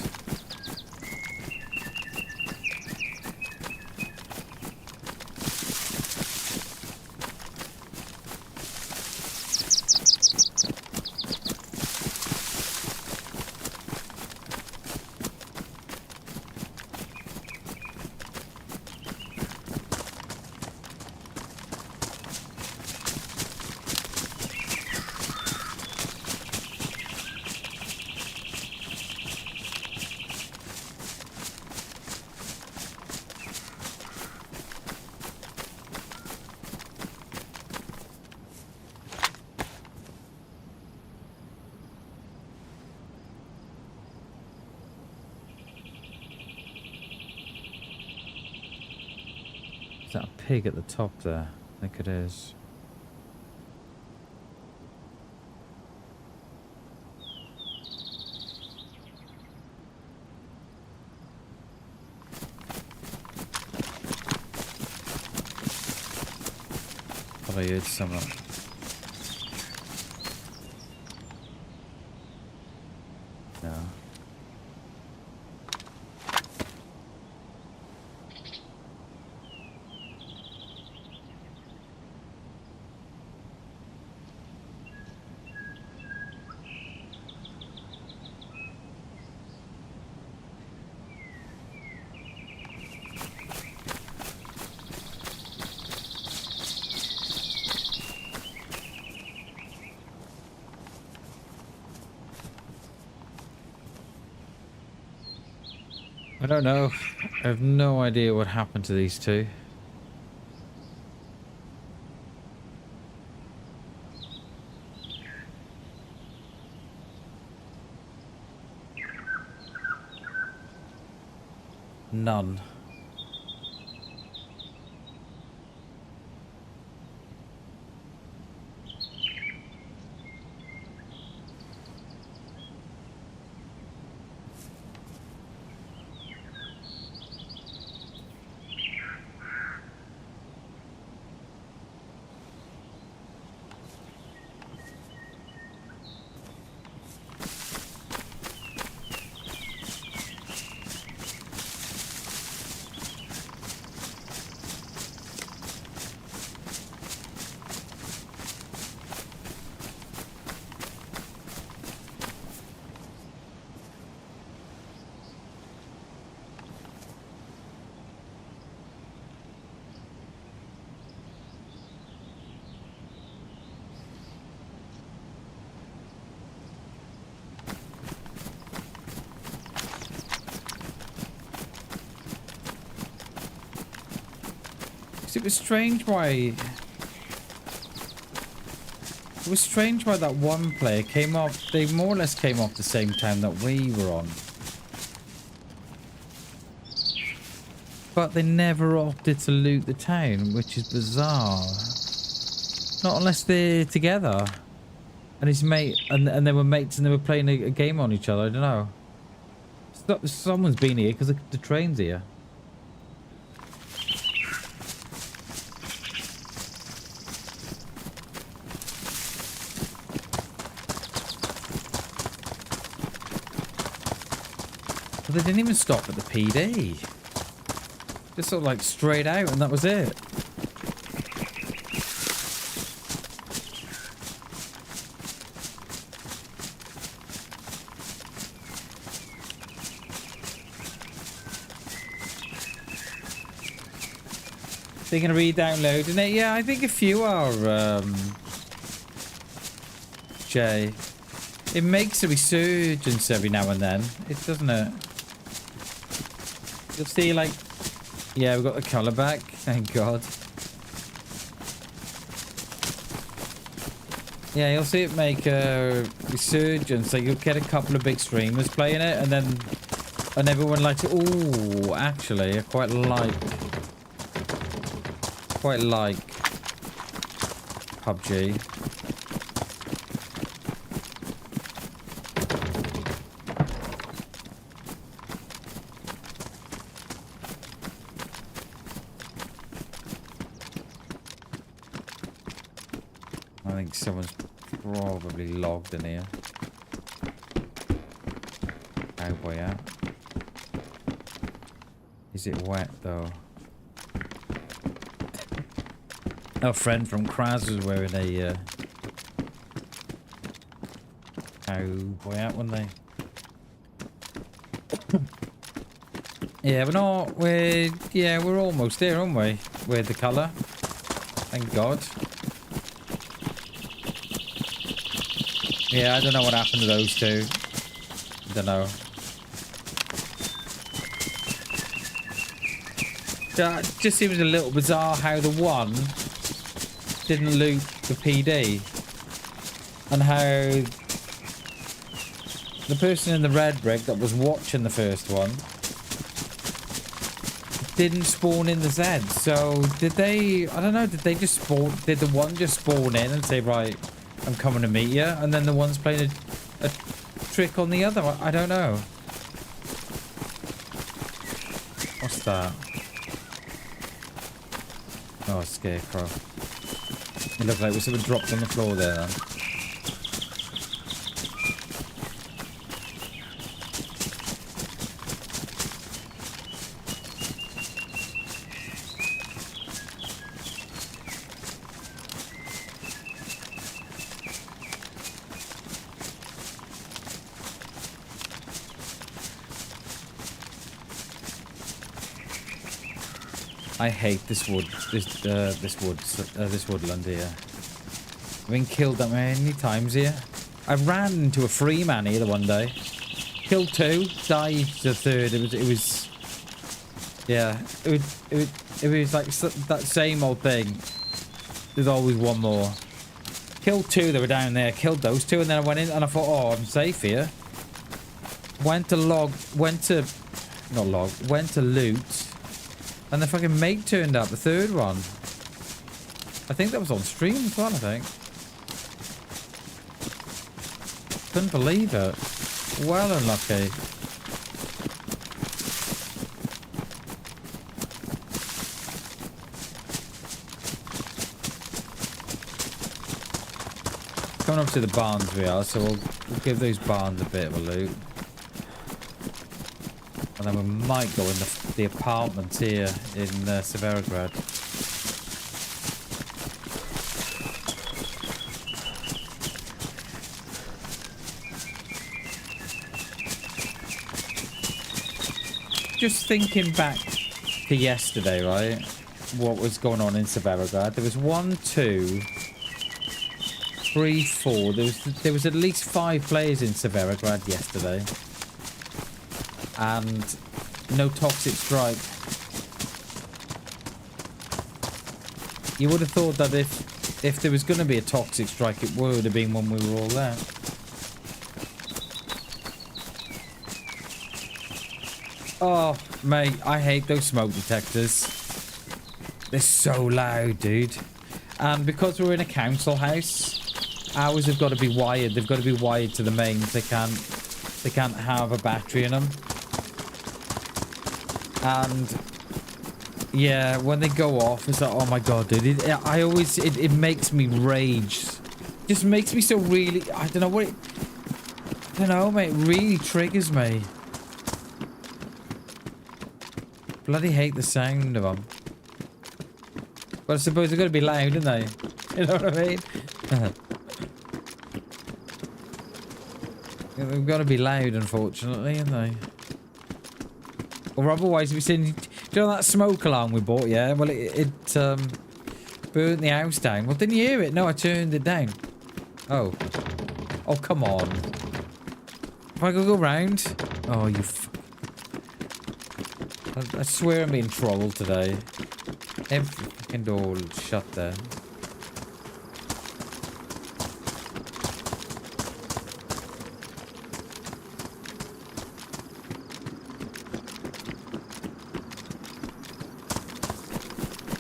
[SPEAKER 1] Is that a pig at the top there? I think it is. Thought I heard someone. No. I don't know. I have no idea what happened to these two. None. It was strange why... It was strange why that one player came off... They more or less came off the same time that we were on. But they never opted to loot the town, which is bizarre. Not unless they're together. And his mate... And they were mates and they were playing a game on each other. I don't know. Someone's been here because the train's here. They didn't even stop at the PD. Just sort of like straight out, and that was it. They're going to re-downloading it? Yeah, I think a few are, Jay. It makes a resurgence every now and then. It doesn't it? You'll see, like... Yeah, we've got the colour back. Thank God. Yeah, you'll see it make a resurgence. Like, you'll get a couple of big streamers playing it, and then... And everyone likes it. Ooh, actually, I quite like PUBG. I think someone's probably logged in here. Cowboy out. Is it wet though? Our friend from Kraz was wearing a cowboy hat, weren't they? Yeah, we're almost there, aren't we? With the colour. Thank God. Yeah, I don't know what happened to those two. I don't know. That just seems a little bizarre how the one didn't loot the PD, and how the person in the red brick that was watching the first one didn't spawn in the Z. So did they, I don't know, did they just spawn, did the one just spawn in and say, right, I'm coming to meet you, and then the one's playing a trick on the other? I don't know. What's that? Oh, a scarecrow. It looked like someone dropped on the floor there then. I hate this woodland here. I've been killed that many times here. I ran into a free man here the one day. Killed two, died the third. It was yeah. It was like that same old thing. There's always one more. Killed two that were down there. Killed those two, and then I went in and I thought, oh, I'm safe here. Went to loot. And the fucking mate turned up, the third one. I think that was on stream as well, I think. Couldn't believe it. Well unlucky. Coming up to the barns we are, so we'll give those barns a bit of a loot. And then we might go in the apartments here in Severograd. Just thinking back to yesterday, right? What was going on in Severograd? There was 1, 2, 3, 4. There was at least 5 players in Severograd yesterday. And no toxic strike. You would have thought that if there was going to be a toxic strike, it would have been when we were all there. Oh, mate, I hate those smoke detectors. They're so loud, dude. And because we're in a council house, ours have got to be wired. They've got to be wired to the mains. They can't have a battery in them. And yeah, when they go off, it's like, oh my god, dude. It makes me rage. Just makes me so really, I don't know what it, I don't know, mate. It really triggers me. Bloody hate the sound of them. But I suppose they've got to be loud, don't they? You know what I mean? They've got to be loud, unfortunately, haven't they? Or otherwise, we've seen... Do you know that smoke alarm we bought, yeah? Well, it burnt the house down. Well, didn't you hear it? No, I turned it down. Oh. Oh, come on. If I could go round... Oh, you I swear I'm being trolled today. Every fucking door shut there.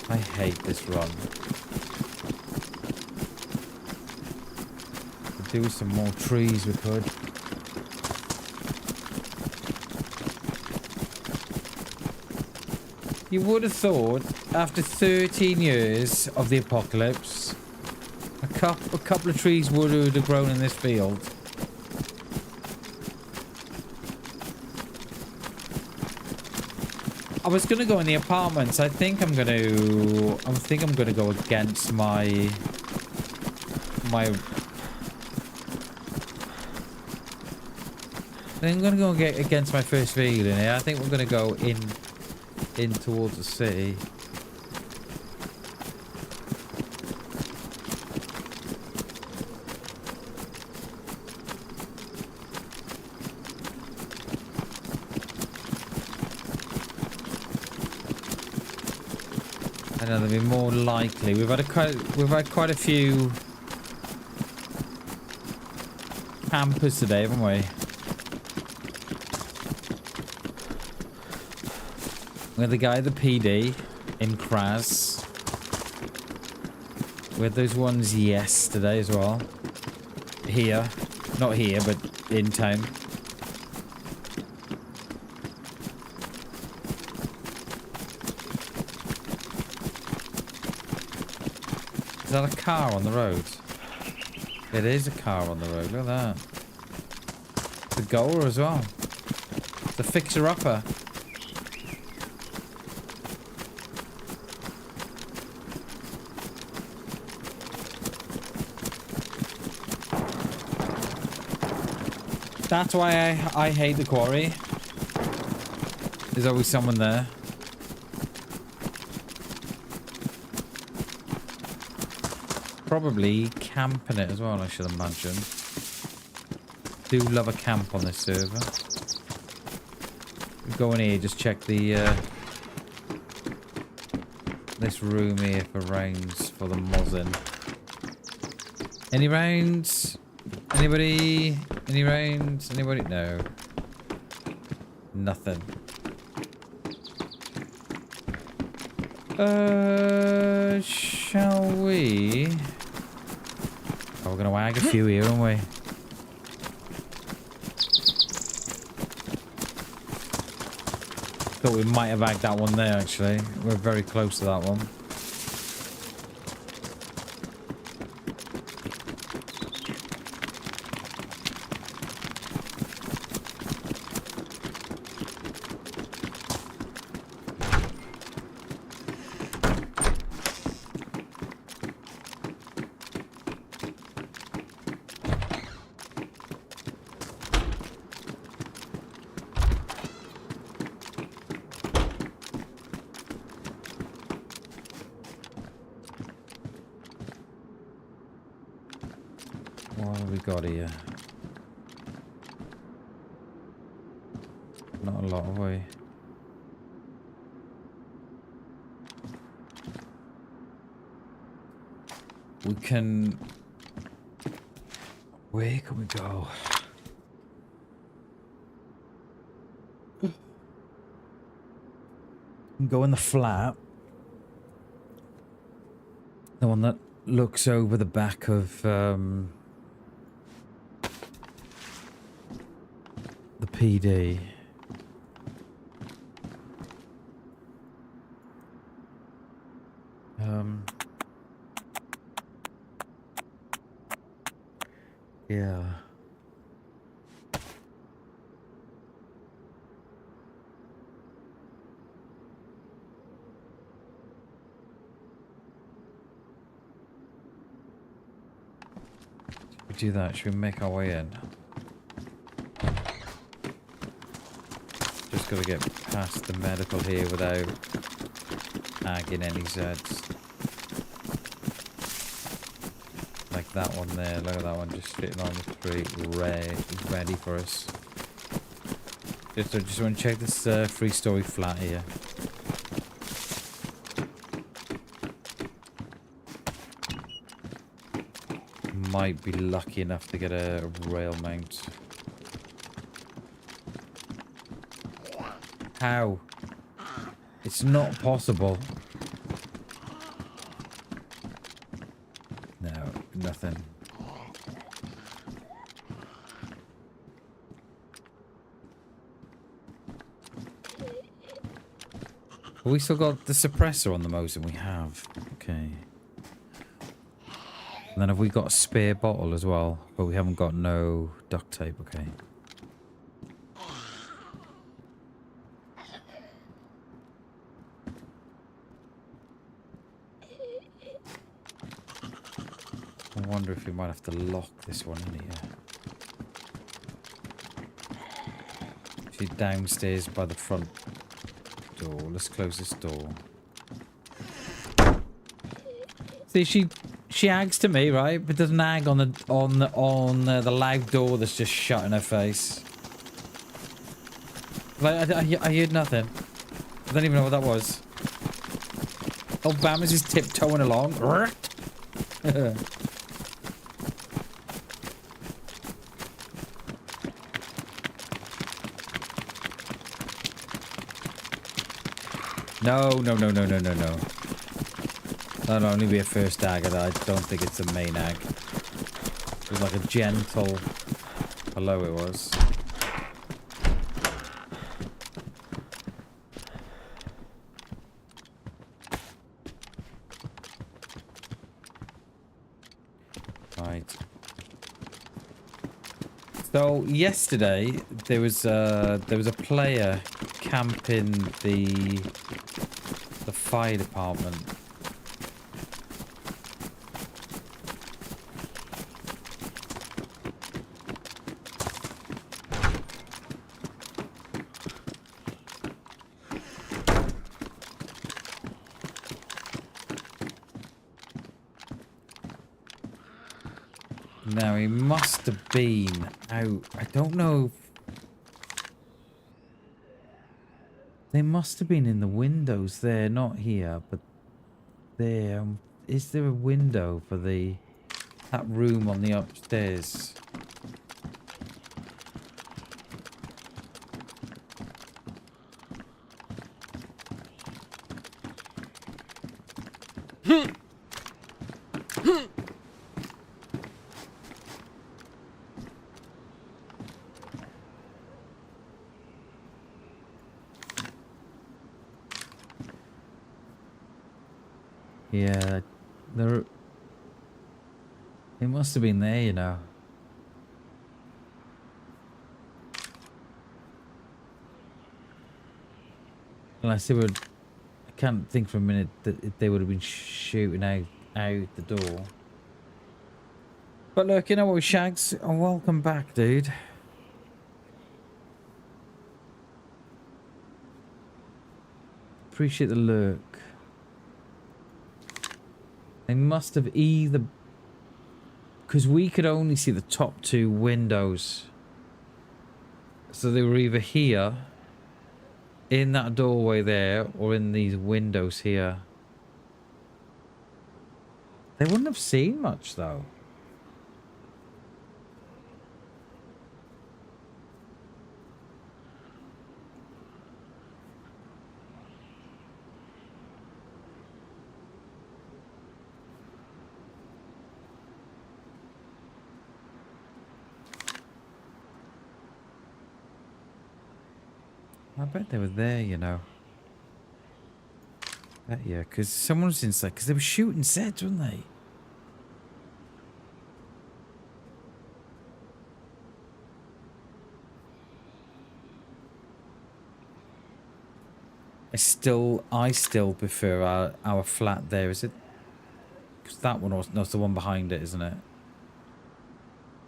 [SPEAKER 1] I hate this run. Could do with some more trees we could. You would have thought, after 13 years of the apocalypse, a couple of trees would have grown in this field. I was gonna go in the apartments. I think I'm gonna go against my. I think I'm gonna go against my first feeling here. I think we're gonna go in towards the city. I know they'll be more likely. We've had quite a few campers today, haven't we? We had the guy at the PD in Kraz. We had those ones yesterday as well. Here. Not here, but in town. Is that a car on the road? It is a car on the road. Look at that. The goer as well. The fixer-upper. That's why I hate the quarry. There's always someone there. Probably camping it as well, I should imagine. Do love a camp on this server. Go in here, just check the this room here for rounds for the Mosin. Any rounds? Anybody? Any rounds? Anybody? No. Nothing. Shall we? Oh, we're gonna wag a few here, aren't we? Thought we might have wagged that one there, actually. We're very close to that one. What have we got here? Not a lot, have we? We can... Where can we go? We can go in the flat. The one that looks over the back of the PD. Yeah. do that? Should we make our way in? Just gotta get past the medical here without nagging any Zeds. Like that one there. Look at that one just sitting on the tree, ready for us. Just want to check this 3-story flat here. Might be lucky enough to get a rail mount. How? It's not possible. No, nothing. We still got the suppressor on the Mosin. We have. Okay. And then have we got a spare bottle as well? But we haven't got no duct tape. Okay. I wonder if we might have to lock this one in here. She's downstairs by the front door. Let's close this door. See, she ags to me, right? But doesn't ag on the loud door that's just shut in her face. Like I heard nothing. I don't even know what that was. Oh, Bam is just tiptoeing along. No. That'll only be a first ag. I don't think it's a main ag. It was like a gentle hello it was. Right. So yesterday there was a player camping the fire department. Now he must have been out. I don't know. They must have been in the windows there, not here, but there. Is there a window for that room on the upstairs? Yeah, it must have been there, you know. Unless they would, I can't think for a minute that they would have been shooting out the door. But look, you know what, Shags? Oh, welcome back, dude. Appreciate the look. They must have either... Because we could only see the top two windows. So they were either here, in that doorway there, or in these windows here. They wouldn't have seen much, though. I bet they were there, you know. Bet yeah, because someone was inside, because they were shooting Zeds, weren't they? I still prefer our flat there, is it? Because that one was, no, it's the one behind it, isn't it?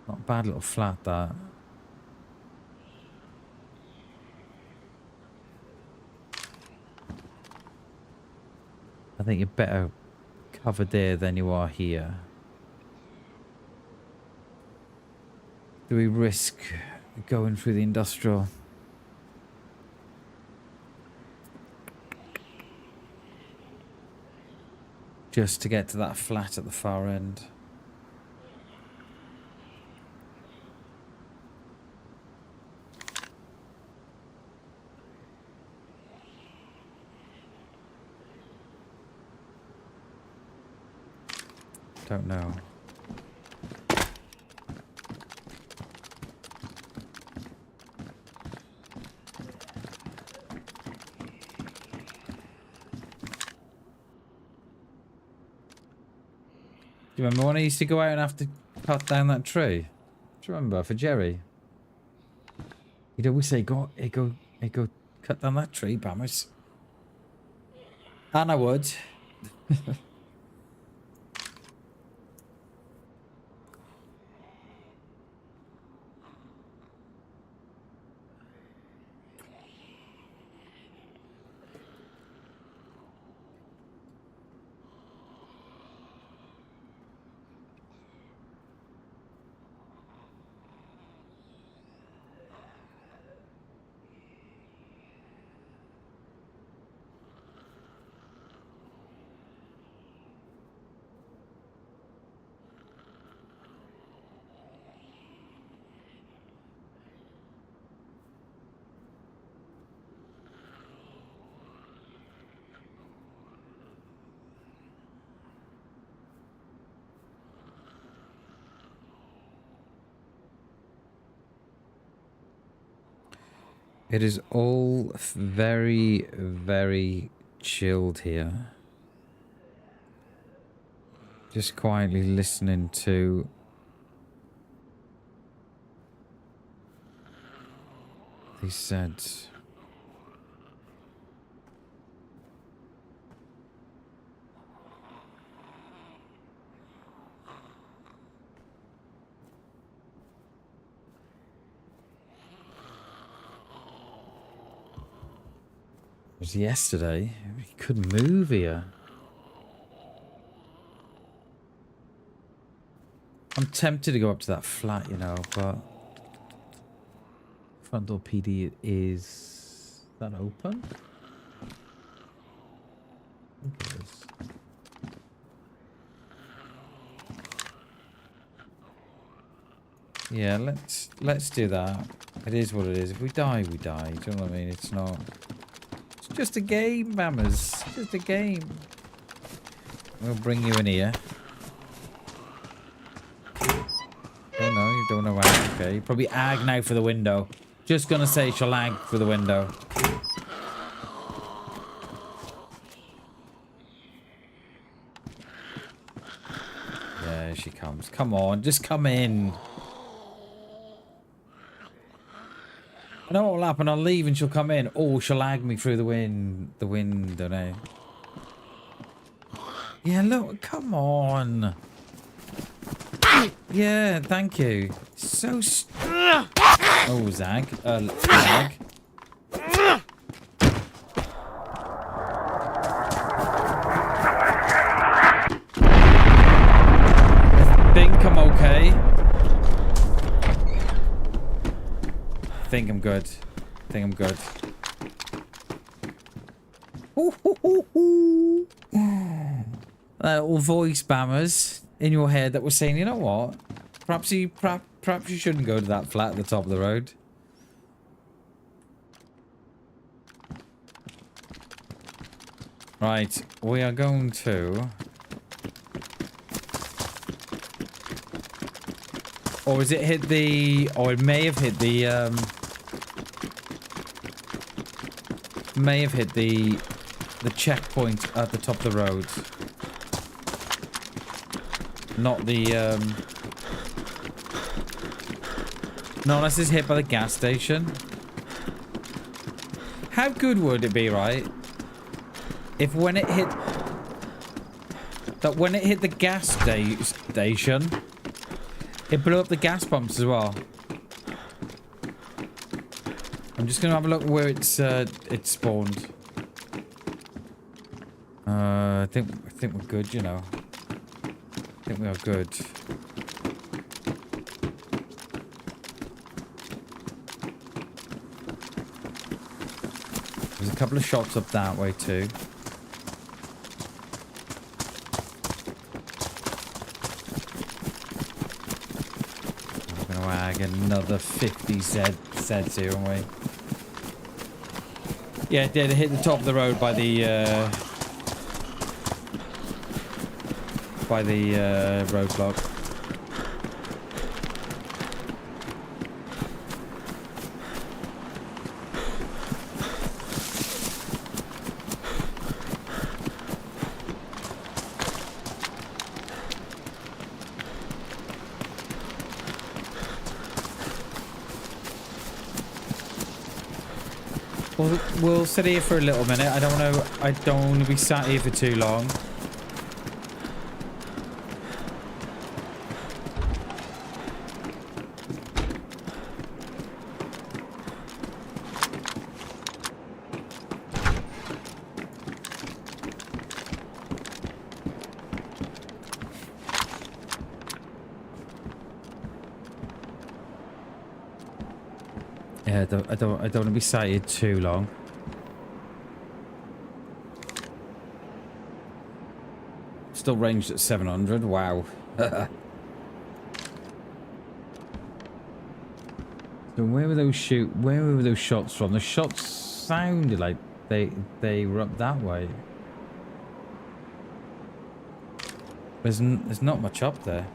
[SPEAKER 1] Not a bad little flat, that. I think you're better covered there than you are here. Do we risk going through the industrial? Just to get to that flat at the far end. Don't know. Do you remember when I used to go out and have to cut down that tree? Do you remember for Jerry? He'd always say, go cut down that tree, Bammers. And I would. It is all very, very chilled here. Just quietly listening to these sads. It was yesterday. We couldn't move here. I'm tempted to go up to that flat, you know, but front door PD is that open? I think it is. Yeah, let's do that. It is what it is. If we die, we die. Do you know what I mean? It's not. It's just a game, mammers. It's just a game. We'll bring you in here. Oh no, you don't know why. Okay, you probably ag now for the window. Just gonna say she'll ag for the window. Yeah, here she comes. Come on, just come in. I know what will happen. I'll leave and she'll come in. Oh, she'll lag me through the wind. The wind, don't I? Yeah, look. Come on. Yeah, thank you. So oh, Zag. Zag. I think I'm okay. I think I'm good. I think I'm good. That little voice bammers in your head that was saying, you know what? Perhaps you shouldn't go to that flat at the top of the road. Right, we are going to. Or has it hit the? Or it may have hit the. May have hit the checkpoint at the top of the road. Not the. No, unless it's hit by the gas station. How good would it be, right? If when it hit. That when it hit the gas station. It blew up the gas pumps as well. I'm just gonna have a look where it's spawned. I think we're good, you know. I think we are good. There's a couple of shots up that way too. We're gonna wag another 50 Zeds here, aren't we? Yeah, it did. It hit the top of the road by the roadblock. We'll sit here for a little minute. I don't want to be sat here for too long. Yeah, I don't want to be sat here too long. Still ranged at 700. Wow. So where were those shots from? The shots sounded like they were up that way. There's not much up there.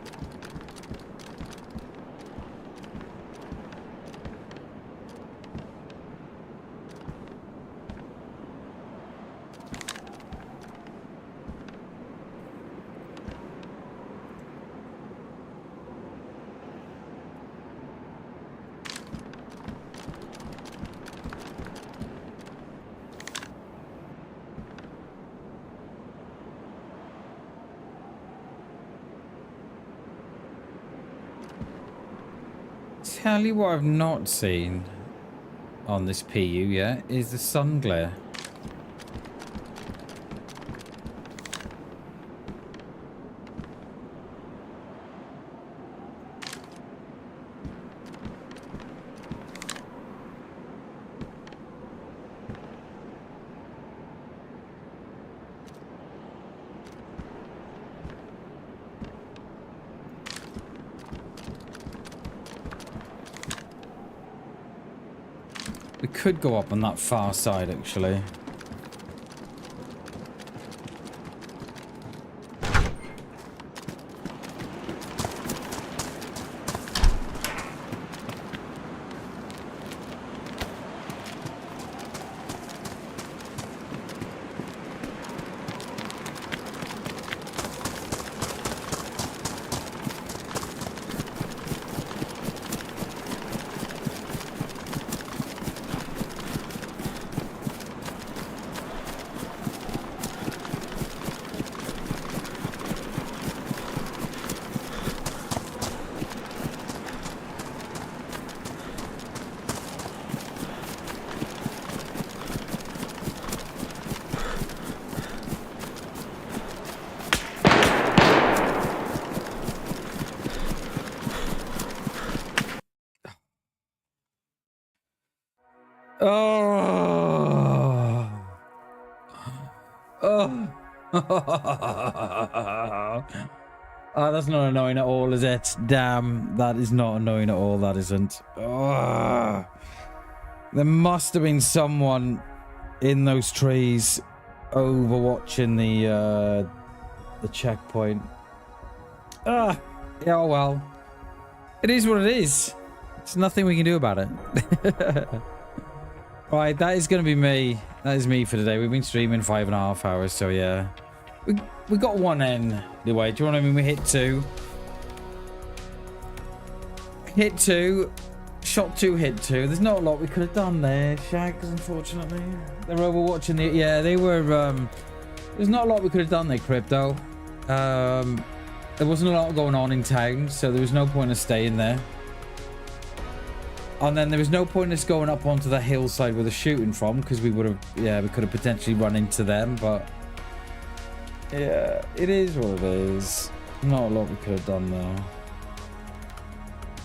[SPEAKER 1] Tell you what I've not seen on this PU yet is the sun glare. We could go up on that far side, actually. Oh. Oh. Oh, that's not annoying at all, is it? Damn, that is not annoying at all, that isn't. Oh. There must have been someone in those trees overwatching the checkpoint. Ah, yeah, oh well. It is what it is. There's nothing we can do about it. Right, that is going to be me. That is me for today. We've been streaming 5.5 hours, so yeah. We got one in anyway. Do you know what I mean? We hit 2. Hit 2. Shot 2, hit 2. There's not a lot we could have done there, Shags, unfortunately. They're overwatching the... Yeah, they were... there's not a lot we could have done there, Crypto. there wasn't a lot going on in town, so there was no point of staying there. And then there was no point in us going up onto the hillside where they're shooting from, because we would have, yeah, we could have potentially run into them, but yeah, it is what it is. Not a lot we could have done though.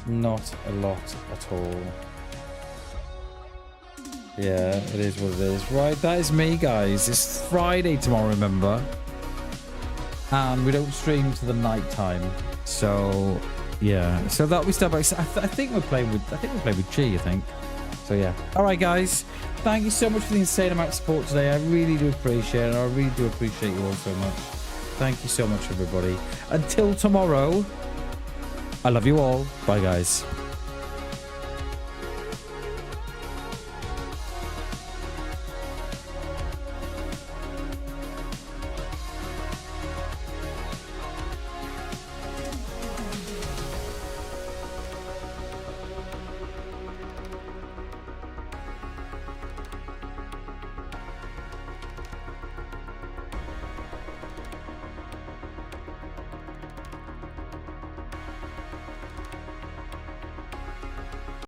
[SPEAKER 1] Not a lot at all. Yeah, it is what it is. Right, that is me, guys. It's Friday tomorrow, remember? And we don't stream to the night time, so yeah. So that'll be stuff. I think we're playing with. I think we're playing with G. I think. So yeah. All right, guys. Thank you so much for the insane amount of support today. I really do appreciate it. I really do appreciate you all so much. Thank you so much, everybody. Until tomorrow. I love you all. Bye, guys.